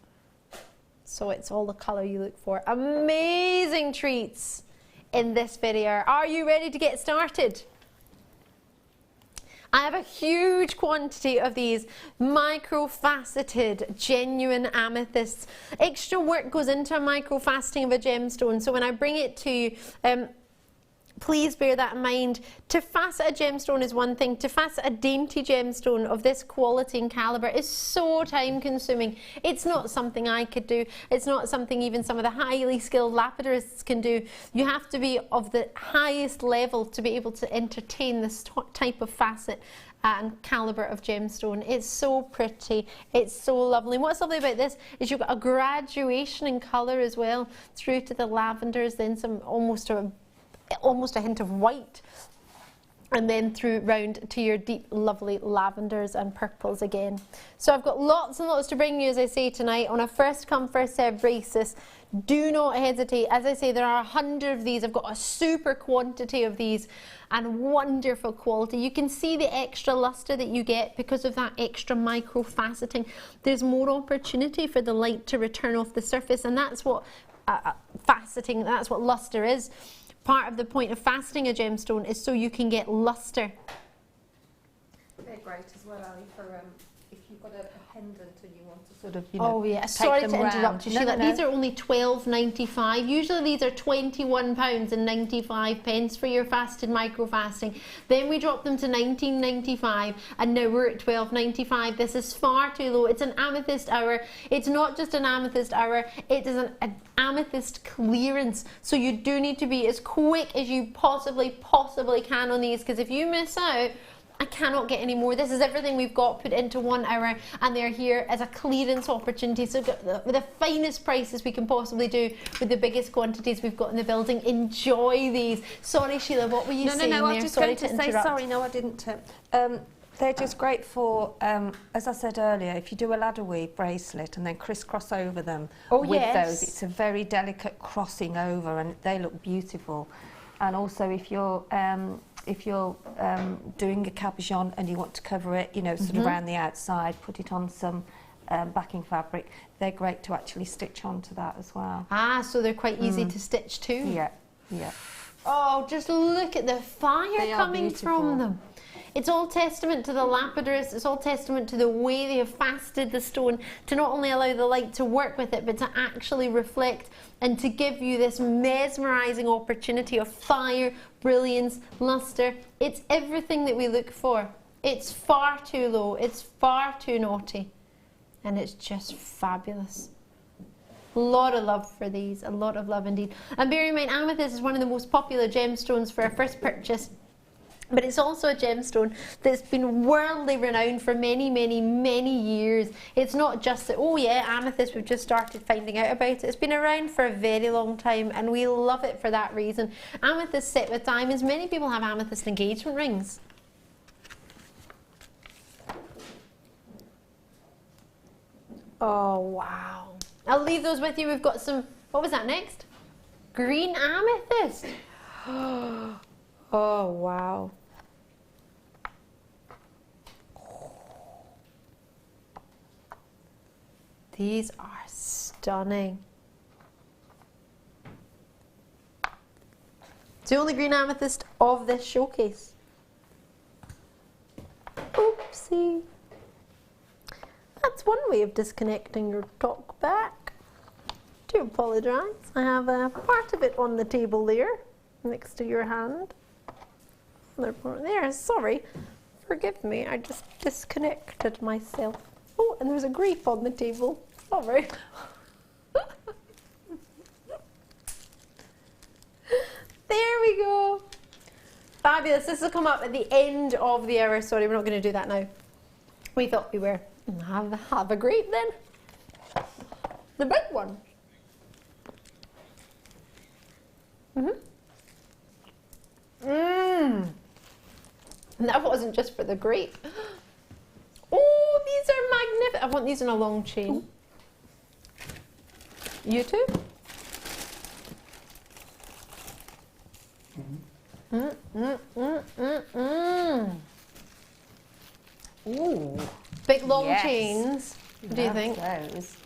So it's all the colour you look for. Amazing treats in this very hour. Are you ready to get started? I have a huge quantity of these micro-faceted, genuine amethysts. Extra work goes into a micro-faceting of a gemstone, so when I bring it to you, please bear that in mind. To facet a gemstone is one thing. To facet a dainty gemstone of this quality and calibre is so time consuming. It's not something I could do. It's not something even some of the highly skilled lapidarists can do. You have to be of the highest level to be able to entertain this type of facet and calibre of gemstone. It's so pretty, it's so lovely. And what's lovely about this is you've got a graduation in colour as well, through to the lavenders, then some almost a hint of white, and then through round to your deep lovely lavenders and purples again. So I've got lots and lots to bring you, as I say, tonight on a first come first served basis. Do not hesitate. As I say, there are 100 of these. I've got a super quantity of these and wonderful quality. You can see the extra luster that you get because of that extra micro faceting. There's more opportunity for the light to return off the surface, and that's what faceting, that's what luster is. Part of the point of faceting a gemstone is so you can get luster. They're great as well, Ali, for if you've got a pendant and you want to sort of, oh yeah, sorry to interrupt you, Sheila. These are only £12.95. Usually these are £21.95 for your faceted micro faceting. Then we dropped them to £19.95, and now we're at £12.95. This is far too low. It's an amethyst hour. It's not just an amethyst hour, it is an amethyst clearance. So you do need to be as quick as you possibly can on these, because if you miss out, I cannot get any more. This is everything we've got put into 1 hour, and they're here as a clearance opportunity. So with the finest prices we can possibly do with the biggest quantities we've got in the building. Enjoy these. Sorry, Sheila, what were you saying there? No, I was just going to say, sorry, no, I didn't. They're just great for, as I said earlier, if you do a ladder weave bracelet and then crisscross over them with those, it's a very delicate crossing over, and they look beautiful. And also if you're doing a cabochon and you want to cover it, you know, sort of around the outside, put it on some backing fabric, they're great to actually stitch onto that as well. Ah, so they're quite easy to stitch too. Yeah, yeah. Oh, just look at the fire coming from them. It's all testament to the lapidarists, it's all testament to the way they have faceted the stone to not only allow the light to work with it, but to actually reflect and to give you this mesmerising opportunity of fire, brilliance, lustre. It's everything that we look for. It's far too low, it's far too naughty, and it's just fabulous. A lot of love for these, a lot of love indeed. And bear in mind, amethyst is one of the most popular gemstones for a first purchase. But it's also a gemstone that's been worldly renowned for many, many, many years. It's not just that, oh yeah, amethyst, we've just started finding out about it. It's been around for a very long time and we love it for that reason. Amethyst set with diamonds. Many people have amethyst engagement rings. Oh, wow. I'll leave those with you. We've got some, what was that next? Green amethyst. Oh, wow. These are stunning. It's the only green amethyst of this showcase. Oopsie. That's one way of disconnecting your talk back. Do apologise. I have a part of it on the table there, next to your hand. There, sorry. Forgive me, I just disconnected myself. Oh, and there's a grape on the table. Sorry. There we go. Fabulous. This will come up at the end of the hour. Sorry, we're not going to do that now. We thought we were. Have a grape then. The big one. That wasn't just for the grape. Oh, these are magnificent. I want these in a long chain. You too? Ooh. Big long chains. What do you think? Those.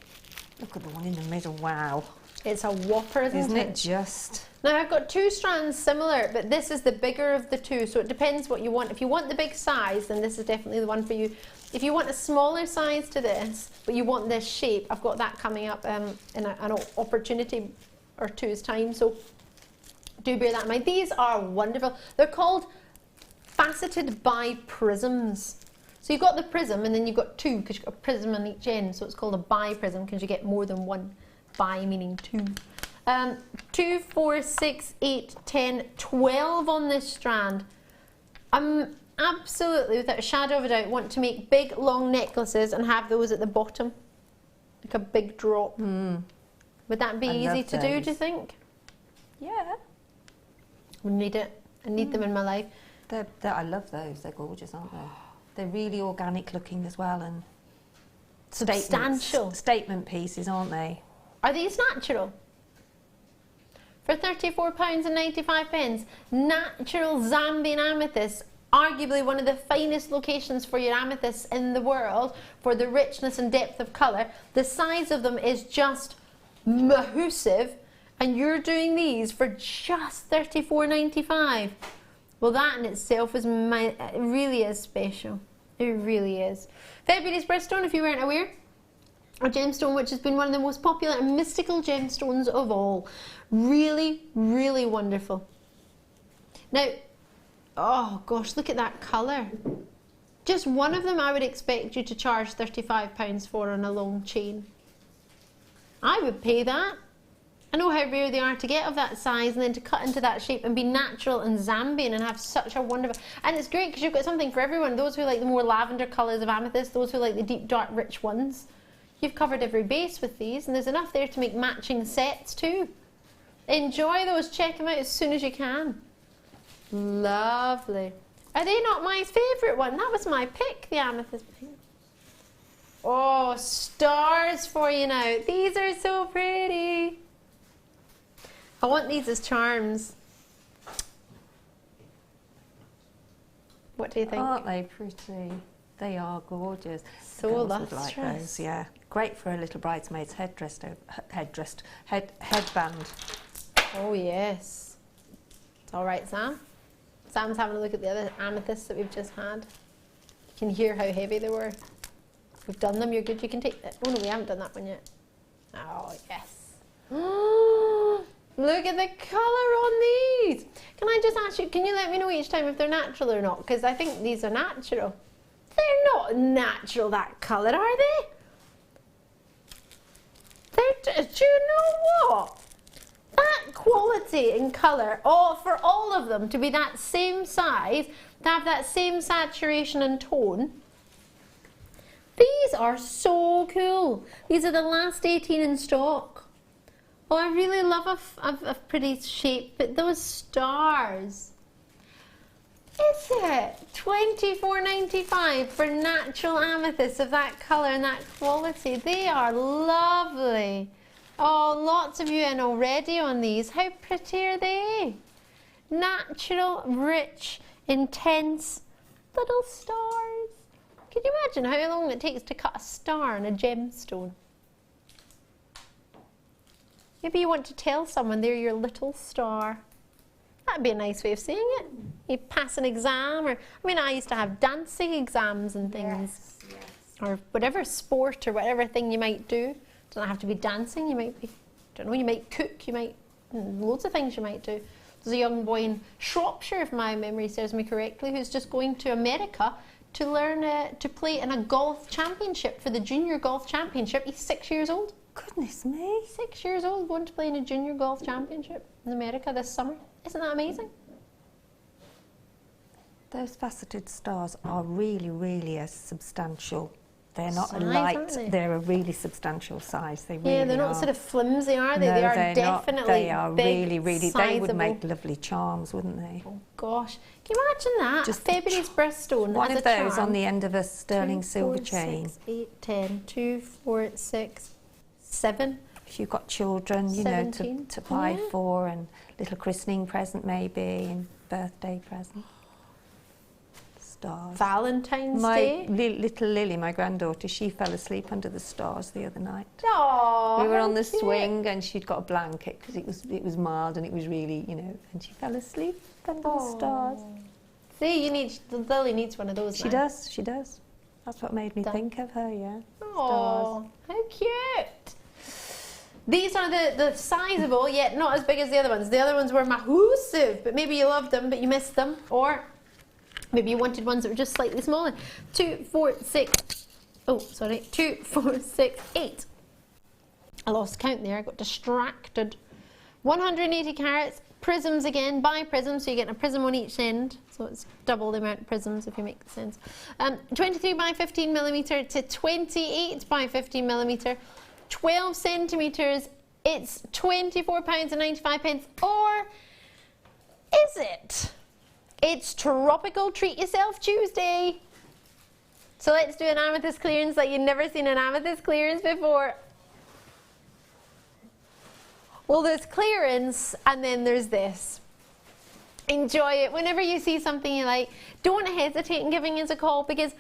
Look at the one in the middle. Wow. It's a whopper, isn't it just? Now I've got two strands similar, but this is the bigger of the two, so it depends what you want. If you want the big size, then this is definitely the one for you. If you want a smaller size to this, but you want this shape, I've got that coming up in an opportunity or two's time, so do bear that in mind. These are wonderful. They're called faceted bi-prisms. So you've got the prism and then you've got two, because you've got a prism on each end, so it's called a bi-prism because you get more than one. Bi meaning two. 2, 4, 6, 8, 10, 12 on this strand. I'm absolutely, without a shadow of a doubt, want to make big long necklaces and have those at the bottom, like a big drop. Would that be easy to do you think? Yeah. I need it. I need them in my life. I love those. They're gorgeous, aren't they? They're really organic looking as well and substantial. Statement pieces, aren't they? Are these natural? For £34.95, natural Zambian amethyst, arguably one of the finest locations for your amethysts in the world for the richness and depth of colour. The size of them is just massive, and you're doing these for just £34.95. Well, that in itself is it really is special. It really is. February's birthstone, if you weren't aware. A gemstone which has been one of the most popular and mystical gemstones of all. Really, really wonderful. Now, oh gosh, look at that colour. Just one of them I would expect you to charge £35 for on a long chain. I would pay that. I know how rare they are to get of that size and then to cut into that shape and be natural and Zambian and have such a wonderful... And it's great because you've got something for everyone. Those who like the more lavender colours of amethyst, those who like the deep, dark, rich ones. You've covered every base with these, and there's enough there to make matching sets too. Enjoy those, check them out as soon as you can. Lovely. Are they not my favourite one? That was my pick, the amethyst pink. Oh, stars for you now. These are so pretty. I want these as charms. What do you think? Aren't they pretty? They are gorgeous. So lustrous. Like those, yeah. Great for a little bridesmaid's headband. Oh yes. All right, Sam. Sam's having a look at the other amethysts that we've just had. You can hear how heavy they were. We've done them, you're good, you can take that. Oh no, we haven't done that one yet. Oh, yes. Look at the colour on these. Can I just ask you, can you let me know each time if they're natural or not? Because I think these are natural. They're not natural, that colour, are they? Do you know what? That quality in colour, for all of them to be that same size, to have that same saturation and tone, these are so cool. These are the last 18 in stock. Oh, I really love a pretty shape, but those stars. Is it $24.95 for natural amethyst of that colour and that quality? They are lovely. Oh, lots of you in already on these. How pretty are they? Natural, rich, intense little stars. Can you imagine how long it takes to cut a star on a gemstone? Maybe you want to tell someone they're your little star. That'd be a nice way of saying it. You pass an exam, or I mean, I used to have dancing exams and things, or whatever sport or whatever thing you might do. Doesn't have to be dancing. You might be, don't know, you might cook. You might loads of things you might do. There's a young boy in Shropshire, if my memory serves me correctly, who's just going to America to learn to play in a golf championship for the junior golf championship. He's 6 years old. Goodness me. 6 years old, going to play in a junior golf championship in America this summer. Isn't that amazing? Those faceted stars are really, really a substantial. They're not Size, a light, aren't they? They're a really substantial size. They really Yeah, they're not are. sort of flimsy, are they? No, they are they're definitely not. They are big, really, really, sizable. they would make lovely charms, wouldn't they? Oh gosh, can you imagine that? Just February's birthstone One as of a those charm. on the end of a sterling 2, silver 4, chain. 6, 8, 10, 2, 4, 6, 7. If you've got children, you 17. know, to buy Yeah. for, and little christening present maybe, and birthday present. Stars. Valentine's My Day. little Lily, my granddaughter, she fell asleep under the stars the other night. Aww, We were how on the cute. swing and she'd got a blanket because it was mild and it was really, you know, and she fell asleep under the stars. See, Lily needs one of those. She now. does, she does. That's what made me think of her, yeah. Oh, how cute. These are the sizable, yet not as big as the other ones. The other ones were massive, but maybe you loved them, but you missed them. Or maybe you wanted ones that were just slightly smaller. 2, 4, 6. Oh, sorry. 2, 4, 6, 8. I lost count there. I got distracted. 180 carats. Prisms again. Buy prisms, so you get a prism on each end. So it's double the amount of prisms, if you make sense. 23 by 15 millimeter to 28 by 15 millimeter. 12 centimetres, it's £24.95, or is it? It's Tropical Treat Yourself Tuesday. So let's do an amethyst clearance like you've never seen an amethyst clearance before. Well, there's clearance and then there's this. Enjoy it. Whenever you see something you like, don't hesitate in giving us a call, because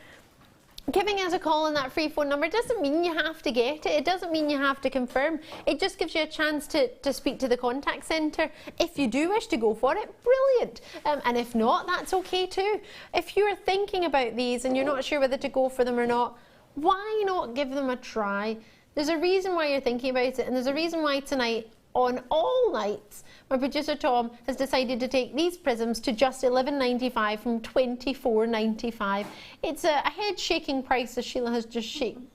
giving us a call on that free phone number doesn't mean you have to get it. It doesn't mean you have to confirm. It just gives you a chance to speak to the contact centre. If you do wish to go for it, brilliant. And if not, that's okay too. If you're thinking about these and you're not sure whether to go for them or not, why not give them a try? There's a reason why you're thinking about it, and there's a reason why tonight, on all nights, my producer Tom has decided to take these prisms to just $11.95 from $24.95. It's a head-shaking price, as Sheila has just shaken.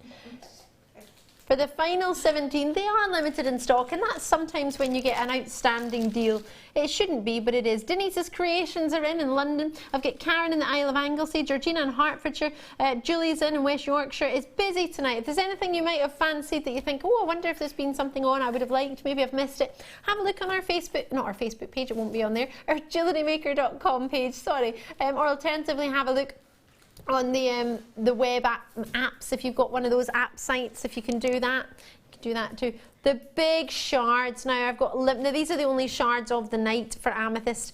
For the final 17, they are limited in stock, and that's sometimes when you get an outstanding deal. It shouldn't be, but it is. Denise's Creations are in London. I've got Karen in the Isle of Anglesey, Georgina in Hertfordshire, Julie's in West Yorkshire. It's busy tonight. If there's anything you might have fancied that you think, oh, I wonder if there's been something on I would have liked, maybe I've missed it, have a look on our Facebook, not our Facebook page, it won't be on there, our jewellerymaker.com page, sorry, or alternatively have a look on the web apps. If you've got one of those app sites, if you can do that, you can do that too. The big shards, now I've got, now these are the only shards of the night for amethyst.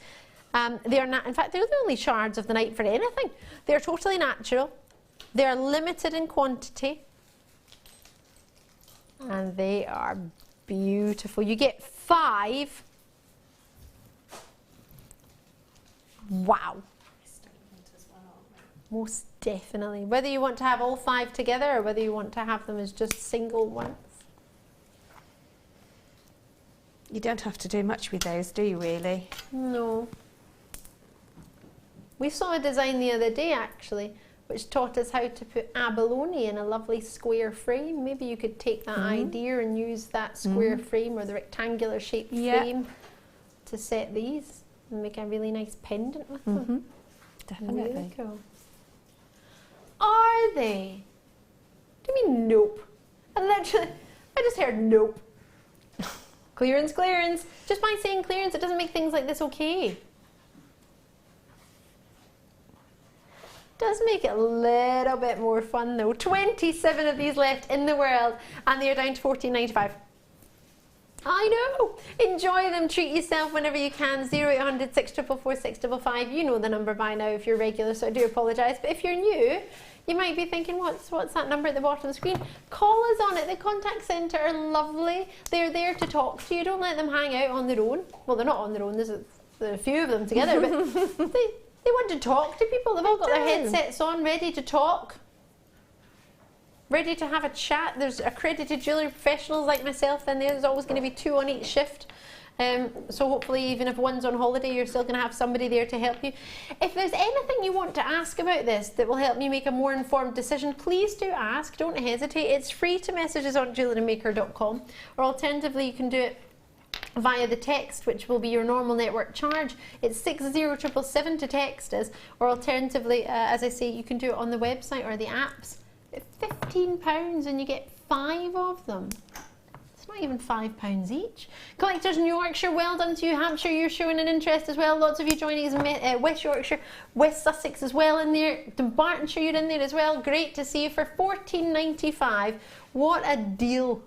They are not, in fact, they're the only shards of the night for anything. They're totally natural. They're limited in quantity. And they are beautiful. You get 5 Wow. Most definitely. Whether you want to have all 5 together or whether you want to have them as just single ones. You don't have to do much with those, do you really? No. We saw a design the other day actually, which taught us how to put abalone in a lovely square frame. Maybe you could take that idea and use that square frame or the rectangular shaped frame to set these and make a really nice pendant with them. Definitely. Really cool. Are they? Do you mean nope? I just heard nope. Clearance, clearance. Just by saying clearance, it doesn't make things like this okay. Does make it a little bit more fun though. 27 of these left in the world and they are down to $14.95. I know. Enjoy them. Treat yourself whenever you can. 0800 644 655. You know the number by now if you're regular, so I do apologise. But if you're new, you might be thinking, what's that number at the bottom of the screen? Call us on it. The contact centre are lovely. They're there to talk to you. Don't let them hang out on their own. Well, they're not on their own. There's a few of them together, but they want to talk to people. They've all got their headsets on, ready to talk. Ready to have a chat. There's accredited jewellery professionals like myself in there. There's always going to be 2 on each shift. So hopefully even if one's on holiday, you're still going to have somebody there to help you. If there's anything you want to ask about this that will help me make a more informed decision, please do ask. Don't hesitate. It's free to message us on JewelleryMaker.com, or alternatively you can do it via the text, which will be your normal network charge. It's 60777 to text us, or alternatively, as I say, you can do it on the website or the apps. £15 and you get 5 of them. It's not even £5 each. Collectors in Yorkshire, well done to you. Hampshire, you're showing an interest as well. Lots of you joining us. West Yorkshire, West Sussex as well in there. Dumbartonshire, you're in there as well. Great to see you for £14.95. What a deal.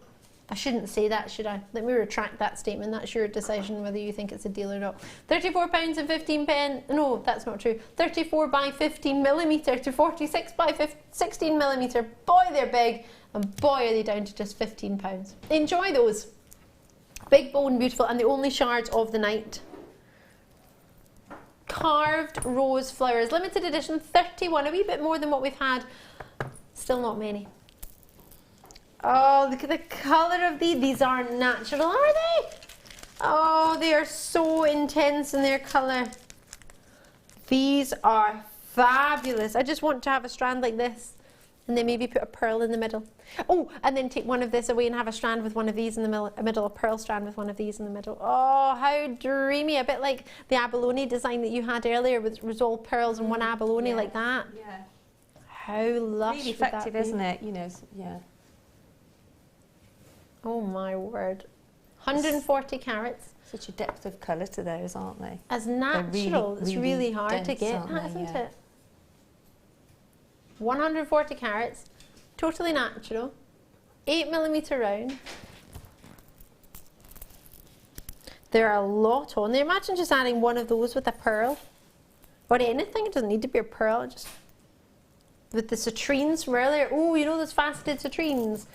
I shouldn't say that, should I? Let me retract that statement. That's your decision whether you think it's a deal or not. £34 and 15 pence. No, that's not true. 34 by 15mm to 46 by 16mm. Boy, they're big, and boy, are they down to just £15. Enjoy those. Big, bold and beautiful, and the only shards of the night. Carved rose flowers. Limited edition, 31. A wee bit more than what we've had. Still not many. Oh, look at the colour of these. These aren't natural, are they? Oh, they are so intense in their colour. These are fabulous. I just want to have a strand like this and then maybe put a pearl in the middle. Oh, and then take one of this away and have a strand with one of these in the middle, a pearl strand with one of these in the middle. Oh, how dreamy. A bit like the abalone design that you had earlier with all pearls and one abalone like that. Yeah. How lush. Really effective, isn't it? You know, yeah. Oh my word. 140 carats. Such a depth of colour to those, aren't they? As natural, really, it's really hard dense, to get, isn't it? 140 carats, totally natural, 8mm round. There are a lot on there. Imagine just adding one of those with a pearl. Or anything, it doesn't need to be a pearl, just with the citrines from earlier. Oh, you know those faceted citrines?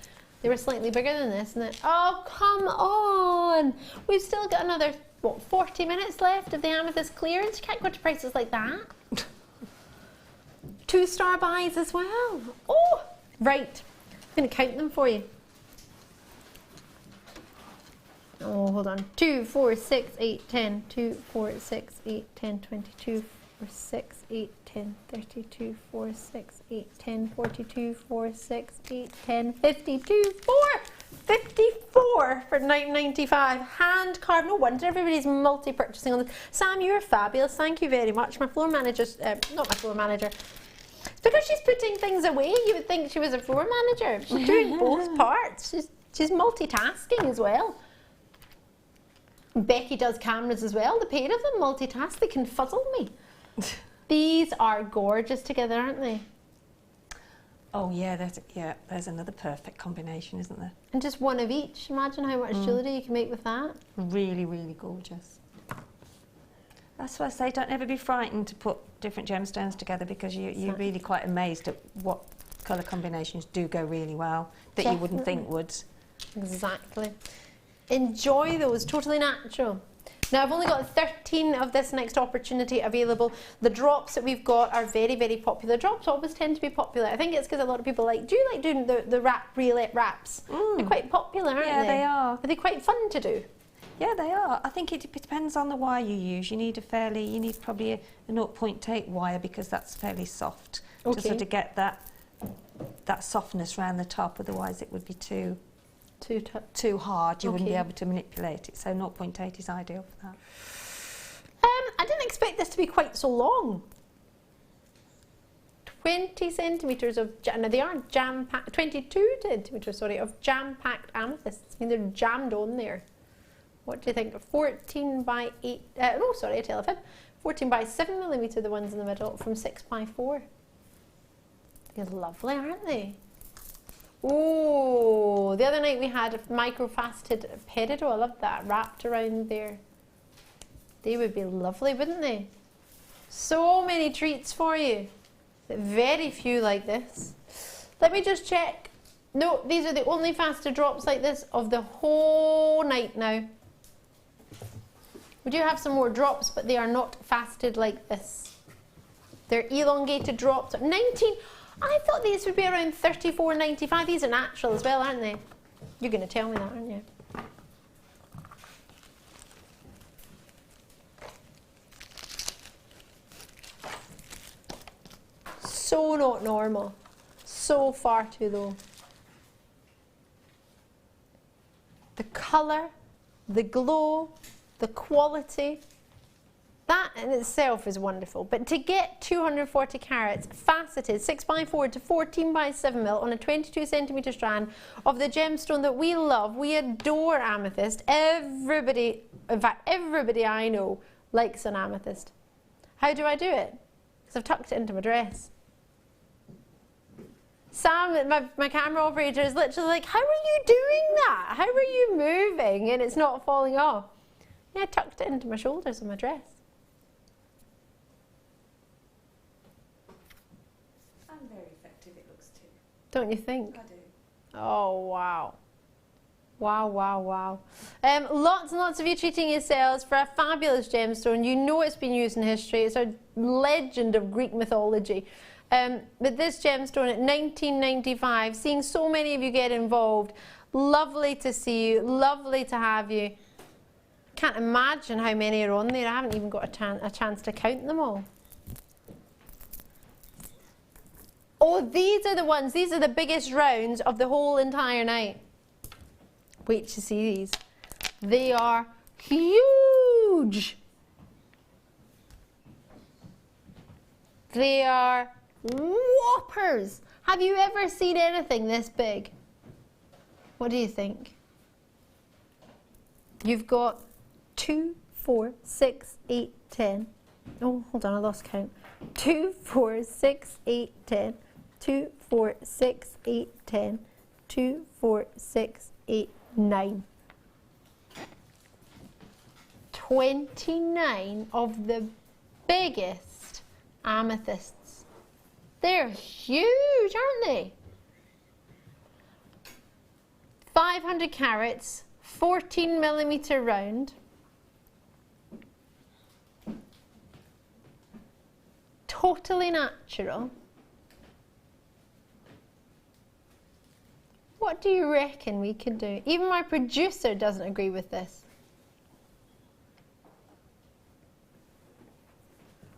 They were slightly bigger than this, and then, oh, come on! We've still got another, what, 40 minutes left of the amethyst clearance. You can't go to prices like that. 2-star buys as well. Oh, right. I'm going to count them for you. Oh, hold on. 2, 4, 6, 8, 10. 2, 4, 6, 8, 10, 22, 4, 6, 8, 10, 32, 4, 6, 8, 10, 42, 4, 6, 8, 10, 52, 4, 54 for $9.95. Hand carved. No wonder everybody's multi-purchasing on this. Sam, you're fabulous. Thank you very much. My floor manager's, not my floor manager. It's because she's putting things away. You would think she was a floor manager. She's doing both parts. She's multitasking as well. Becky does cameras as well. The pair of them multitask. They can fuzzle me. These are gorgeous together, aren't they? Oh yeah, there's another perfect combination, isn't there? And just one of each. Imagine how much jewellery you can make with that. Really, really gorgeous. That's why I say don't ever be frightened to put different gemstones together, because you're really quite amazed at what colour combinations do go really well that you wouldn't think would. Exactly. Enjoy those, totally natural. Now I've only got 13 of this next opportunity available. The drops that we've got are very, very popular. Drops always tend to be popular. I think it's because a lot of people do you like doing the relit wraps? They're quite popular, aren't they? Yeah, they are. Are they quite fun to do? Yeah, they are. I think it depends on the wire you use. You need probably a 0.8 wire because that's fairly soft to sort of get that softness around the top. Otherwise, it would be too hard. You wouldn't be able to manipulate it. So 0.8 is ideal for that. I didn't expect this to be quite so long. 20 centimetres of, no, they are jam-packed, 22 centimetres, sorry, of jam-packed amethysts. I mean, they're jammed on there. What do you think? 14 by 8, no, sorry, I tell a fib. 14 by 7 millimetre, the ones in the middle, from 6 by 4. They're lovely, aren't they? Oh, the other night we had a micro-faceted peridot. I love that, wrapped around there. They would be lovely, wouldn't they? So many treats for you. Very few like this. Let me just check. No, these are the only faceted drops like this of the whole night now. We do have some more drops, but they are not faceted like this. They're elongated drops. 19. I thought these would be around $34.95. These are natural as well, aren't they? You're going to tell me that, aren't you? So not normal. So far too low. The colour, the glow, the quality, that in itself is wonderful. But to get 240 carats faceted 6 by 4 to 14 by 7 mil on a 22 centimetre strand of the gemstone that we love, we adore amethyst. Everybody, in fact everybody I know likes an amethyst. How do I do it? Because I've tucked it into my dress. Sam, my camera operator, is literally like, how are you doing that? How are you moving and it's not falling off? Yeah, I tucked it into my shoulders of my dress. And very effective it looks too. Don't you think? I do. Oh, wow. Wow, wow, wow. Lots and lots of you treating yourselves for a fabulous gemstone. You know it's been used in history. It's a legend of Greek mythology. But this gemstone at $19.95, seeing so many of you get involved, lovely to see you, lovely to have you. Can't imagine how many are on there. I haven't even got a chance to count them all. Oh, these are the ones, these are the biggest rounds of the whole entire night. Wait to see these. They are huge. They are whoppers. Have you ever seen anything this big? What do you think? You've got 2, 4, 6, 8, 10. Oh, hold on, I lost count. 2, 4, 6, 8, 10. 2, 4, 6, 8, 10. 2, 4, 6, 8, 9. 29 of the biggest amethysts. They're huge, aren't they? 500 carats, 14 millimetre round. Totally natural. What do you reckon we could do? Even my producer doesn't agree with this.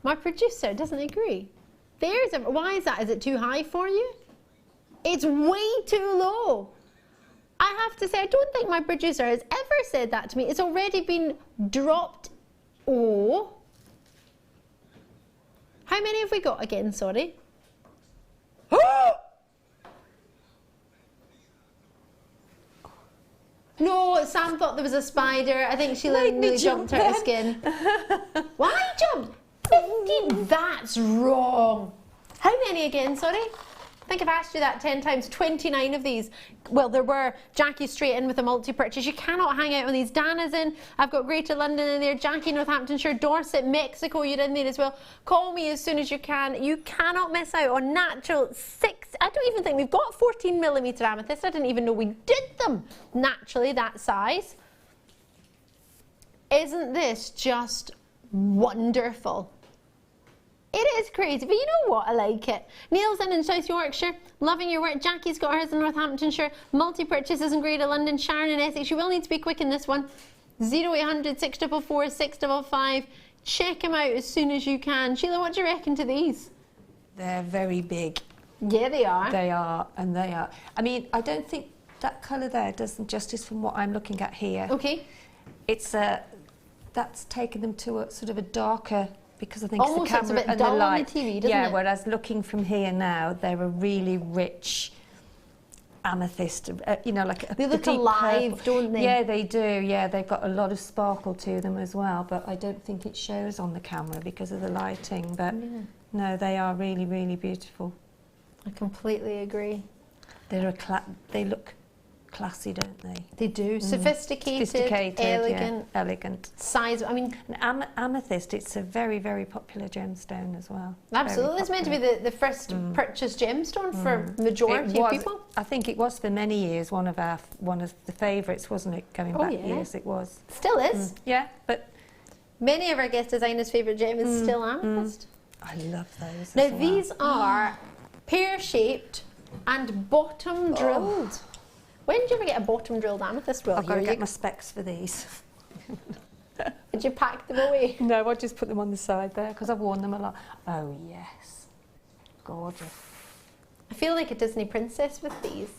My producer doesn't agree. Why is that? Is it too high for you? It's way too low. I have to say, I don't think my producer has ever said that to me. It's already been dropped. Oh. How many have we got again? Sorry. No, Sam thought there was a spider. I think Sheila nearly jumped out of skin. Why jumped? 15. That's wrong. How many again? Sorry. I think I've asked you that 10 times. 29 of these. Well, there were. Jackie straight in with a multi-purchase. You cannot hang out on these. Dana's in. I've got Greater London in there. Jackie, Northamptonshire, Dorset, Mexico. You're in there as well. Call me as soon as you can. You cannot miss out on natural 6. I don't even think we've got 14 millimetre amethyst. I didn't even know we did them naturally that size. Isn't this just wonderful? It is crazy, but you know what? I like it. Neil's in South Yorkshire, loving your work. Jackie's got hers in Northamptonshire. Multi-purchases in Greater London. Sharon in Essex. You will need to be quick in this one. 0800 644 655. Check them out as soon as you can. Sheila, what do you reckon to these? They're very big. Yeah, they are. They are, and they are. I mean, I don't think that colour there does them justice from what I'm looking at here. Okay. It's that's taken them to a sort of a darker, because I think Almost it's the camera it's a bit and dull the light. on the TV, doesn't yeah, it? whereas looking from here now, they're a really rich amethyst, you know, like they look deep alive, purple. don't they? Yeah, they do. Yeah, they've got a lot of sparkle to them as well, but I don't think it shows on the camera because of the lighting. But no, they are really, really beautiful. I completely agree. They look classy, don't they? They do. Sophisticated, elegant, yeah, elegant. Size. I mean, amethyst. It's a very, very popular gemstone as well. Absolutely, it's meant to be the first purchased gemstone for majority of people. I think it was for many years one of the favourites, wasn't it? Going back years, it was. Still is. Yeah, but many of our guest designers' favourite gem is still amethyst. I love those. Now these are pear-shaped and bottom drilled. When did you ever get a bottom drilled amethyst? Well, I've got to get my specs for these. Did you pack them away? No, I just put them on the side there because I've worn them a lot. Oh yes, gorgeous. I feel like a Disney princess with these.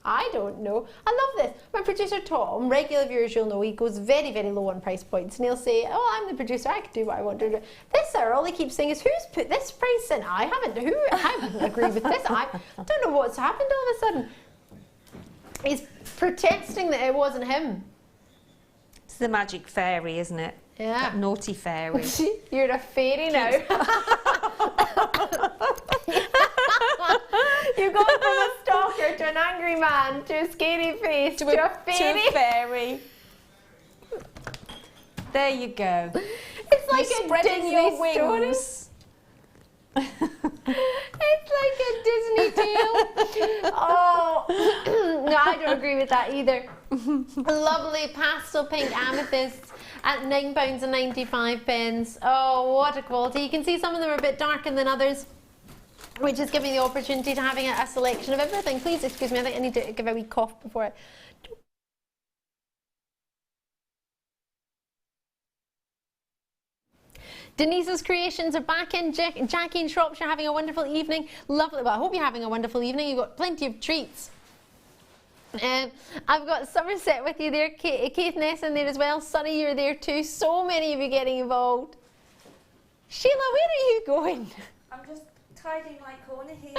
I don't know. I love this. My producer Tom, regular viewers you'll know, he goes very, very low on price points. And he'll say, oh, I'm the producer, I can do what I want to do. This, sir, all he keeps saying is, who's put this price in? I wouldn't agree with this. I don't know what's happened all of a sudden. He's protesting that it wasn't him. It's the magic fairy, isn't it? Yeah. That naughty fairy. You're a fairy now. You've gone from a stalker to an angry man to a scary face to a fairy. To a fairy. There you go. It's like a Disney your story. wings. It's like a Disney tale. Oh, no, I don't agree with that either. Lovely pastel pink amethysts at £9.95. Oh, what a quality. You can see some of them are a bit darker than others, which is giving the opportunity to having a selection of everything. Please excuse me, I think I need to give a wee cough before I... Denise's creations are back in. Jackie in Shropshire having a wonderful evening. Lovely. Well, I hope you're having a wonderful evening. You've got plenty of treats. I've got Somerset with you there. Keith Ness in there as well. Sunny, you're there too. So many of you getting involved. Sheila, where are you going? I'm just tidying my corner here.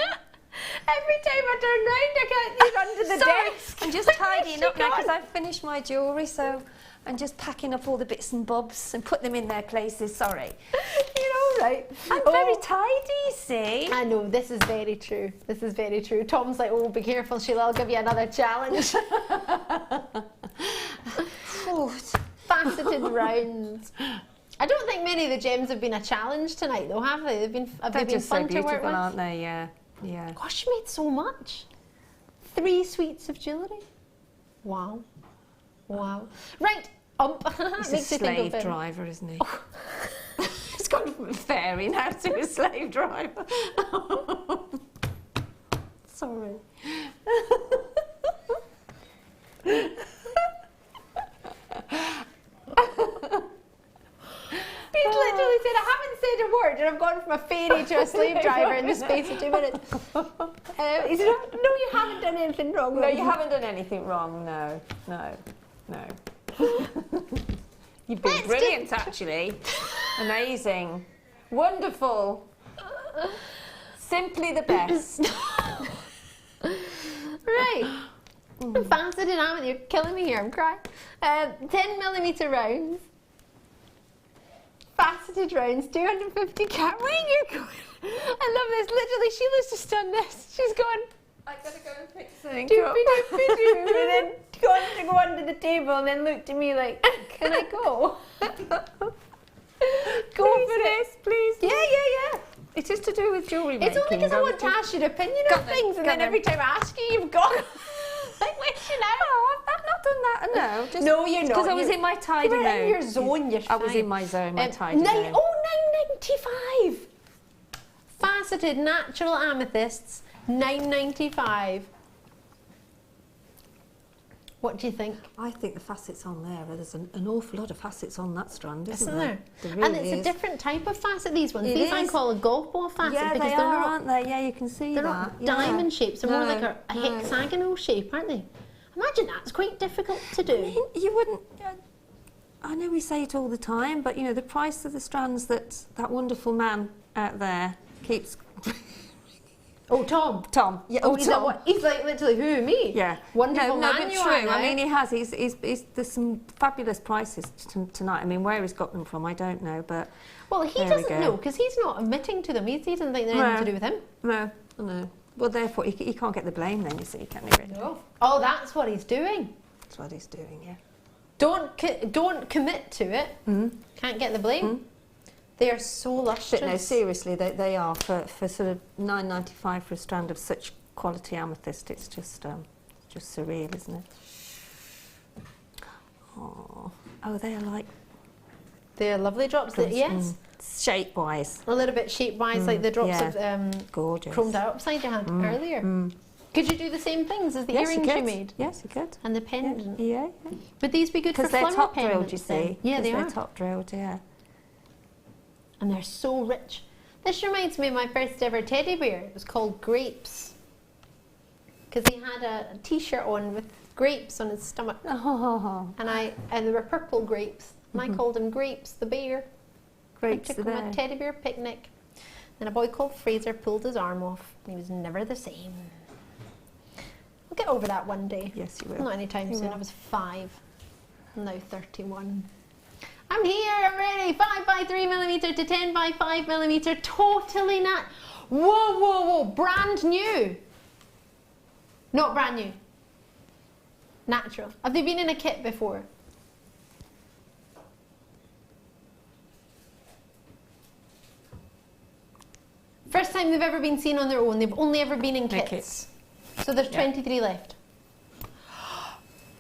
Every time I turn round, I can't get under the desk. I'm just tidying up now because I've finished my jewellery, so I'm just packing up all the bits and bobs and put them in their places. Sorry. You're all right. I'm very tidy, see? I know, this is very true. This is very true. Tom's like, oh, be careful, Sheila, I'll give you another challenge. Faceted rounds. I don't think many of the gems have been a challenge tonight, though, have they? Have they been fun to work with? Aren't they? Yeah. Yeah. Gosh, you made so much. 3 suites of jewellery. Wow. Wow. Right. He's a slave driver, isn't he? Oh. He's gone from a fairy now to a slave driver. Sorry. He's literally said, I haven't said a word, and I've gone from a fairy to a slave driver in the space of 2 minutes. He said, no, you haven't done anything wrong. No, you haven't done anything wrong. No, no, no. You've been brilliant, actually. Amazing. Wonderful. Simply the best. Right. I'm faceted on, you're killing me here, I'm crying. 10mm rounds. Faceted rounds, 250 cat. Where are you going? I love this. Literally, Sheila's just done this. She's gone. I gotta go and pick something up. And then gone to go under the table and then looked at me like, can I go? Go for this, please. Yeah. It is to do with jewellery making. It's only because I want to ask your opinion of things, and then every time I ask you, you've got like, wish you know. Oh, I've not done that. No, just no, you're not. Because I was in my tidy mode. You're in your zone. You're fine. I was in my zone, my tidy mode. £9.95. Faceted natural amethysts, £9.95. What do you think? I think the facets on there, there's an awful lot of facets on that strand, isn't there? Really and it's a different type of facet, these ones. These I is. call a golf ball facet. Yeah, because they they're are, not, aren't they? Yeah, you can see they're that. They're not diamond shapes, they're more like a no. hexagonal shape, aren't they? Imagine that's quite difficult to do. I mean, you wouldn't... I know we say it all the time, but, you know, the price of the strands that wonderful man out there keeps... Oh, Tom. Tom. Yeah, oh, Tom. He's like literally who, me? Yeah. Wonderful no, man but you true. are now. I mean, he has. There's some fabulous prices tonight. I mean, where he's got them from, I don't know, but... Well, he doesn't know, because he's not admitting to them. He doesn't think they're anything to do with him. No, no. Well, therefore, he can't get the blame then, you see, can he, really? No. Oh, that's what he's doing. That's what he's doing, yeah. Don't commit to it. Can't get the blame. They are so lustrous. But no, seriously, they are for sort of £9.95 for a strand of such quality amethyst. It's just surreal, isn't it? Oh, they are like... They're lovely drops. Yes. Shape-wise. A little bit shape-wise, like the drops of gorgeous chromed diopside you had earlier. Could you do the same things as the earrings you made? Yes, you could. And the pendant? Yeah. Would these be good for flower pendants? Because they're top drilled, you see. Yeah, they are. They're top drilled, yeah. And they're so rich. This reminds me of my first ever teddy bear. It was called Grapes. Because he had a t-shirt on with grapes on his stomach. Oh. And they were purple grapes. And I called him Grapes the bear. Grapes I took the him bear. on a teddy bear picnic. Then a boy called Fraser pulled his arm off. And he was never the same. We'll get over that one day. Yes, you will. Not anytime soon. I was 5. I'm now 31. I'm here, I'm ready. 5 by 3mm to 10 by 5mm. Totally not. Whoa. Brand new. Not brand new. Natural. Have they been in a kit before? First time they've ever been seen on their own. They've only ever been in kits. So there's 23 left.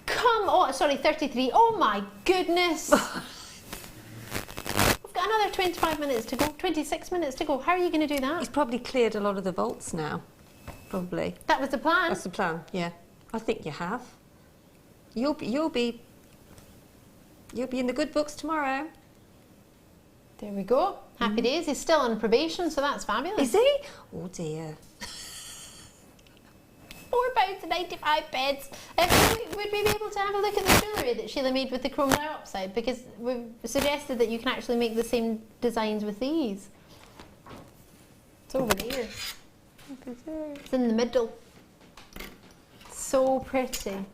Come on, sorry, 33. Oh my goodness. We've got another 25 minutes to go, 26 minutes to go. How are you going to do that? He's probably cleared a lot of the vaults now. Probably. That was the plan. That's the plan, yeah. I think you have. You'll be in the good books tomorrow. There we go. Happy days. He's still on probation, so that's fabulous. Is he? Oh dear. £4.95. Would we be able to have a look at the jewellery that Sheila made with the chrome dioxide? Because we've suggested that you can actually make the same designs with these. It's over there. It's in the middle. So pretty.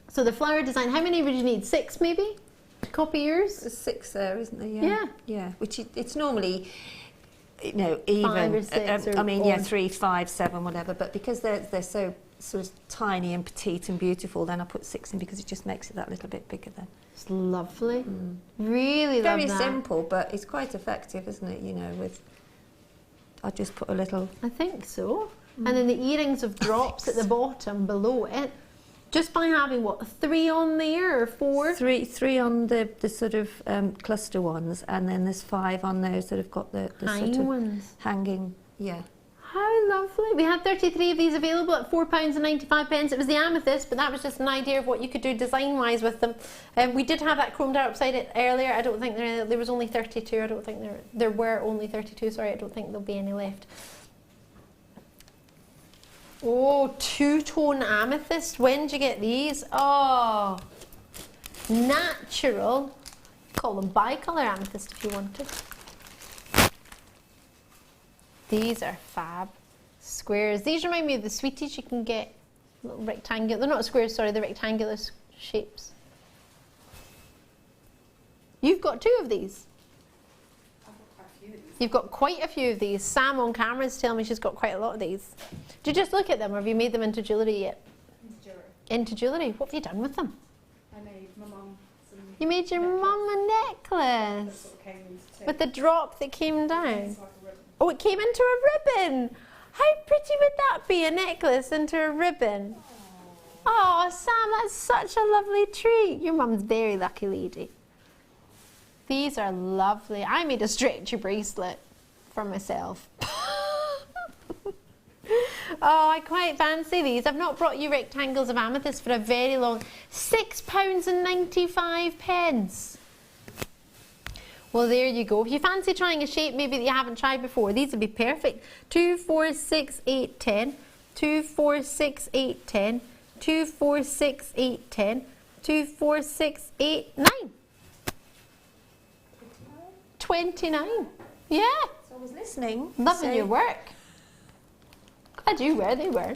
So the flower design, how many would you need? 6 maybe? To copy yours? There's 6 there, isn't there? Yeah. Yeah. Which it's normally, you know, even. 5 or 6 I mean, yeah, odd. 3, 5, 7, whatever. But because they're so sort of tiny and petite and beautiful, then I put 6 in because it just makes it that little bit bigger then. It's lovely. Really love Very that. simple, but it's quite effective, isn't it? You know, with I just put a little. I think so. And then the earrings of drops at the bottom below it. Just by having, what, 3 on there or 4? 3 on the sort of cluster ones, and then there's 5 on those that have got the Hanging sort of ones. hanging. Yeah. How lovely. We had 33 of these available at £4.95. It was the amethyst, but that was just an idea of what you could do design-wise with them. We did have that chromed dioxide earlier. I don't think there was only 32. I don't think there were only 32. Sorry, I don't think there'll be any left. Oh, 2-tone amethyst. When did you get these? Oh, natural. Call them bicolour amethyst if you wanted. These are fab. Squares. These remind me of the sweeties you can get. Little rectangular. They're not squares, sorry, they're rectangular shapes. You've got 2 of these. You've got quite a few of these. Sam on camera is telling me she's got quite a lot of these. Did you just look at them, or have you made them into jewellery yet? Into jewellery. Into jewellery? What have you done with them? I made my mum some. You made your mum a necklace That's what came into with the drop that came down. It's like a Oh, it came into a ribbon. How pretty would that be, a necklace into a ribbon? Oh, Sam, that's such a lovely treat. Your mum's very lucky lady. These are lovely. I made a stretchy bracelet for myself. Oh, I quite fancy these. I've not brought you rectangles of amethyst for a very long... £6.95. Well, there you go. If you fancy trying a shape maybe that you haven't tried before, these would be perfect. 2, 4, 6, 8, 10. 2, 4, 6, 8, 10. 2, 4, 6, 8, 10. 2, 4, 6, 8, 9. 29. Yeah. So I was listening. Loving your work. Glad you were, they were.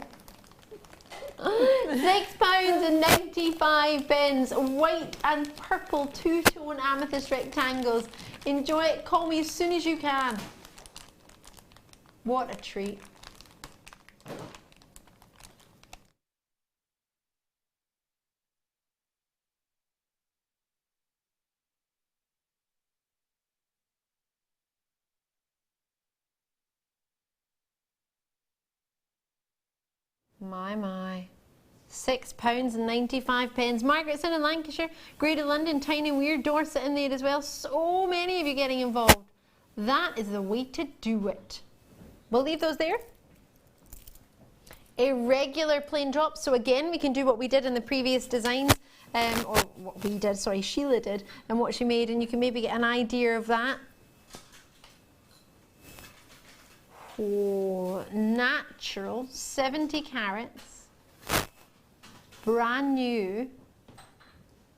£6.95. White and purple two-tone amethyst rectangles. Enjoy it. Call me as soon as you can. What a treat. My. £6.95. Margaret's in Lancashire, Greater London, Tiny Weird, Dorset in there as well. So many of you getting involved. That is the way to do it. We'll leave those there. Irregular plain drops. So again, we can do what we did in the previous designs, or what we did, sorry, Sheila did, and what she made, and you can maybe get an idea of that. Oh, natural, 70 carats, brand new.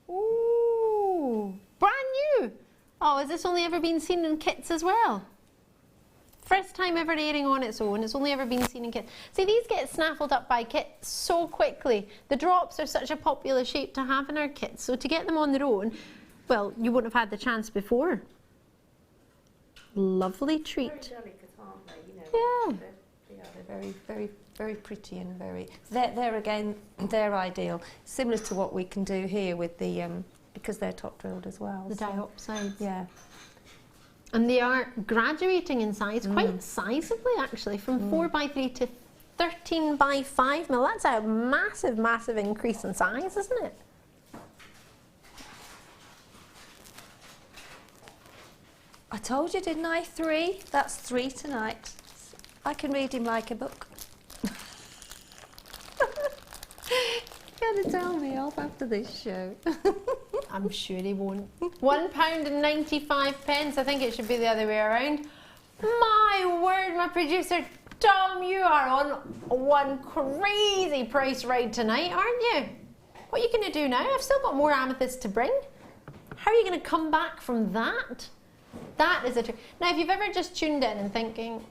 Ooh, brand new. Oh, has this only ever been seen in kits as well? First time ever airing on its own. It's only ever been seen in kits. See, these get snaffled up by kits so quickly. The drops are such a popular shape to have in our kits, so to get them on their own, well, you wouldn't have had the chance before. Lovely treat. Very delicate, aren't they? You know, Yeah. They're very, very, very pretty and very... They're again, they're ideal. Similar to what we can do here with the... because they're top drilled as well. The diopsides. Yeah. And they are graduating in size, quite sizably actually, from 4x3 to 13x5 mil. That's a massive, massive increase in size, isn't it? I told you, didn't I? 3. That's 3 tonight. I can read him like a book. You're going to tell me off after this show. I'm sure he won't. £1.95. I think it should be the other way around. My word, my producer Tom, you are on one crazy price ride tonight, aren't you? What are you going to do now? I've still got more amethyst to bring. How are you going to come back from that? That is a trick. Now, if you've ever just tuned in and thinking,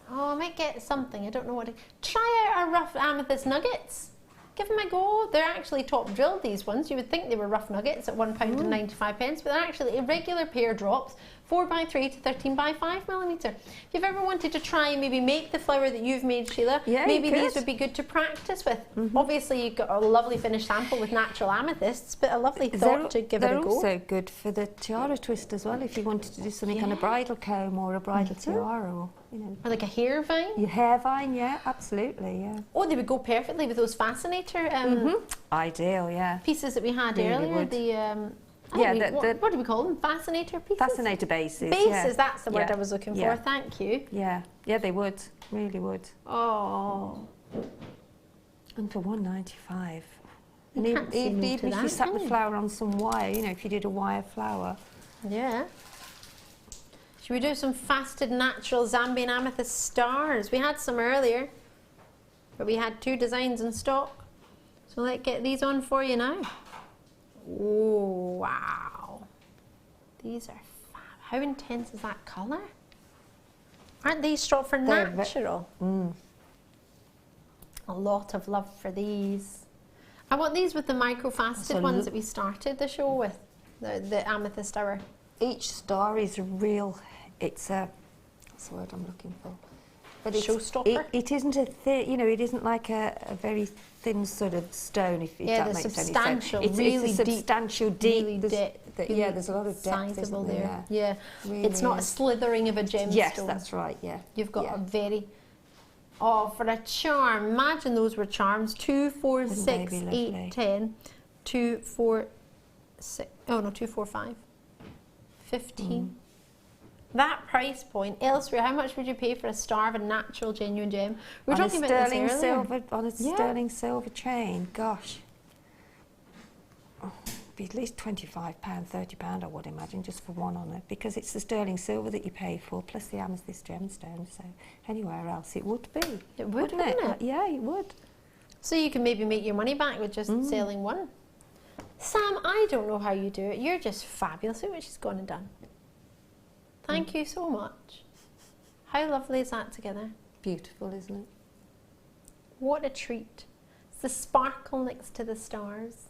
oh, I might get something, I don't know what to... Try out our rough amethyst nuggets. Give them a go. They're actually top drilled, these ones. You would think they were rough nuggets at £1.95, but they're actually irregular pear drops, 4x3 to 13x5 millimetre. If you've ever wanted to try and maybe make the flower that you've made, Sheila, maybe these would be good to practice with. Obviously, you've got a lovely finished sample with natural amethysts, but a lovely thought to give it a go. They're also good for the tiara twist as well, if you wanted to do something kind of bridal comb or a bridal tiara, or you know. Or like a hair vine? Your hair vine, yeah, absolutely, yeah. Oh, they would go perfectly with those fascinator ideal, yeah. pieces that we had earlier. Would. The what do we call them? Fascinator pieces? Fascinator bases. Bases, that's the word I was looking for. Thank you. Yeah, yeah, they would, really would. Oh. And for £1.95. You can't say no to even if that, you sat the can you? flower on some wire, you know, if you did a wire flower. Yeah. Should we do some faceted natural Zambian amethyst stars? We had some earlier, but we had 2 designs in stock. So let's get these on for you now. Oh, wow. These are fab. How intense is that colour? Aren't these straw for natural? A lot of love for these. I want these with the micro-faceted ones that we started the show with, the amethyst hour. Each star is a real, it's a, what's the word I'm looking for? But showstopper? It isn't a thin, you know, it isn't like a very thin sort of stone, if that makes any sense. It's really a substantial, deep, really there's a lot of depth, sizable isn't there. there? Yeah, Really it's not a is. slithering of a gemstone. Yes, that's right, yeah. You've got Yeah. a very... Oh, for a charm, imagine those were charms. 2, 4, Wouldn't 6, they be 8, lovely? 10, 2, 4, 6, oh no, 2, 4, 5, 15. That price point, elsewhere, how much would you pay for a star of a natural genuine gem? We were On a talking about sterling this earlier. silver, on a sterling silver chain, gosh. Oh, it'd be at least £25, £30 I would imagine, just for one on it, because it's the sterling silver that you pay for, plus the amethyst gemstone, so anywhere else it would be. It would, wouldn't wouldn't it? Yeah, it would. So you can maybe make your money back with just selling one. Sam, I don't know how you do it. You're just fabulous. Look what she's gone and done. Thank you so much. How lovely is that together? Beautiful, isn't it? What a treat. It's the sparkle next to the stars.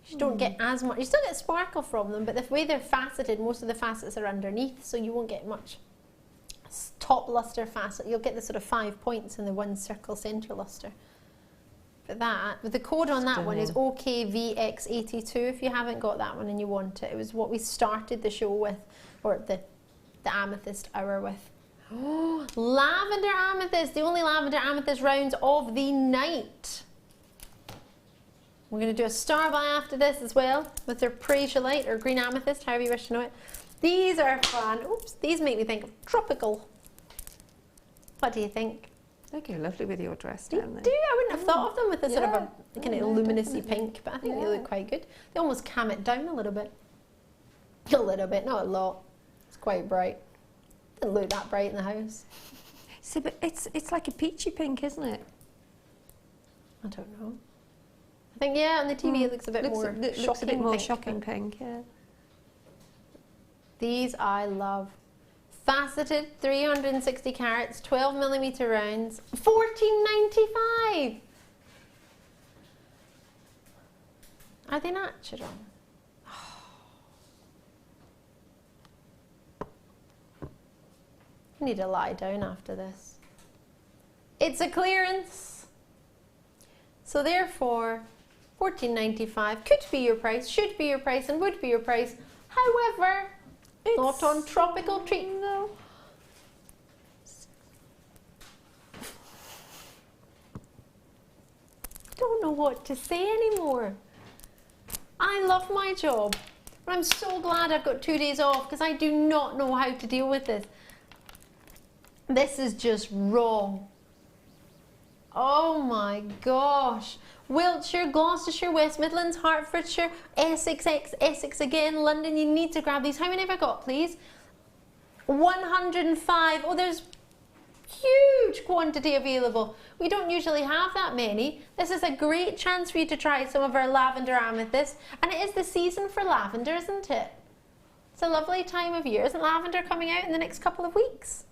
You don't get as much. You still get sparkle from them, but the way they're faceted, most of the facets are underneath, so you won't get much top luster facet. You'll get the sort of 5 points in the one circle centre luster. But that, with the code on that one is OKVX82 if you haven't got that one and you want it. It was what we started the show with, or the amethyst hour with. Oh, lavender amethyst, the only lavender amethyst rounds of the night. We're going to do a star by after this as well with their Praisiolite or green amethyst, however you wish to know it. These are fun. Oops, these make me think of tropical. What do you think? They go lovely with your dress, They don't they? do. I wouldn't have thought of them with a sort of Yeah. a kind of No, luminous-y definitely. pink, but I think they look quite good. They almost cam it down a little bit. A little bit, not a lot. It's quite bright. Didn't look that bright in the house. See, but it's like a peachy pink, isn't it? I don't know. I think, yeah, on the TV it looks a bit more looks shocking a bit more pink, shocking but pink, yeah. These I love. Faceted, 360 carats, 12mm rounds, $14.95. Are they natural? I need to lie down after this. It's a clearance. So therefore, $14.95 could be your price, should be your price, and would be your price. However, not on tropical treat. No. Don't know what to say anymore. I love my job. But I'm so glad I've got 2 days off because I do not know how to deal with this. This is just wrong. Oh my gosh. Wiltshire, Gloucestershire, West Midlands, Hertfordshire, Essex again, London. You need to grab these. How many have I got, please? 105. Oh, there's huge quantity available. We don't usually have that many. This is a great chance for you to try some of our lavender amethyst. And it is the season for lavender, isn't it? It's a lovely time of year. Isn't lavender coming out in the next couple of weeks?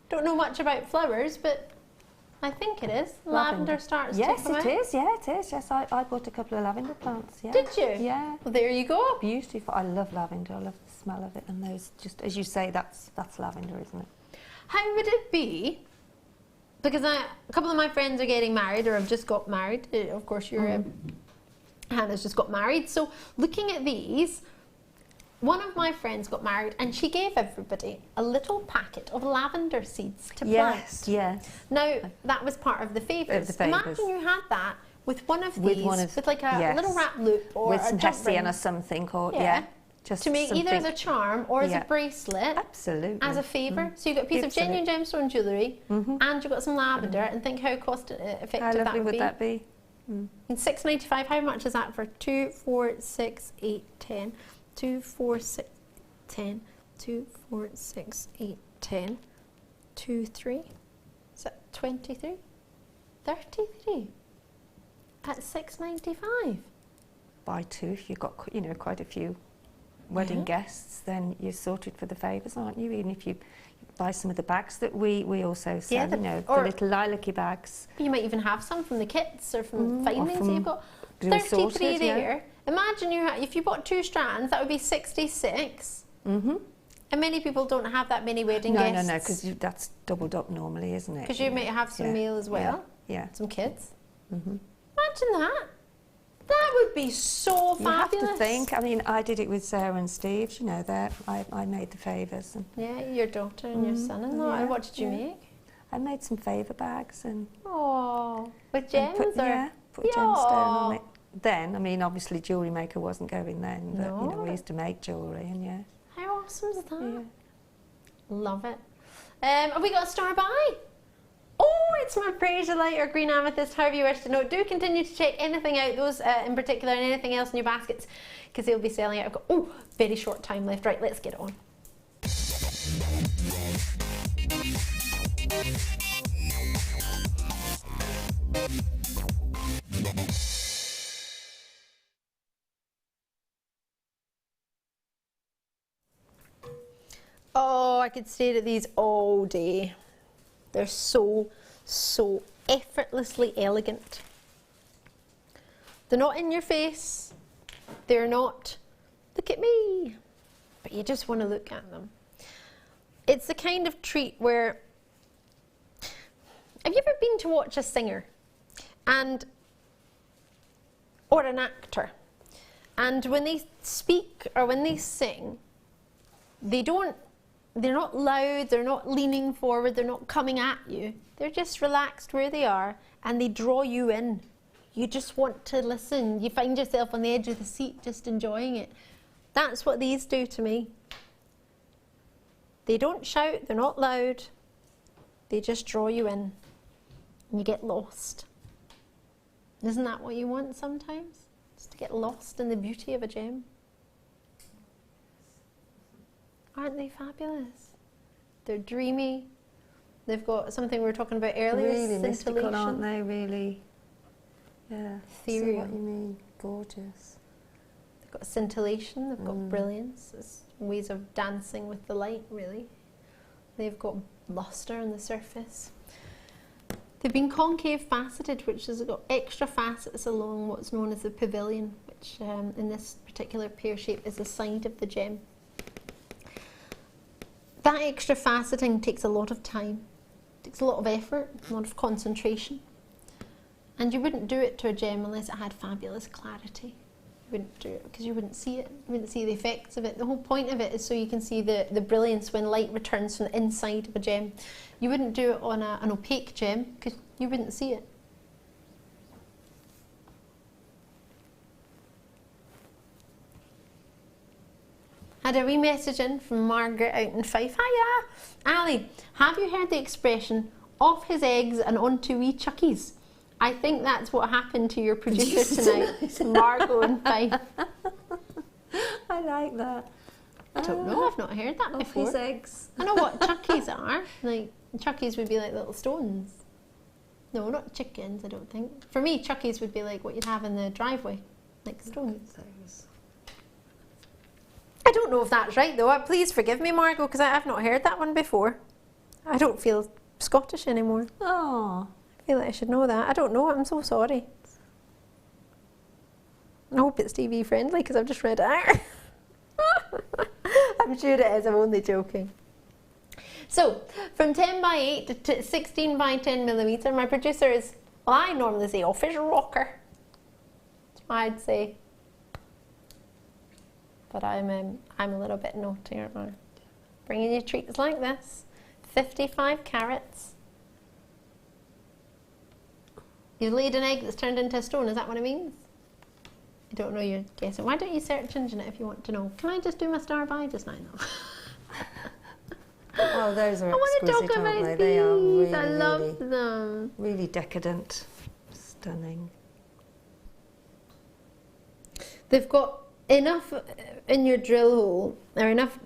Don't know much about flowers, but I think it is. Lavender starts to come out. Yes, it is. Yes, I bought a couple of lavender plants. Yeah. Did you? Yeah. Well, there you go. Beautiful. I love lavender. I love the smell of it. And those, just as you say, that's lavender, isn't it? How would it be? Because a couple of my friends are getting married or have just got married. Of course, your Hannah's just got married. So looking at these, one of my friends got married and she gave everybody a little packet of lavender seeds to plant. Yes. Now, that was part of the favours. Imagine you had that with one of these, with like a little wrap loop or with a some jump hessian ring. or something, or just to make either as a charm or as a Yeah. bracelet. Absolutely. As a favour. So you've got a piece of genuine gemstone jewellery and you've got some lavender, and think how cost effective How lovely would be. that be? And $6.95, how much is that for 2, 4, 6, 8, 10? 2, 4, 6, 10, 2, 4, 6, 8, 10, 2, 3. Is that 23? 33 at $6.95. Buy two if you've got, quite a few wedding guests, then you're sorted for the favours, aren't you? Even if you buy some of the bags that we also sell, the little lilac-y bags. You might even have some from the kits or from findings that you've got. the 33 sorted, there. Imagine if you bought 2 strands, that would be 66. And many people don't have that many wedding guests. No, because that's doubled up normally, isn't it? Because you might have some male as well. Yeah. Some kids. Imagine that. That That would be so You fabulous. have to think. I mean, I did it with Sarah and Steve. You know, I made the favours. And Yeah, your daughter and your son-in-law. yeah, And what did you yeah. make? I made some favour bags and Oh, with and gems put, or? yeah, put a gemstone on it. Then, I mean, obviously Jewellery Maker wasn't going then, but you know, No. we used to make jewellery, and yeah. How awesome is that? Yeah. Love it. Have we got a star by? Oh, it's my Prasiolite or green amethyst, however you wish to know. Do continue to check anything out, those in particular, and anything else in your baskets, because they'll be selling out. I've got, very short time left. Right, let's get on. Oh, I could stare at these all day. They're so effortlessly elegant. They're not in your face. They're not, look at me. But you just want to look at them. It's the kind of treat where, have you ever been to watch a singer or an actor, and when they speak or when they sing, they're not loud, they're not leaning forward, they're not coming at you. They're just relaxed where they are, and they draw you in. You just want to listen. You find yourself on the edge of the seat just enjoying it. That's what these do to me. They don't shout, they're not loud. They just draw you in, and you get lost. Isn't that what you want sometimes? Just to get lost in the beauty of a gem. Aren't they fabulous? They're dreamy. They've got something we were talking about earlier, Really mystical, scintillation. aren't they? Really, yeah. See Ethereal. what you mean? Gorgeous. They've got scintillation, they've got brilliance. It's ways of dancing with the light, really. They've got luster on the surface. They've been concave faceted, which has got extra facets along what's known as the pavilion, which in this particular pear shape is the side of the gem. That extra faceting takes a lot of time, takes a lot of effort, a lot of concentration. And you wouldn't do it to a gem unless it had fabulous clarity. You wouldn't do it because you wouldn't see it. You wouldn't see the effects of it. The whole point of it is so you can see the brilliance when light returns from the inside of a gem. You wouldn't do it on an opaque gem because you wouldn't see it. Had a wee message in from Margaret out in Fife. Hiya! Ali, have you heard the expression, off his eggs and onto wee chuckies? I think that's what happened to your producer tonight, Margot in Fife. I like that. I don't know, I've not heard that Off before. his eggs. I know what chuckies are. Like, chuckies would be like little stones. No, not chickens, I don't think. For me, chuckies would be like what you'd have in the driveway, like stones. I don't know if that's right though. Please forgive me, Margot, because I've not heard that one before. I don't feel Scottish anymore. Oh. I feel like I should know that. I don't know. I'm so sorry. I hope it's TV friendly because I've just read it out. I'm sure it is. I'm only joking. So, from 10 by 8 to 16 by 10 millimeter, my producer is, well, I normally say off his rocker. That's what I'd say. But I'm a little bit naughty, aren't I? Bringing you treats like this. 55 carats. You've laid an egg that's turned into a stone, is that what it means? I don't know, you're guessing. Why don't you search engine it if you want to know? Can I just do my star by just now? Oh, those are I want to exquisite, talk aren't about they? these. They are really, I love really, them. really decadent. Stunning. They've got enough in your drill hole, or enough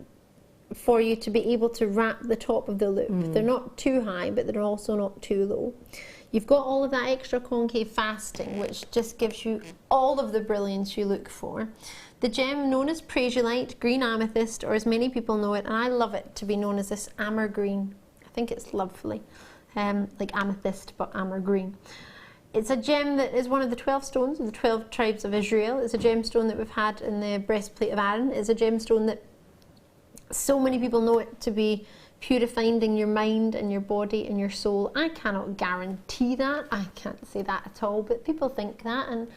for you to be able to wrap the top of the loop. They're not too high, but they're also not too low. You've got all of that extra concave faceting, which just gives you all of the brilliance you look for. The gem known as Prasiolite, green amethyst, or as many people know it, and I love it to be known as this amber green. I think it's lovely, like amethyst, but amber green. It's a gem that is one of the 12 stones of the 12 tribes of Israel. It's a gemstone that we've had in the breastplate of Aaron. It's a gemstone that so many people know it to be purifying your mind and your body and your soul. I cannot guarantee that. I can't say that at all, but people think that, and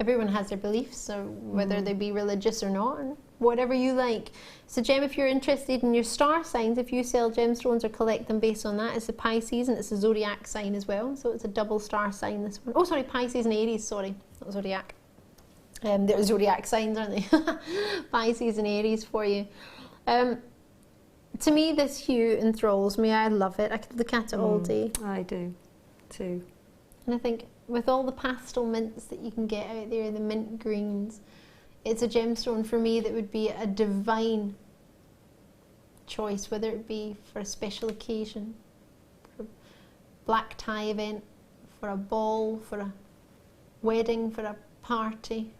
everyone has their beliefs, or whether they be religious or not, and whatever you like. So gem, if you're interested in your star signs, if you sell gemstones or collect them based on that, it's a Pisces and it's a zodiac sign as well. So it's a double star sign, this one. Oh, sorry, Pisces and Aries, sorry, not zodiac. They're zodiac signs, aren't they? Pisces and Aries for you. To me, this hue enthralls me. I love it. I could look at it all day. I do, too. And I think with all the pastel mints that you can get out there, the mint greens, it's a gemstone for me that would be a divine choice, whether it be for a special occasion, for a black tie event, for a ball, for a wedding, for a party.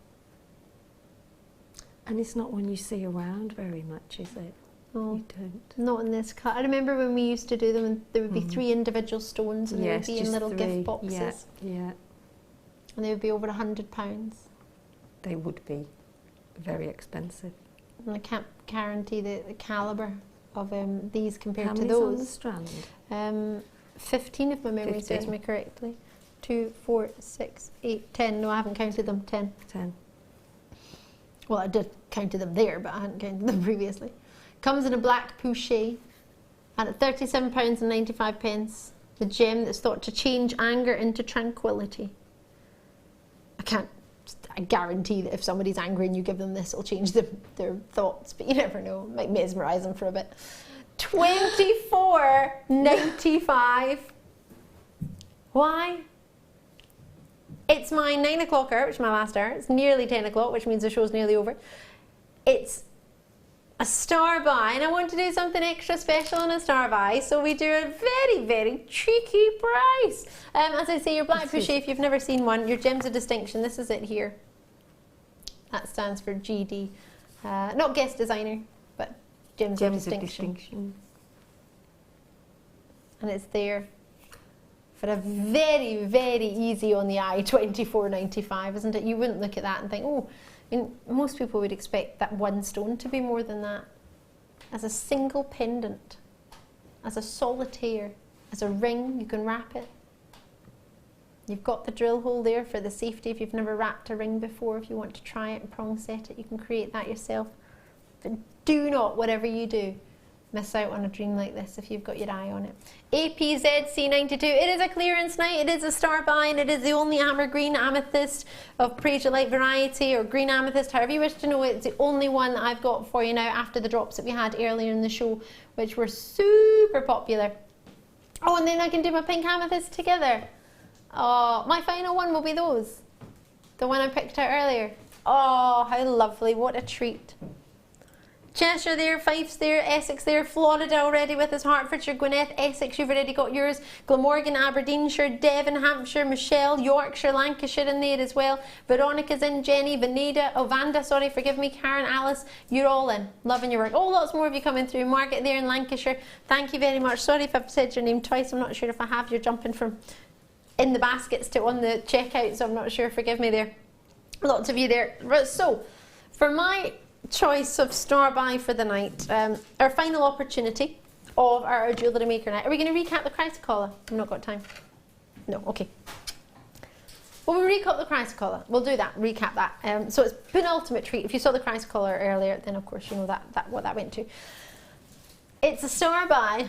And it's not one you see around very much, is it? No, you don't. Not in this cut. I remember when we used to do them, and there would be 3 individual stones, and they would be in little gift boxes. Yeah. And they would be over £100. They would be very expensive. And I can't guarantee the calibre of these compared How to many's on those. the strand? 15 if my memory serves me correctly. 2, 4, 6, 8, 10. No, I haven't counted them. 10. 10. Well, I did counted them there, but I hadn't counted them previously. Comes in a black pouchet, and at £37.95, the gem that's thought to change anger into tranquility. I guarantee that if somebody's angry and you give them this, it'll change their thoughts, but you never know. It might mesmerise them for a bit. £24.95. Why? It's my 9 o'clock hour, which is my last hour. It's nearly 10 o'clock, which means the show's nearly over. It's a star buy, and I want to do something extra special on a star buy, so we do a very, very cheeky price. As I say, your black pouchet, if you've never seen one, your Gems of Distinction, this is it here. That stands for GD. Not guest designer, but Gems of Distinction. And it's there for a very, very easy on the eye £24.95, isn't it? You wouldn't look at that and think, oh, most people would expect that one stone to be more than that. As a single pendant, as a solitaire, as a ring, you can wrap it. You've got the drill hole there for the safety if you've never wrapped a ring before. If you want to try it and prong set it, you can create that yourself. But do not, whatever you do, miss out on a dream like this if you've got your eye on it. APZC92, it is a clearance night, it is a star buy, and it is the only amber green amethyst of Praesiolite variety, or green amethyst, however you wish to know it. It's the only one that I've got for you now after the drops that we had earlier in the show, which were super popular. Oh, and then I can do my pink amethyst together. Oh, my final one will be those. The one I picked out earlier. Oh, how lovely, what a treat. Cheshire there, Fife's there, Essex there, Florida already with us, Hertfordshire, Gwynedd, Essex, you've already got yours, Glamorgan, Aberdeenshire, Devon, Hampshire, Michelle, Yorkshire, Lancashire in there as well, Veronica's in, Jenny, Vaneda, Vanda, sorry, forgive me, Karen, Alice, you're all in, loving your work. Oh, lots more of you coming through. Margaret there in Lancashire, thank you very much. Sorry if I've said your name twice, I'm not sure if I have. You're jumping from in the baskets to on the checkout, so I'm not sure, forgive me there. Lots of you there. So, for my choice of star buy for the night, our final opportunity of our Jewellery Maker night. Are we going to recap the chrysocolla? I've not got time. No, okay. Well, we'll recap the chrysocolla. We'll do that, recap that. So it's penultimate treat. If you saw the chrysocolla earlier, then of course you know what that went to. It's a star buy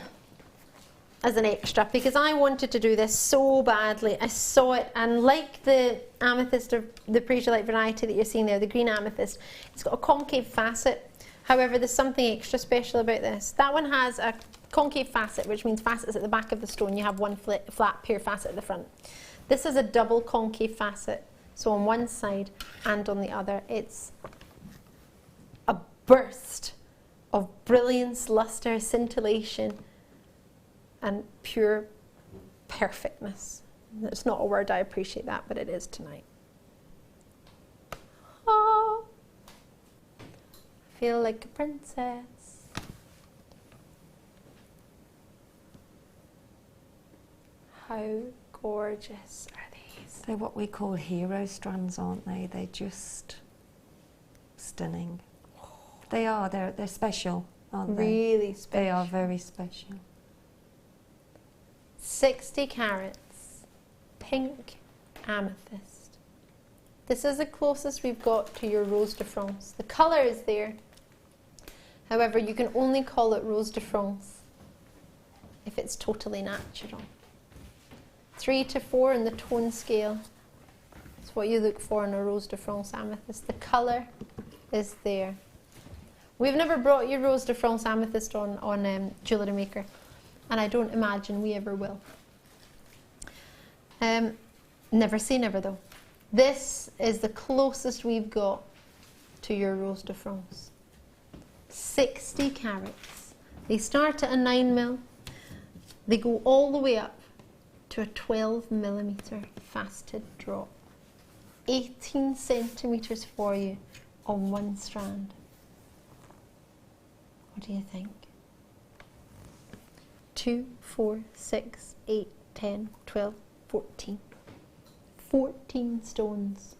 as an extra because I wanted to do this so badly. I saw it, and like the amethyst of the Praesiolite variety that you're seeing there, the green amethyst, it's got a concave facet. However, there's something extra special about this. That one has a concave facet, which means facets at the back of the stone. You have one flat pure facet at the front. This is a double concave facet, so on one side and on the other. It's a burst of brilliance, luster, scintillation, and pure perfectness. It's not a word, I appreciate that, but it is tonight. Oh, feel like a princess. How gorgeous are these? They're what we call hero strands, aren't they? They're just stunning. They are, they're special, aren't they? Really special. They are very special. 60 carats, pink amethyst. This is the closest we've got to your Rose de France. The colour is there. However, you can only call it Rose de France if it's totally natural. 3 to 4 in the tone scale. That's what you look for in a Rose de France amethyst. The colour is there. We've never brought you Rose de France amethyst on Jewellery Maker, and I don't imagine we ever will. Never say never though. This is the closest we've got to your Rose de France. 60 carats. They start at a 9mm. They go all the way up to a 12mm faceted drop. 18 centimetres for you on one strand. What do you think? 2, 4, 6, 8, 10, 12, 14. 14 stones.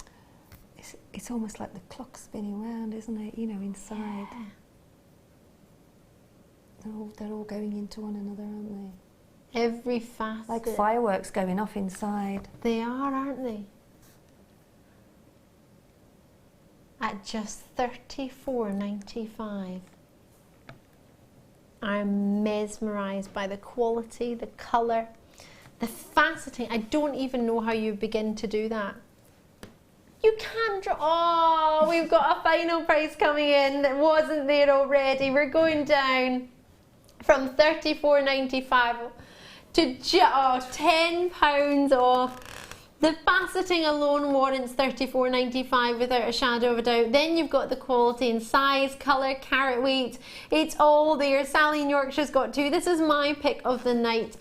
It's almost like the clock spinning round, isn't it? You know, inside. Yeah. They're all going into one another, aren't they? Every facet. Like fireworks going off inside. They are, aren't they? At just $34.95. I'm mesmerised by the quality, the colour, the faceting. I don't even know how you begin to do that. You can't draw. Oh, we've got a final price coming in that wasn't there already. We're going down from $34.95 to £10 off. The faceting alone warrants $34.95 without a shadow of a doubt. Then you've got the quality and size, colour, carat weight. It's all there. Sally in Yorkshire's got 2. This is my pick of the night.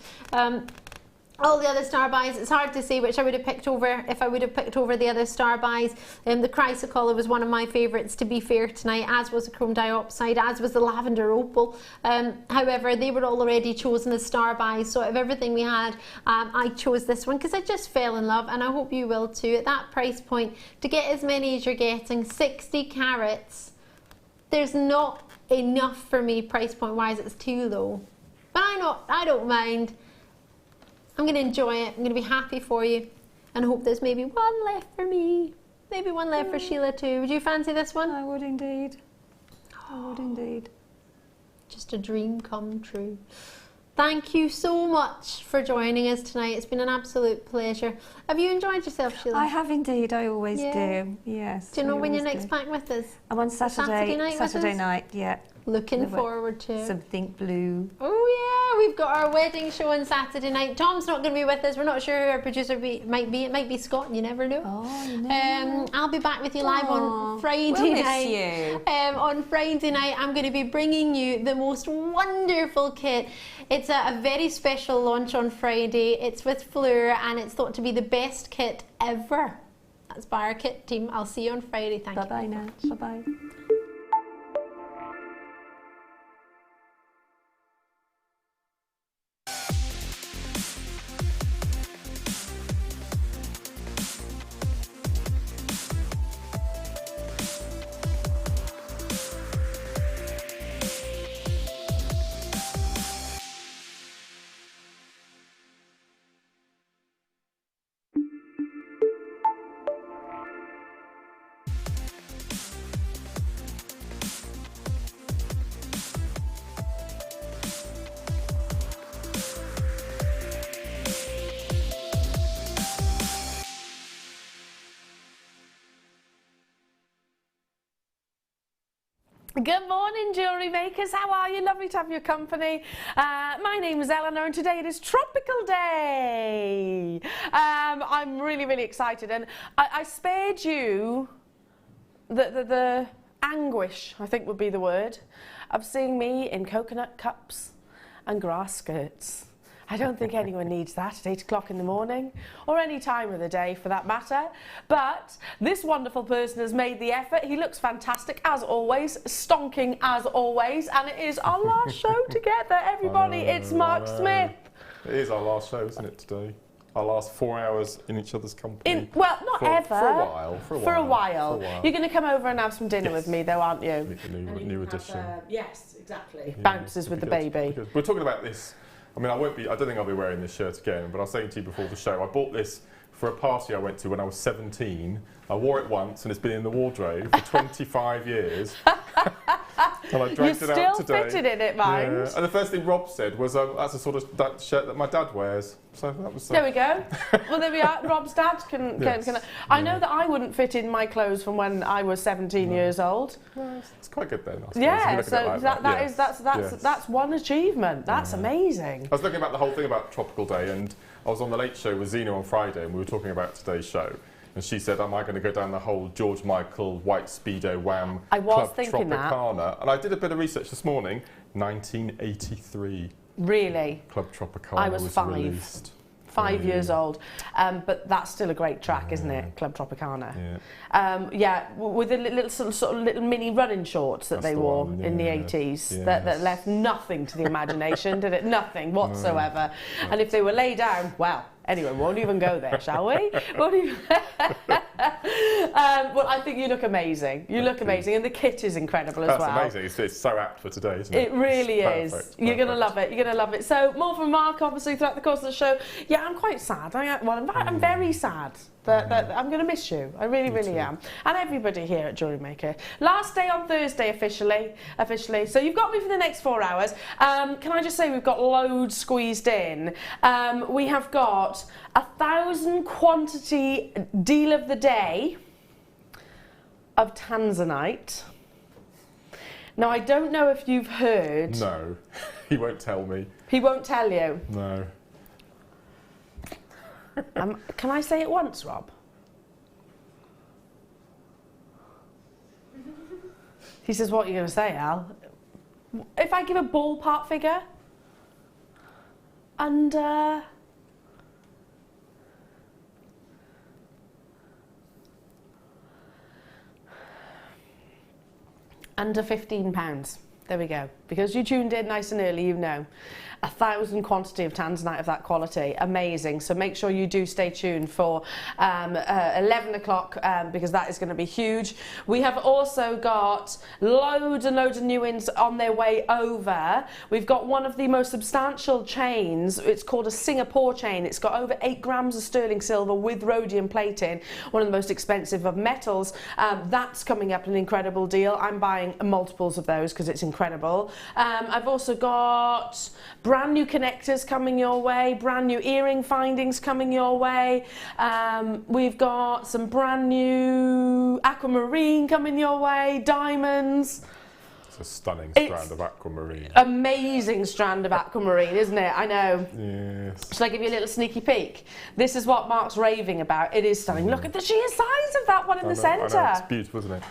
All the other star buys, it's hard to say which I would have picked over if I would have picked over the other star buys. The chrysocolla was one of my favourites, to be fair, tonight, as was the chrome diopside, as was the lavender opal. However, they were all already chosen as star buys, so out of everything we had, I chose this one because I just fell in love, and I hope you will too. At that price point, to get as many as you're getting, 60 carats, there's not enough for me price point wise. It's too low, but I don't mind. I'm going to enjoy it. I'm going to be happy for you, and hope there's maybe one left for me. Maybe one left for Sheila too. Would you fancy this one? I would indeed. I would indeed. Just a dream come true. Thank you so much for joining us tonight. It's been an absolute pleasure. Have you enjoyed yourself, Sheila? I have indeed. I always do. Yes. Do you know when you're next back with us? I'm on Saturday night. night, yeah. Looking forward to it. Some think blue. Oh yeah, we've got our wedding show on Saturday night. Tom's not going to be with us. We're not sure who our producer might be. It might be Scott. You never know. Oh, you never know. I'll be back with you live on Friday night. On Friday night, I'm going to be bringing you the most wonderful kit. It's a very special launch on Friday. It's with Fleur, and it's thought to be the best kit ever. That's by our kit team. I'll see you on Friday. Thank you. Bye-bye now. Bye-bye. Good morning, jewellery makers. How are you? Lovely to have your company. My name is Eleanor, and today it is Tropical Day. I'm really, really excited, and I spared you the anguish, I think would be the word, of seeing me in coconut cups and grass skirts. I don't think anyone needs that at 8 o'clock in the morning, or any time of the day for that matter. But this wonderful person has made the effort. He looks fantastic as always, stonking as always, and it is our last show together, everybody. It's Mark Smith. It is our last show, isn't it, today? Our last 4 hours in each other's company. Well, not ever. For a while. You're going to come over and have some dinner with me, though, aren't you? New edition. Yes, exactly. Yeah, bounces with the baby. We're talking about this. I mean, I don't think I'll be wearing this shirt again, but I was saying to you before the show, I bought this for a party I went to when I was 17. I wore it once and it's been in the wardrobe for 25 years. And I dragged it out today. You still fitted in it, mind. Yeah. And the first thing Rob said was, that's a sort of that shirt that my dad wears. So that was. There we go. Well, there we are. Rob's dad can. I know that I wouldn't fit in my clothes from when I was 17 years old. Well, it's quite good then. I suppose, yeah. So like that's one achievement. That's amazing. I was looking about the whole thing about Tropical Day, and I was on the Late Show with Zena on Friday, and we were talking about today's show. And she said, am I going to go down the whole George Michael, White Speedo, Wham, Club Tropicana? And I did a bit of research this morning. 1983. Really? Club Tropicana I was 5. Released. 5 years old. But that's still a great track, isn't it? Club Tropicana. Yeah. With the little sort of little mini running shorts that they wore in the 80s that left nothing to the imagination, did it? Nothing whatsoever. And if they were laid down, well, anyway, we won't even go there, shall we? Well, I think you look amazing. You look amazing, and the kit is incredible as well. That's amazing. It's so apt for today, isn't it? It really is. You're going to love it. You're going to love it. So, more from Mark, obviously, throughout the course of the show. Yeah, I'm quite sad. I'm very sad. That I'm going to miss you. I really, really am. And everybody here at Jewellery Maker. Last day on Thursday officially. So you've got me for the next 4 hours. Can I just say we've got loads squeezed in. We have got 1,000 quantity deal of the day of Tanzanite. Now I don't know if you've heard. No, he won't tell me. He won't tell you? No. Can I say it once, Rob? He says, what are you going to say, Al? If I give a ballpark figure? Under £15. There we go. Because you tuned in nice and early, you know. 1,000 quantity of Tanzanite of that quality. Amazing. So make sure you do stay tuned for 11 o'clock because that is going to be huge. We have also got loads and loads of new ins on their way over. We've got one of the most substantial chains. It's called a Singapore chain. It's got over 8 grams of sterling silver with rhodium plating, one of the most expensive of metals. That's coming up an incredible deal. I'm buying multiples of those because it's incredible. I've also got brand new connectors coming your way, brand new earring findings coming your way. We've got some brand new aquamarine coming your way, diamonds. It's a stunning strand of aquamarine. Amazing strand of aquamarine, isn't it? I know. Yes. Shall I give you a little sneaky peek? This is what Mark's raving about. It is stunning. Look at the sheer size of that one in the centre. I know, it's beautiful, isn't it?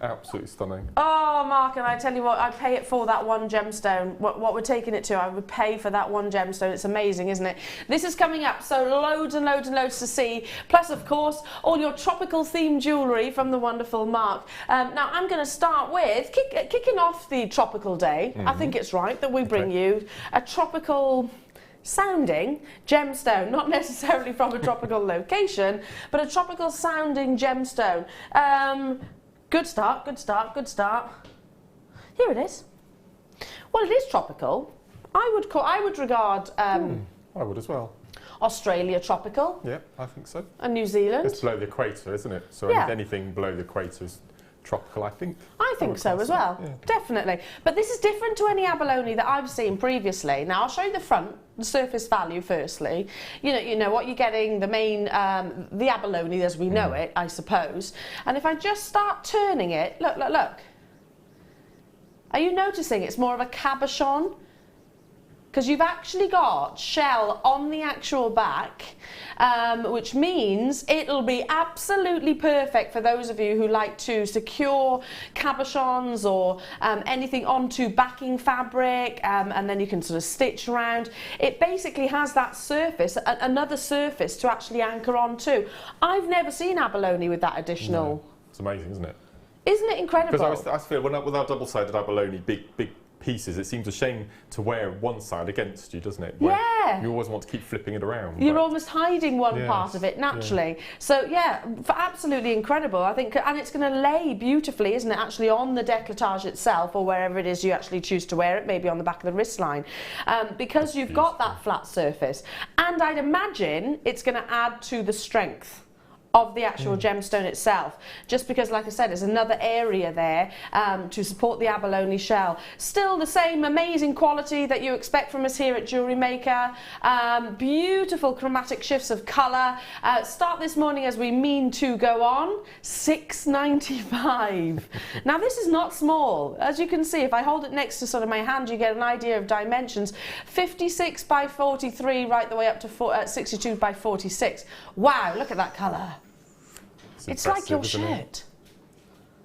Absolutely stunning. Oh, Mark, and I tell you what, I'd pay it for that one gemstone. What we're taking it to, I would pay for that one gemstone. It's amazing, isn't it? This is coming up, so loads and loads and loads to see. Plus, of course, all your tropical themed jewellery from the wonderful Mark. Now, I'm going to start with, kicking off the tropical day, I think it's right that we bring you a tropical sounding gemstone, not necessarily from a tropical location, but a tropical sounding gemstone. Good start, good start, good start. Here it is. Well, it is tropical. I would regard I would as well. Australia tropical. Yeah, I think so. And New Zealand. It's below the equator, isn't it? So anything below the equator is tropical, I think. I think so as well, definitely. But this is different to any abalone that I've seen previously. Now, I'll show you the front, the surface value firstly. You know what you're getting, the main, the abalone as we know it, I suppose. And if I just start turning it, look, look, look. Are you noticing it's more of a cabochon? Because you've actually got shell on the actual back, which means it'll be absolutely perfect for those of you who like to secure cabochons or anything onto backing fabric, and then you can sort of stitch around. It basically has that surface, another surface to actually anchor onto. I've never seen abalone with that additional. No. It's amazing, isn't it? Isn't it incredible? Because I feel with our double-sided abalone, big pieces, it seems a shame to wear one side against you, doesn't it? Yeah. You always want to keep flipping it around. You're almost hiding one part of it naturally. So yeah, absolutely incredible. I think, and it's going to lay beautifully, isn't it, actually on the décolletage itself, or wherever it is you actually choose to wear it, maybe on the back of the wrist line, because you've got that flat surface. And I'd imagine it's going to add to the strength of the actual gemstone itself, just because, like I said, there's another area there to support the abalone shell. Still the same amazing quality that you expect from us here at Jewellery Maker. Beautiful chromatic shifts of colour. Start this morning as we mean to go on. $6.95. Now this is not small. As you can see, if I hold it next to sort of my hand, you get an idea of dimensions. 56 by 43 right the way up to 62 by 46. Wow, look at that colour. It's like your shirt.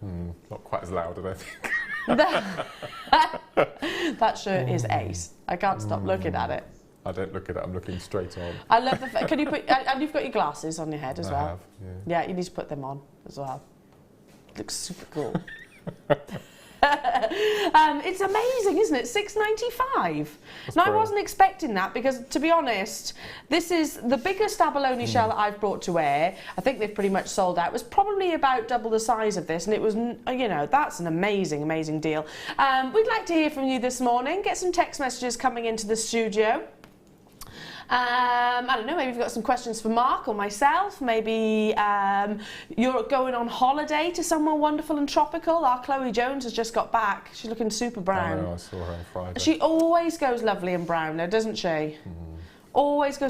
Not quite as loud, I don't think. That shirt is ace. I can't stop looking at it. I don't look at it, I'm looking straight on. I love the fact, can you put, and you've got your glasses on your head as well. I have, yeah. Yeah, you need to put them on as well. Looks super cool. It's amazing, isn't it? $6.95. Now, I wasn't expecting that because, to be honest, this is the biggest abalone shell that I've brought to wear. I think they've pretty much sold out. It was probably about double the size of this, and it was, you know, that's an amazing, amazing deal. We'd like to hear from you this morning. Get some text messages coming into the studio. I don't know, maybe you've got some questions for Mark or myself. Maybe you're going on holiday to somewhere wonderful and tropical. Our Chloe Jones has just got back. She's looking super brown. I know, I saw her on Friday. She always goes lovely and brown, though, doesn't she? Always goes